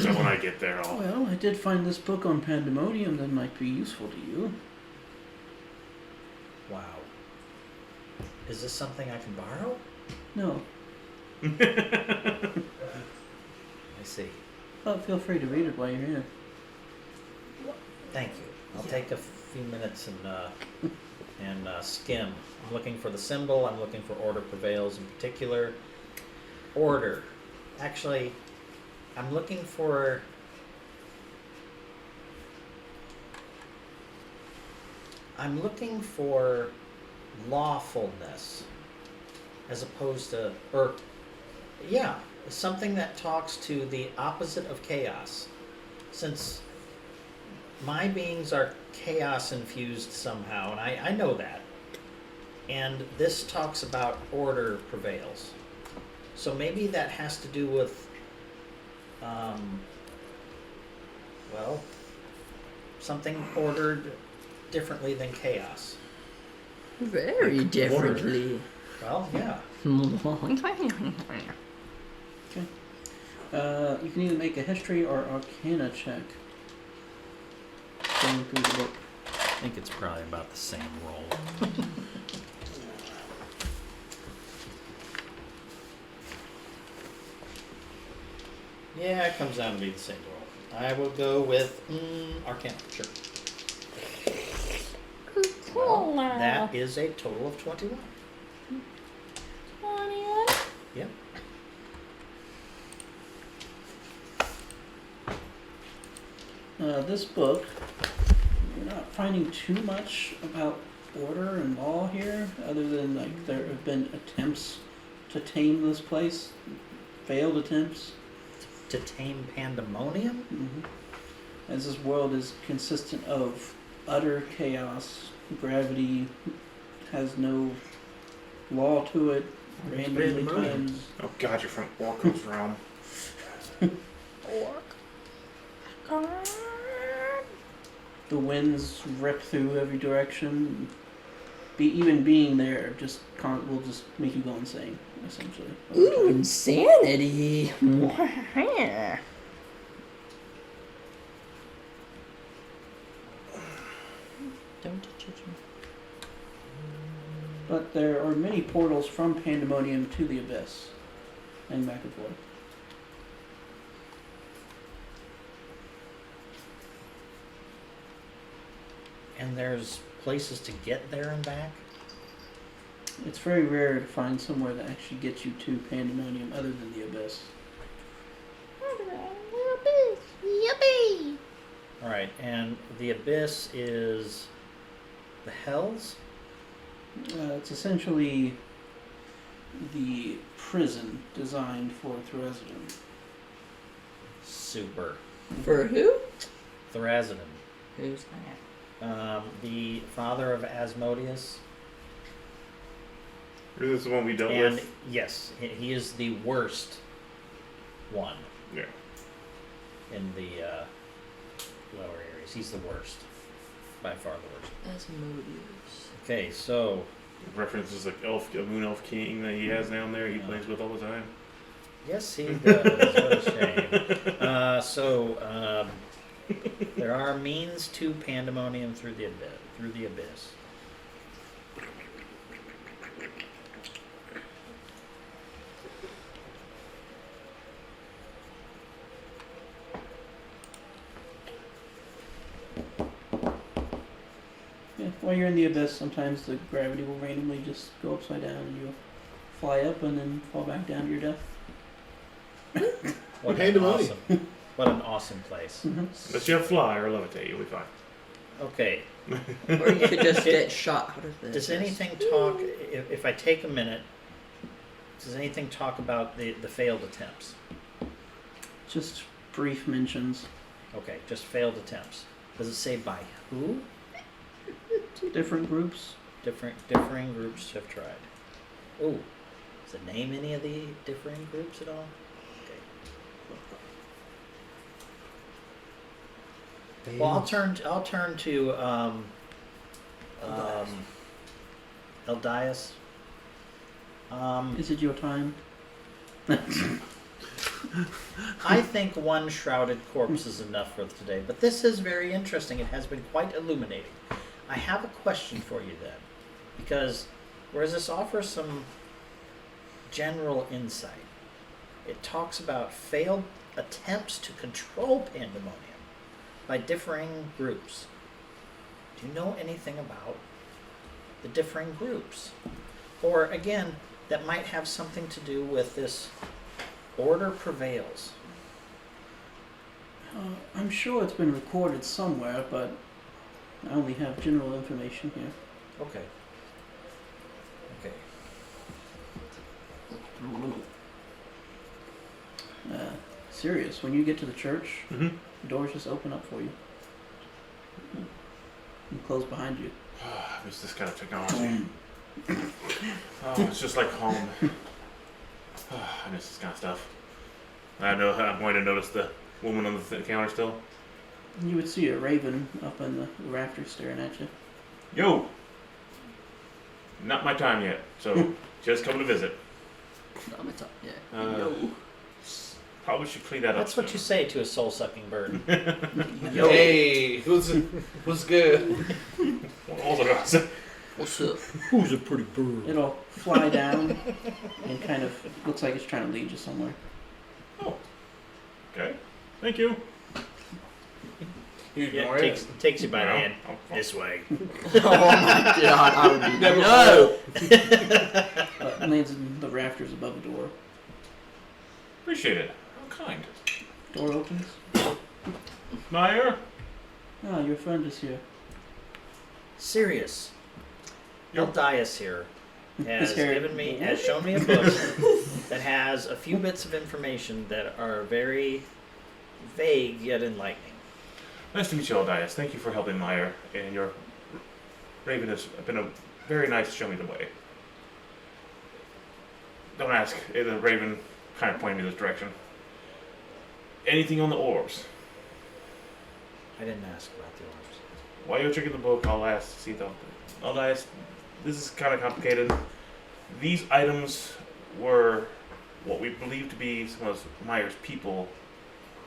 So when I get there, I'll. Well, I did find this book on pandemonium that might be useful to you. Wow. Is this something I can borrow? No. I see. Well, feel free to read it while you're here. Thank you. I'll take a few minutes and skim. I'm looking for the symbol. I'm looking for order prevails in particular. Order. Actually, I'm looking for. I'm looking for lawfulness, as opposed to, or, yeah, something that talks to the opposite of chaos. Since my beings are chaos infused somehow, and I know that. And this talks about order prevails. So maybe that has to do with, well, something ordered differently than chaos. Very differently. Well, yeah. You can either make a history or arcana check. Going through the book. I think it's probably about the same roll. Yeah, it comes down to be the same roll. I will go with Arcana, sure. Well, that is a total of 21. 21? Yep. This book, you're not finding too much about order and law here, other than like there have been attempts to tame this place, failed attempts. To tame pandemonium? Mm-hmm. As this world is consistent of utter chaos, gravity has no law to it, randomly times. Oh God, you're from Orko's realm. The winds rip through every direction. Even being there will just make you go insane, essentially. Ooh, insanity. Don't judge me. But there are many portals from Pandemonium to the Abyss, and back and forth. And there's places to get there and back? It's very rare to find somewhere that actually gets you to Pandemonium other than the Abyss. Yippee! Alright, and the Abyss is the Hells? It's essentially the prison designed for Thrasidon. Super. For who? Thrasidon. Who's that? The father of Asmodeus. Is this the one we dealt And with? yes, he is the worst one Yeah. in the lower areas. He's the worst. By far the worst. Asmodeus. Okay, so References like a moon elf king that he has down there. He plays with all the time. yes, he does. What a shame. There are means to Pandemonium through the abyss. Yeah, while you're in the abyss, sometimes the gravity will randomly just go upside down and you'll fly up and then fall back down to your death. What Hand an to money. awesome, what an awesome place. Unless you have fly or levitate, you'll be fine. Okay. Or you could just get shot out of this. Does anything talk, if I take a minute, does anything talk about the failed attempts? Just brief mentions. Okay, just failed attempts. Does it say by who? Different groups. Differing groups have tried. Ooh, does it name any of the differing groups at all? Okay. Well, I'll turn to Eldias. Is it your time? I think one shrouded corpse is enough for today, but this is very interesting. It has been quite illuminating. I have a question for you then, because whereas this offers some general insight, it talks about failed attempts to control pandemonium by differing groups. Do you know anything about the differing groups? Or again, that might have something to do with this order prevails. I'm sure it's been recorded somewhere, but I only have general information here. Okay. Okay. Serious. When you get to the church, Mm-hmm. the doors just open up for you and close behind you. I miss this kind of technology. Oh, it's just like home. I miss this kind of stuff. I know I'm going to notice the woman on the counter still. You would see a raven up in the rafters staring at you. Yo! Not my time yet, so just coming to visit. Not my top. Yeah. Uh, Probably should clean that That's up. what you say to a soul-sucking bird. Hey, who's good? What's up? Who's a pretty bird? It'll fly down and kind of looks like it's trying to lead you somewhere. Oh. Okay. Thank you. You Yeah, ignore it takes you by the No. hand. Oh, This way. Oh my god, I would be Never no. It lands in the rafters above the door. Appreciate it. How kind. Door opens. Meyer? Ah, your friend is here. Sirius. Yep. Eldias here has Harry. has shown me a book that has a few bits of information that are very vague yet enlightening. Nice to meet you, Eldias. Thank you for helping Meyer, and your Raven has been a very nice to show me the way. Don't ask. The Raven kind of pointed me this direction. Anything on the orbs? I didn't ask about the orbs. While you're checking the book, I'll ask to see them. Eldias, this is kind of complicated. These items were what we believe to be some of Meyer's people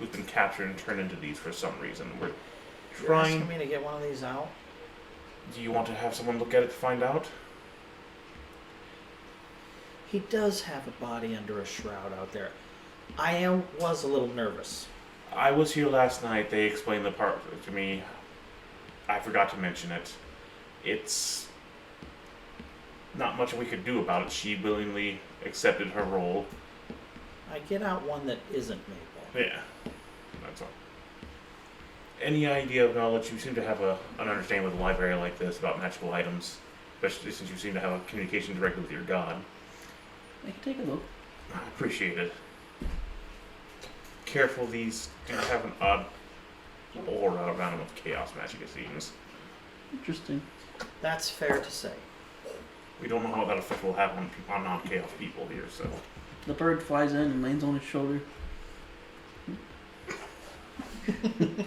who's been captured and turned into these for some reason. We're You're asking trying. me to get one of these out? Do you want to have someone look at it to find out? He does have a body under a shroud out there. I was a little nervous. I was here last night. They explained the part to me. I forgot to mention it. It's not much we could do about it. She willingly accepted her role. I get out one that isn't Maple. Yeah, that's all. Any idea of knowledge? You seem to have an understanding with a library like this about magical items, especially since you seem to have a communication directly with your god. I can take a look. I appreciate it. Careful, these do have an odd aura around them of chaos magic, it seems. Interesting. That's fair to say. We don't know how that effect will have on non-chaos people here, so... The bird flies in and lands on his shoulder.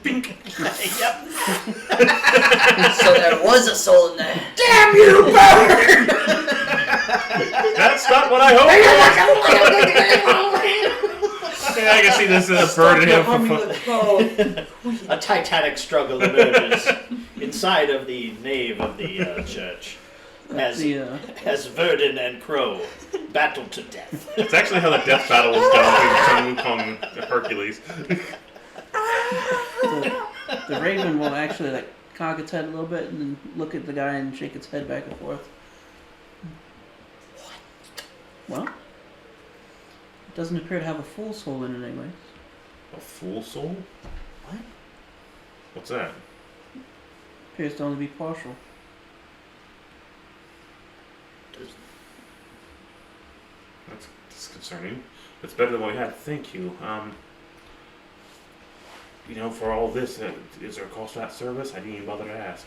Bink! Yep. So there was a soul in there. Damn you, bird! That's not what I hoped for! Yeah, I can see this as a bird in him. A titanic struggle emerges inside of the nave of the church as Verdun and Crow battle to death. It's actually how the death battle was done between Sun Wukong and Hercules. The raven will actually cock its head a little bit and then look at the guy and shake its head back and forth. Well, it doesn't appear to have a full soul in it anyways. A full soul? What? What's that? Appears to only be partial. That's disconcerting. It's better than what we had. Thank you. For all this, is there a cost to that service? I didn't even bother to ask.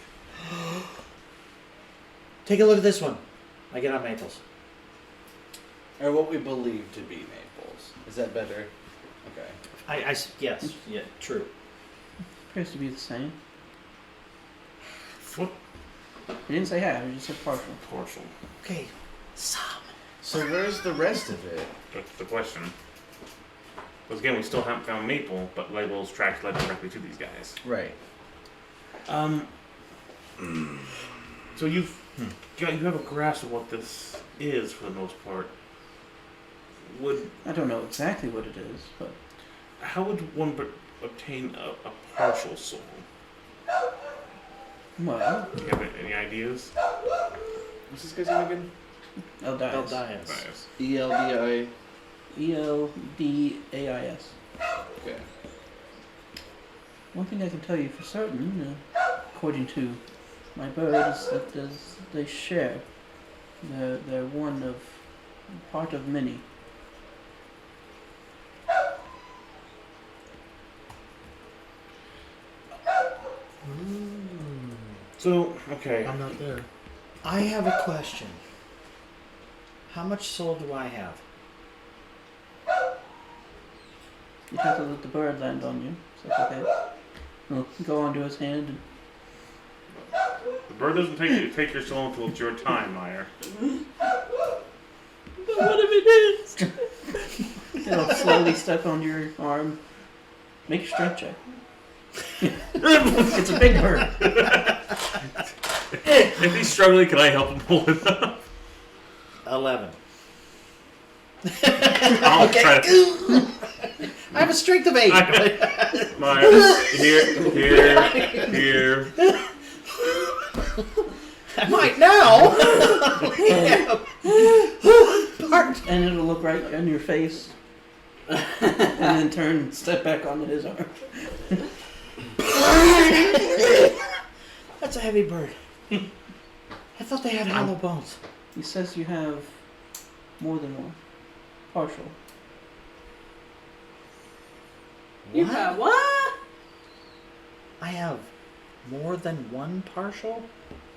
Take a look at this one. I get on Maples. Or what we believe to be Maples. Is that better? Okay. Yes, yeah, true. Appears to be the same. What? He didn't say half, he just said partial. Partial. Okay, some. So where's the rest of it? That's the question. Because again, we still haven't found Maple, but labels tracks led directly to these guys. Right. So you have a grasp of what this is for the most part. I don't know exactly what it is, but How would one obtain a partial soul? well, Do you have any ideas? What's this guy's name again? Eldias. Bias. ELDI. ELDAIS. Okay. One thing I can tell you for certain, according to my bird, is that they share. They're part of many. So, okay. I'm not there. I have a question. How much soul do I have? You'd have to let the bird land on you, so that's okay. He'll go onto his hand and The bird doesn't take your soul until it's your time, Meyer. but what if it is? It'll slowly step on your arm. Make a strength check. It's a big bird. If he's struggling, can I help him pull it up? 11. I'll try to. I have a strength of 8. Meyer, here. I might now. And it'll look right in your face. And then turn and step back onto his arm. That's a heavy bird. I thought they had hollow bones. He says you have more than one. Partial. You have what? I have more than one partial?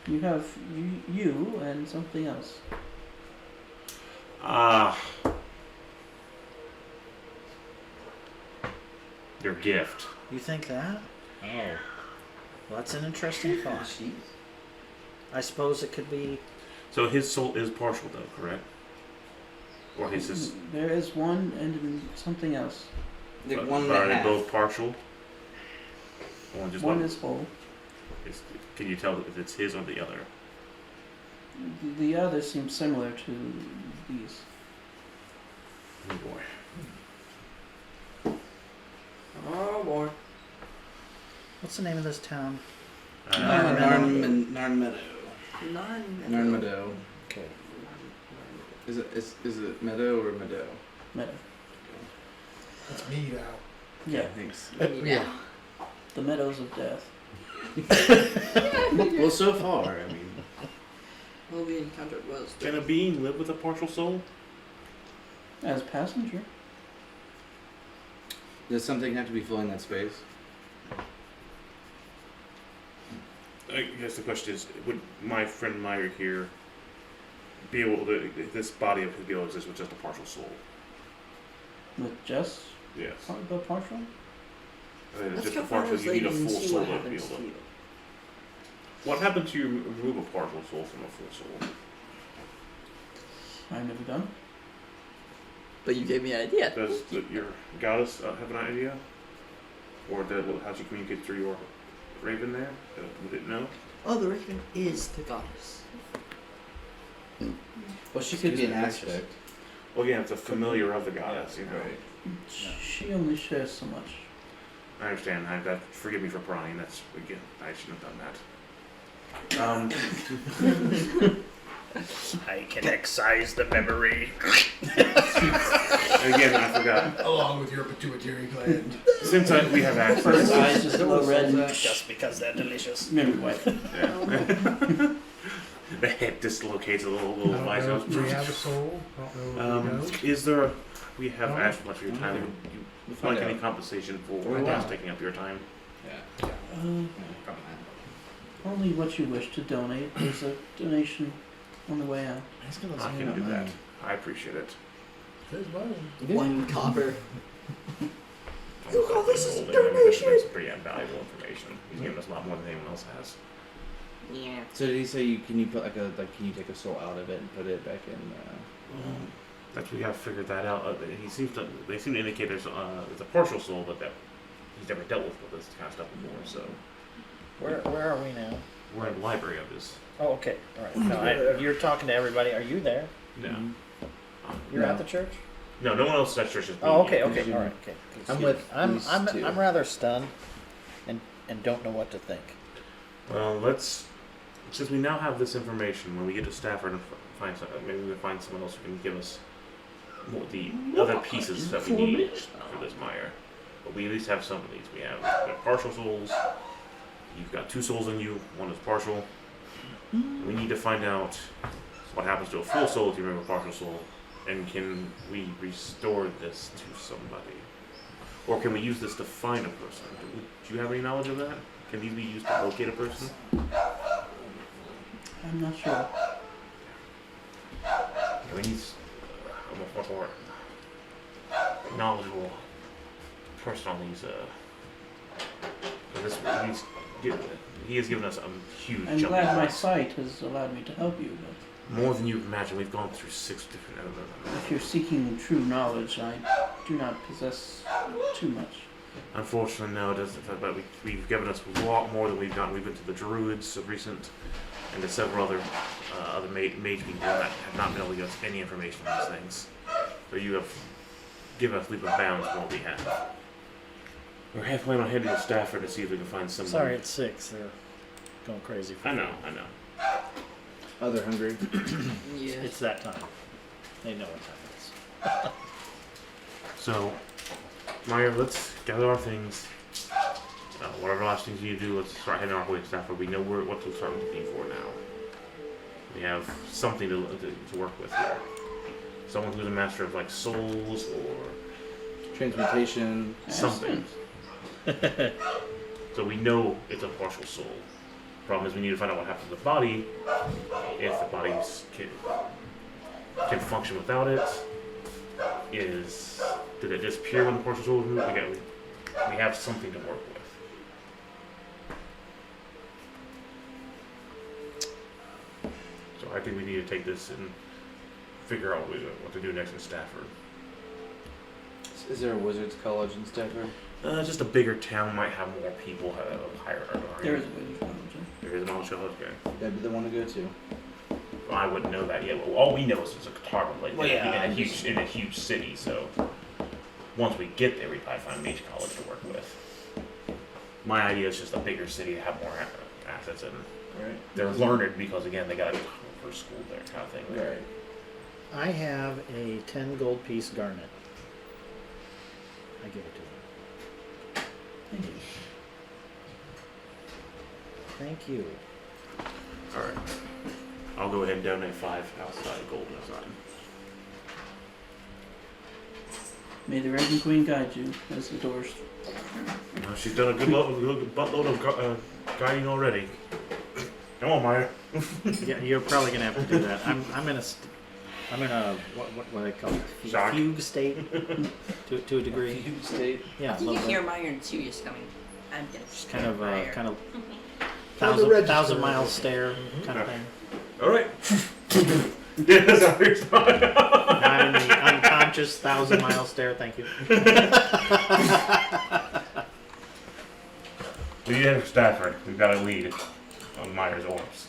You have you and something else. Your gift. You think that? Oh. Well, that's an interesting thought. I suppose it could be... So his soul is partial, though, correct? Or his is... There is one and something else. Like but one and are a they half. both partial? Or just One is whole. Can you tell if it's his or the other? The other seems similar to these. Oh boy. Oh boy. What's the name of this town? Narn Meadow. None. Narn Meadow. Okay. Is it Meadow or Meadow? Meadow. It's me now. Yeah, Thanks. Yeah. the meadows of death. Well, so far, I mean. Well, we encountered was. Can a being live with a partial soul? As passenger. Does something have to be filling that space? I guess the question is, would my friend Meyer here be able to, this body of his be able to exist with just a partial soul? With just Yes. the partial? I think it's Let's just a go find partial, this you need lady a and full see soul what to be happens able to to. you. What happens to you remove a partial soul from a full soul? I've never done. But you gave me an idea. Does your goddess have an idea? Or how she communicate through your raven there? Would it know? Oh, the raven is the goddess. Well, she could be an aspect. Well, yeah, it's a familiar of the goddess, you know. Right. She only shares so much. I understand. Forgive me for prying. Again, I shouldn't have done that. I can excise the memory. Again, I forgot. Along with your pituitary gland. Since we have First access. eyes just glow red. Just because they're delicious. Memory wipe. Yeah. The head dislocates a little I don't know, visor. do we have a soul? I don't know if we know. Is there? We have No. asked much of your time. Would you We'll find like any out. compensation for We'll us find taking up your time? Yeah. Uh, Probably not. only what you wish to donate. There's a donation on the way out. I can do that. I appreciate it. Says mine. 1 copper. You call this a donation? It's pretty invaluable information. He's given us a lot more than anyone else has. Yeah. So did he say can you put can you take a soul out of it and put it back in? That's we gotta figure that out. They seem to indicate there's a partial soul, but that he's never dealt with this kind of stuff before. So Where are we now? we're in the library of this. Oh, okay. All right. No, you're talking to everybody. Are you there? No, You're No. at the church? no one else at church is. Oh, okay. Yeah. Okay. All right. Okay. I'm Yeah. with. I'm These two. I'm rather stunned, and don't know what to think. Well, since we now have this information, when we get to Stafford and find maybe we can find someone else who can give us the other pieces that we need for this Meyer. But we at least have some of these. We have partial souls. You've got 2 souls in you. 1 is partial. We need to find out what happens to a full soul if you remove a partial soul, and can we restore this to somebody, or can we use this to find a person? Do you have any knowledge of that? Can these be used to locate a person? I'm not sure. We need a much more knowledgeable person on these. He has given us a huge I'm jump. glad my sight has allowed me to help you, but More than you can imagine. We've gone through 6 different. if you're seeking true knowledge, I do not possess too much. Unfortunately, no, it doesn't. But we've given us a lot more than we've gotten. We've been to the Druids of recent, and to several other mage people that have not been able to give us any information on these things. So you have given us leap of bounds from what we have. We're halfway on heading to Stafford to see if we can find someone. Sorry, it's 6. They're going crazy. For I you. know. Oh, they're hungry. Yeah. It's that time. They know what time it is. So, Meyer, let's gather our things. Whatever last things you need to do, let's start heading our way to Stafford. We know what to start looking for now. We have something to work with here. Someone who's a master of like souls or Transmutation. something. So we know it's a partial soul. Problem is we need to find out what happens to the body, if the body can function without it. Did it disappear when the partial soul was removed? Again, we have something to work with. So I think we need to take this and figure out what to do next in Stafford. Is there a wizard's college in Stafford? Just a bigger town might have more people, higher. There is a wizard's college. There is an all college guy. That'd be the one to go to. Well, I wouldn't know that yet. Well, all we know is it's a guitar place Well, yeah, in a huge city. So once we get there, we probably find a major college to work with. My idea is just a bigger city to have more assets, and Right. they're learned because again they got to go for school there, kind of thing. Right. I have a 10 gold piece garnet. I give it to them. Thank you. Thank you. All right. I'll go ahead and donate 5 outside gold outside. May the Raven Queen guide you as the doors. She's done a good buttload of guiding already. Come on, Meyer. Yeah, you're probably gonna have to do that. I'm in a what do they call it? Shock. Fugue state to a degree. Fugue state. Yeah, a I can little hear bit. Meyer and Sirius coming. I'm gonna Just kind of Meyer. thousand mile stare kind of thing. All right. That's how you're I'm in the unconscious 1,000 mile stare. Thank you. We have Stafford. We've got a lead on Meyer's orbs.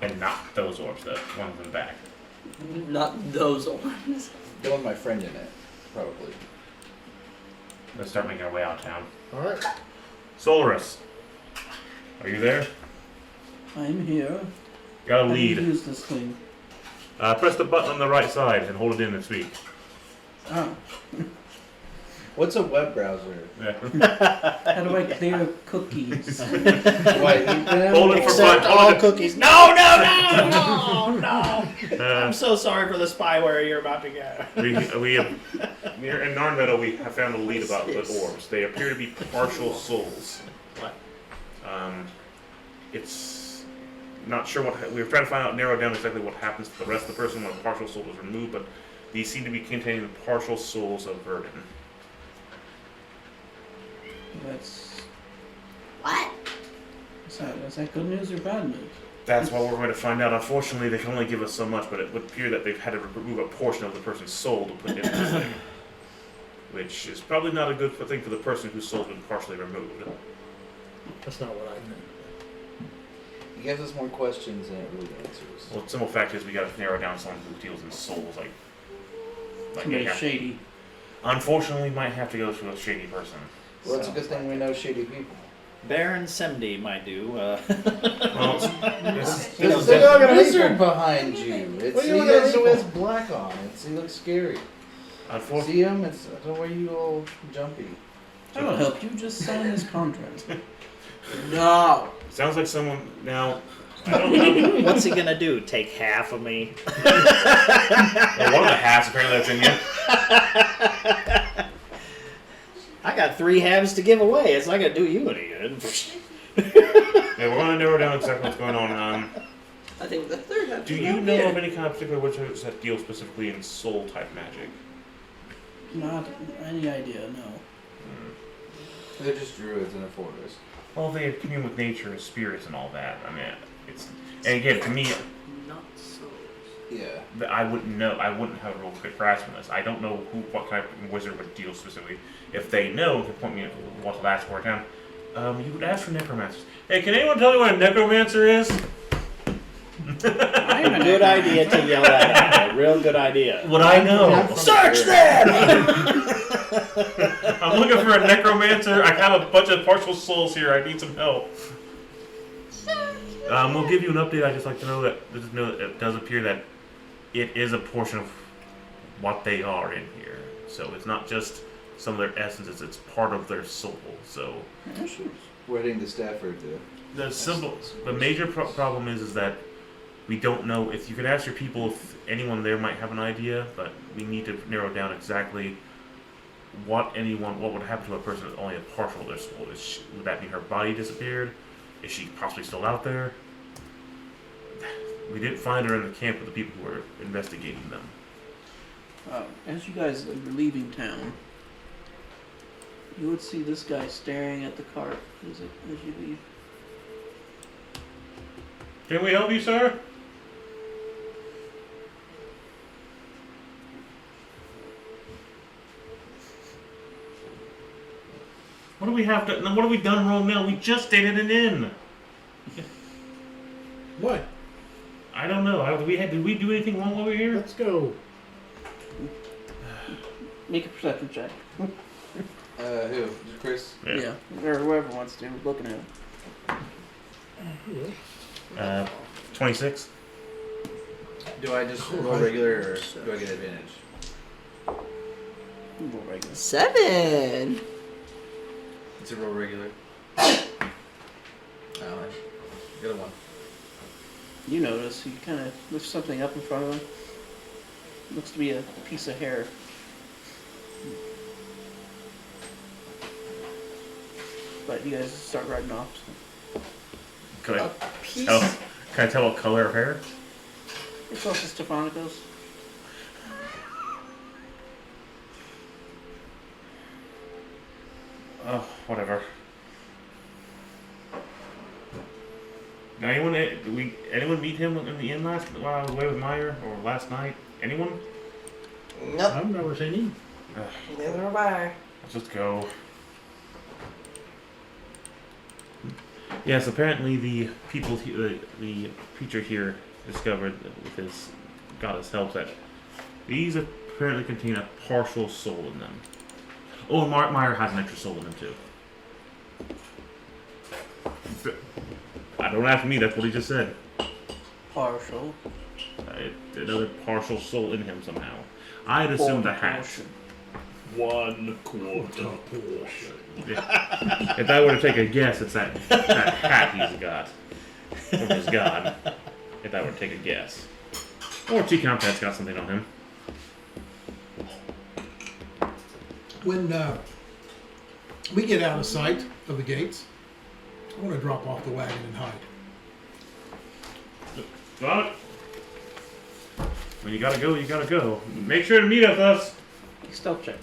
And not those orbs, the ones in the back. Not those ones. They'll have my friend in it, probably. Let's start making our way out of town. All right. Solaris, are you there? I'm here. Got a How do you lead. use this thing? Press the button on the right side and hold it in and speak. Oh. What's a web browser? Yeah. How do I clear cookies? What? You Hold it for Except fun. all Hold it. cookies. No, no. I'm so sorry for the spyware you're about to get. We have, near in Narnmeadow, we have found a lead about the orbs. They appear to be partial souls. What? It's not sure what we were trying to find out, narrow down exactly what happens to the rest of the person when a partial soul is removed, but these seem to be containing the partial souls of Verdun. That's. What? Is that good news or bad news? That's what we're going to find out. Unfortunately, they can only give us so much, but it would appear that they've had to remove a portion of the person's soul to put into this thing, which is probably not a good thing for the person whose soul's been partially removed. That's not what I meant. He gives us more questions than it really answers. Well, the simple fact is we got to narrow down someone who deals in souls, like Somebody yeah. shady. Unfortunately, might have to go to a shady person. Well, it's a good thing we know shady people. Baron Semdi might do. Well, There's a wizard behind you. It's, What are you he looking at has, me he for? has black on. He looks scary. unfortunately, See him? It's the way you all jumpy. That'll help you. Just sign this contract. No. sounds like someone now. I don't know. What's he gonna do? Take half of me? Well, one of the halves apparently that's in you. I got 3 halves to give away. It's not gonna do you any good. Yeah, we're going to narrow down exactly what's going on. I think the third half. Do is you not know here. of any kind of particular wizards that deal specifically in soul type magic? Not any idea, no. They're just druids in a forest. Well, they commune with nature, spirits, and all that. I mean, it's and again to me, Not souls. Yeah. I wouldn't know. I wouldn't have a real quick grasp on this. I don't know what kind of wizard would deal specifically. If they know, can point me at what to ask for. Town. You would ask for necromancers. Hey, can anyone tell me what a necromancer is? Good idea to yell that out. Real good idea. Would I know? Search that! I'm looking for a necromancer. I have a bunch of partial souls here. I need some help. We'll give you an update. I just like to know that it does appear that it is a portion of what they are in here. So it's not just some of their essences; it's part of their soul. So Wedding to Stafford, the major problem is that we don't know. If you could ask your people if anyone there might have an idea, but we need to narrow down exactly what would happen to a person with only a partial of their soul. Would that mean her body disappeared? Is she possibly still out there? We didn't find her in the camp with the people who were investigating them. As you guys were leaving town, you would see this guy staring at the cart as you leave. Can we help you, sir? What do we have to? What have we done wrong now? We just stayed at an inn. What? I don't know. Did we do anything wrong while we were here? Let's go. Make a perception check. Who? Chris? Yeah. Or whoever wants to. Looking at him. 26. Do I just roll regular or do I get advantage? Roll regular. 7. It's a roll regular. Oh, I got a 1. You notice he kind of lifts something up in front of him. Looks to be a piece of hair. But you guys start riding off. So. Can I A piece. tell? Can I tell what color of hair? It's also Stefanicos. Oh, whatever. Now, anyone meet him in the inn while I was away with Meyer or last night? Anyone? Nope. I've never seen him. Neither have I. Let's just go. Yes, apparently the people, the preacher here discovered with his goddess help that these apparently contain a partial soul in them. Oh, and Meyer has an extra soul in him too. I don't ask me. That's what he just said. Partial. Another partial soul in him somehow. I'd assumed a hat. One quarter portion. If I were to take a guess, it's that hat he's got from his god. If I were to take a guess, or T-Compat's got something on him. When we get out of sight of the gates, I want to drop off the wagon and hide. Got it. When you gotta go, you gotta go. Make sure to meet up with us. Stealth check.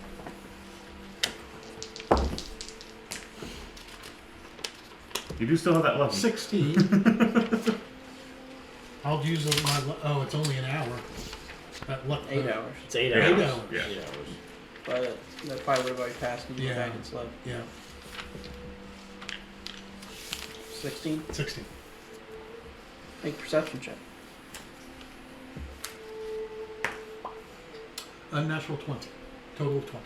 You do still have that level. 16. I'll use my. Oh, it's only an hour. That luck. 8 hours. It's 8 Yeah. hours. 8 hours. Yeah. 8 hours. But that probably would have already passed and you Yeah. went back and slept. Yeah, 16. 16. Make a perception check. Unnatural 20. Total of 20.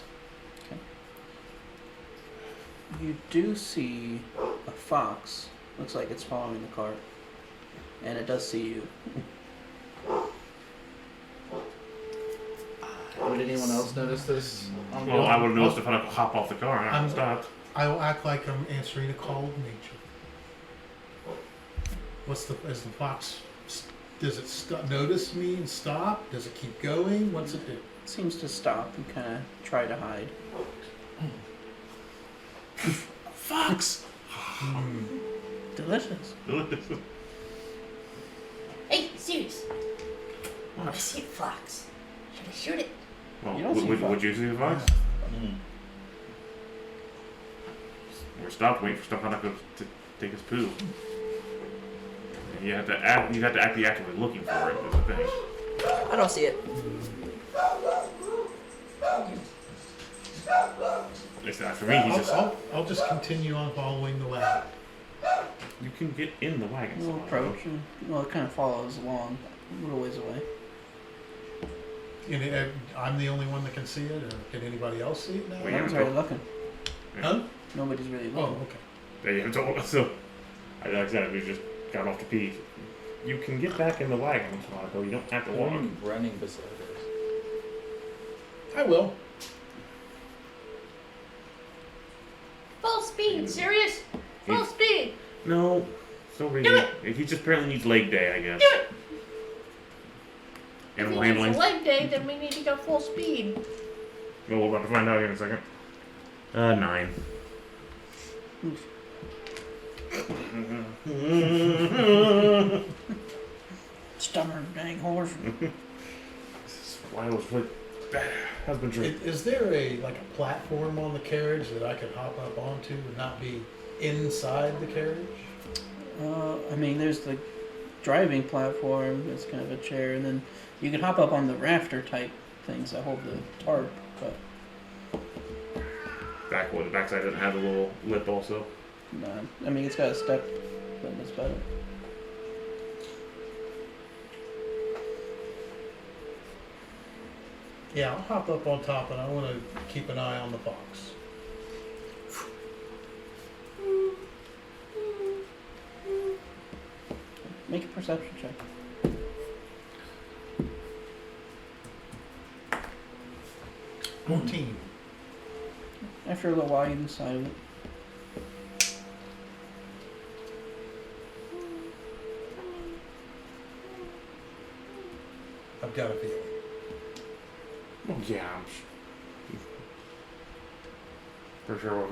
You do see a fox. Looks like it's following the cart. And it does see you. Would anyone else notice this? Well, I would have noticed if I'd hop off the car and I stopped. I'll act like I'm answering a call of nature. As the fox, does it notice me and stop? Does it keep going? What's it do? It seems to stop and kind of try to hide. Fox! Delicious. Hey, serious. I What? see a fox. Should I shoot it? Well, You don't see a fox. would you see the fox? We're stopped waiting for stuff to take his poo. And you have to be actively looking for it. Is the thing. I don't see it. It's not for me. He's just. I'll just continue on following the wagon. You can get in the wagon. We'll somehow. approach and, well, it kind of follows along a little ways away. And I'm the only one that can see it, or can anybody else see it now? Well, Nobody's yeah. really looking. Huh? Nobody's really Oh, looking. okay. Yeah, you haven't told us. So, like I said, we just got off to pee. You can get back in the wagon, Monaco. You don't have to walk. Running beside us. I will. Full speed, serious? Full speed. No. So Do it. he just apparently needs leg day, I guess. Do it. If Animal he needs handling. a leg day, then we need to go full speed. Well, we're about to find out here in a second. 9. Stubborn dang horse. This is why I was really bad husbandry. Is there a platform on the carriage that I could hop up onto and not be inside the carriage? I mean, there's the driving platform. It's kind of a chair, and then you can hop up on the rafter type things that hold the tarp. But The backside doesn't have a little lip also. I mean, it's got a step, but that's about it. Yeah, I'll hop up on top, and I want to keep an eye on the fox. Make a perception check. Team. After a little while, you lose sight of it. I've got a feeling. Well, yeah, I'm for sure.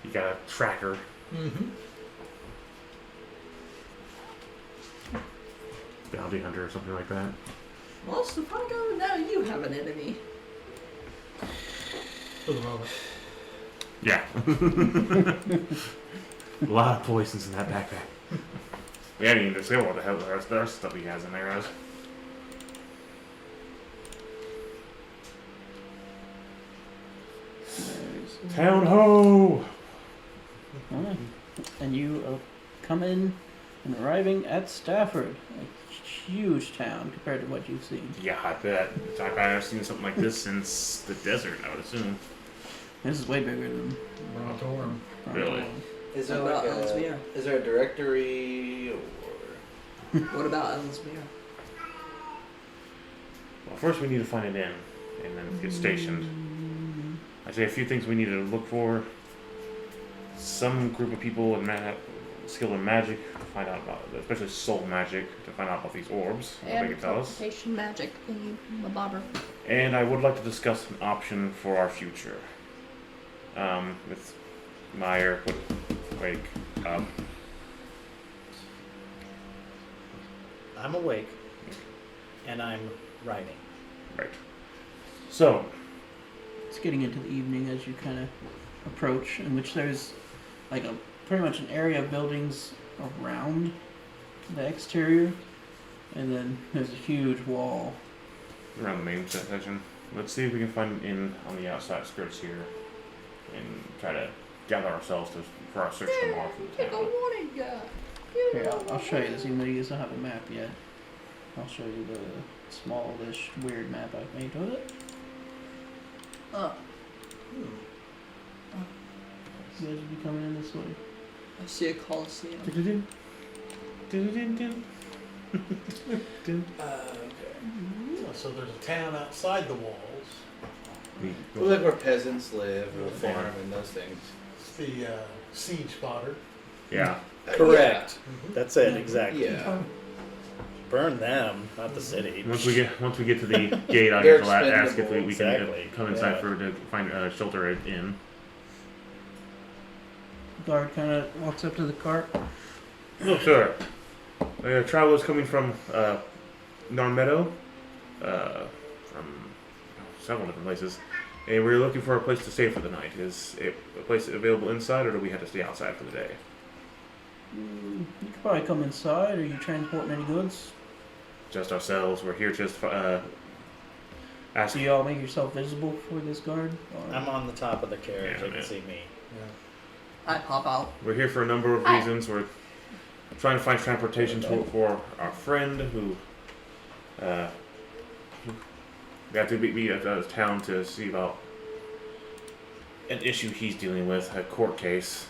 You got a tracker. Mm-hmm. Bounty hunter or something like that. Well, Stefanko, now you have an enemy. For the moment. Yeah. A lot of poisons in that backpack. We haven't even discovered what the hell the rest of stuff he has in there is. Town ho! Alright. And you come in and arriving at Stafford, a huge town compared to what you've seen. Yeah, I bet. I've never seen something like this since the desert, I would assume. This is way bigger than. Brontorm. Really? Is there What like about Ellesmere? is there a directory or? What about Ellesmere? Well, first we need to find an inn, and then get stationed. I'd say a few things we need to look for. Some group of people with skill in magic to find out about, especially soul magic, to find out about these orbs. What they And can tell us. teleportation magic thingy, the bobber. And I would like to discuss an option for our future. With Meyer, wake up. I'm awake, and I'm writing. Right. So, It's getting into the evening as you kind of approach, in which there's like a pretty much an area of buildings around the exterior, and then there's a huge wall. around the main section, let's see if we can find an inn on the outside skirts here, and try to gather ourselves for our search tomorrow for the Take a town. warning gun. Here, I'll show you this, even though you guys don't have a map yet. I'll show you the smallish, weird map I've made of it. Oh, You guys will be coming in this way. I see a Coliseum. So there's a town outside the walls. Well, like where peasants live, or farm, and those things. It's the siege fodder. Yeah. Correct. That's it, exactly. Yeah. Burn them, not the city. Once we get to the gate, I They're will ask if we expendable. can Exactly. come inside Yeah. to find shelter in. Guard kind of walks up to the cart. Look, sir. Travelers coming from Narmeadow, from several different places, and we're looking for a place to stay for the night. Is a place available inside, or do we have to stay outside for the day? You could probably come inside. Are you transporting any goods? Just ourselves. We're here just ask. So you all make yourself visible for this guard? Or- I'm on the top of the carriage. Yeah, They can yeah. see me. I pop out. We're here for a number of reasons. We're trying to find transportation for our friend who got to be at town to see about an issue he's dealing with, a court case.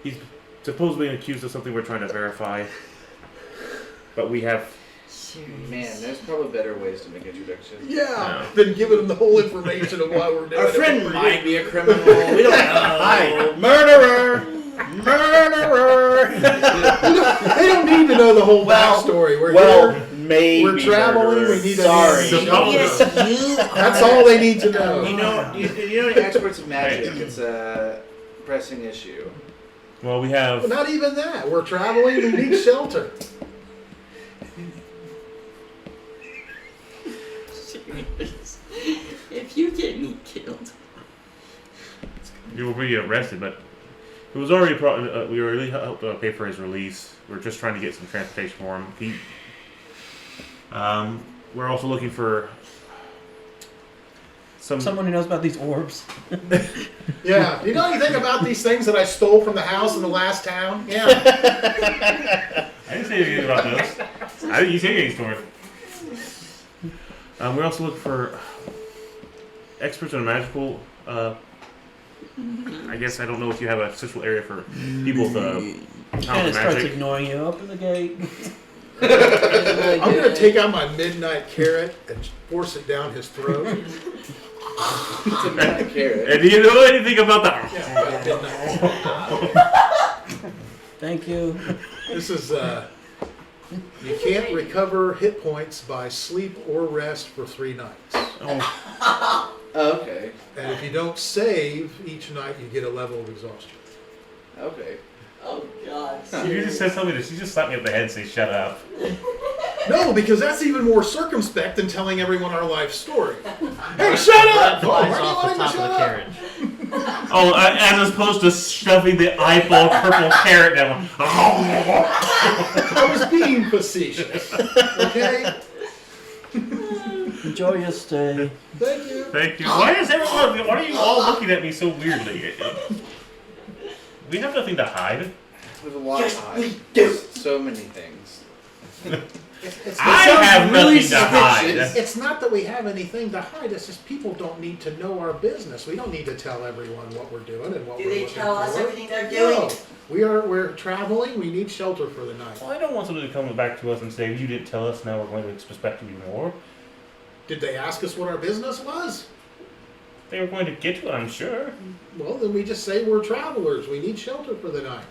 He's supposedly accused of something we're trying to verify, but we have. Serious. Man, there's probably better ways to make introductions. Yeah. Then giving them the whole information of why we're doing Our it. friend might be a criminal. We don't know. Hi, murderer! Murderer! They don't need to know the whole backstory. We're here. maybe. We're traveling. murderer. We need Sorry. a Yes, you That's all they need to know. You know any experts in magic? It's a pressing issue. Well, we have. Well, not even that. We're traveling. We need shelter. Serious. If you get me killed. You will be arrested, but it was already we already helped pay for his release. We're just trying to get some transportation for him. We're also looking for Someone who knows about these orbs. Yeah. You know anything about these things that I stole from the house in the last town? Yeah. I didn't say anything about those. I didn't say anything story. We're also looking for experts in magical. I guess I don't know if you have a central area for people with Kind power of starts magic. ignoring you. Open the gate. I'm going to take out my midnight carrot and force it down his throat. It's a bad carrot. And do you know anything about that? Thank you. This is, you can't recover hit points by sleep or rest for 3 nights. Oh, Oh, okay. And if you don't save each night, you get a level of exhaustion. Okay. Oh god. you just said something that she just slapped me up the head and say, "Shut up." No, because that's even more circumspect than telling everyone our life story. Hey, shut up! Oh, why Flies do you off want the him to top of shut the up? carriage. Oh, as opposed to shoving the eyeball purple carrot down. I was being facetious. Okay? Enjoy your stay. Thank you. Thank you. Why are you all looking at me so weirdly? We have nothing to hide. We have a lot of time. So many things. I have nothing to hide. It's not that we have anything to hide. It's just people don't need to know our business. We don't need to tell everyone what we're doing and what Do we're they looking tell us for. everything they're doing? No, we're traveling. We need shelter for the night. Well, I don't want somebody to come back to us and say, you didn't tell us, now we're going to expect you more. Did they ask us what our business was? They were going to get to it, I'm sure. Well, then we just say we're travelers. We need shelter for the night.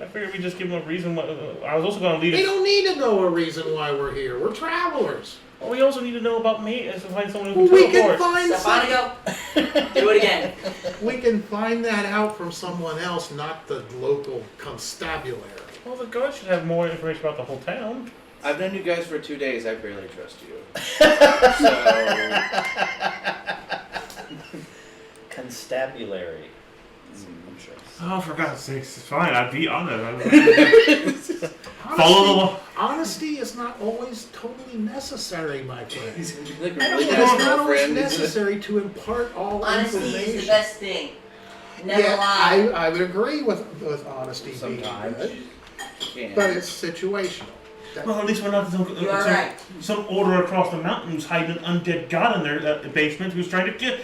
I figured we just give them a reason. I was also going to lead They it. don't need to know a reason why we're here. We're travelers. Well, we also need to know about me and to find someone who Well, can we can teleport. find Stephanico, do it again. We can find that out from someone else, not the local constabulary. Well, the guard should have more information about the whole town. I've known you guys for 2 days. I barely trust you. So, Constabulary. I'm sure. Oh, for God's sakes, it's fine. I'd be on it. Follow the law. Honesty is not always totally necessary, my friend. he's gonna be like It a really is good not always girlfriend. necessary to impart all Honesty information. is the best thing. Never Yeah, lie. I would agree with honesty Sometimes. being Can. good, but it's situational. Well, at least we're not You are right. some order across the mountains hiding an undead god in their basement who's trying to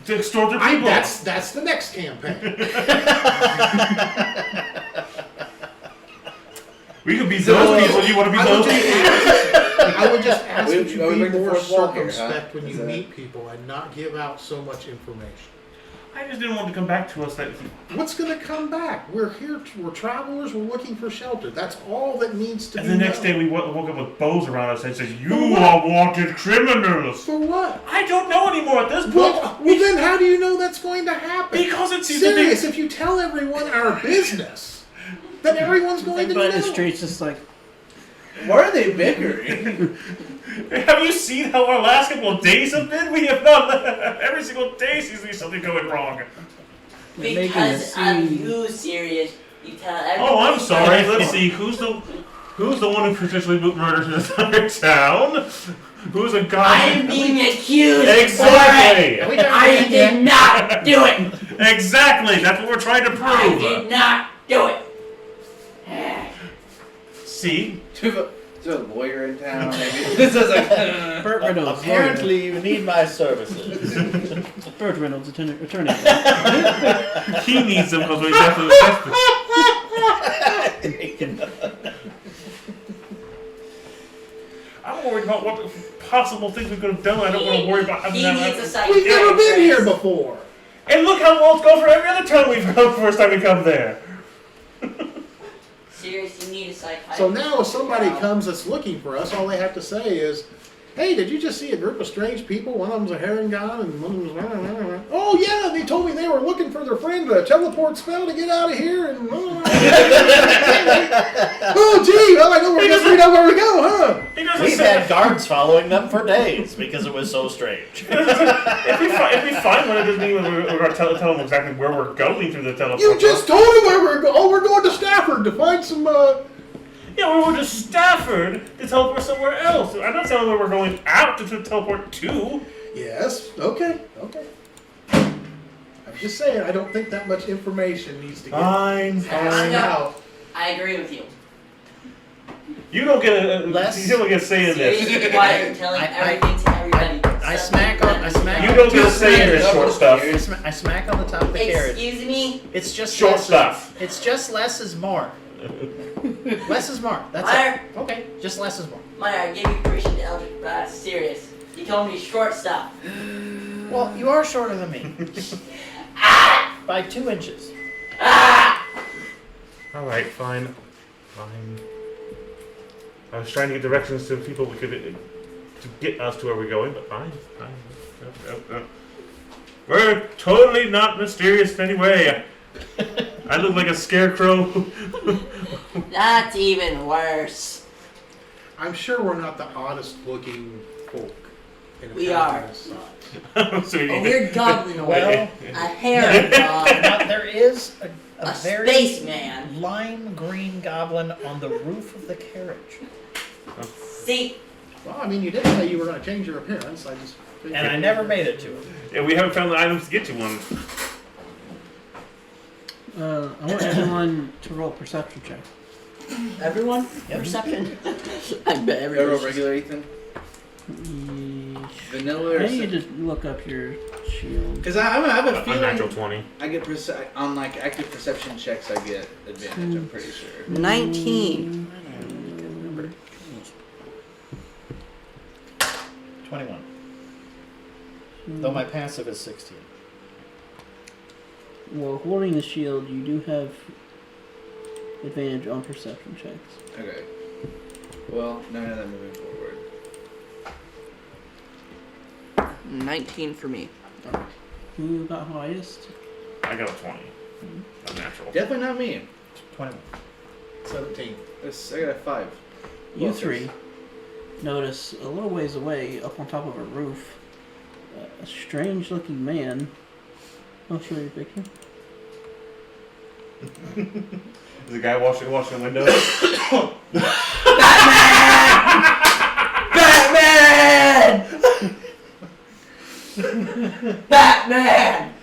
to extort their people. That's the next campaign. We could be those people. You want to be those people? I would just ask that you we be break the more fourth wall here, huh? circumspect when you Is that- meet people and not give out so much information. I just didn't want to come back to us that. What's going to come back? We're here. We're travelers. We're looking for shelter. That's all that needs to And be the next known. day we woke up with bows around us and says, "You are wanted criminals." For what? I don't know anymore at this point. Well, then how do you know that's going to happen? Because it seems to be. Serious. If you tell everyone our business, then everyone's going to Everybody know. in the streets just like, Why are they bickering? Have you seen how our last couple of days have been? We have not. Every single day seems to be something going wrong. they're making a Because I'm scene. you serious. You tell everyone. Oh, I'm sorry. Let's see. Who's the one who potentially murdered an entire town? Who's a I guy? am being accused Exactly. for it. I did not do it. Exactly. That's what we're trying to I prove. did not do it. See? To a lawyer in town, maybe. This is like, Burt Reynolds. Apparently, you need my services. lawyer. Burt Reynolds, attorney. He needs them because we're definitely desperate. I'm worried about what possible things we could have done. I don't want to worry about having He that needs a happen. psychiatrist. We've never been here before. And look how well it's going for every other town we've come first time we come there. Serious, you need a psychiatrist. So now if somebody Wow. comes that's looking for us, all they have to say is, "Hey, did you just see a group of strange people? One of them's a herring god and one of them's... Oh, yeah, they told me they were looking for their friend a teleport spell to get out of here and... Oh, gee, well, I know we know where we go, huh? He doesn't We've say- had guards following them for days because it was so strange. if we find one, it doesn't mean we're going to tell them exactly where we're going through the teleport. You just told them where we're going. Oh, we're going to Stafford to find some... Yeah, we were to Stafford to teleport somewhere else. I'm not telling where we're going out to teleport to. Yes, okay. I'm just saying, I don't think that much information needs to get Fine. passed out. I agree with you. You don't get a Less- you don't get a say in this. Seriously, why are you telling I- everything to everybody? I smack on You don't get a say in this short stuff. I smack on the top of the carriage. Excuse me? It's just Short less stuff. It's just less is more. Less is more. That's Meyer, it. Okay, just less is more. Meyer, I gave you permission to Eldritch Serious. You told me short stuff. Well, you are shorter than me. By 2 inches. Alright, fine. I was trying to get directions to people we could to get us to where we're going, but fine. We're totally not mysterious in any way. I look like a scarecrow. That's even worse. I'm sure we're not the oddest looking folk. In a We town are. this size. So A weird goblin Well, a heron god, now there is a a very spaceman. lime green goblin on the roof of the carriage. See, Well, I mean, you did say you were going to change your appearance. I just. And I never made it to it. Yeah, we haven't found the items to get to one. I want everyone to roll a perception check. Everyone? Yep. Perception? I bet Roll everyone. regular, Ethan. Vanilla I or need to look up your shield. Because I have a feeling Unnatural 20. I get on like active perception checks. I get advantage. I'm pretty sure. 19. 21. Though my passive is 16. Well, holding the shield, you do have advantage on perception checks. Okay. Well, none of them moving forward. 19 for me. Who got highest? I got a 20. Unnatural. Definitely not me. 21. 17. I got a 5. You Well, three notice a little ways away, up on top of a roof, a strange-looking man. I'll show you a picture. Is the guy washing the window? Batman! Batman!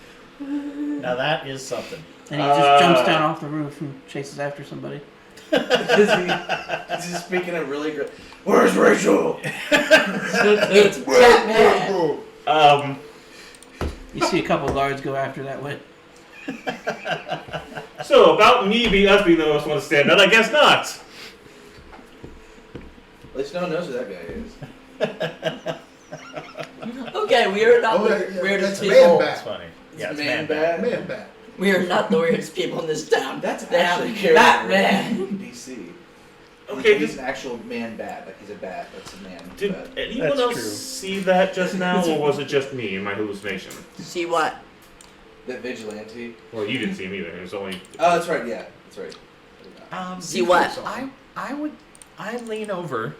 Now that is something. And he just jumps down off the roof and chases after somebody. Is he speaking a really good? Where's Rachel? It's Batman! You see a couple guards go after that way. So, about us being the most one to stand out, I guess not. At least no one knows who that guy is. Okay, we are not Oh, the yeah, weirdest that's people. That's Man funny. Yeah, it's Man man. Bat. Man bat. We are not the weirdest people in this town. That's They have actually character Batman. in DC. Okay, he's did, an actual man bat. Like he's a bat. That's a man. did bat. anyone That's else true. see that just now, or was it just me and my hallucination? See what? That vigilante. Well, you didn't see him either. It was only. Oh, that's right. Yeah, that's right. See what? I lean over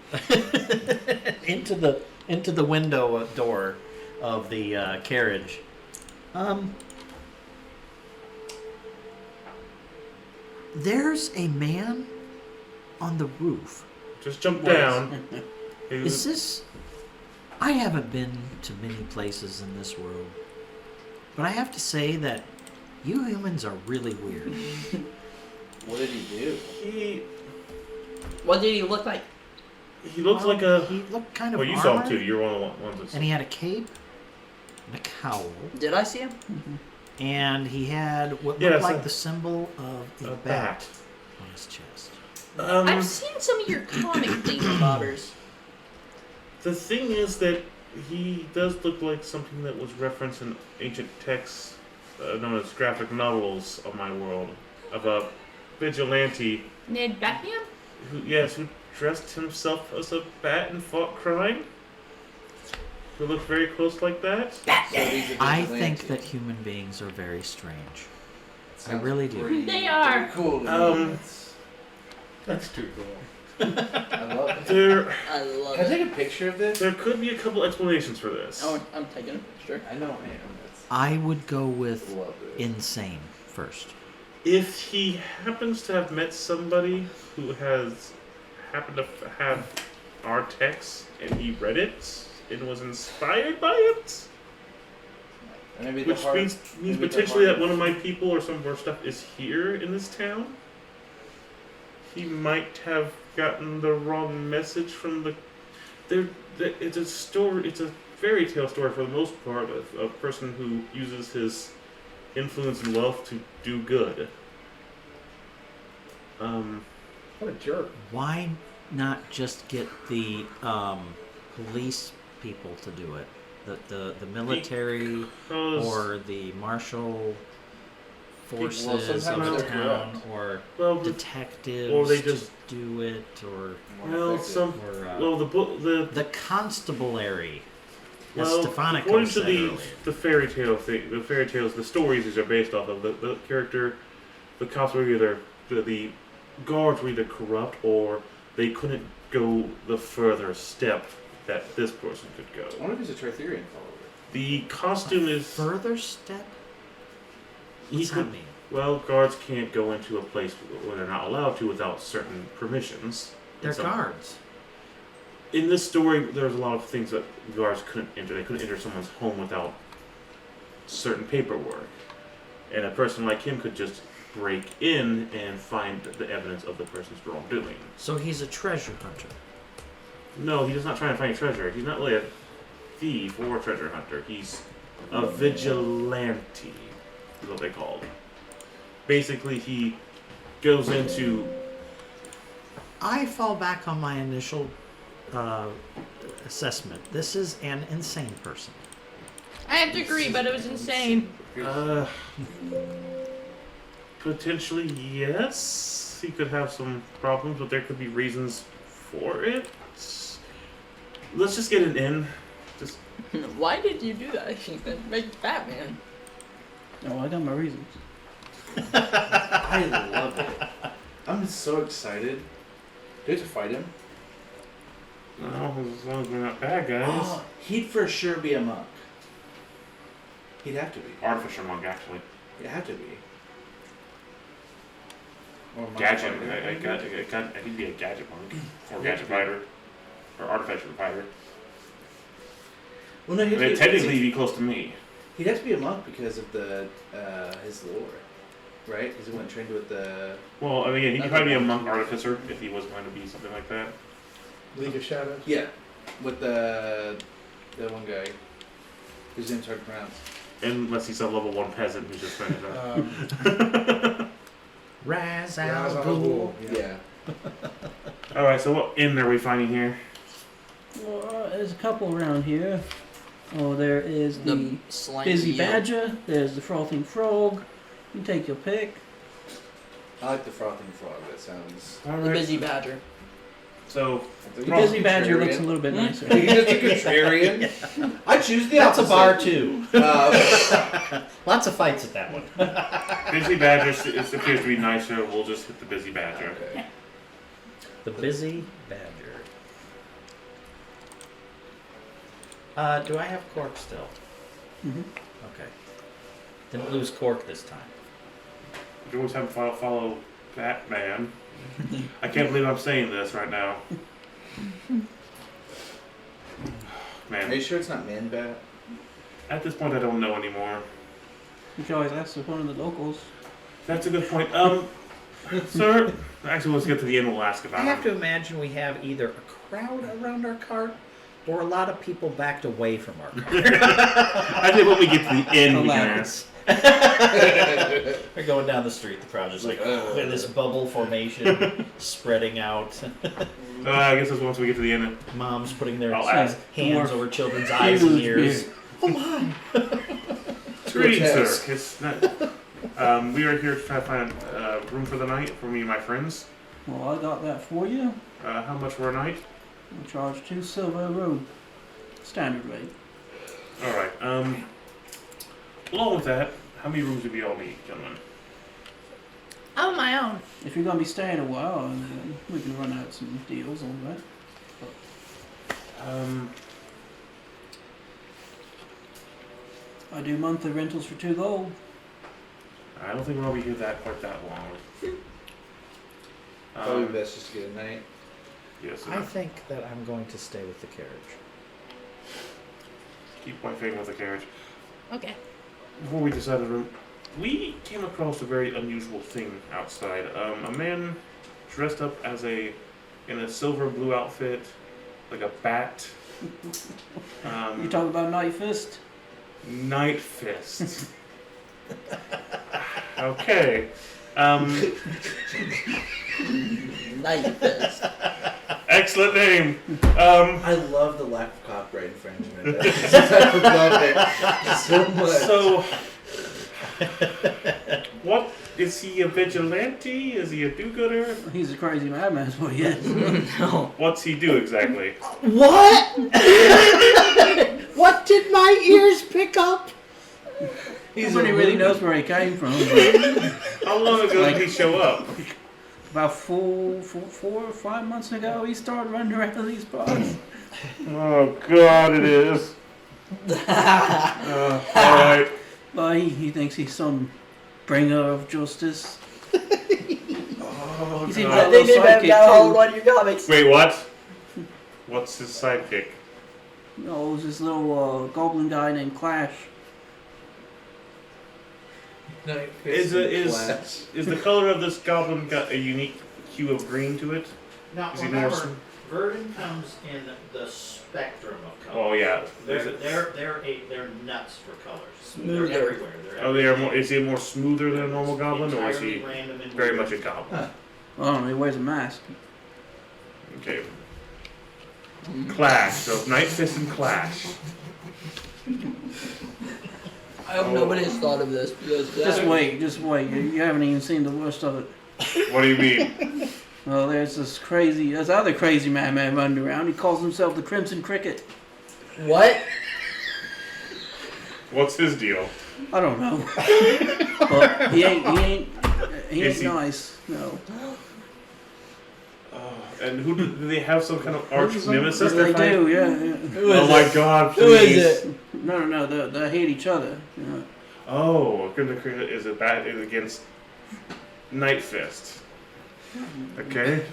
into the window door of the carriage. There's a man on the roof. Just jump down. Is this? I haven't been to many places in this world, but I have to say that you humans are really weird. What did he do? What did he look like? He looks like a. He looked kind of Well, you saw him armored, too. You're one of the ones that. and he had a cape and a cowl, Did I see him? and he had what Yeah, looked so- like the symbol of a bat on his chest. I've seen some of your comic thingamabobbers. The thing is that he does look like something that was referenced in ancient texts known as graphic novels of my world, of a vigilante Ned Batman? who dressed himself as a bat and fought crime. Who looked very close like that. So he's a I vigilante. think that human beings are very strange. Sounds really do. pretty- They are. pretty cool. To me. That's too cool. I love it. There, I love Can I it. take a picture of this? there could be a couple explanations for this. Oh, I'm taking a picture. I know I am. I would go with Love it. insane first. If he happens to have met somebody who has happened to have our text and he read it and was inspired by it, And maybe the which heart- means maybe the potentially heart- that one of my people or some of our stuff is here in this town, he might have gotten the wrong message from the. It's a story. It's a fairy tale story for the most part of a person who uses his influence and wealth to do good. What a jerk. Why not just get the police people to do it? The military Because, or the martial forces sometimes of the they're town corrupt. or well, detectives or they just- to do it or well, effective. some, or the book, the constabulary. As well, Stefanica according to said the earlier. fairy tale thing, the fairy tales, the stories these are based off of, the character, the cops were either the guards were either corrupt or they couldn't go the further step that this person could I go. wonder if he's a Tritherian follower. The costume is Further step? he What's that could- mean? well, guards can't go into a place where they're not allowed to without certain permissions. They're And some- guards. In this story, there's a lot of things that guards couldn't enter. They couldn't enter someone's home without certain paperwork. And a person like him could just break in and find the evidence of the person's wrongdoing. So he's a treasure hunter. No, he's not trying to find treasure. He's not really a thief or a treasure hunter. He's a vigilante, is what they call him. Basically, he goes into... I fall back on my initial assessment. This is an insane person. I have to agree, but it was insane. Potentially, yes. He could have some problems, but there could be reasons for it. Let's just get it in. Just Why did you do that? You could make Batman. Oh, I got my reasons. I love it. I'm so excited. Do you have to fight him? no, as long as we're not bad guys. Oh, he'd for sure be a monk. He'd have to be. Artificer monk, actually. He'd have to be. Or monk Gadget. fighter. I could be a gadget monk. Or gadget fighter. Or artificer fighter. Well, no, I mean, technically, he'd be close to me. he'd have to be a monk because of the his lore, right? Because he went trained with the Well, I mean, he could probably be a monk artificer if he was going to be something like that. League of Shadows. with the one guy whose name's hard to pronounce. Unless he's a level 1 peasant who just finished up. Raz Ra's al al Ghul. Ghul. Yeah. Alright, so what inn are we finding here? Well, there's a couple around here. Oh, there is the The slimy Busy Badger. There's the Frothing Frog. You take your pick. I like the frothing frog. That sounds. The Alright, busy badger. so The Busy Badger looks a little bit nicer. He's just a contrarian. I choose the That's a opposite. bar too. Uh, Lots of fights at that one. Busy Badger appears to be nicer. We'll just hit the Busy Badger. okay. The Busy Badger. Do I have Cork still? Mm-hmm. Okay. Didn't lose Cork this time. You always have to follow Batman. I can't believe I'm saying this right now. Are Man, you sure it's not Man Bat? at this point I don't know anymore. You can always ask one of the locals. That's a good point. Sir, actually let's get to the end, we'll ask I about have him. to imagine we have either a crowd around our cart or a lot of people backed away from our cart. I think when we get to the end we can ask. They're going down the street. The crowd just like this bubble formation spreading out. I guess that's once we get to the end. Moms putting their I'll ask. hands over children's eyes and ears. Oh my! Greetings, sir. Grotesque. It's not, we are here to try to find a room for the night for me and my friends. Well, I got that for you. How much for a night? I'll charge 2 silver a room. Standard rate. Alright, along with that, how many rooms do we all need, gentlemen? I'm on my own. If you're gonna be staying a while, we can run out some deals on that. I do monthly rentals for 2 gold. I don't think we'll be here quite that long. Probably best just to get a night. Yes, I think that I'm going to stay with the carriage. keep my finger with the carriage. Okay. Before we decide the room, we came across a very unusual thing outside. A man dressed up as in a silver blue outfit, like a bat. You talking about Night Fist? Night Fist. Okay. Night Fist. Excellent name. I love the lack of copyright infringement. I love it so much. So, what is he, a vigilante? Is he a do-gooder? He's a crazy madman, so yes. No. What's he do exactly? What? What did my ears pick up? Nobody really knows where he came from. But How long ago did he show up? about 4 or 5 months ago, he started running around these parts. Oh God, it is. All right. But he thinks he's some bringer of justice. Oh, He's even God. got I a think they little might have sidekick got a hold too. on your comics. Wait, what? What's his sidekick? Oh, it was this little goblin guy named Clash. Night Is fist class. the color of this goblin got a unique hue of green to it? Now, Is he more remember, sm- Verdant comes in the spectrum of colors. Oh yeah. They're Is it- they're nuts for colors. Smoother. They're everywhere. Oh, they are more. Is he more smoother than a normal goblin, or is entirely he random and very weird. much a goblin? Oh, he wears a mask. Okay. Clash. So Night Fist and Clash. I hope nobody's thought of this because Just wait. You haven't even seen the worst of it. What do you mean? Well, there's this other crazy madman running around. He calls himself the Crimson Cricket. What? What's his deal? I don't know. But he ain't Is he- nice. No. And who do they have some kind of arch nemesis? Yes, they they're do. fighting? Yeah. Oh my God! Who is Please. it? No. They hate each other. Yeah. Oh, Crimson Cricket is against Night Fist. Okay.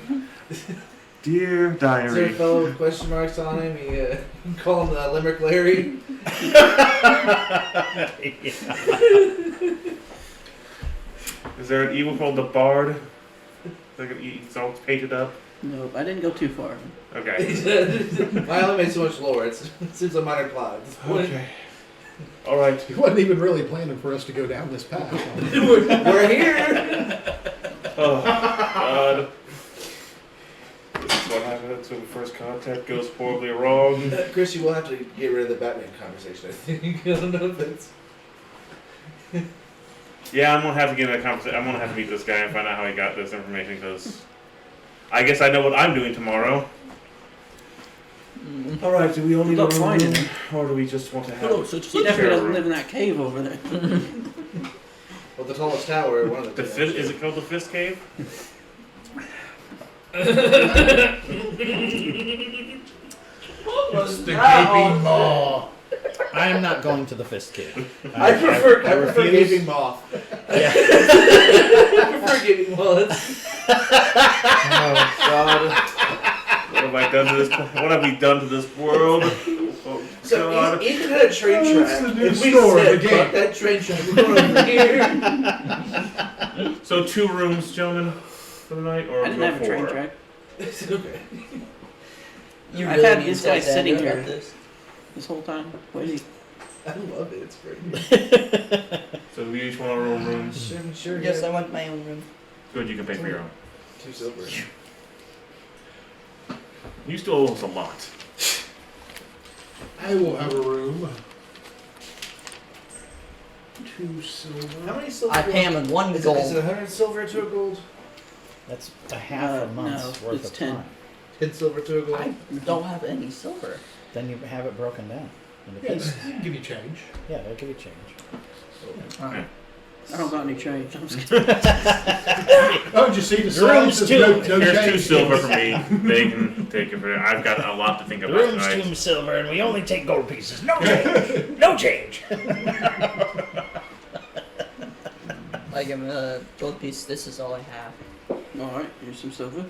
Dear Is there a diary. fellow with question marks on him? You call him Limerick Larry? Is there an evil called the Bard? He's all painted up. No, I didn't go too far. Okay. My elevate's so much lower. It seems a minor cloud. Okay. All right. He wasn't even really planning for us to go down this path. We're here. Oh God. This is what happens when first contact goes horribly wrong. Chris, you will have to get rid of the Batman conversation, I think. I don't know if it's... Yeah, I'm gonna have to get in a conversation. I'm gonna have to meet this guy and find out how he got this information because I guess I know what I'm doing tomorrow. All right. Do we only Good luck go finding room, him. or do we just want to have? Hello, such He definitely doesn't room? live in that cave over there. Well, the tallest tower, one of the The two, fist, is actually. it called the Fist Cave? It's the gaping maw. I am not going to the Fist Cave. I prefer refuse. gaping moth. Yeah. I prefer gaping moths. Oh, God. What have I done to this? What have we done to this world? Oh, So God. Ethan had a train track. That's the new and we store of said, the game. "Fuck that train track. We're going over here." So 2 rooms, gentlemen, for the night, or I didn't go have a train 4? track. It's okay. You I've really had need this to guy sit sitting down here. about this? This whole time. Waiting. I love it. It's great. So we each want our own rooms. Sure. Yes, yeah. I want my own room. Good, you can pay for your own. 2 silver. You still owe us a lot. I will have a room. 2 silver. How many silver? I pay him in 1 Is gold. it 100 silver to a gold? That's a half a month's no, worth it's of 10. time. 10 silver to a gold? I don't have any silver. Then you have it broken down into Yeah, pieces. they can give you change. Yeah, they'll give you change. I don't got any change. I'm just kidding. Oh, did you see the Your sign? room's Says too. no Here's 2 change. silver for me. They can take it for. I've got a lot to think The about room's tonight. 2 silver, and we only take gold pieces. No change. No change. I give him a gold piece. This is all I have. Alright, here's some silver.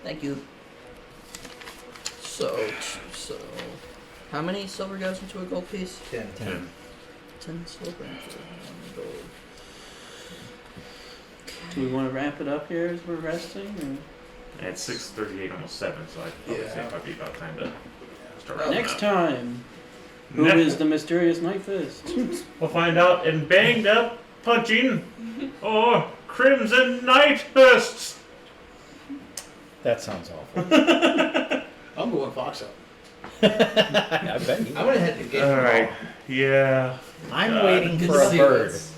Thank you. So, how many silver goes into a gold piece? 10. 10 silver into 1 gold. Do we want to wrap it up here as we're resting? Or? It's 6:38, almost 7, so I'd probably say it might be about time to start Oh. wrapping Next up. time, who Ne- is the mysterious Night Fist? We'll find out in Banged Up Punching or Crimson Night Fists. That sounds awful. I'm going Fox up. I bet you. I'm gonna head to get All right. Yeah. I'm God. waiting Good for to a see bird. this.